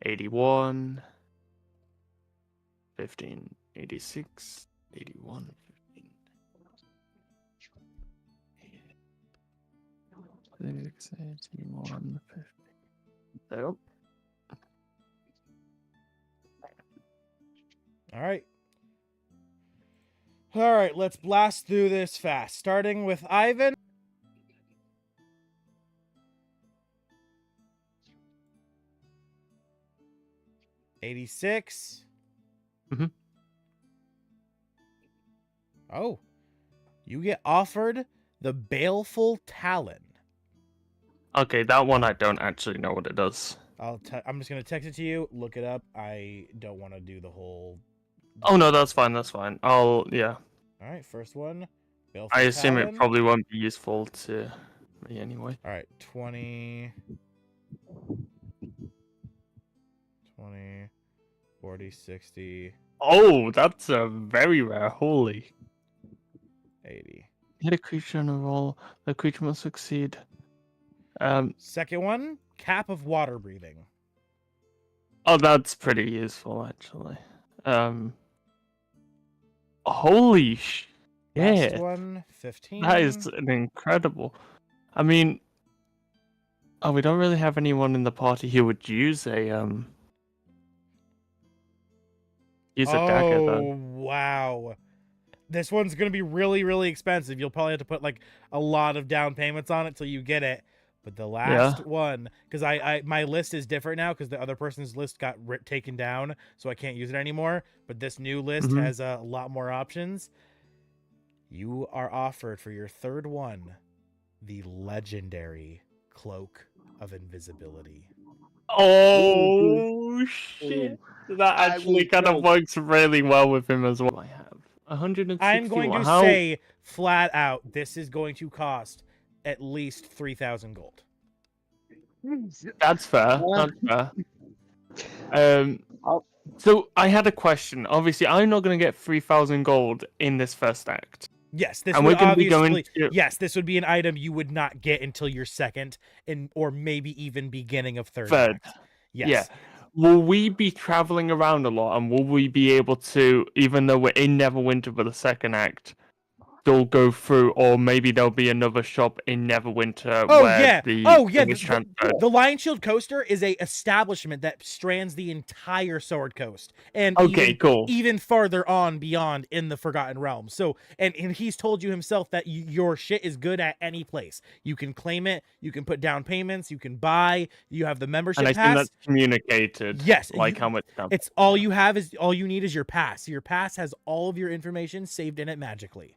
81, 15, 86, 81, 15, 86, 81, 15. Yep. All right. All right, let's blast through this fast. Starting with Ivan. $86. Mhm. Oh, you get offered the Baleful Talon. Okay, that one I don't actually know what it does. I'm just gonna text it to you. Look it up. I don't want to do the whole. Oh no, that's fine, that's fine. Yeah. All right, first one. Baleful I assume Talon. it probably won't be useful to me anyway. All right, 20, 20, 40, 60, Oh, that's a very rare. Holy. 80. Hit a creature on a roll. The creature must succeed. Second one, Cap of Water Breathing. Oh, that's pretty useful actually. Holy Last yeah, one, 15. that is an incredible. I mean, oh, we don't really have anyone in the party who would use a dagger Oh, then. wow. This one's going to be really, really expensive. You'll probably have to put like a lot of down payments on it till you get it. But the last one, because my list is different now because the other person's list got taken down, so I can't use it anymore. But this new list has a lot more options. You are offered for your third one the legendary Cloak of Invisibility. Oh shit! That I actually will kind of go. works really well with him as well. I have 161. I'm going to say flat out, this is going to cost at least 3,000 gold. That's fair. That's fair. So I had a question. Obviously, I'm not going to get 3,000 gold in this first act. Yes, this And would we're gonna be obviously. going to- Yes, this would be an item you would not get until your second, or maybe even beginning of third. Third. Act. Yes. Yeah. Will we be traveling around a lot, and will we be able to, even though we're in Neverwinter for the second act, still go through, or maybe there'll be another shop in Neverwinter where the thing is transferred? The Lion Shield Coaster is a establishment that strands the entire Sword Coast, and even farther on beyond in the Forgotten Realms. So, and he's told you himself that your shit is good at any place. You can claim it, you can put down payments, you can buy, you have the membership and I pass. think that's communicated. Yes, like how much stuff. It's all you need is your pass. Your pass has all of your information saved in it magically.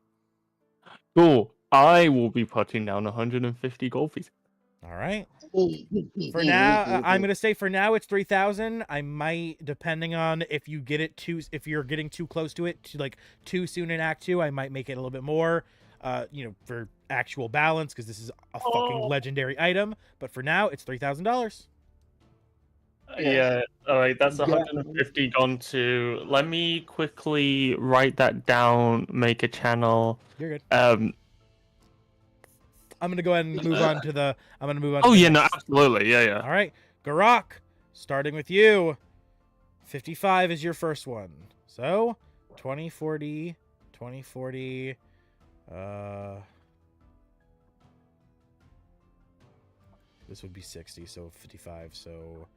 Cool. I will be putting down 150 gold fees. All right. For now, I'm gonna say for now it's 3,000. I might, depending on if you get it if you're getting too close to it, too soon in Act 2, I might make it a little bit more. For actual balance, because this is a fucking legendary item. But for now, it's $3,000. Yeah. All right. That's 150 gone to. Let me quickly write that down. Make a channel. You're good. I'm gonna go ahead and move on to the. I'm gonna move on. Oh to yeah, the no, next. absolutely, yeah. All right, Garrak, starting with you. 55 is your first one. So 2040, 2040. This would be 60, so 55. So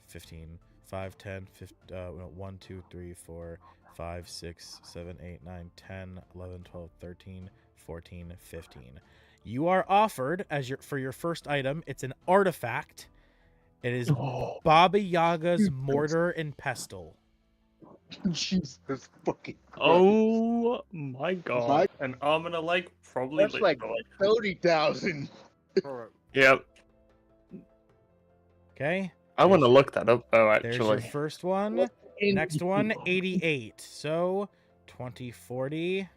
15, 5, 10, 1, 2, 3, 4, 5, 6, 7, 8, 9, 10, 11, 12, 13, 14, 15. You are offered for your first item. It's an artifact. It is Baba Yaga's Mortar and Pestle. Jesus fucking Christ. Oh my god. And I'm gonna probably That's like 30,000. Yep. Okay. I want to look that up though, There's actually. your first one. Next one, 88. So 2040.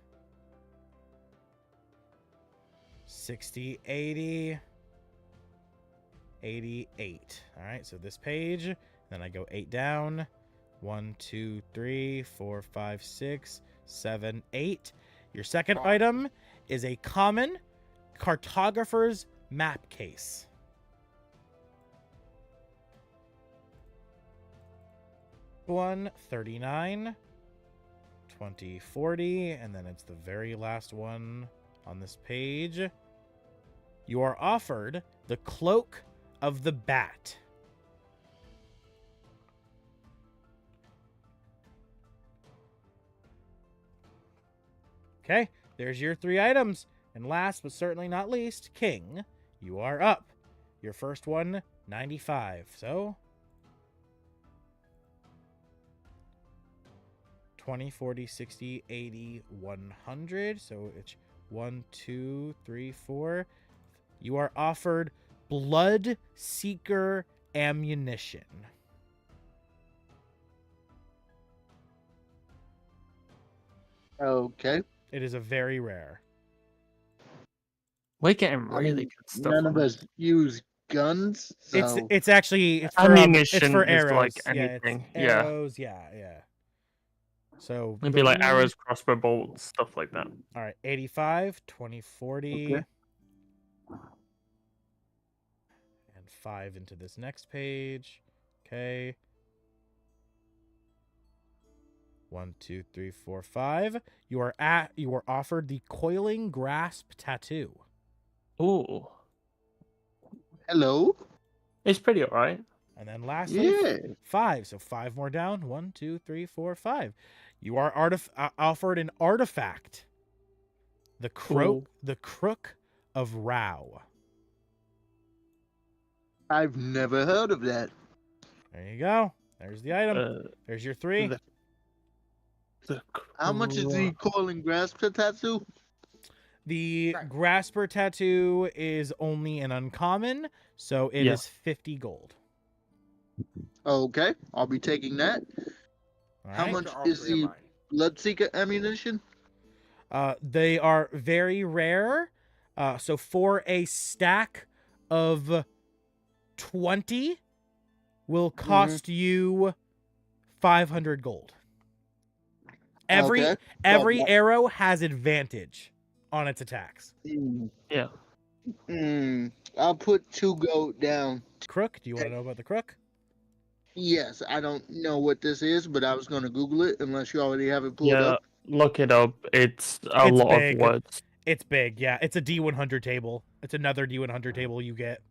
60, 80, 88. All right, so this page, then I go 8 down. 1, 2, 3, 4, 5, 6, 7, 8. Your second item is a common cartographer's map case. One 39, 2040, and then it's the very last one on this page. You are offered the Cloak of the Bat. Okay, there's your 3 items. And last but certainly not least, King, you are up. Your first one, 95. So 20, 40, 60, 80, 100. So it's 1, 2, 3, 4. You are offered Blood Seeker ammunition. Okay. It is a very rare. We're getting really good stuff. None of us use guns. So... It's actually ammunition it's for is arrows. like Yeah, anything. it's arrows. Yeah. So it'd be like arrows, crossbow bolts, stuff like that. All right, 85, 2040. Okay. And 5 into this next page. Okay. 1, 2, 3, 4, 5. You are offered the Coiling Grasp tattoo. Ooh. Hello. It's pretty alright. And then lastly, Yeah. 5. So 5 more down. 1, 2, 3, 4, 5. You are offered an artifact. The Crook of Rao. I've never heard of that. There you go. There's the item. There's your 3. How much is the Coiling Grasp tattoo? The Grasper tattoo is only an uncommon, so it is 50 gold. Okay, I'll be taking that. All How right. much is the Bloodseeker ammunition? They are very rare. So for a stack of 20 will cost you 500 gold. Every arrow has advantage. on its attacks. Yeah. I'll put 2 gold down. Crook, do you want to know about the crook? Yes, I don't know what this is, but I was going to Google it unless you already have it pulled Yeah. up. Look it up. It's a It's lot big. of words. It's big, yeah. It's a D100 table. It's another D100 table you get.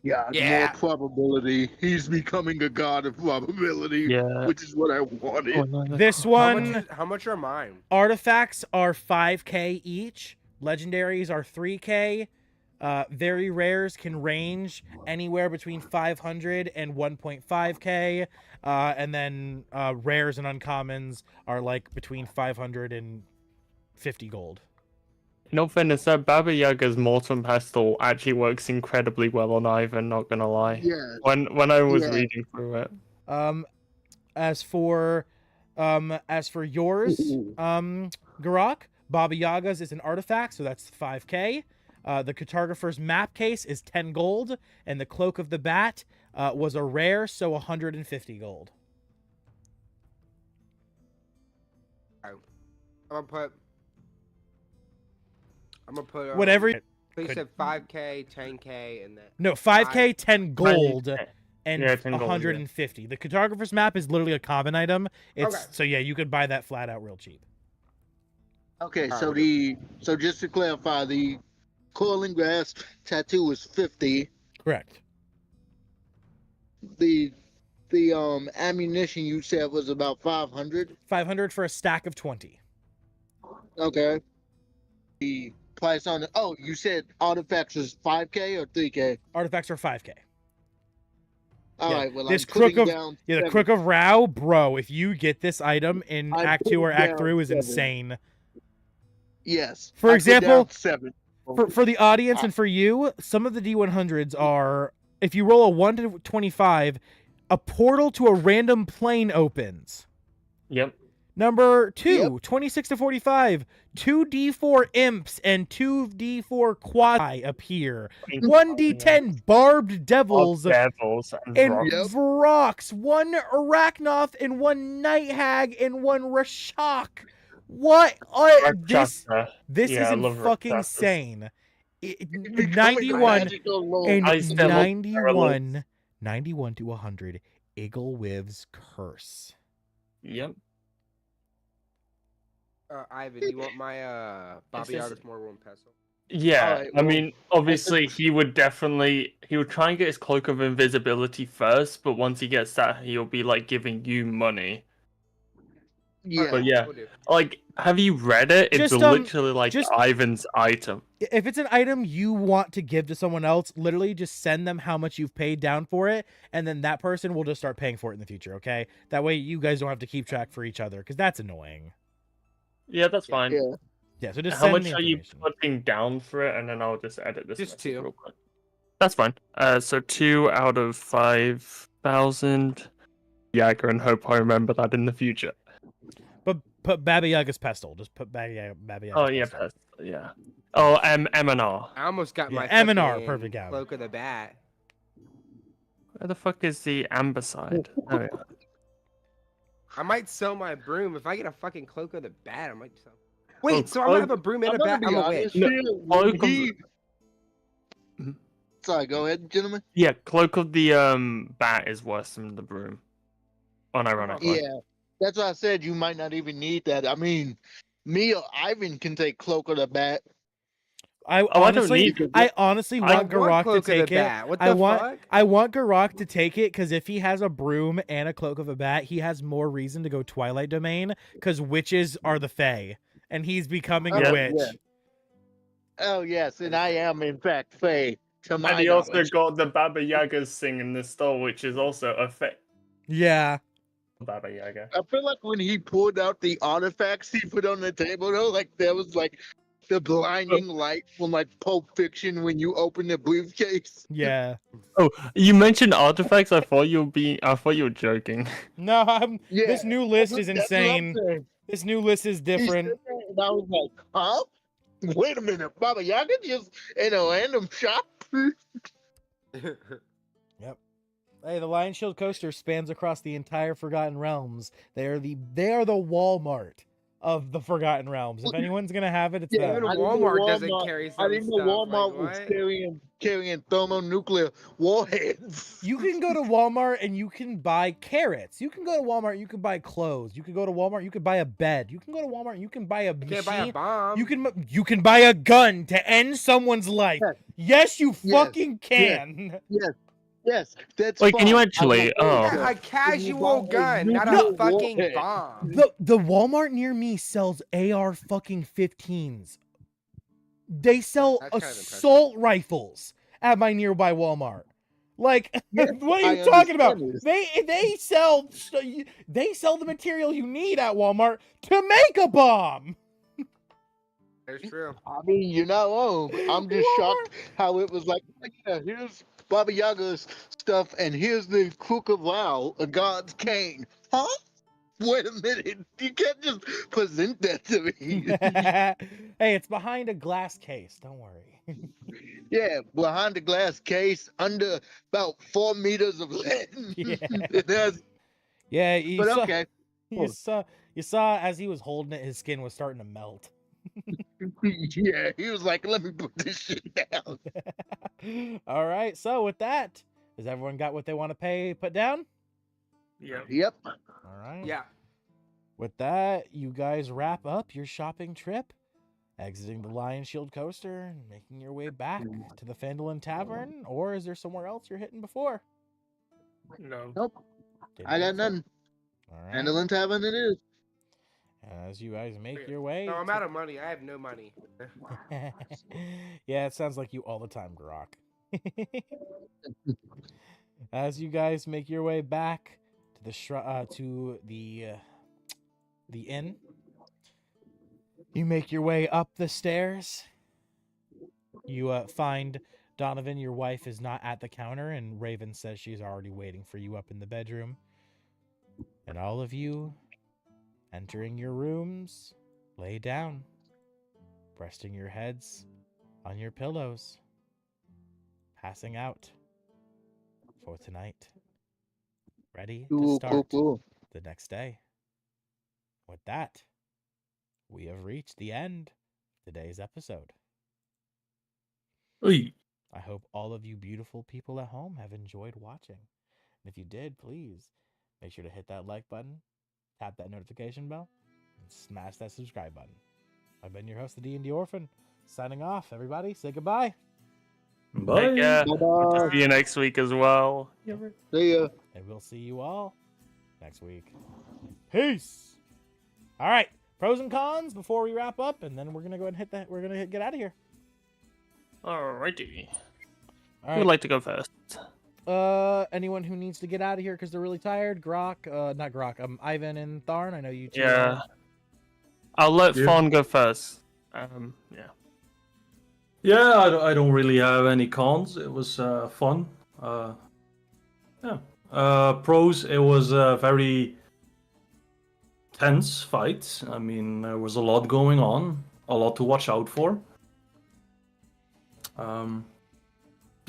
Yeah, Yeah. more probability. He's becoming a god of probability, Yeah. which is what I wanted. Oh, no, no. This one, How much are mine? artifacts are 5k each. Legendaries are 3k. Very rares can range anywhere between 500 and 1.5k. And then rares and uncommons are like between 500 and 50 gold. In all fairness, that Baba Yaga's Mortem Pestle actually works incredibly well on Ivyn, not gonna lie. Yeah. When I was Yeah. reading through it. As for yours, Garrak, Baba Yaga's is an artifact, so that's 5k. The Cartographer's map case is 10 gold, and the Cloak of the Bat was a rare, so 150 gold. I'm gonna put Whatever. So you could- said 5k, 10k, and then No, 5k, 10 gold, and Yeah, 10 gold, yeah. 150. The Cartographer's map is literally a common item. It's Okay. so yeah, you could buy that flat out real cheap. Okay, All so right. so just to clarify, the coiling grasp tattoo is 50. Correct. The ammunition you said was about 500. 500 for a stack of 20. Okay. The price on the you said artifacts was 5k or 3k? Artifacts are 5k. All Yeah, right. Well, this I'm Crook putting of- down Yeah, the 7. Crook of Rao, bro, if you get this item in I Act put 2 or Act down 3 is 7. insane. Yes. For I put example, down 7. For the audience and for you, some of the D100s are, if you roll a 1 to 25, a portal to a random plane opens. Yep. Number 2, Yep. 26 to 45, 2d4 imps and 2d4 quadi appear. 1d10 barbed devils Devils and and rocks. Yep. Vrox, 1 Arachnoth and 1 Night Hag and 1 Rashok. What? Rakshasa. This Yeah, I isn't love fucking Rakshasas. sane. Becoming a 91 magical lord. and I still love 91 to 100. Igglewiv's Curse. Yep. Ivyn, you want my Bobby just- Artist more one pestle? Yeah, Alright, I well, mean, obviously he would try and get his Cloak of Invisibility first, but once he gets that, he'll be like giving you money. Yeah. But yeah, Will do. like, have you read it? It's Just, literally like just- Ivan's item. If it's an item you want to give to someone else, literally just send them how much you've paid down for it, and then that person will just start paying for it in the future, okay? That way you guys don't have to keep track for each other, because that's annoying. Yeah, that's fine. Yeah. Yeah, so just How send much the are you information. putting down for it? And then I'll just edit this. Just message 2. real quick. That's fine. So 2 out of 5,000. Yaga, and hope I remember that in the future. But put Baba Yaga's Pestle. Just put Baba Yaga's Oh yeah, Pestle. yeah. Oh, M&R. I almost got Yeah, my M&R, fucking perfect out. Cloak of the Bat. Where the fuck is the amber side? Oh, yeah. I might sell my broom if I get a fucking Cloak of the Bat. I might sell. Wait, Oh, so I'm gonna have a broom and a bat. I'm a witch. No, When Cloak of- he... Sorry, go ahead, gentlemen. Yeah, Cloak of the Bat is worse than the broom. Unironically. Yeah, that's why I said you might not even need that. I mean, me or Ivyn can take Cloak of the Bat. I Oh, I don't honestly, need it. I honestly I want want Garrak to Cloak of the take it. Bat. What the I want, fuck? I want Garrak to take it because if he has a broom and a Cloak of a Bat, he has more reason to go Twilight Domain because witches are the Fae, and he's becoming Yeah. a witch. Yeah. Oh yes, and I am in fact Fae. To my And he also knowledge. got the Baba Yaga's thing in the store, which is also a fake Yeah. Baba Yaga. I feel like when he pulled out the artifacts he put on the table, though, like there was like the blinding light from like Pulp Fiction when you open the briefcase. Yeah. Oh, you mentioned artifacts. I thought you were joking. No, Yeah, this new list is that's what I'm insane. saying. This new list is He different. said that, and I was like, huh? Wait a minute, Baba Yaga just in a random shop? Hey, the Lion Shield coaster spans across the entire Forgotten Realms. They are the Walmart of the Forgotten Realms. If anyone's gonna have it, it's Yeah, them. Even I didn't know Walmart doesn't Walmart- carry I some didn't know stuff. Walmart Like, was what? carrying thermonuclear warheads. You can go to Walmart and you can buy carrots. You can go to Walmart, you can buy clothes. You can go to Walmart, you can buy a bed. You can go to Walmart, you can buy a You machine. can't buy a bomb. You can buy a gun to end someone's life. Yes. Yes, you Yes. fucking can. Yes, that's Wait, can you fine. actually- Yeah, a casual gun, not a fucking warhead. bomb. The Walmart near me sells AR fucking 15s. They sell That's kind of impressive. assault rifles at my nearby Walmart. Like, Yes, what are I you talking about? understand They sell the material you need at Walmart to make a bomb. That's true. I mean, you're not wrong. I'm just Walmart. shocked how it was like, yeah, here's Baba Yaga's stuff, and here's the Crook of Lao, a god's cane. Huh? Wait a minute. You can't just present that to me. Hey, it's behind a glass case. Don't worry. Yeah, behind the glass case, under about 4 meters of lead. Yeah. It has, Yeah, you but saw, okay. you saw as he was holding it, his skin was starting to melt. Yeah, he was like, let me put this shit down. All right. So with that, has everyone got what they want to put down? Yeah. Yep. All right. Yeah. With that, you guys wrap up your shopping trip, exiting the Lion Shield coaster and making your way back to the Phandalin Tavern, or is there somewhere else you're hitting before? No. Nope. Didn't I got think so. nothing. All right. Handling Tavern it is. As you guys make your way. No, I'm out of money. I have no money. Yeah, it sounds like you all the time, Garrak. As you guys make your way back to the inn, you make your way up the stairs. You find Donovan, your wife, is not at the counter, and Raven says she's already waiting for you up in the bedroom. And all of you, entering your rooms, lay down, resting your heads on your pillows, passing out for tonight, ready to start the next day. With that, we have reached the end of today's episode. Oy. I hope all of you beautiful people at home have enjoyed watching. And if you did, please make sure to hit that like button, tap that notification bell, and smash that subscribe button. I've been your host, the D&D Orphan, signing off. Everybody, say goodbye. Bye. Take care. Bye-bye. See you next week as well. See ya. And we'll see you all next week. Peace. All right, pros and cons before we wrap up, and then we're gonna go ahead and hit that. We're gonna get out of here. Alrighty. All Who would right. like to go first? Anyone who needs to get out of here because they're really tired. Not Garrak. Ivyn and Tharn. I know you two. Yeah. I'll let Yeah. Fawn go first. Yeah. Yeah, I don't really have any cons. It was fun. Yeah. Pros, it was a very tense fight. I mean, there was a lot going on, a lot to watch out for.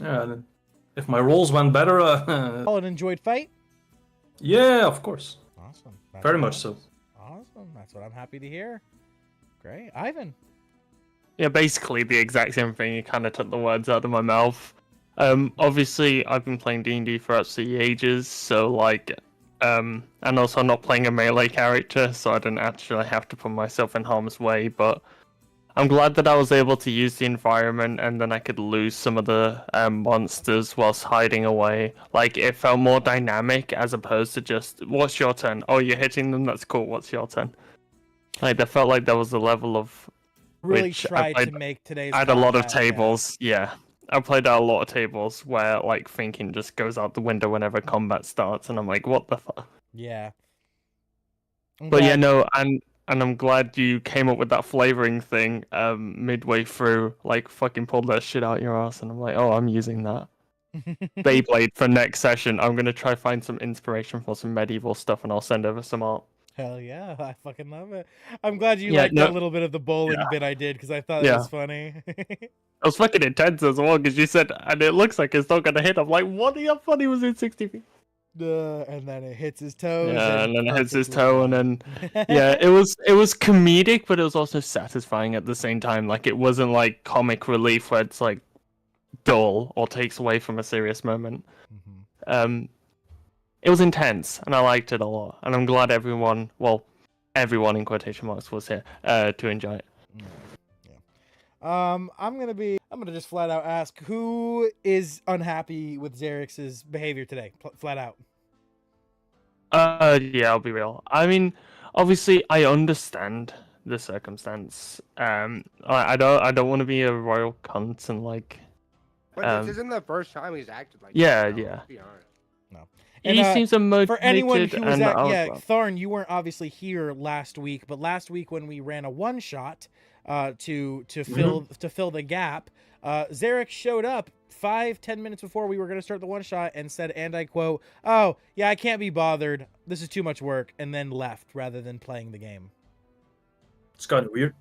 Yeah, if my rolls went better, All an enjoyed fight. yeah, of course, Awesome. That's very what much I'm- so. Awesome. That's what I'm happy to hear. Great, Ivyn. Yeah, basically the exact same thing. You kind of took the words out of my mouth. Obviously, I've been playing D&D for absolutely ages, so like, and also not playing a melee character, so I didn't actually have to put myself in harm's way. But I'm glad that I was able to use the environment, and then I could lose some of the monsters whilst hiding away. Like, it felt more dynamic as opposed to just, "What's your turn? Oh, you're hitting them. That's cool. What's your turn?" Like, there felt like there was a level of Really Which I tried to played- make today's. I had a lot of combat, yeah. tables, yeah. I played at a lot of tables where like thinking just goes out the window whenever combat starts, and I'm like, what the fuck? Yeah. I'm But yeah, glad- no, and I'm glad you came up with that flavoring thing midway through, like fucking pulled that shit out your ass, and I'm like, oh, I'm using that. Beyblade for next session. I'm gonna try find some inspiration for some medieval stuff, and I'll send over some art. Hell yeah, I fucking love it. I'm glad you Yeah, liked no- that little bit of the bowling bit I did because I thought it Yeah. was funny. It was fucking intense as well because you said, and it looks like it's not gonna hit. I'm like, what? How funny was it? 60 feet. and then it hits his toes. Yeah, and then it hits his perfectly toe, and fine. then yeah, it was comedic, but it was also satisfying at the same time. Like it wasn't like comic relief where it's like dull or takes away from a serious moment. Mhm. It was intense, and I liked it a lot. And I'm glad everyone, well, everyone in quotation marks, was here to enjoy it. I'm gonna just flat out ask who is unhappy with Xerx's behavior today. Flat out. Yeah, I'll be real. I mean, obviously, I understand the circumstance. I don't want to be a royal cunt and like. But this isn't the first time he's acted like Yeah, that. yeah. Let's be honest. And, He seems motivated. for anyone who was and at, I yeah, was- Tharn, you weren't obviously here last week, but last week when we ran a one shot, to fill the gap, Xerx showed up 5-10 minutes before we were going to start the one shot and said, and I quote, "Oh yeah, I can't be bothered. This is too much work," and then left rather than playing the game. It's kind of weird.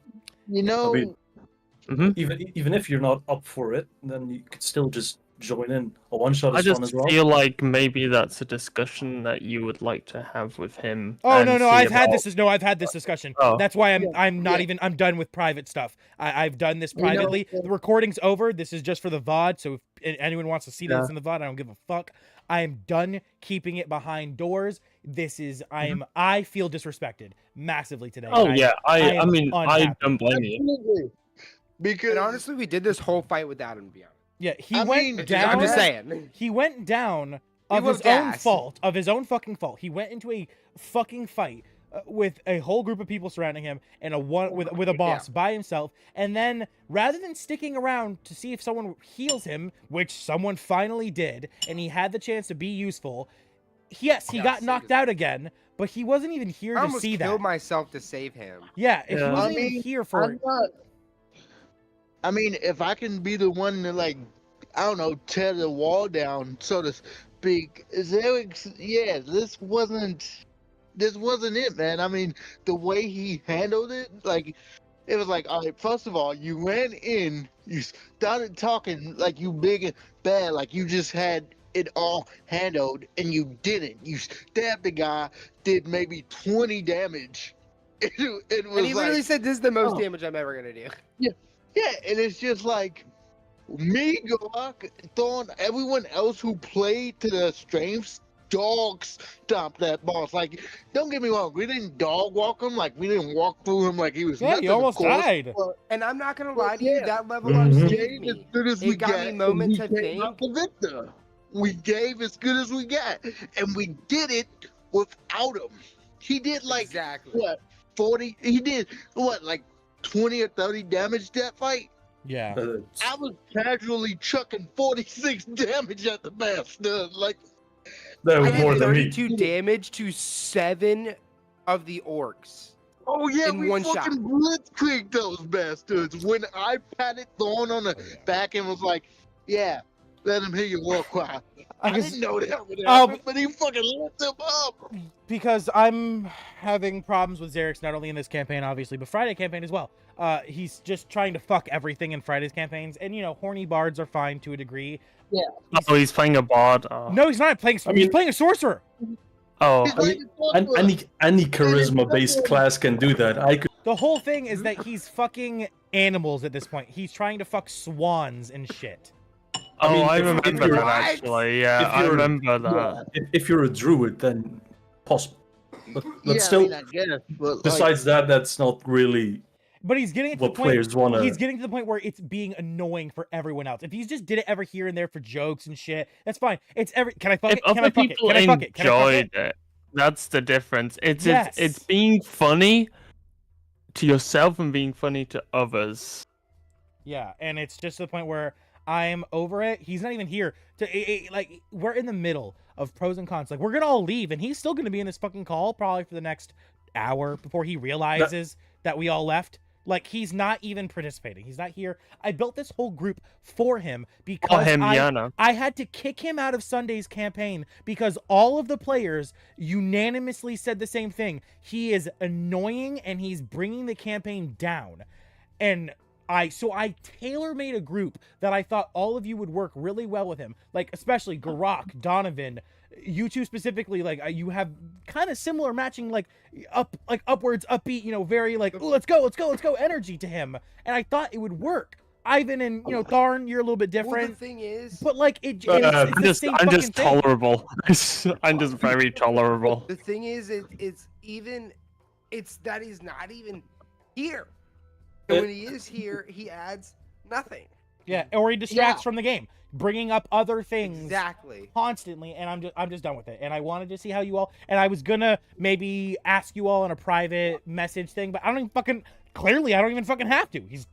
You know, I mean, even if you're not up for it, then you could still just join in. A one shot I is just fun as well. feel like maybe that's a discussion that you would like to have with him. Oh and no, see I've had about- this. No, I've had this discussion. Oh. That's why I'm Yeah. I'm done with private stuff. I've done this You know, privately. The recording's over. This is just for the VOD. So if anyone wants to see this in the VOD, I don't give a fuck. I am done keeping it behind doors. This is I feel disrespected massively today. Oh and yeah, I am mean I unhappy. don't blame you. absolutely. Because And honestly, we did this whole fight without him, to be honest. Yeah, he I went mean, down. I'm just saying. He went down He of was his own gassed. fault, of his own fucking fault. He went into a fucking fight with a whole group of people surrounding him and with a boss by himself, and then rather than sticking around to see if someone heals him, which someone finally did, and he had the chance to be useful, yes, he got knocked out again, but he wasn't even here I to almost see killed that. myself to save him. Yeah, if he Yeah. wasn't I even mean, here for I'm it. not. I mean, if I can be the one to like, I don't know, tear the wall down, so to speak, yeah, this wasn't it, man. I mean, the way he handled it, like, it was like, all right, first of all, you ran in, you started talking like you big and bad, like you just had it all handled, and you didn't. You stabbed the guy, did maybe 20 damage. It was And he literally like, said, "This is the most oh. damage I'm ever gonna do." yeah, and it's just like me, Garrak, Thorn, everyone else who played to the strengths, dog stomped that boss. Like, don't get me wrong, we didn't dog walk him, like we didn't walk through him like he was Yeah, nothing. you almost of course, died. but And I'm not gonna lie to you, yeah. that level Mhm. up we saved gave as me. good as It we got me and moments we to came out think. the victor. We gave as good as we got, and we did it without him. He did like Exactly. what 40? He did what like 20 or 30 damage that fight. Yeah. I was casually chucking 46 damage at the bastard. Like, That I was more did than me. 32 damage to 7 of the orcs. oh yeah, In we one fucking shot. blitzkrieg those bastards. When I patted Thorn on the Oh, yeah. back and was like, yeah, let him hear your war cry. I guess- didn't know that would Oh, happen, but he fucking lit him up. Because I'm having problems with Xerx not only in this campaign, obviously, but Friday campaign as well. He's just trying to fuck everything in Friday's campaigns, and you know, horny bards are fine to a degree. Oh, he's playing a bard. Oh. No, he's not playing. I He's mean- playing a sorcerer. Oh, He's like a And sorcerer. any charisma-based class can do that. I could. The whole thing is that he's fucking animals at this point. He's trying to fuck swans and shit. I mean, I if remember you're- that actually. Yeah, if I you're- remember that. If you're a druid, then possible. But yeah, still, I mean, I guess, but like, besides that, that's not really But he's getting it to what the point. players want to. He's getting to the point where it's being annoying for everyone else. If he's just did it ever here and there for jokes and shit, that's fine. It's every. Can I fuck If it? Can I other fuck it? people Can I fuck it? Can I fuck enjoyed it? it, that's the difference. It's Yes. it's being funny to yourself and being funny to others. Yeah, and it's just to the point where I'm over it. He's not even here to like. We're in the middle of pros and cons. Like we're gonna all leave, and he's still gonna be in this fucking call probably for the next hour before he realizes that we all left. Like he's not even participating. He's not here. I built this whole group for him because Yana. I had to kick him out of Sunday's campaign because all of the players unanimously said the same thing. He is annoying and he's bringing the campaign down. And I tailor-made a group that I thought all of you would work really well with him. Like especially Garrak, Donovan, you two specifically, like you have kind of similar matching, like upwards, upbeat, you know, very like, oh, let's go energy to him, and I thought it would work. Ivan and Tharn, you're a little bit Well, different. the thing is, But like it's the same I'm fucking just thing. tolerable. I'm just very tolerable. the thing is, it's even, it's that he's not even here. And when he is here, he adds nothing. Yeah, or he distracts from the game, bringing up other things Exactly. constantly, and I'm just done with it. And I wanted to see how you all, and I was gonna maybe ask you all in a private message thing, but I don't even fucking, clearly I don't even fucking have to. He's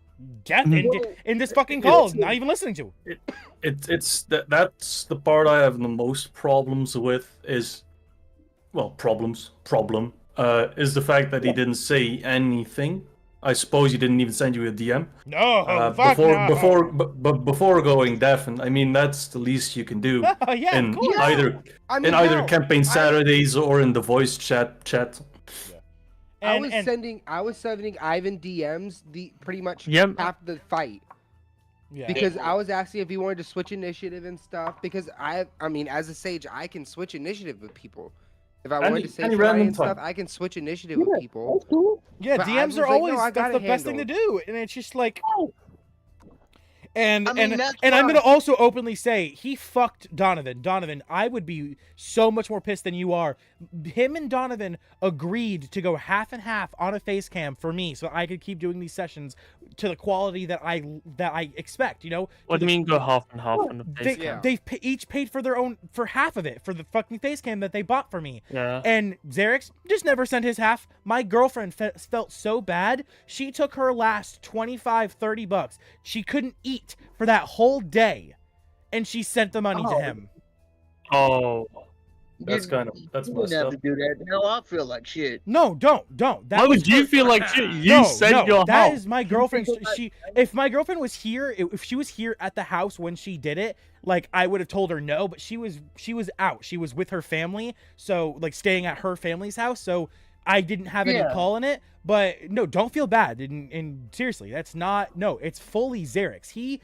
deaf in this fucking call, not even listening to. That's the part I have the most problems with is, well, problem is the fact that he didn't say anything. I suppose he didn't even send you a DM. No, fuck no. Before going deaf, and I mean that's the least you can do Yeah, in of course. either campaign Saturdays or in the voice chat. Yeah. I was sending Ivan DMs pretty much Yep. half the fight. Yeah. Because I was asking if he wanted to switch initiative and stuff. Because I mean, as a sage, I can switch initiative with people. If I wanted to say random and stuff, time. I can switch initiative with people. That's cool. Yeah, But I DMs was are like, no, always I got that's it the best thing to do, and it's just like. And I mean, that's and I'm fine. gonna also openly say he fucked Donovan. Donovan, I would be so much more pissed than you are. Him and Donovan agreed to go half and half on a face cam for me, so I could keep doing these sessions to the quality that I expect. You know. What do you mean go half and half on the face cam? They've each paid for their own, for half of it, for the fucking face cam that they bought for me. Yeah. And Xerix just never sent his half. My girlfriend felt so bad. She took her last $25-$30. She couldn't eat for that whole day, and she sent the money to him. Oh. That's You messed didn't have up. to do that. Hell, I feel like shit. No, don't. That Why was would you her- feel like shit? You said your that house. is my girlfriend. If my girlfriend was here, if she was here at the house when she did it, like I would have told her no. But she was out. She was with her family, so like staying at her family's house. So I didn't have any call in it. But no, don't feel bad. And seriously, that's not. No, it's fully Xerix. He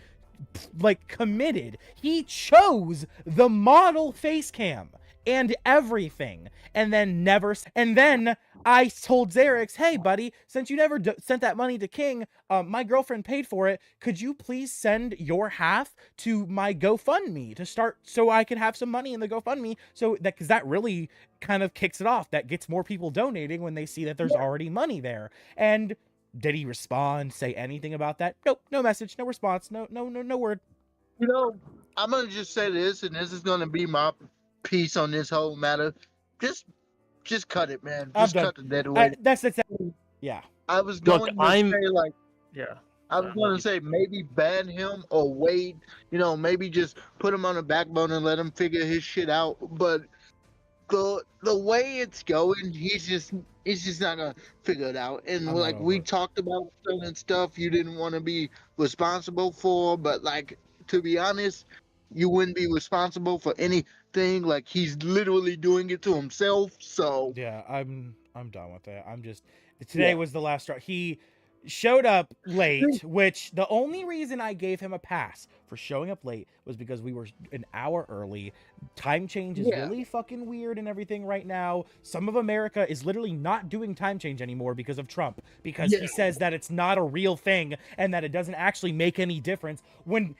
like committed. He chose the model face cam and everything, and then I told Xerix, hey buddy, since you never sent that money to King, my girlfriend paid for it, could you please send your half to my GoFundMe to start, so I can have some money in the GoFundMe, so that, because that really kind of kicks it off, that gets more people donating when they see that there's already money there. And did he respond, say anything about that? Nope, no message, no response, no word. You know, I'm gonna just say this, and this is gonna be my piece on this whole matter. Just cut it, man. I'm Just done. cut the dead away. That's yeah. I was Look, going to say like, Yeah. I was going to say maybe ban him or wait. You know, maybe just put him on the backbone and let him figure his shit out. But the way it's going, he's just not gonna figure it out. And I'm like not we over it. talked about certain stuff you didn't want to be responsible for, but like to be honest, you wouldn't be responsible for anything. Like he's literally doing it to himself. So Yeah, I'm done with it. I'm just, today was the last straw. He showed up late, which the only reason I gave him a pass for showing up late was because we were an hour early. Time change is really fucking weird and everything right now. Some of America is literally not doing time change anymore because of Trump, because he says that it's not a real thing and that it doesn't actually make any difference, when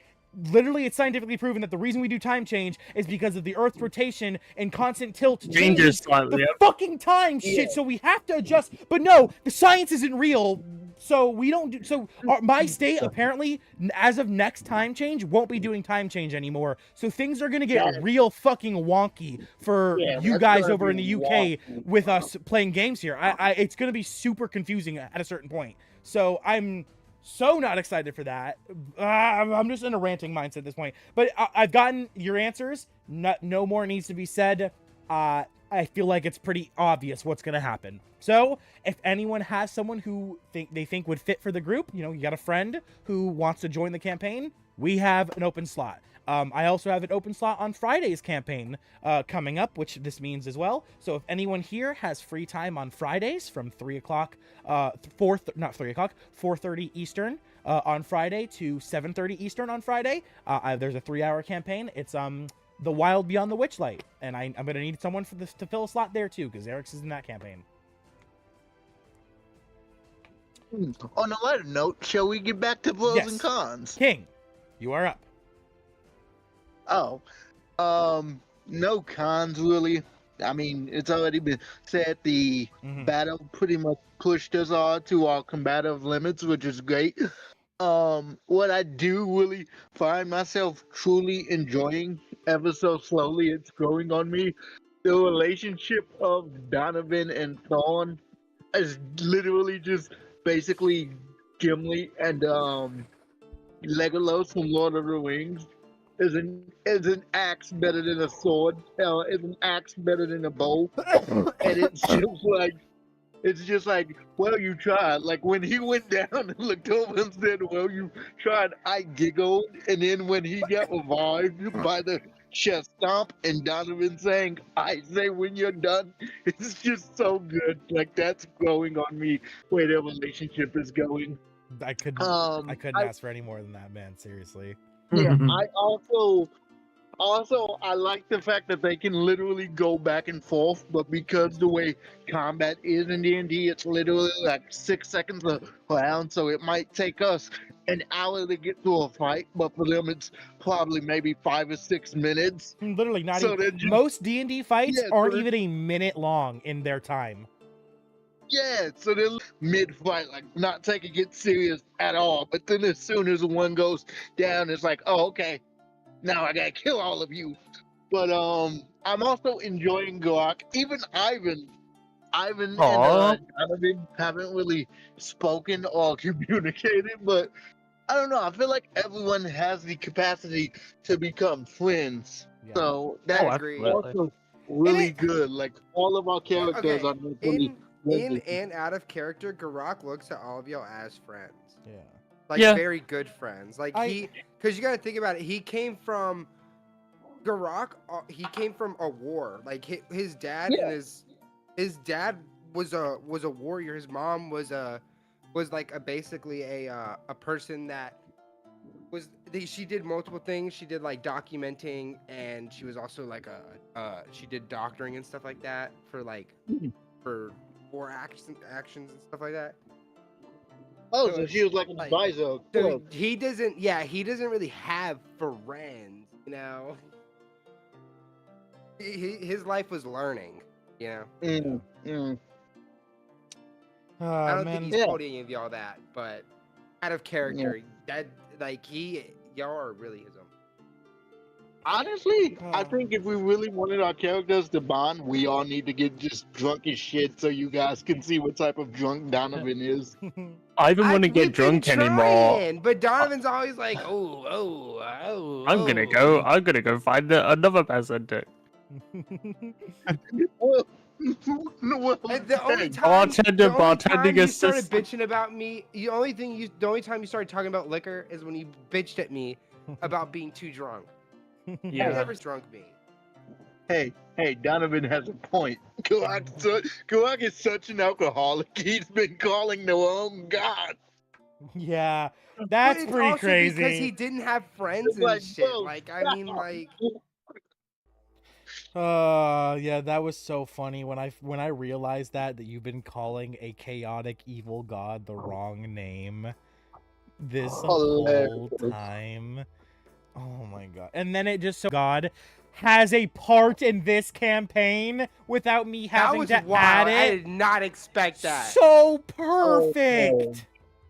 literally it's scientifically proven that the reason we do time change is because of the Earth's rotation and constant tilt changes slightly, the fucking time shit, so we have to adjust. But no, the science isn't real, so we don't do. So my state apparently, as of next time change, won't be doing time change anymore. So things are gonna get real fucking wonky for you guys over in the UK with us playing games here. It's gonna be super confusing at a certain point. So I'm so not excited for that. I'm just in a ranting mindset at this point. But I've gotten your answers. No more needs to be said. I feel like it's pretty obvious what's going to happen. So if anyone has someone who they think would fit for the group, you know, you got a friend who wants to join the campaign, we have an open slot. I also have an open slot on Friday's campaign coming up, which this means as well. So if anyone here has free time on Fridays from 3 o'clock, 4:30 Eastern on Friday to 7:30 Eastern on Friday, there's a 3-hour campaign. It's the Wild Beyond the Witchlight, and I'm gonna need someone for this to fill a slot there too, because Eric's is in that campaign. On a lighter note, shall we get back to pros and Yes. cons? King, you are up. Oh, no cons really. I mean, it's already been said the Mhm. battle pretty much pushed us all to our combative limits, which is great. What I do really find myself truly enjoying ever so slowly, it's growing on me. The relationship of Donovan and Thorn is literally just basically Gimli and Legolas from Lord of the Rings. Is an axe better than a sword? Is an axe better than a bow? And it's just like, well, you tried. Like when he went down and looked over and said, well, you tried, I giggled. And then when he got revived by the chest stomp and Donovan saying, I say when you're done, it's just so good. Like that's growing on me where their relationship is going. I couldn't I ask for any more than that, man. Seriously. Yeah, I also I like the fact that they can literally go back and forth, but because the way combat is in D&D, it's literally like 6 seconds a round, so it might take us an hour to get through a fight, but for them it's probably maybe 5 or 6 minutes. Literally not So even. they're just- Most D&D fights Yeah, so aren't they're- even a minute long in their time. Yeah, so they're mid-fight, like not taking it serious at all. But then as soon as one goes down, it's like, oh, okay, now I gotta kill all of you. But I'm also enjoying Garrak. Even Ivyn Aw. and Donovan haven't really spoken or communicated, but I don't know. I feel like everyone has the capacity to become friends. Yeah. So I that's agree. also really it- good. Like all of our characters Okay, are really in and out of character, Garrak looks at all of y'all as friends. Yeah. Like Yeah. very good friends. Like because you gotta think about it. He came from Garrak. He came from a war. Like his dad and his dad was a warrior. His mom was basically a person that she did multiple things. She did like documenting, and she was also like she did doctoring and stuff like that for war actions and stuff like that. Oh, so she was like an advisor. So he doesn't really have friends, you know. His life was learning, you know. I don't think he's told any of y'all that, but out of character, that y'all are really his own. Honestly, I think if we really wanted our characters to bond, we all need to get just drunk as shit so you guys can see what type of drunk Donovan is. I even want to get drunk anymore. But Donovan's always like, oh. I'm gonna go find another person to. Well, And the only time bartending you started assistant. bitching about me, the only time you started talking about liquor is when you bitched at me about being too drunk. You never drunk me. Hey, Donovan has a point. Garrak is such an alcoholic. He's been calling the wrong god. Yeah, that's But it's pretty also crazy. because he didn't have friends and Like, shit. bro, Like, I mean, like. Yeah, that was so funny when I realized that you've been calling a chaotic evil god the wrong name this whole time. Oh my god. And then it just God has a part in this campaign without me having to add it. I did not expect that. So perfect.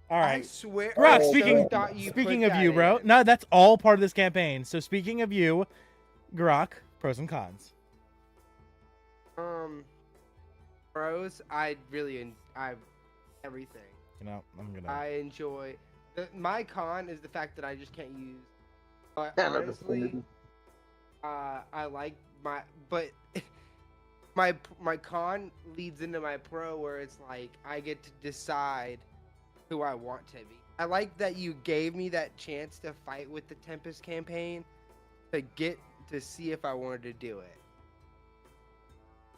All I right. swear. Brock, I speaking put of that you, bro. in. No, that's all part of this campaign. So speaking of you, Garrak, pros and cons. Pros, everything. You know, I'm gonna. I enjoy. My con is the fact that I just can't use. But honestly, I like my con leads into my pro, where it's like I get to decide who I want to be. I like that you gave me that chance to fight with the Tempest campaign to get to see if I wanted to do it.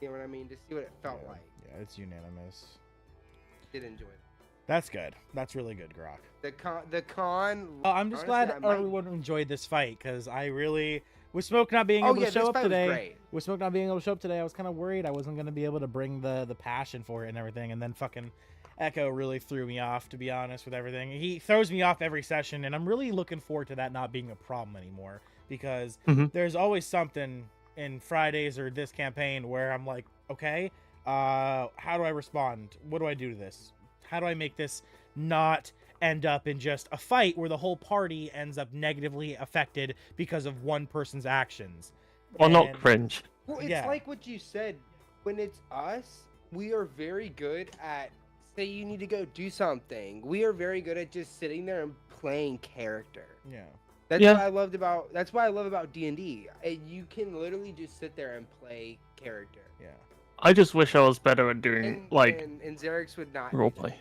You know what I mean? To see what it felt like. Yeah, it's unanimous. Did enjoy it. That's good. That's really good, Garrak. The con. I'm just honestly, glad I might- everyone enjoyed this fight, because I really With Smoke not being able to show up today, great. I was kind of worried I wasn't going to be able to bring the passion for it and everything. And then fucking Echo really threw me off, to be honest, with everything. He throws me off every session, and I'm really looking forward to that not being a problem anymore, because there's always something in Fridays or this campaign where I'm like, okay, how do I respond? What do I do to this? How do I make this not end up in just a fight where the whole party ends up negatively affected because of one person's actions? Or not cringe. Well, it's like what you said. When it's us, we are very good at, say you need to go do something. We are very good at just sitting there and playing character. Yeah. That's what I loved about. That's why I love about D&D. You can literally just sit there and play character. Yeah. I just wish I was better at doing And Xerix would not roleplay.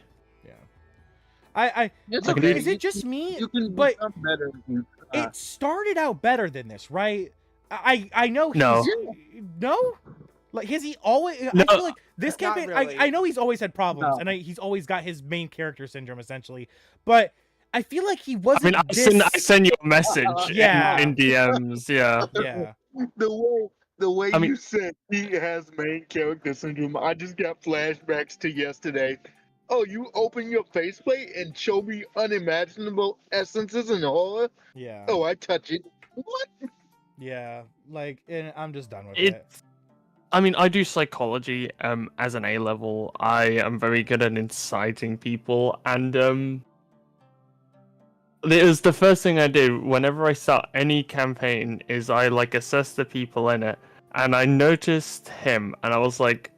Yeah. It's Look, okay. is it just me? You can but become better. it started out better than this, right? I know. No. No. Like, has he always? No. I feel like this Not campaign. really. I know he's always had problems, and he's always got his main character syndrome, essentially. But I feel like he wasn't. I send you a message in DMs. Yeah. Yeah. The way you said he has main character syndrome, I just got flashbacks to yesterday. Oh, you open your faceplate and show me unimaginable essences and horror? Yeah. Oh, I touch it. What? Yeah. Like, and I'm just done with it. I mean, I do psychology as an A level. I am very good at inciting people, and it was the first thing I do whenever I start any campaign is I like assess the people in it, and I noticed him, and I was like,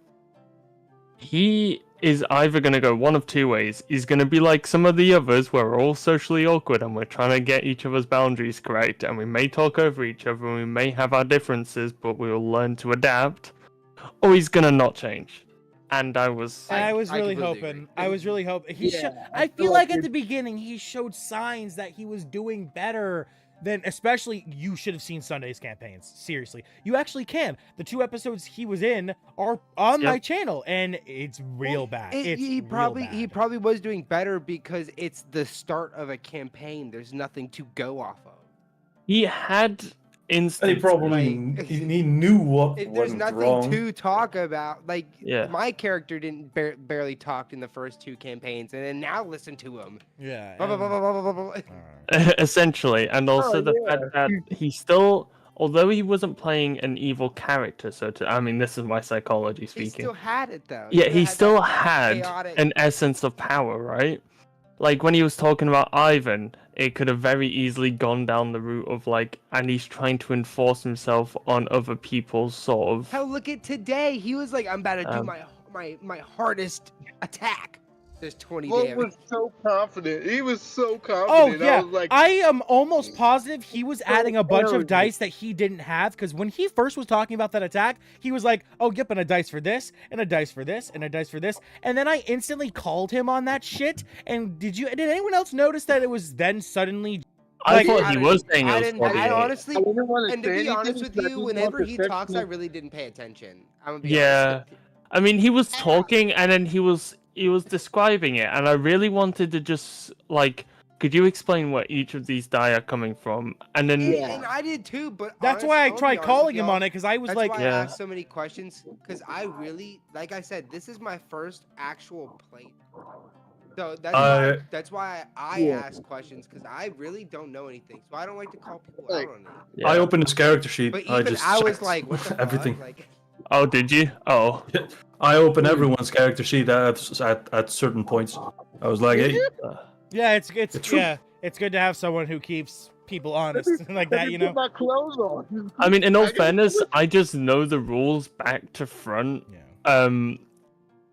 he is either going to go one of two ways. He's going to be like some of the others where we're all socially awkward and we're trying to get each other's boundaries correct, and we may talk over each other and we may have our differences, but we will learn to adapt. Or he's gonna not change, and I was really hoping. I was really hoping. I feel like at the beginning he showed signs that he was doing better than. Especially, you should have seen Sunday's campaigns. Seriously, you actually can. The 2 episodes he was in are on my channel, and it's real bad. He probably was doing better because it's the start of a campaign. There's nothing to go off of. He had. He probably he knew what there's went nothing wrong. to talk about. Like, Yeah. my character didn't barely talk in the first 2 campaigns, and then now listen to him. Yeah. Blah, blah, blah, blah, blah, blah, blah. Essentially, and also the fact that he still, although he wasn't playing an evil character, I mean, this is my psychology He speaking. still had it though. Yeah, he still that had chaotic- an essence of power, right? Like when he was talking about Ivyn, it could have very easily gone down the route of like, and he's trying to enforce himself on other people's sort of. Hell, look at today. He was like, I'm about to do my hardest attack. There's 20 He damage. was so confident. He was so Oh confident. yeah, I was like, I am almost positive he was adding a bunch of dice that he didn't have, because when he first was talking about that attack, he was like, "Oh, yep, and a dice for this, and a dice for this, and a dice for this," and then I instantly called him on that shit. And did anyone else notice that it was then suddenly? I thought he was saying I it was didn't. I 48. honestly, I didn't want and to say be honest with anything, you, but I whenever didn't he want to talks, I text really didn't pay attention. I'm gonna be Yeah. honest. I mean, he was talking and then he was describing it, and I really wanted to just like, could you explain where each of these die are coming from? And then And I did too, but That's honestly, why I I'm gonna tried be honest calling with him y'all. on it, because I was That's like, why I Yeah. asked so many questions, because I really, like I said, this is my first actual play. So that's why I ask questions, because I really don't know anything. So I don't like to call people out on it. I opened his character sheet. But I even just I was checked like, what the everything. fuck? Like, Oh, did you? Oh, I open everyone's character sheet at certain points. I was like, hey, yeah, it's true. yeah, it's good to have someone who keeps people honest like that, you know. Put my clothes on. I mean, in all fairness, I just know the rules back to front. Yeah.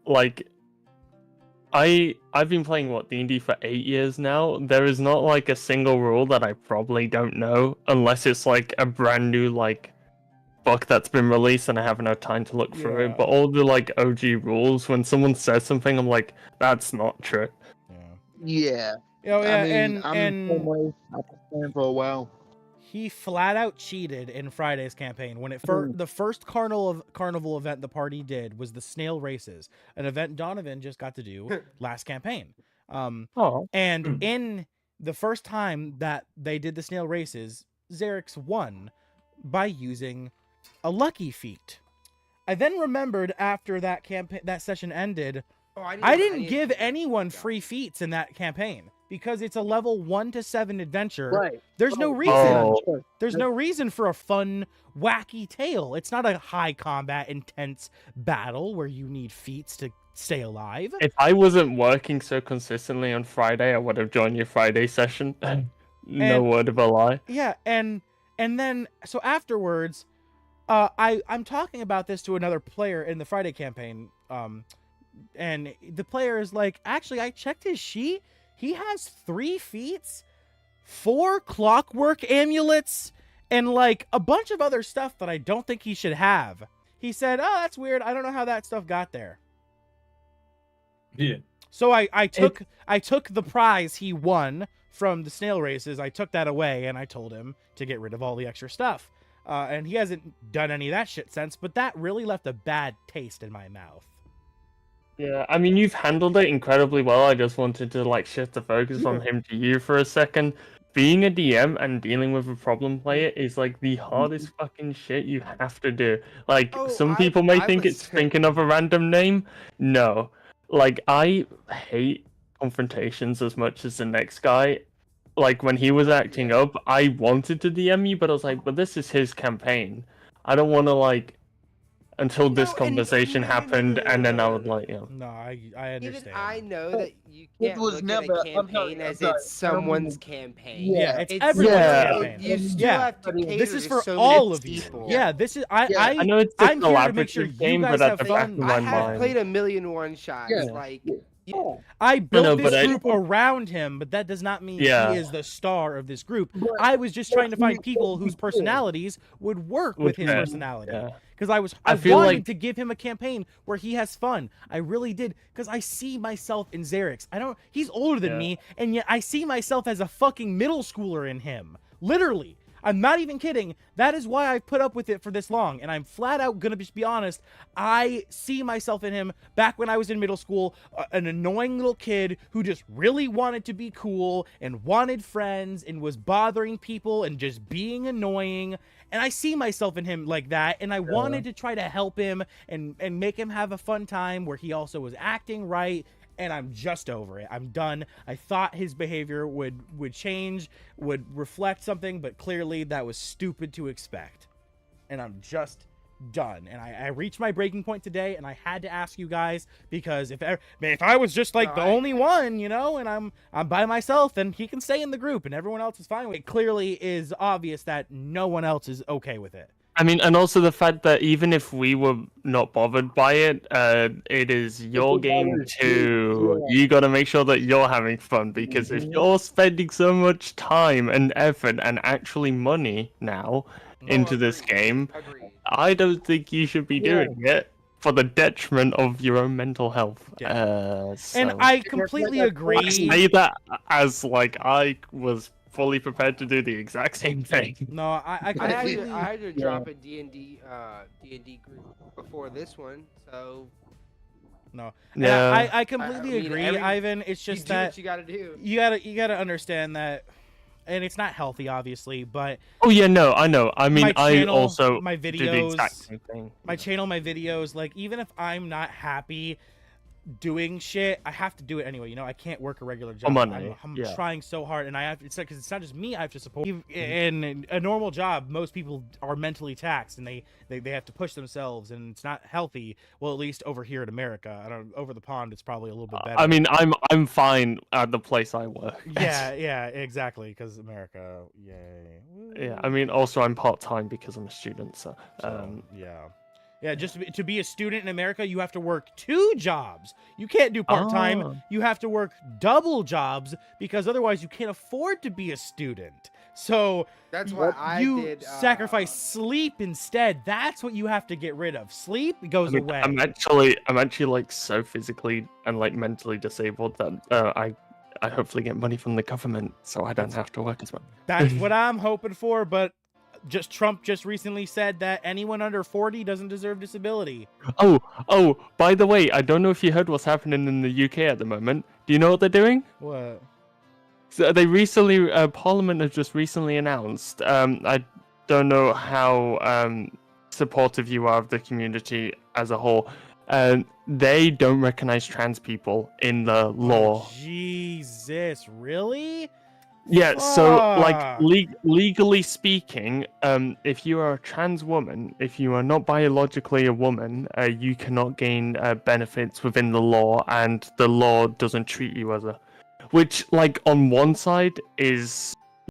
Like, I've been playing D&D for 8 years now. There is not like a single rule that I probably don't know, unless it's like a brand new like book that's been released and I have no time to look through it. But all the like OG rules, when someone says something, I'm like, that's not true. Yeah. Oh yeah, I mean, I'm and the same way. I've been playing for a while. he flat out cheated in Friday's campaign. When the first carnival event the party did was the snail races, an event Donovan just got to do last campaign. And in the first time that they did the snail races, Xerix won by using a lucky feat. I then remembered after that session ended, Oh, I didn't give anyone free feats in that campaign because it's a level 1 to 7 adventure. Right. There's no reason. Oh. There's no reason for a fun, wacky tale. It's not a high combat, intense battle where you need feats to stay alive. If I wasn't working so consistently on Friday, I would have joined your Friday session. No word of a lie. Yeah, and then so afterwards, I'm talking about this to another player in the Friday campaign, and the player is like, actually, I checked his sheet. He has 3 feats, 4 clockwork amulets, and like a bunch of other stuff that I don't think he should have. He said, "Oh, that's weird. I don't know how that stuff got there." Yeah. So I took the prize he won from the snail races. I took that away and I told him to get rid of all the extra stuff. And he hasn't done any of that shit since, but that really left a bad taste in my mouth. Yeah, I mean, you've handled it incredibly well. I just wanted to like shift the focus from him to you for a second. Being a DM and dealing with a problem player is like the hardest fucking shit you have to do. Like, some people may think it's thinking of a random name. No. Like, I hate confrontations as much as the next guy. Like, when he was acting up, I wanted to DM you, but I was like, but this is his campaign. I don't want to, like, until this conversation happened, and then I would, like, you know. No, I understand. Even I know that you can't was look never- at a campaign as it's someone's campaign. Yeah, it's It's everyone's Yeah. campaign. You still Yeah. have to cater This is to for so all many of you. people. Yeah, this is I know it's a I'm here to make sure collaborative you game, guys but at have the back fun. of my I have mind. played a million one-shots. Yeah. Like, I built No, this but group around him, but that does not mean Yeah. he is the star of this group. I was just trying to find people whose personalities would work with his fit. personality. Yeah. Because I I feel wanted like- to give him a campaign where he has fun. I really did, because I see myself in Xerix. He's older than Yeah. me, and yet I see myself as a fucking middle schooler in him. Literally. I'm not even kidding. That is why I've put up with it for this long. And I'm flat out gonna just be honest. I see myself in him back when I was in middle school, an annoying little kid who just really wanted to be cool and wanted friends and was bothering people and just being annoying. And I see myself in him like that. And I wanted to try to help him and make him have a fun time where he also was acting right. And I'm just over it. I'm done. I thought his behavior would change, would reflect something, but clearly that was stupid to expect. And I'm just done. And I reached my breaking point today, and I had to ask you guys, because if I was just like the only one, you know, and I'm by myself, then he can stay in the group and everyone else is fine with it. It clearly is obvious that no one else is okay with it. I mean, and also the fact that even if we were not bothered by it, it is your game too. You got to make sure that you're having fun, because if you're spending so much time and effort and actually money now into this game, agreed. I don't think you should be doing it for the detriment of your own mental health. And So- I completely agree. I say that as like I was fully prepared to do the exact same thing. No, I I completely... had to drop a D&D group before this one, so No. And Yeah. I completely I mean, agree, Ivan. It's you just do that what you gotta do. you gotta understand that, and it's not healthy, obviously, but Oh yeah, no, I know. I mean, my channel, I also my do the videos, exact same thing. my channel, my videos, like, even if I'm not happy doing shit, I have to do it anyway. You know, I can't work a regular job. money, I'm yeah. trying so hard, and I have to, it's because it's not just me I have to support. In a normal job, most people are mentally taxed, and they have to push themselves, and it's not healthy. Well, at least over here in America. I don't. Over the pond, it's probably a little bit better. I mean, I'm fine at the place I work. yeah, exactly. Because America, yay. Yeah, I mean, also I'm part-time because I'm a student, so Yeah, just to be a student in America, you have to work 2 jobs. You can't do part-time. Oh. You have to work double jobs, because otherwise you can't afford to be a student. So That's why I you did. sacrifice sleep instead. That's what you have to get rid of. Sleep goes I mean, away. I'm actually like so physically and like mentally disabled that I hopefully get money from the government, so I don't have to work as much. That's what I'm hoping for, but Trump just recently said that anyone under 40 doesn't deserve disability. Oh, by the way, I don't know if you heard what's happening in the UK at the moment. Do you know what they're doing? What? So they recently, Parliament has just recently announced. I don't know how supportive you are of the community as a whole. They don't recognize trans people in the law. Oh, Jesus, really? Yeah, so like Fuck. legally speaking, if you are a trans woman, if you are not biologically a woman, you cannot gain benefits within the law, and the law doesn't treat you as a. Which, like, on one side is